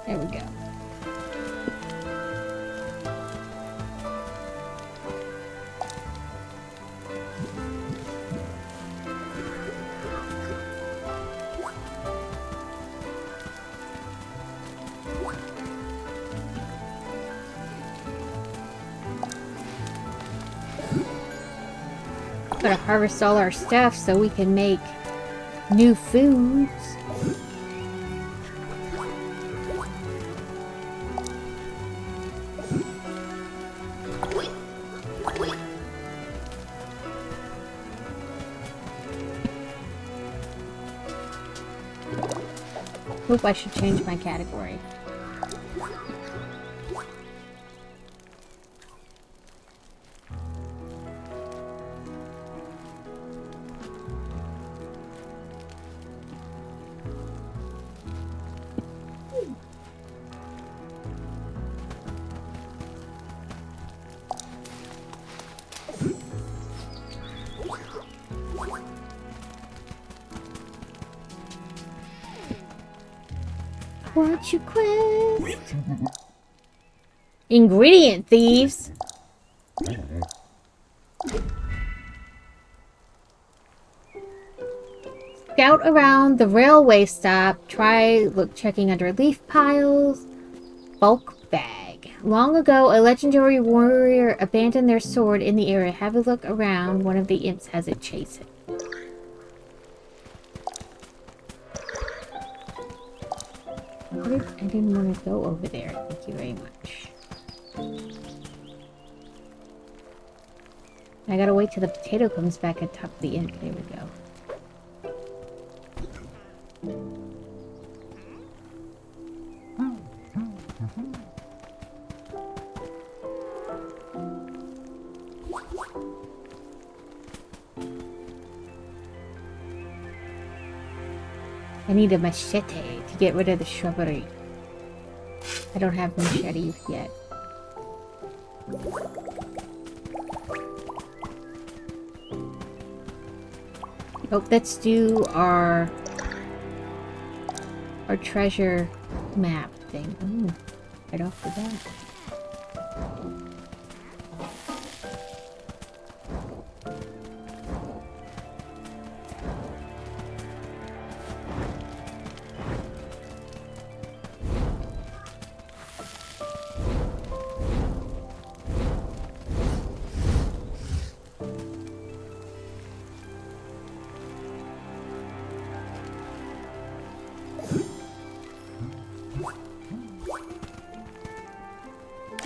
There we go. Gotta harvest all our stuff so we can make new foods. Hope I should change my category. What's your quest? Ingredient thieves. Scout around the railway stop. Try checking under leaf piles. Bulk bag. Long ago, a legendary warrior abandoned their sword in the area. Have a look around. One of the imps has it chase it. I didn't want to go over there. Thank you very much. I gotta wait till the potato comes back at top of the end. There we go. I need a machete to get rid of the shrubbery. I don't have machetes yet. Oh, let's do our treasure map thing. Ooh, right off the bat.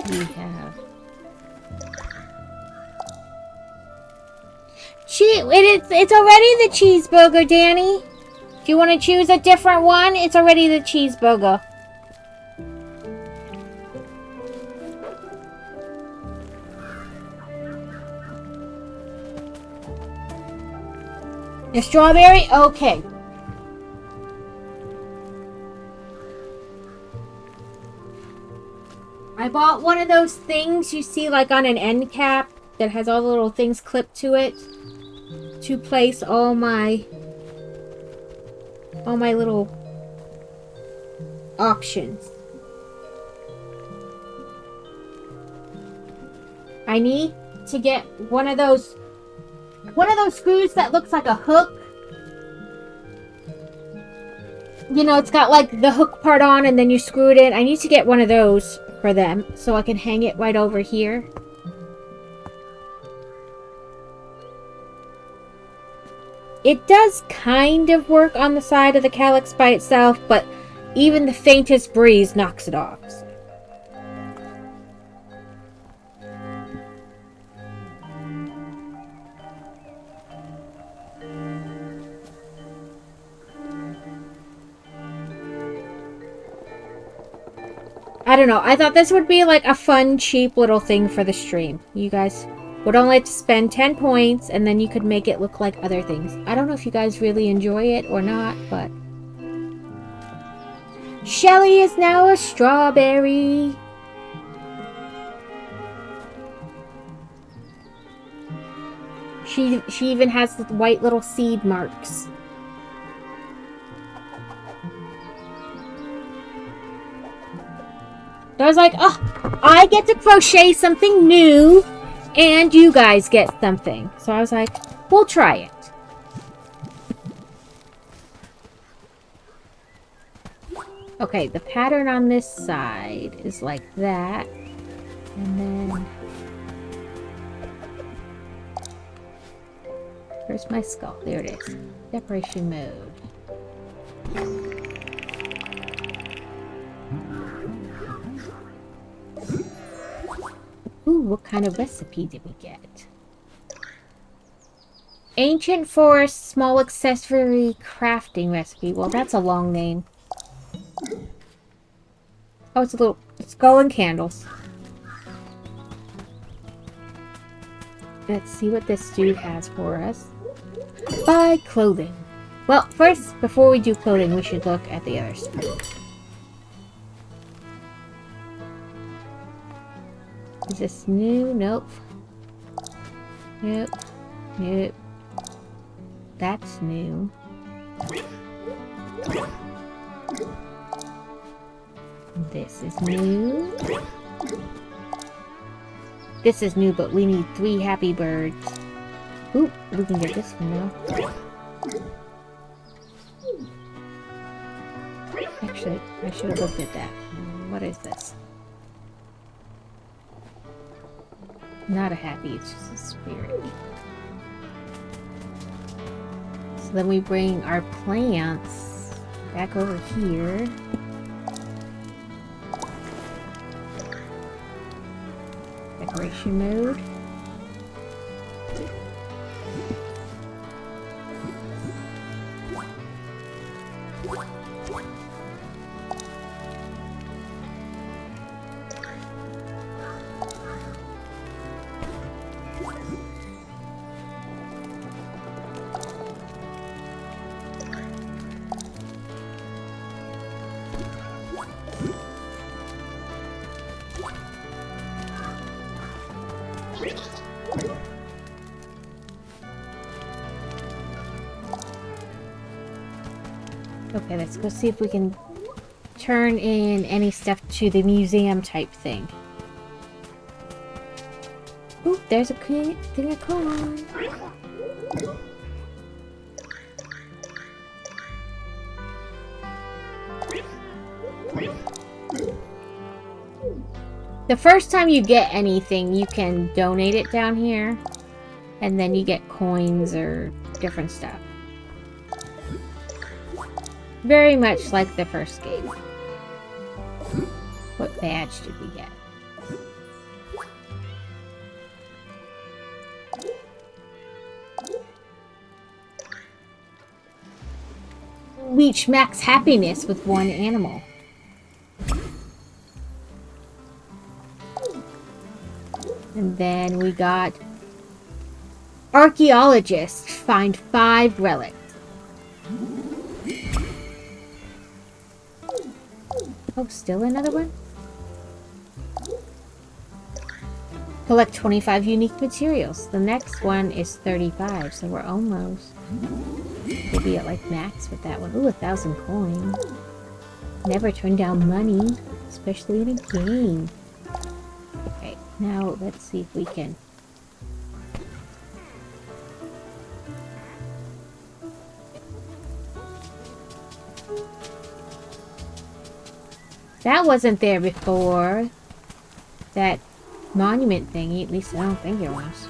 We have it's already the cheeseburger, Danny. If you want to choose a different one, it's already the cheeseburger. The strawberry? Okay. I bought one of those things you see like on an end cap that has all the little things clipped to it to place all my little options. I need to get one of those screws that looks like a hook. You know, it's got like the hook part on and then you screw it in. I need to get one of those for them so I can hang it right over here. It does kind of work on the side of the calyx by itself, but even the faintest breeze knocks it off. I don't know. I thought this would be like a fun, cheap little thing for the stream. You guys would only have to spend 10 points and then you could make it look like other things. I don't know if you guys really enjoy it or not, but... Shelly is now a strawberry. She even has the white little seed marks. I was like, oh, I get to crochet something new, and you guys get something. So I was like, we'll try it. Okay, the pattern on this side is like that. And then... where's my skull? There it is. Decoration mode. Ooh, what kind of recipe did we get? Ancient Forest Small Accessory Crafting Recipe. Well, that's a long name. Oh, it's a little... skull and candles. Let's see what this dude has for us. Buy clothing. Well, first, before we do clothing, we should look at the other stuff. Is this new? Nope. Nope. Nope. That's new. This is new. This is new, but we need 3 happy birds. Oop, we can get this one now. Actually, I should have looked at that. What is this? Not a happy, it's just a spirit. So then we bring our plants back over here. Decoration mode. Okay, let's go see if we can turn in any stuff to the museum type thing. Ooh, there's a thing of corn. The first time you get anything, you can donate it down here. And then you get coins or different stuff. Very much like the first game. What badge did we get? Reach max happiness with one animal. And then we got archaeologists find 5 relics. Oh, still another one? Collect 25 unique materials. The next one is 35, so we're almost. We'll be at like max with that one. Ooh, 1,000 coins. Never turn down money, especially in a game. Okay, now let's see if we can. That wasn't there before. That monument thingy, at least I don't think it was.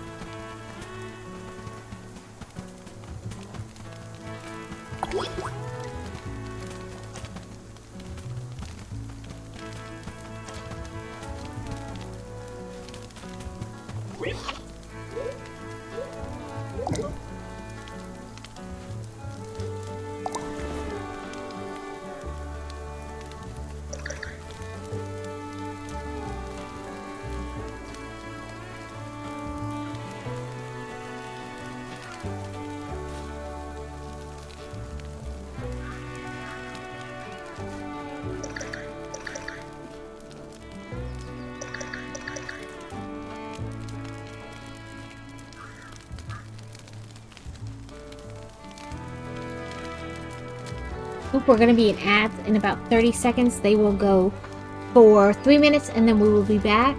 Oop, we're going to be in ads in about 30 seconds. They will go for 3 minutes and then we will be back.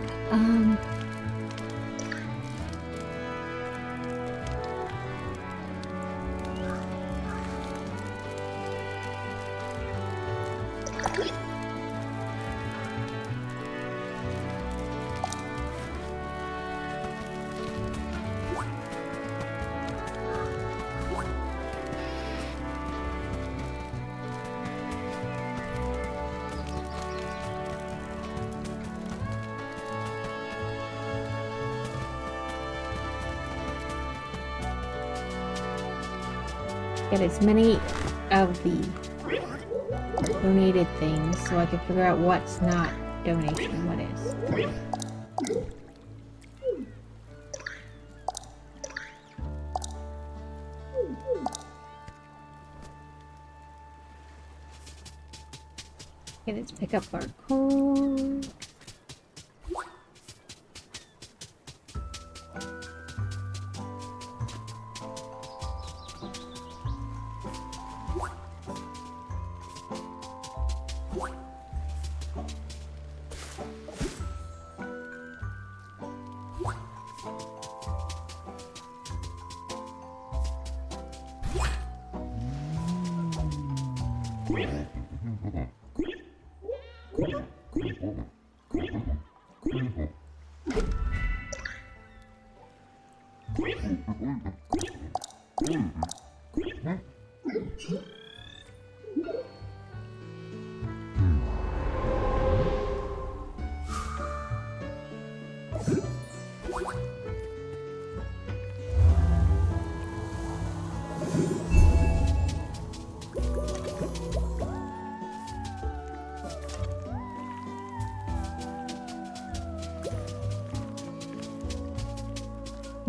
Get as many of the donated things so I can figure out what's not donation and what is. Okay, let's pick up our corn.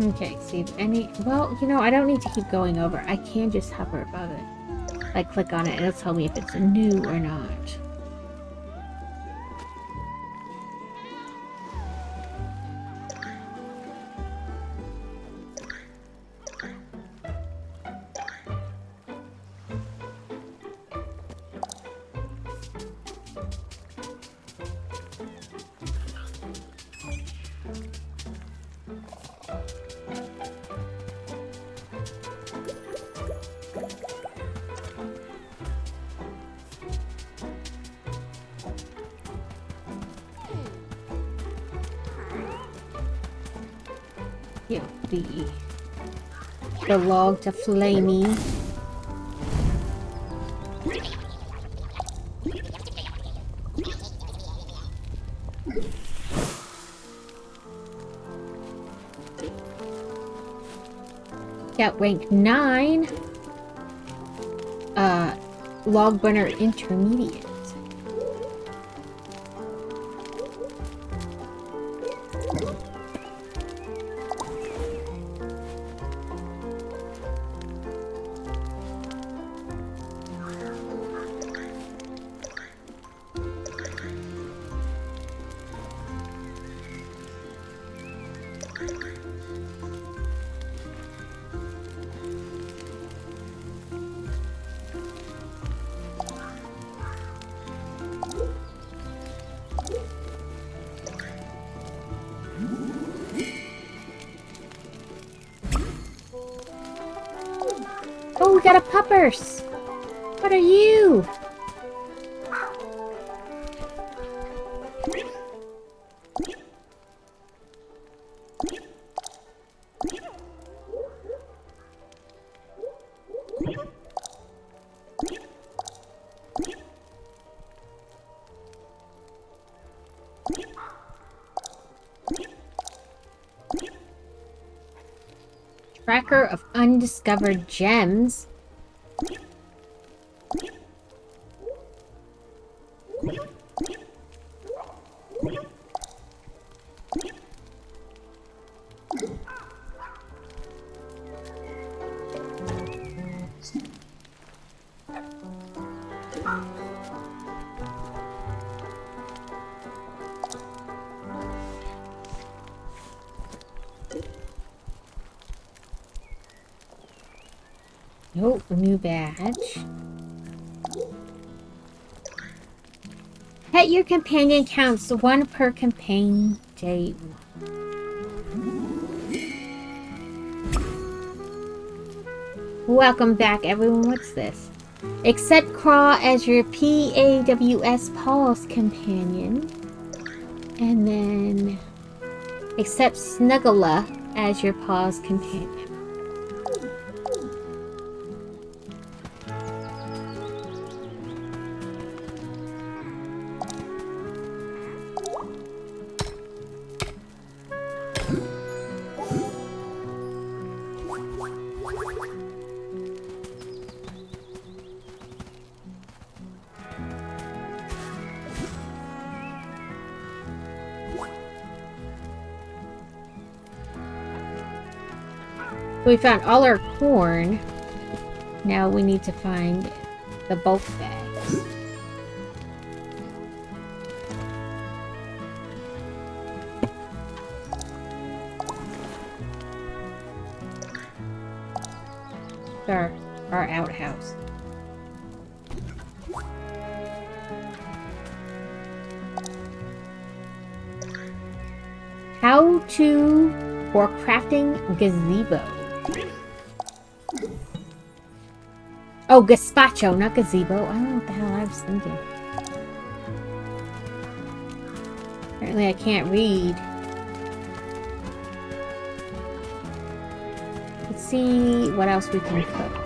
Okay, see if any... Well, you know, I don't need to keep going over. I can just hover above it. Like, click on it, and it'll tell me if it's new or not. Yeah, the log to flamey. Got rank 9. Log burner intermediate. Oh, we got a puppers! What are you? Tracker of undiscovered gems. Oh, a new badge. Pet your companion counts 1 per campaign day. Welcome back, everyone. What's this? Accept Craw as your PAWS Paws companion. And then accept Snuggler as your Paws companion. We found all our corn. Now we need to find the bulk bags. Our outhouse. How to for crafting gazebo. Oh, gazpacho, not gazebo. I don't know what the hell I was thinking. Apparently I can't read. Let's see what else we can cook.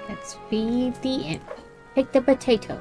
Let's feed the imp. Take the potato.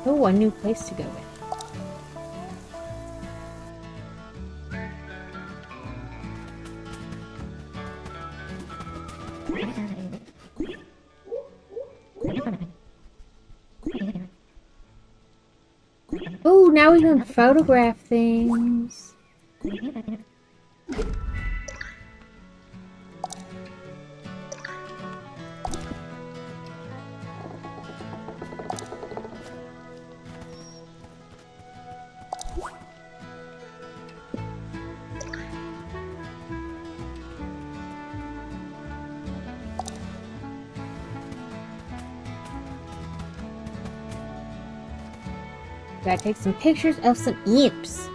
Oh, a new place to go with. Oh, now we can photograph things. Gotta take some pictures of some imps.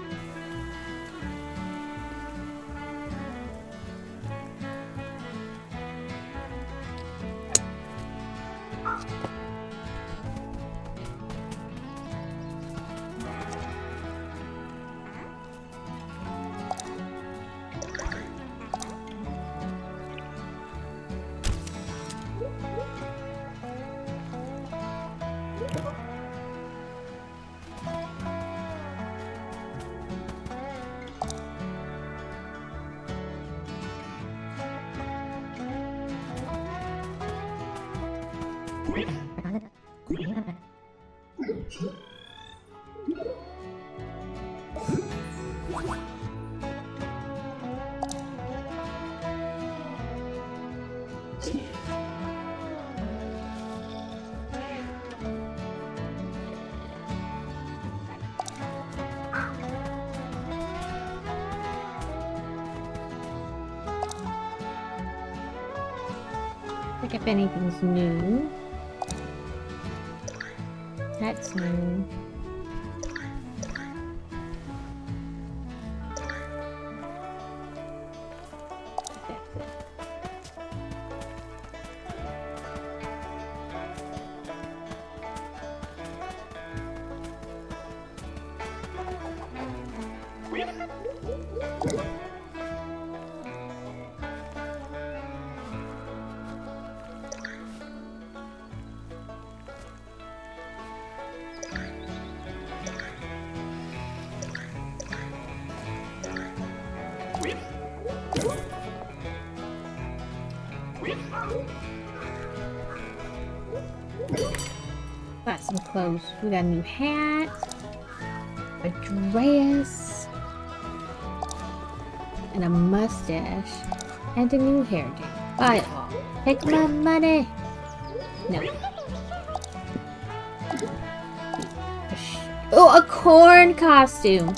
Check if anything's new. That's new. That's it. Got some clothes. We got a new hat, a dress, and a mustache, and a new hairdo. Buy it all. Take my money. No. Oh, a corn costume.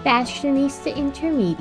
Fashionista Intermediate.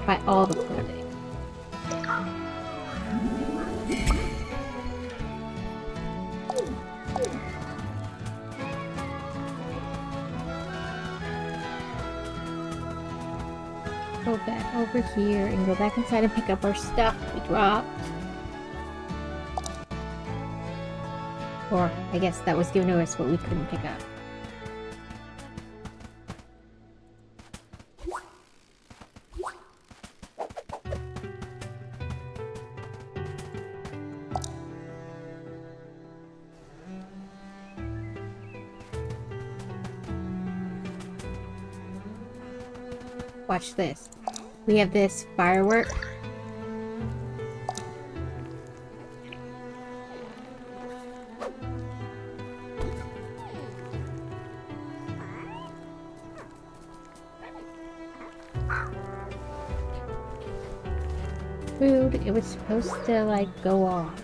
Buy all the clothing. Go back over here and go back inside and pick up our stuff we dropped. Or, I guess that was given to us, but we couldn't pick up. Watch this. We have this firework. Food, it was supposed to like go off.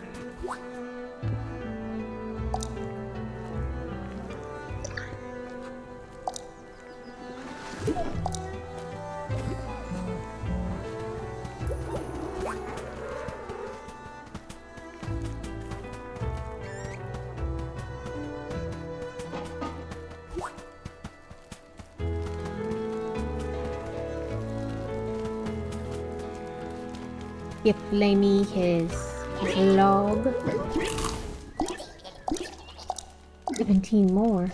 Give Flamey his log. 17 more.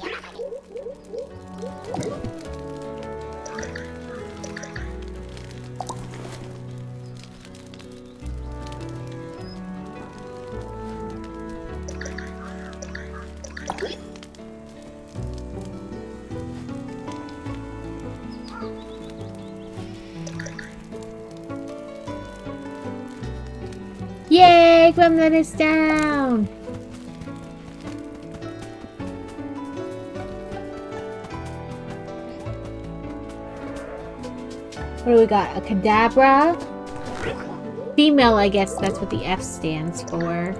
Yay! Gremlin is down! What do we got? A Kadabra? Female, I guess that's what the F stands for.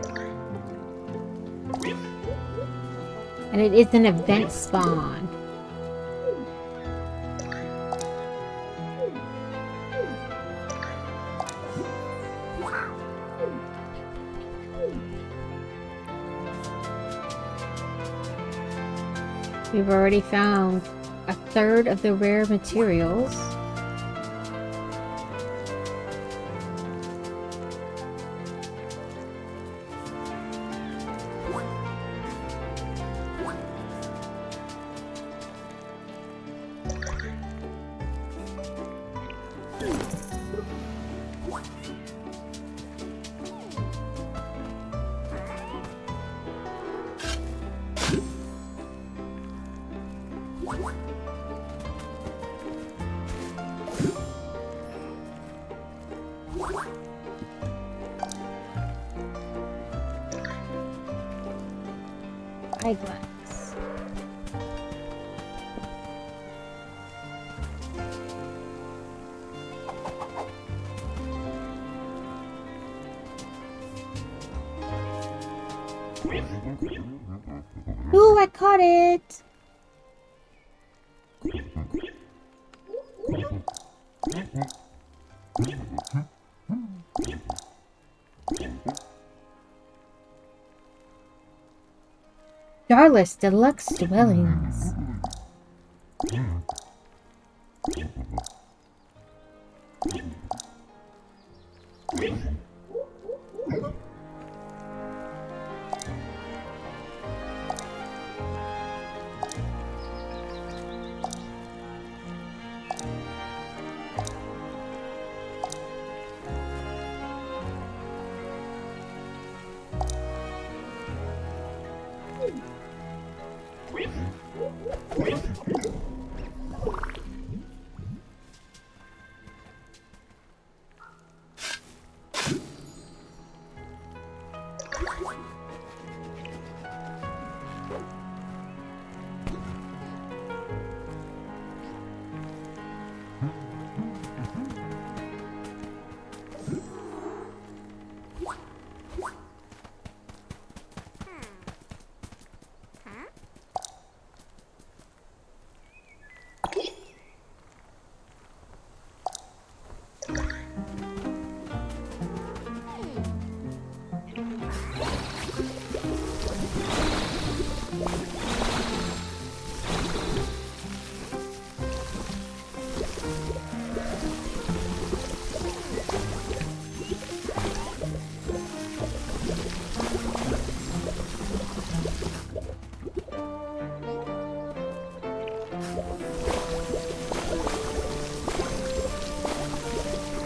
And it is an event spawn. We've already found a third of the rare materials. Eyeglass. Ooh, I caught it! Starless Deluxe Dwellings.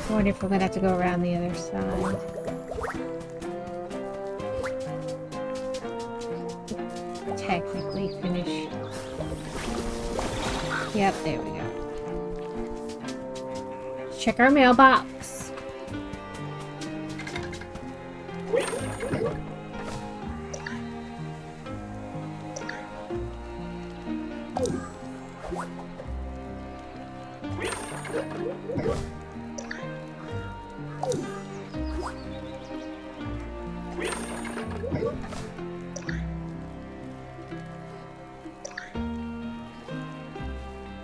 I wonder if we're gonna have to go around the other side. Technically finish. Yep, there we go. Check our mailbox.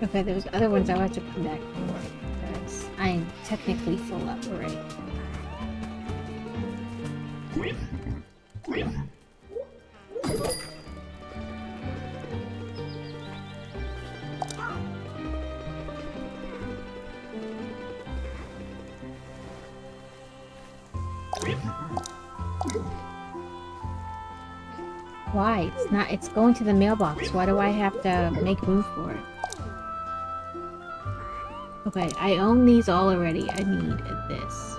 Okay, those other ones I'll have to come back for because I'm technically full up already. Why? It's not. It's going to the mailbox. Why do I have to make room for it? Okay, I own these all already. I need this.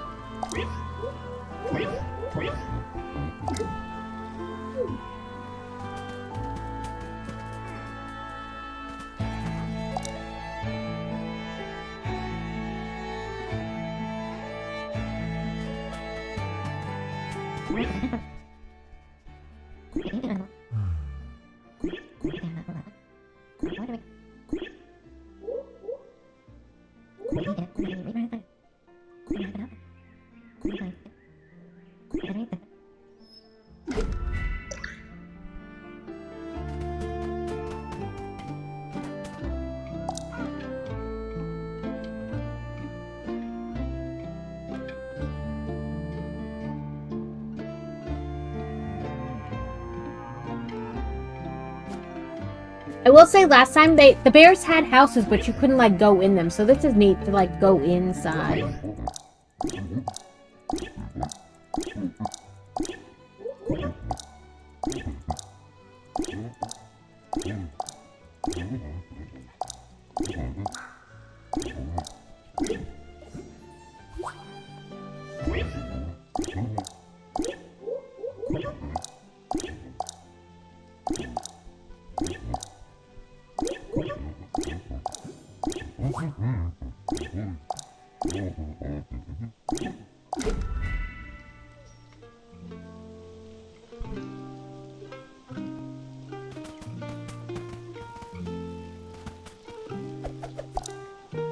I will say last time the bears had houses, but you couldn't like go in them. So this is neat to like go inside.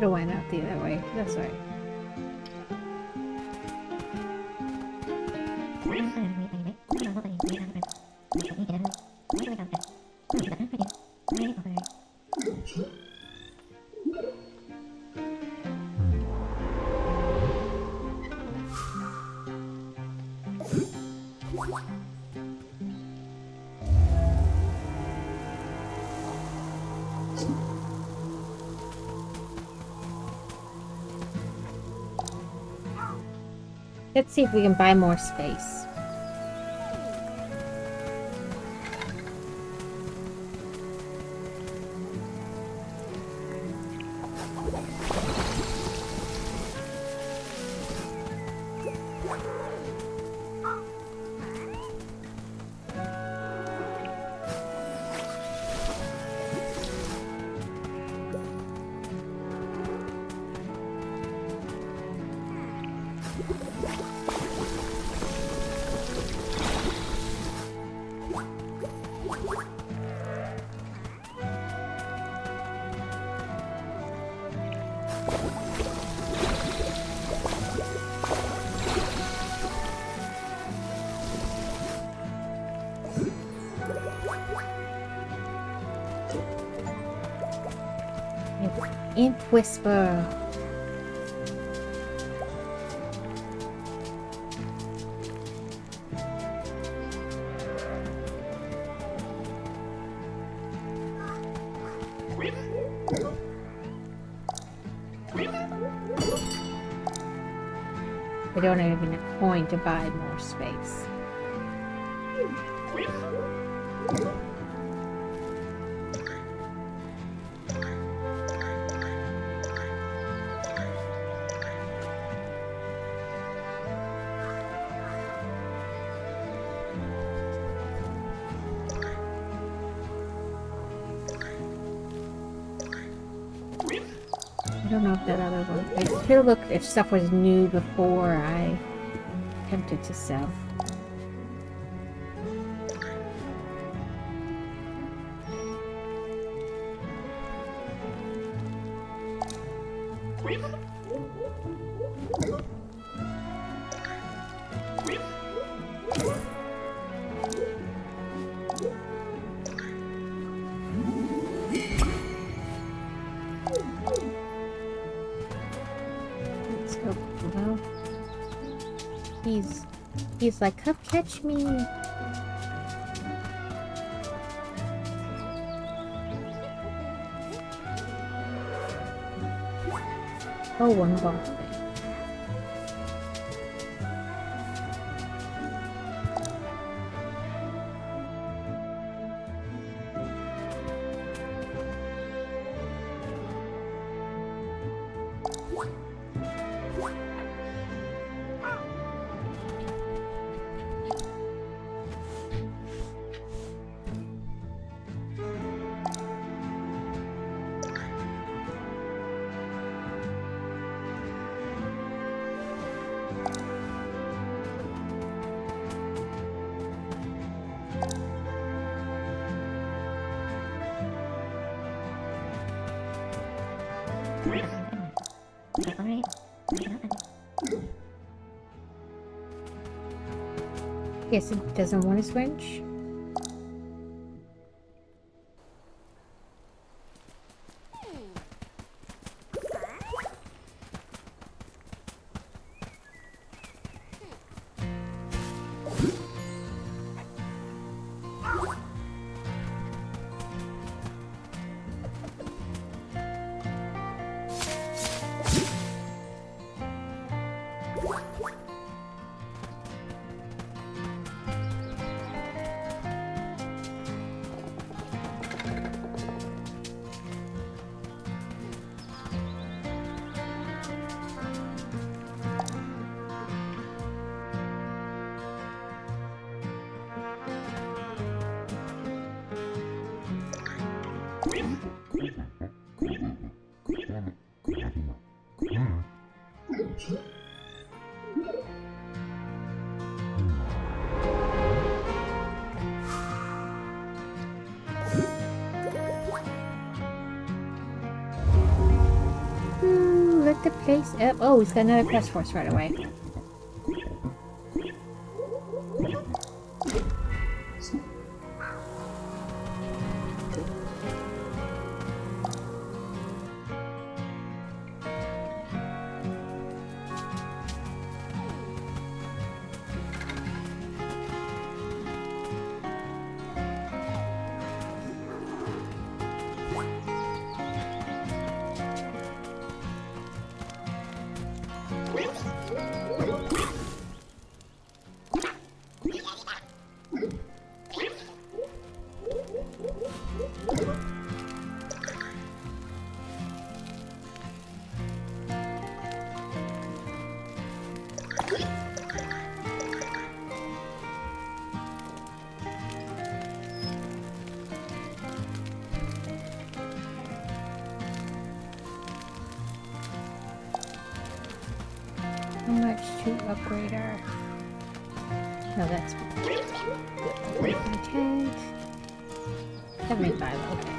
It went out the other way. That's right. Let's see if we can buy more space. Imp Whisper. I don't have enough coin to buy more space. I don't know if that other one. I should have looked if stuff was new before I attempted to sell. He's like, come catch me. Oh, one ball thing. Guess it doesn't want his wrench. Ooh, let the place up. Oh, he's got another quest for us right away. How much to upgrade our... No, that's... Content. 75, okay.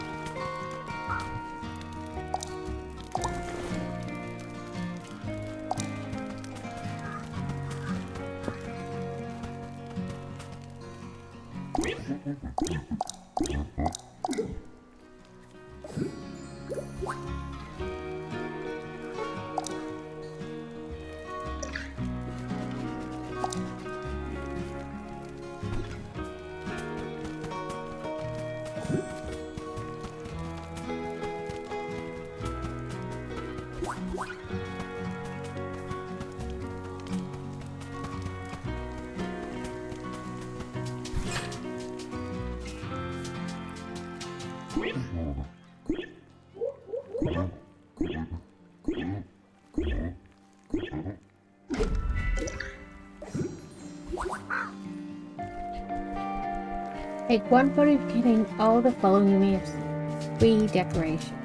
Take one photo of getting all the following. You may have 3 decorations.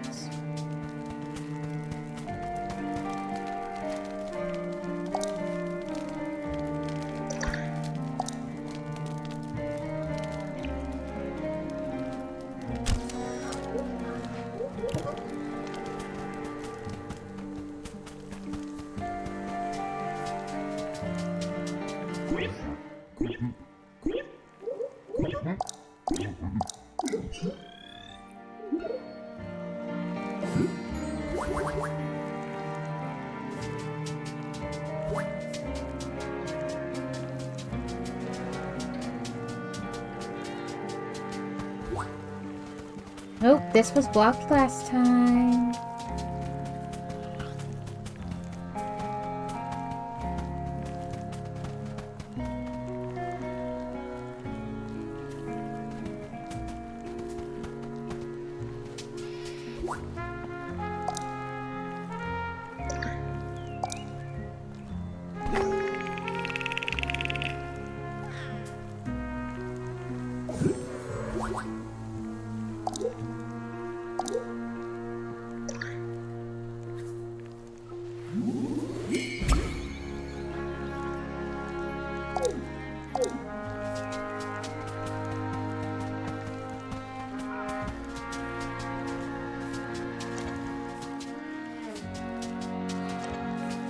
Oh, this was blocked last time.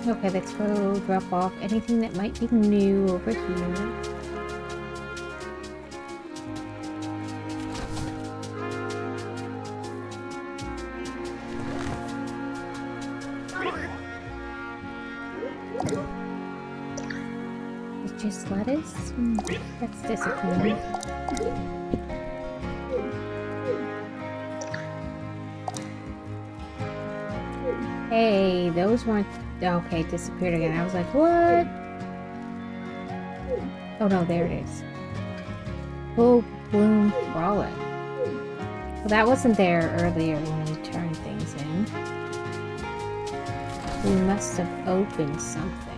Okay, let's go drop off anything that might be new over here. It's just lettuce? That's disappointing. Hey, those weren't... Okay, it disappeared again. I was like, what? Oh no, there it is. Full bloom frolic. Well, that wasn't there earlier when we turned things in. We must have opened something.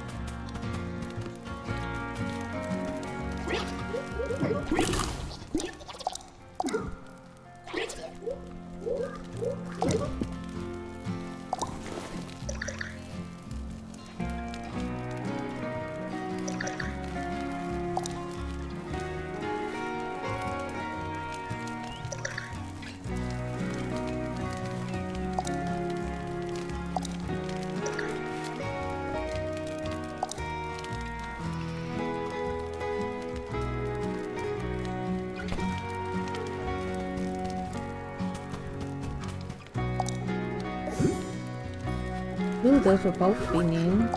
Ooh, those will both be new.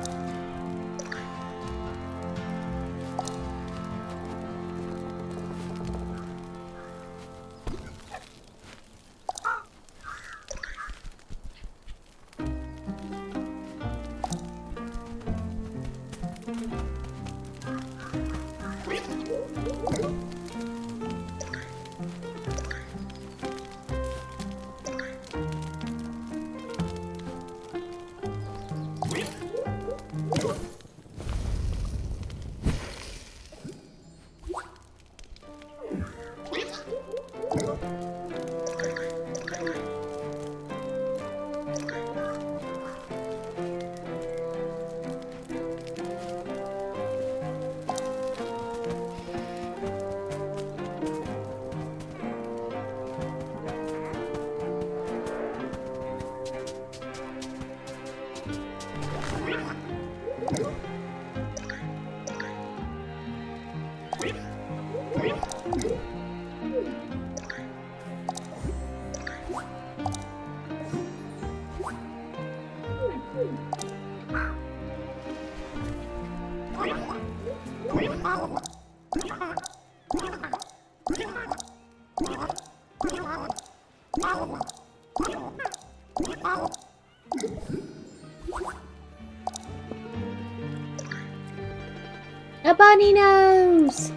A bunny nose!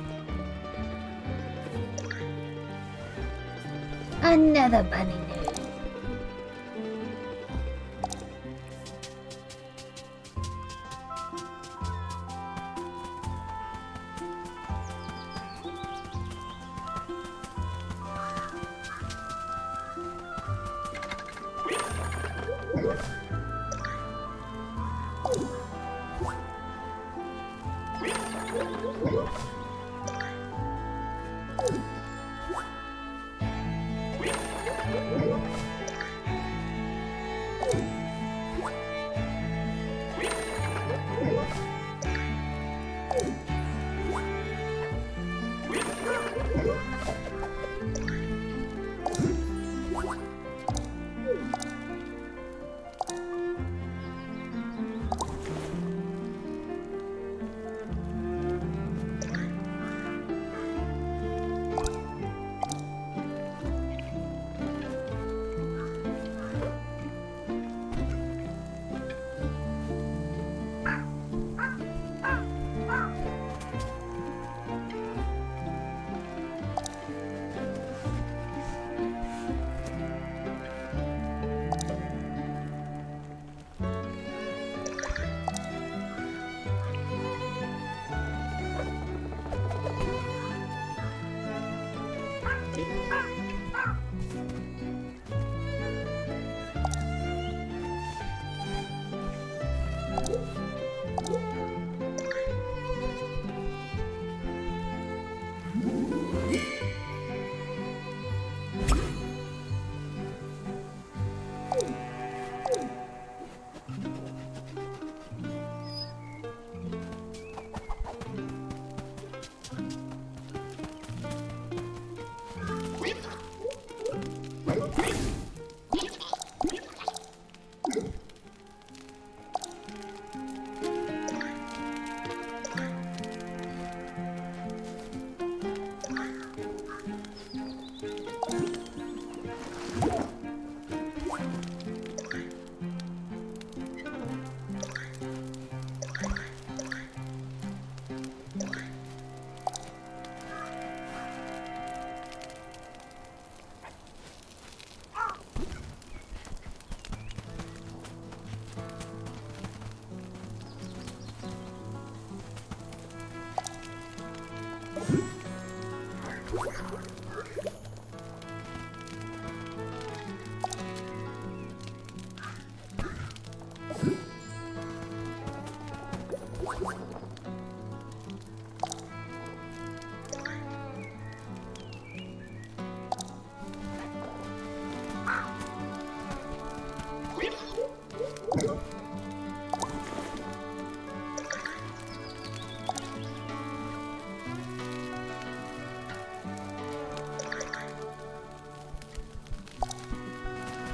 Another bunny nose.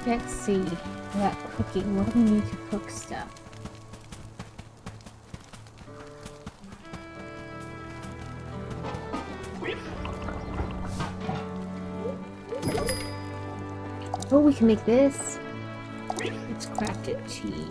Let's see. About cooking. What do we need to cook stuff? Oh, we can make this. It's crafted tea.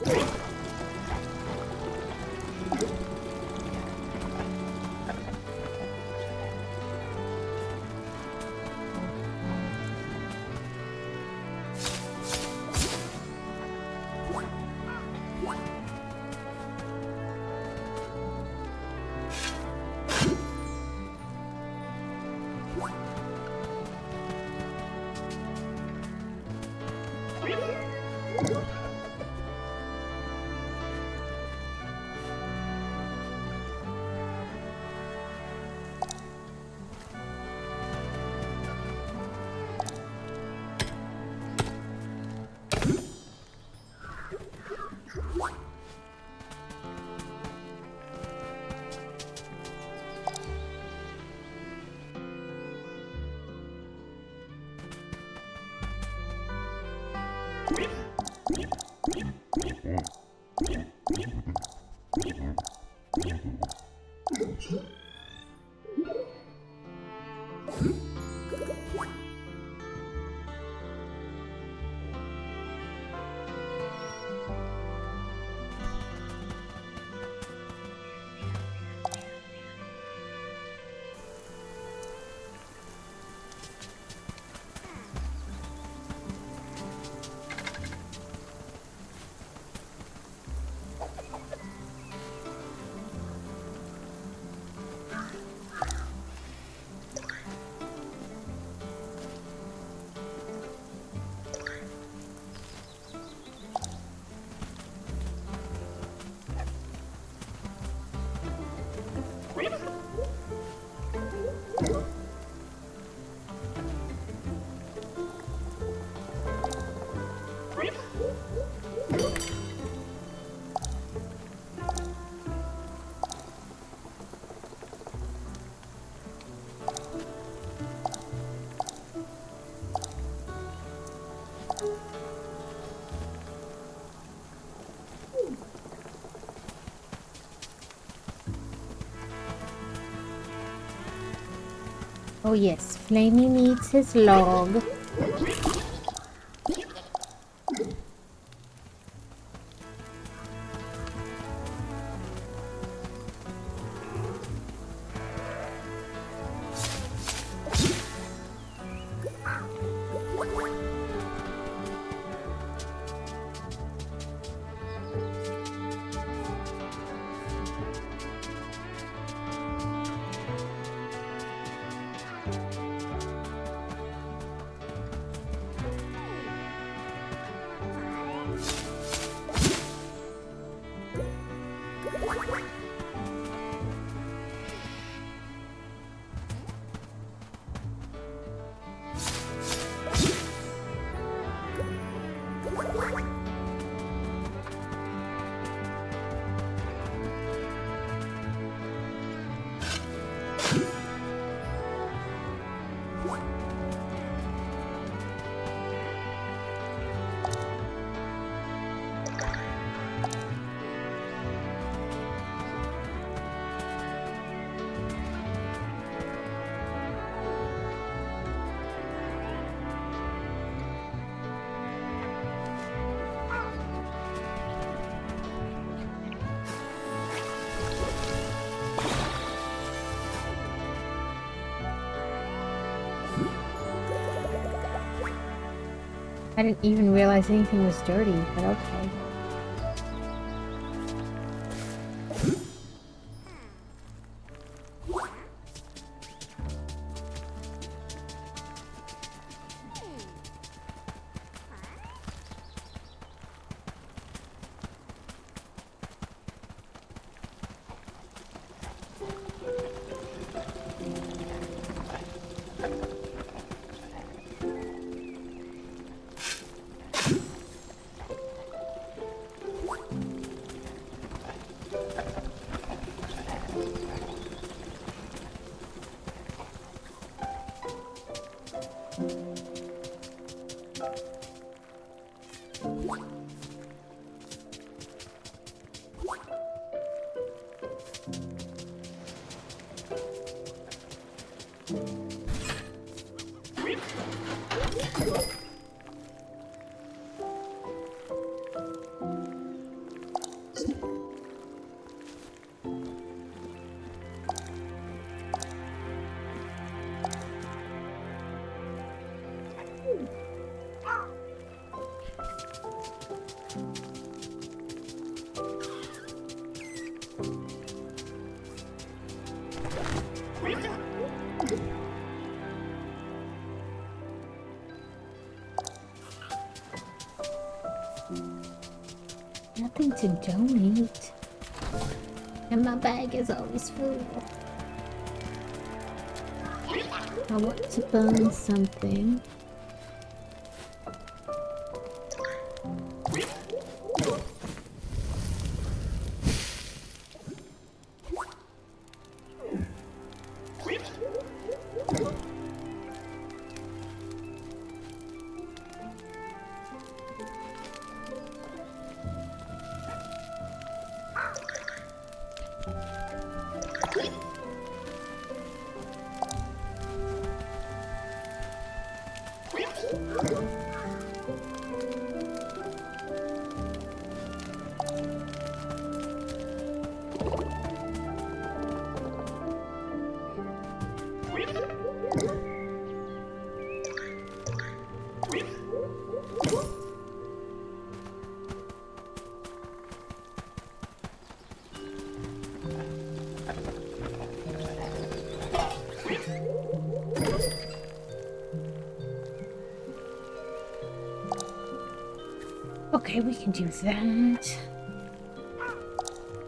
Oh yes, Flamey needs his log. I didn't even realize anything was dirty, but okay. Nothing to donate. And my bag is always full. I want to burn something. Okay, we can do that.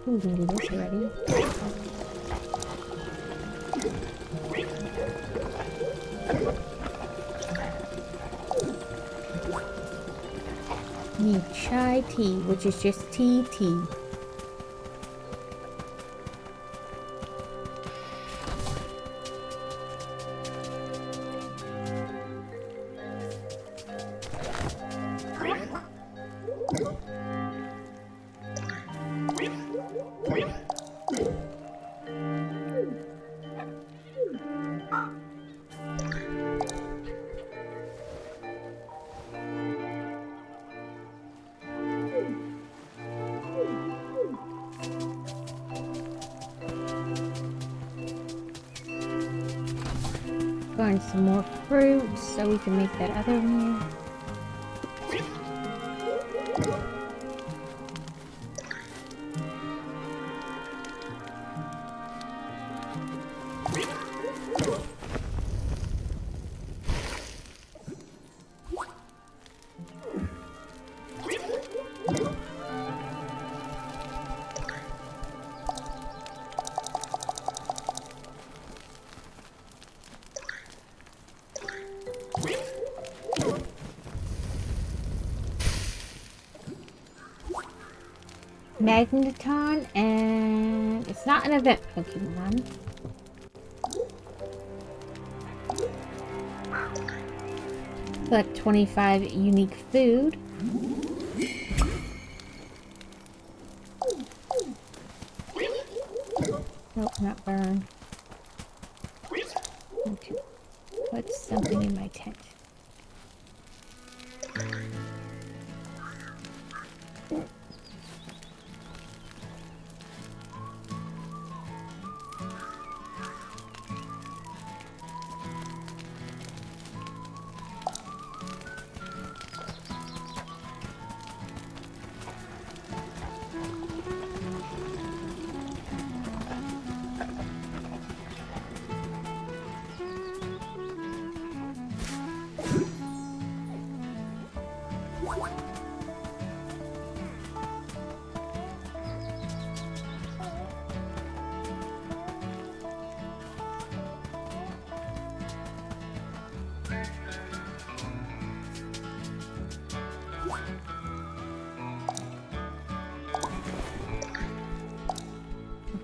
Ooh, we can do this already. Need chai tea, which is just tea. Burn some more fruit so we can make that other one. Magneton, and it's not an event Pokemon. Collect 25 unique food. Nope, not burn. Okay. Put something in my tent.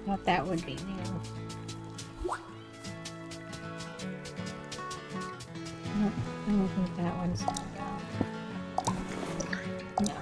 Thought that would be new. Nope. I don't think that one's... No.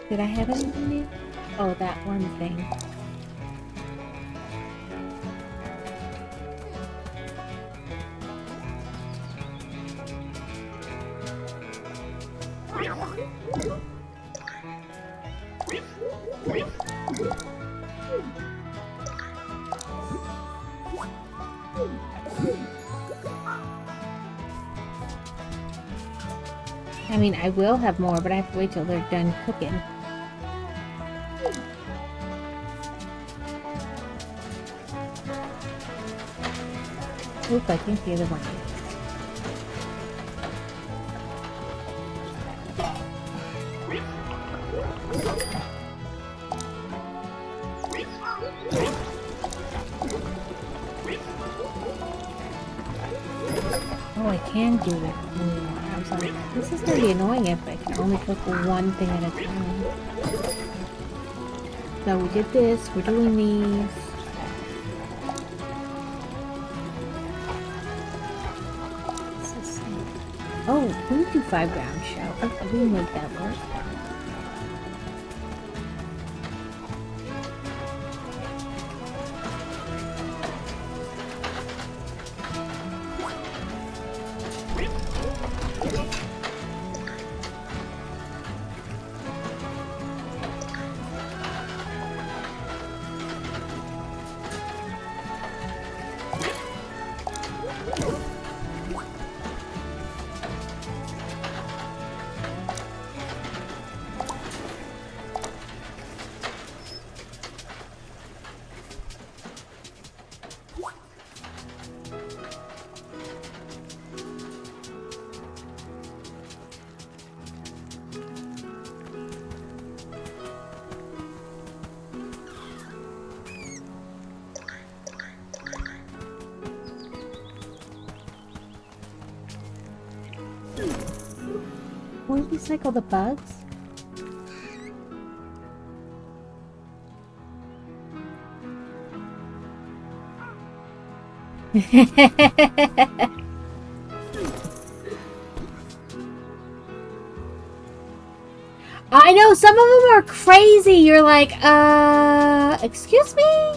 Did I have anything new? Oh, that one thing. I mean, I will have more, but I have to wait till they're done cooking. Oop, I think the other one is. Oh, I can do it. I was like, this is going to be annoying if I can only cook one thing at a time. So we did this, we're doing these. Oh, we do 5 grams shell. Okay, we can make that work. Will we recycle the bugs? I know, some of them are crazy. You're like, excuse me?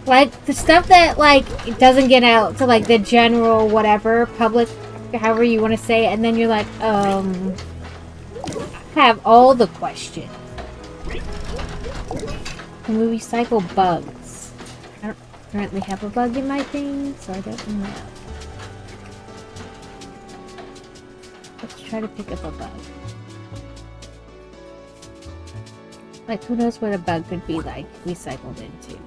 Like, the stuff that, like, it doesn't get out to, like, the general whatever, public, however you want to say it, and then you're like, I have all the questions. Can we recycle bugs? I don't currently have a bug in my thing, so I don't know. Let's try to pick up a bug. Like, who knows what a bug could be like recycled into?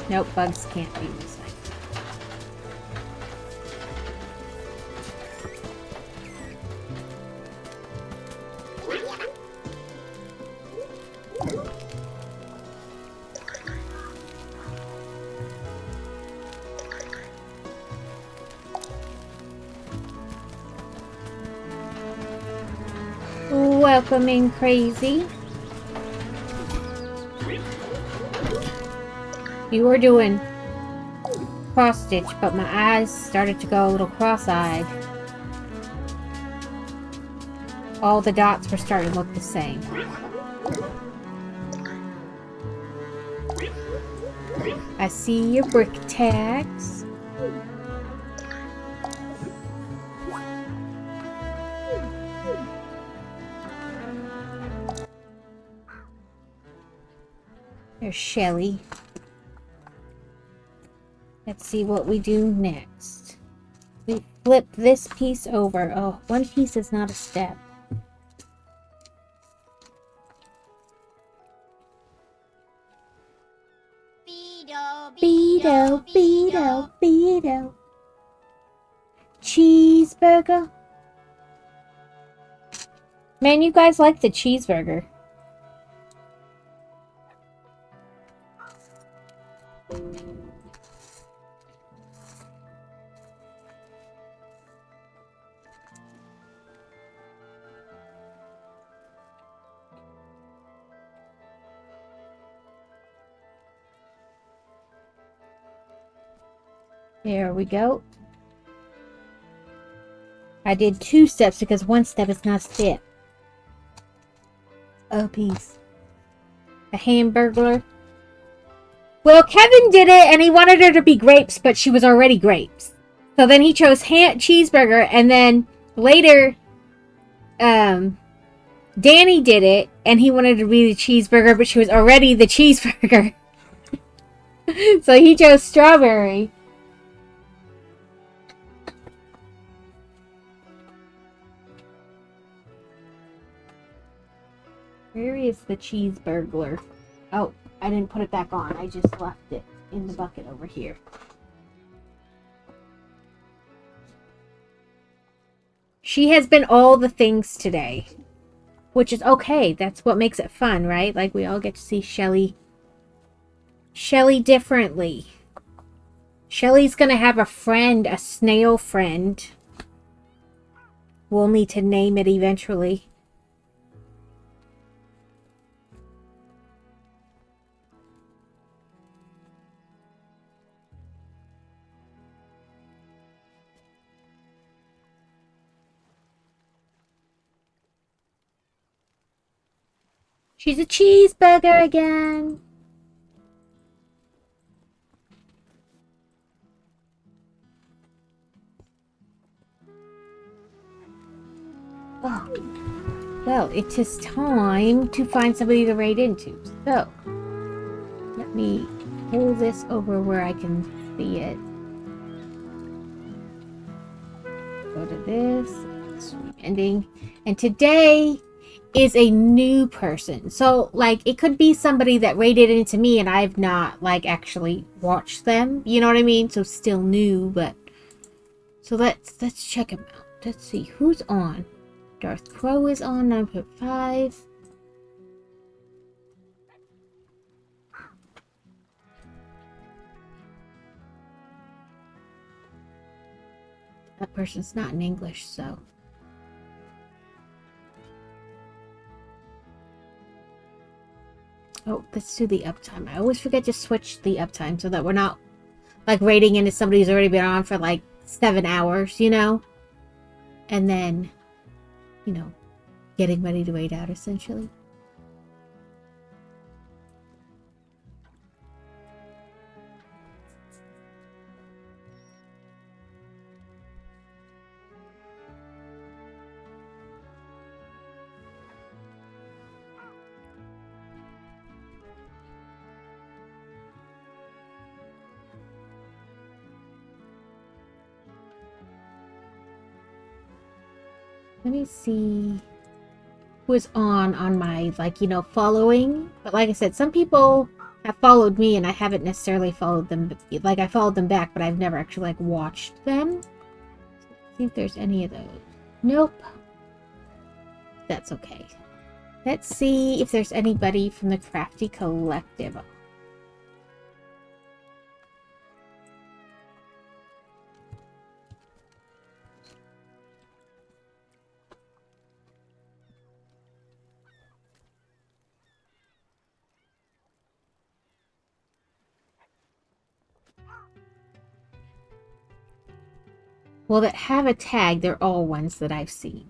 Nope, bugs can't be recycled. Welcome in, Crazy. You were doing cross stitch, but my eyes started to go a little cross-eyed. All the dots were starting to look the same. I see your brick tags. There's Shelly. Let's see what we do next. We flip this piece over. Oh, one piece is not a step. Beedo, Beedo, Beedo. Cheeseburger. Man, you guys like the cheeseburger. There we go. I did 2 steps because 1 step is not a step. Oh, piece. A hamburglar. Well, Kevin did it and he wanted her to be grapes, but she was already grapes. So then he chose cheeseburger, and then later, Danny did it and he wanted to be the cheeseburger, but she was already the cheeseburger. So he chose strawberry. Where is the cheeseburglar? Oh, I didn't put it back on. I just left it in the bucket over here. She has been all the things today. Which is okay. That's what makes it fun, right? Like, we all get to see Shelly differently. Shelly's gonna have a friend, a snail friend. We'll need to name it eventually. She's a cheeseburger again. Oh. Well, it is time to find somebody to raid into. So, let me pull this over where I can see it. Go to this. Ending. And today is a new person. So, like, it could be somebody that raided into me and I've not, like, actually watched them. You know what I mean? So, still new, but... So, let's check them out. Let's see who's on. Darth Crow is on 9.5. That person's not in English, so... Oh, let's do the uptime. I always forget to switch the uptime so that we're not, like, raiding into somebody who's already been on for, like, 7 hours, you know? And then, you know, getting ready to raid out, essentially. Let me see who is on my, like, you know, following. But like I said, some people have followed me and I haven't necessarily followed them. Like, I followed them back, but I've never actually, like, watched them. Let's see if there's any of those. Nope. That's okay. Let's see if there's anybody from the Crafty Collective. Well, that have a tag, they're all ones that I've seen.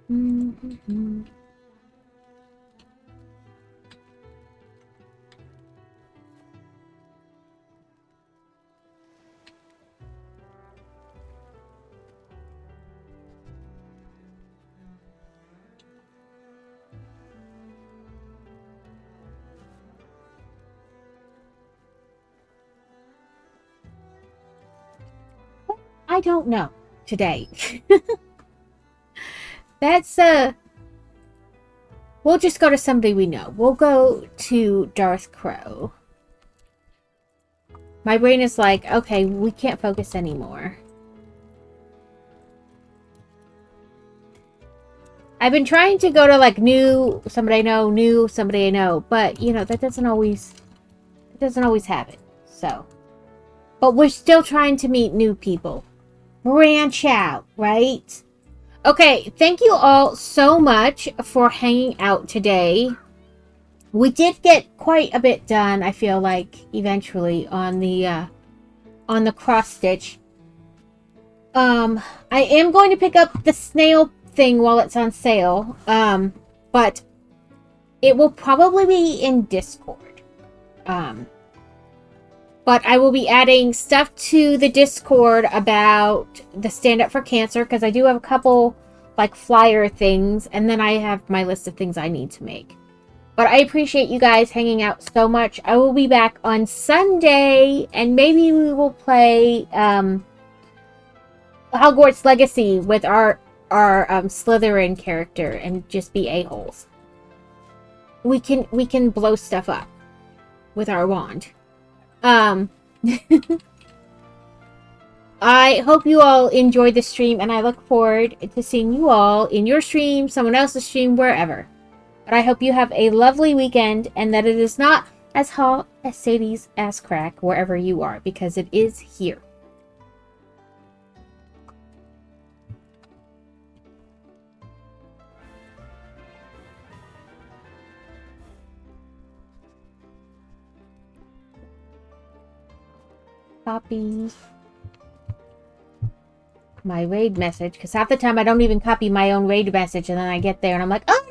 Mm-hmm. I don't know today. That's we'll just go to somebody we know. We'll go to Darth Crow. My brain is like, okay, we can't focus anymore. I've been trying to go to like new somebody I know, but you know, that doesn't always happen. So, but we're still trying to meet new people. Branch out, right? Okay, thank you all so much for hanging out today. We did get quite a bit done, I feel like, eventually on the cross stitch. I am going to pick up the snail thing while it's on sale. But it will probably be in Discord. But I will be adding stuff to the Discord about the Stand Up for Cancer, because I do have a couple, like, flyer things, and then I have my list of things I need to make. But I appreciate you guys hanging out so much. I will be back on Sunday, and maybe we will play Hogwarts Legacy with our Slytherin character and just be a-holes. We can blow stuff up with our wand. I hope you all enjoyed the stream, and I look forward to seeing you all in your stream, someone else's stream, wherever. But I hope you have a lovely weekend, and that it is not as hot as Sadie's ass crack wherever you are, because it is here. Copy my raid message, because half the time I don't even copy my own raid message, and then I get there and I'm like, oh,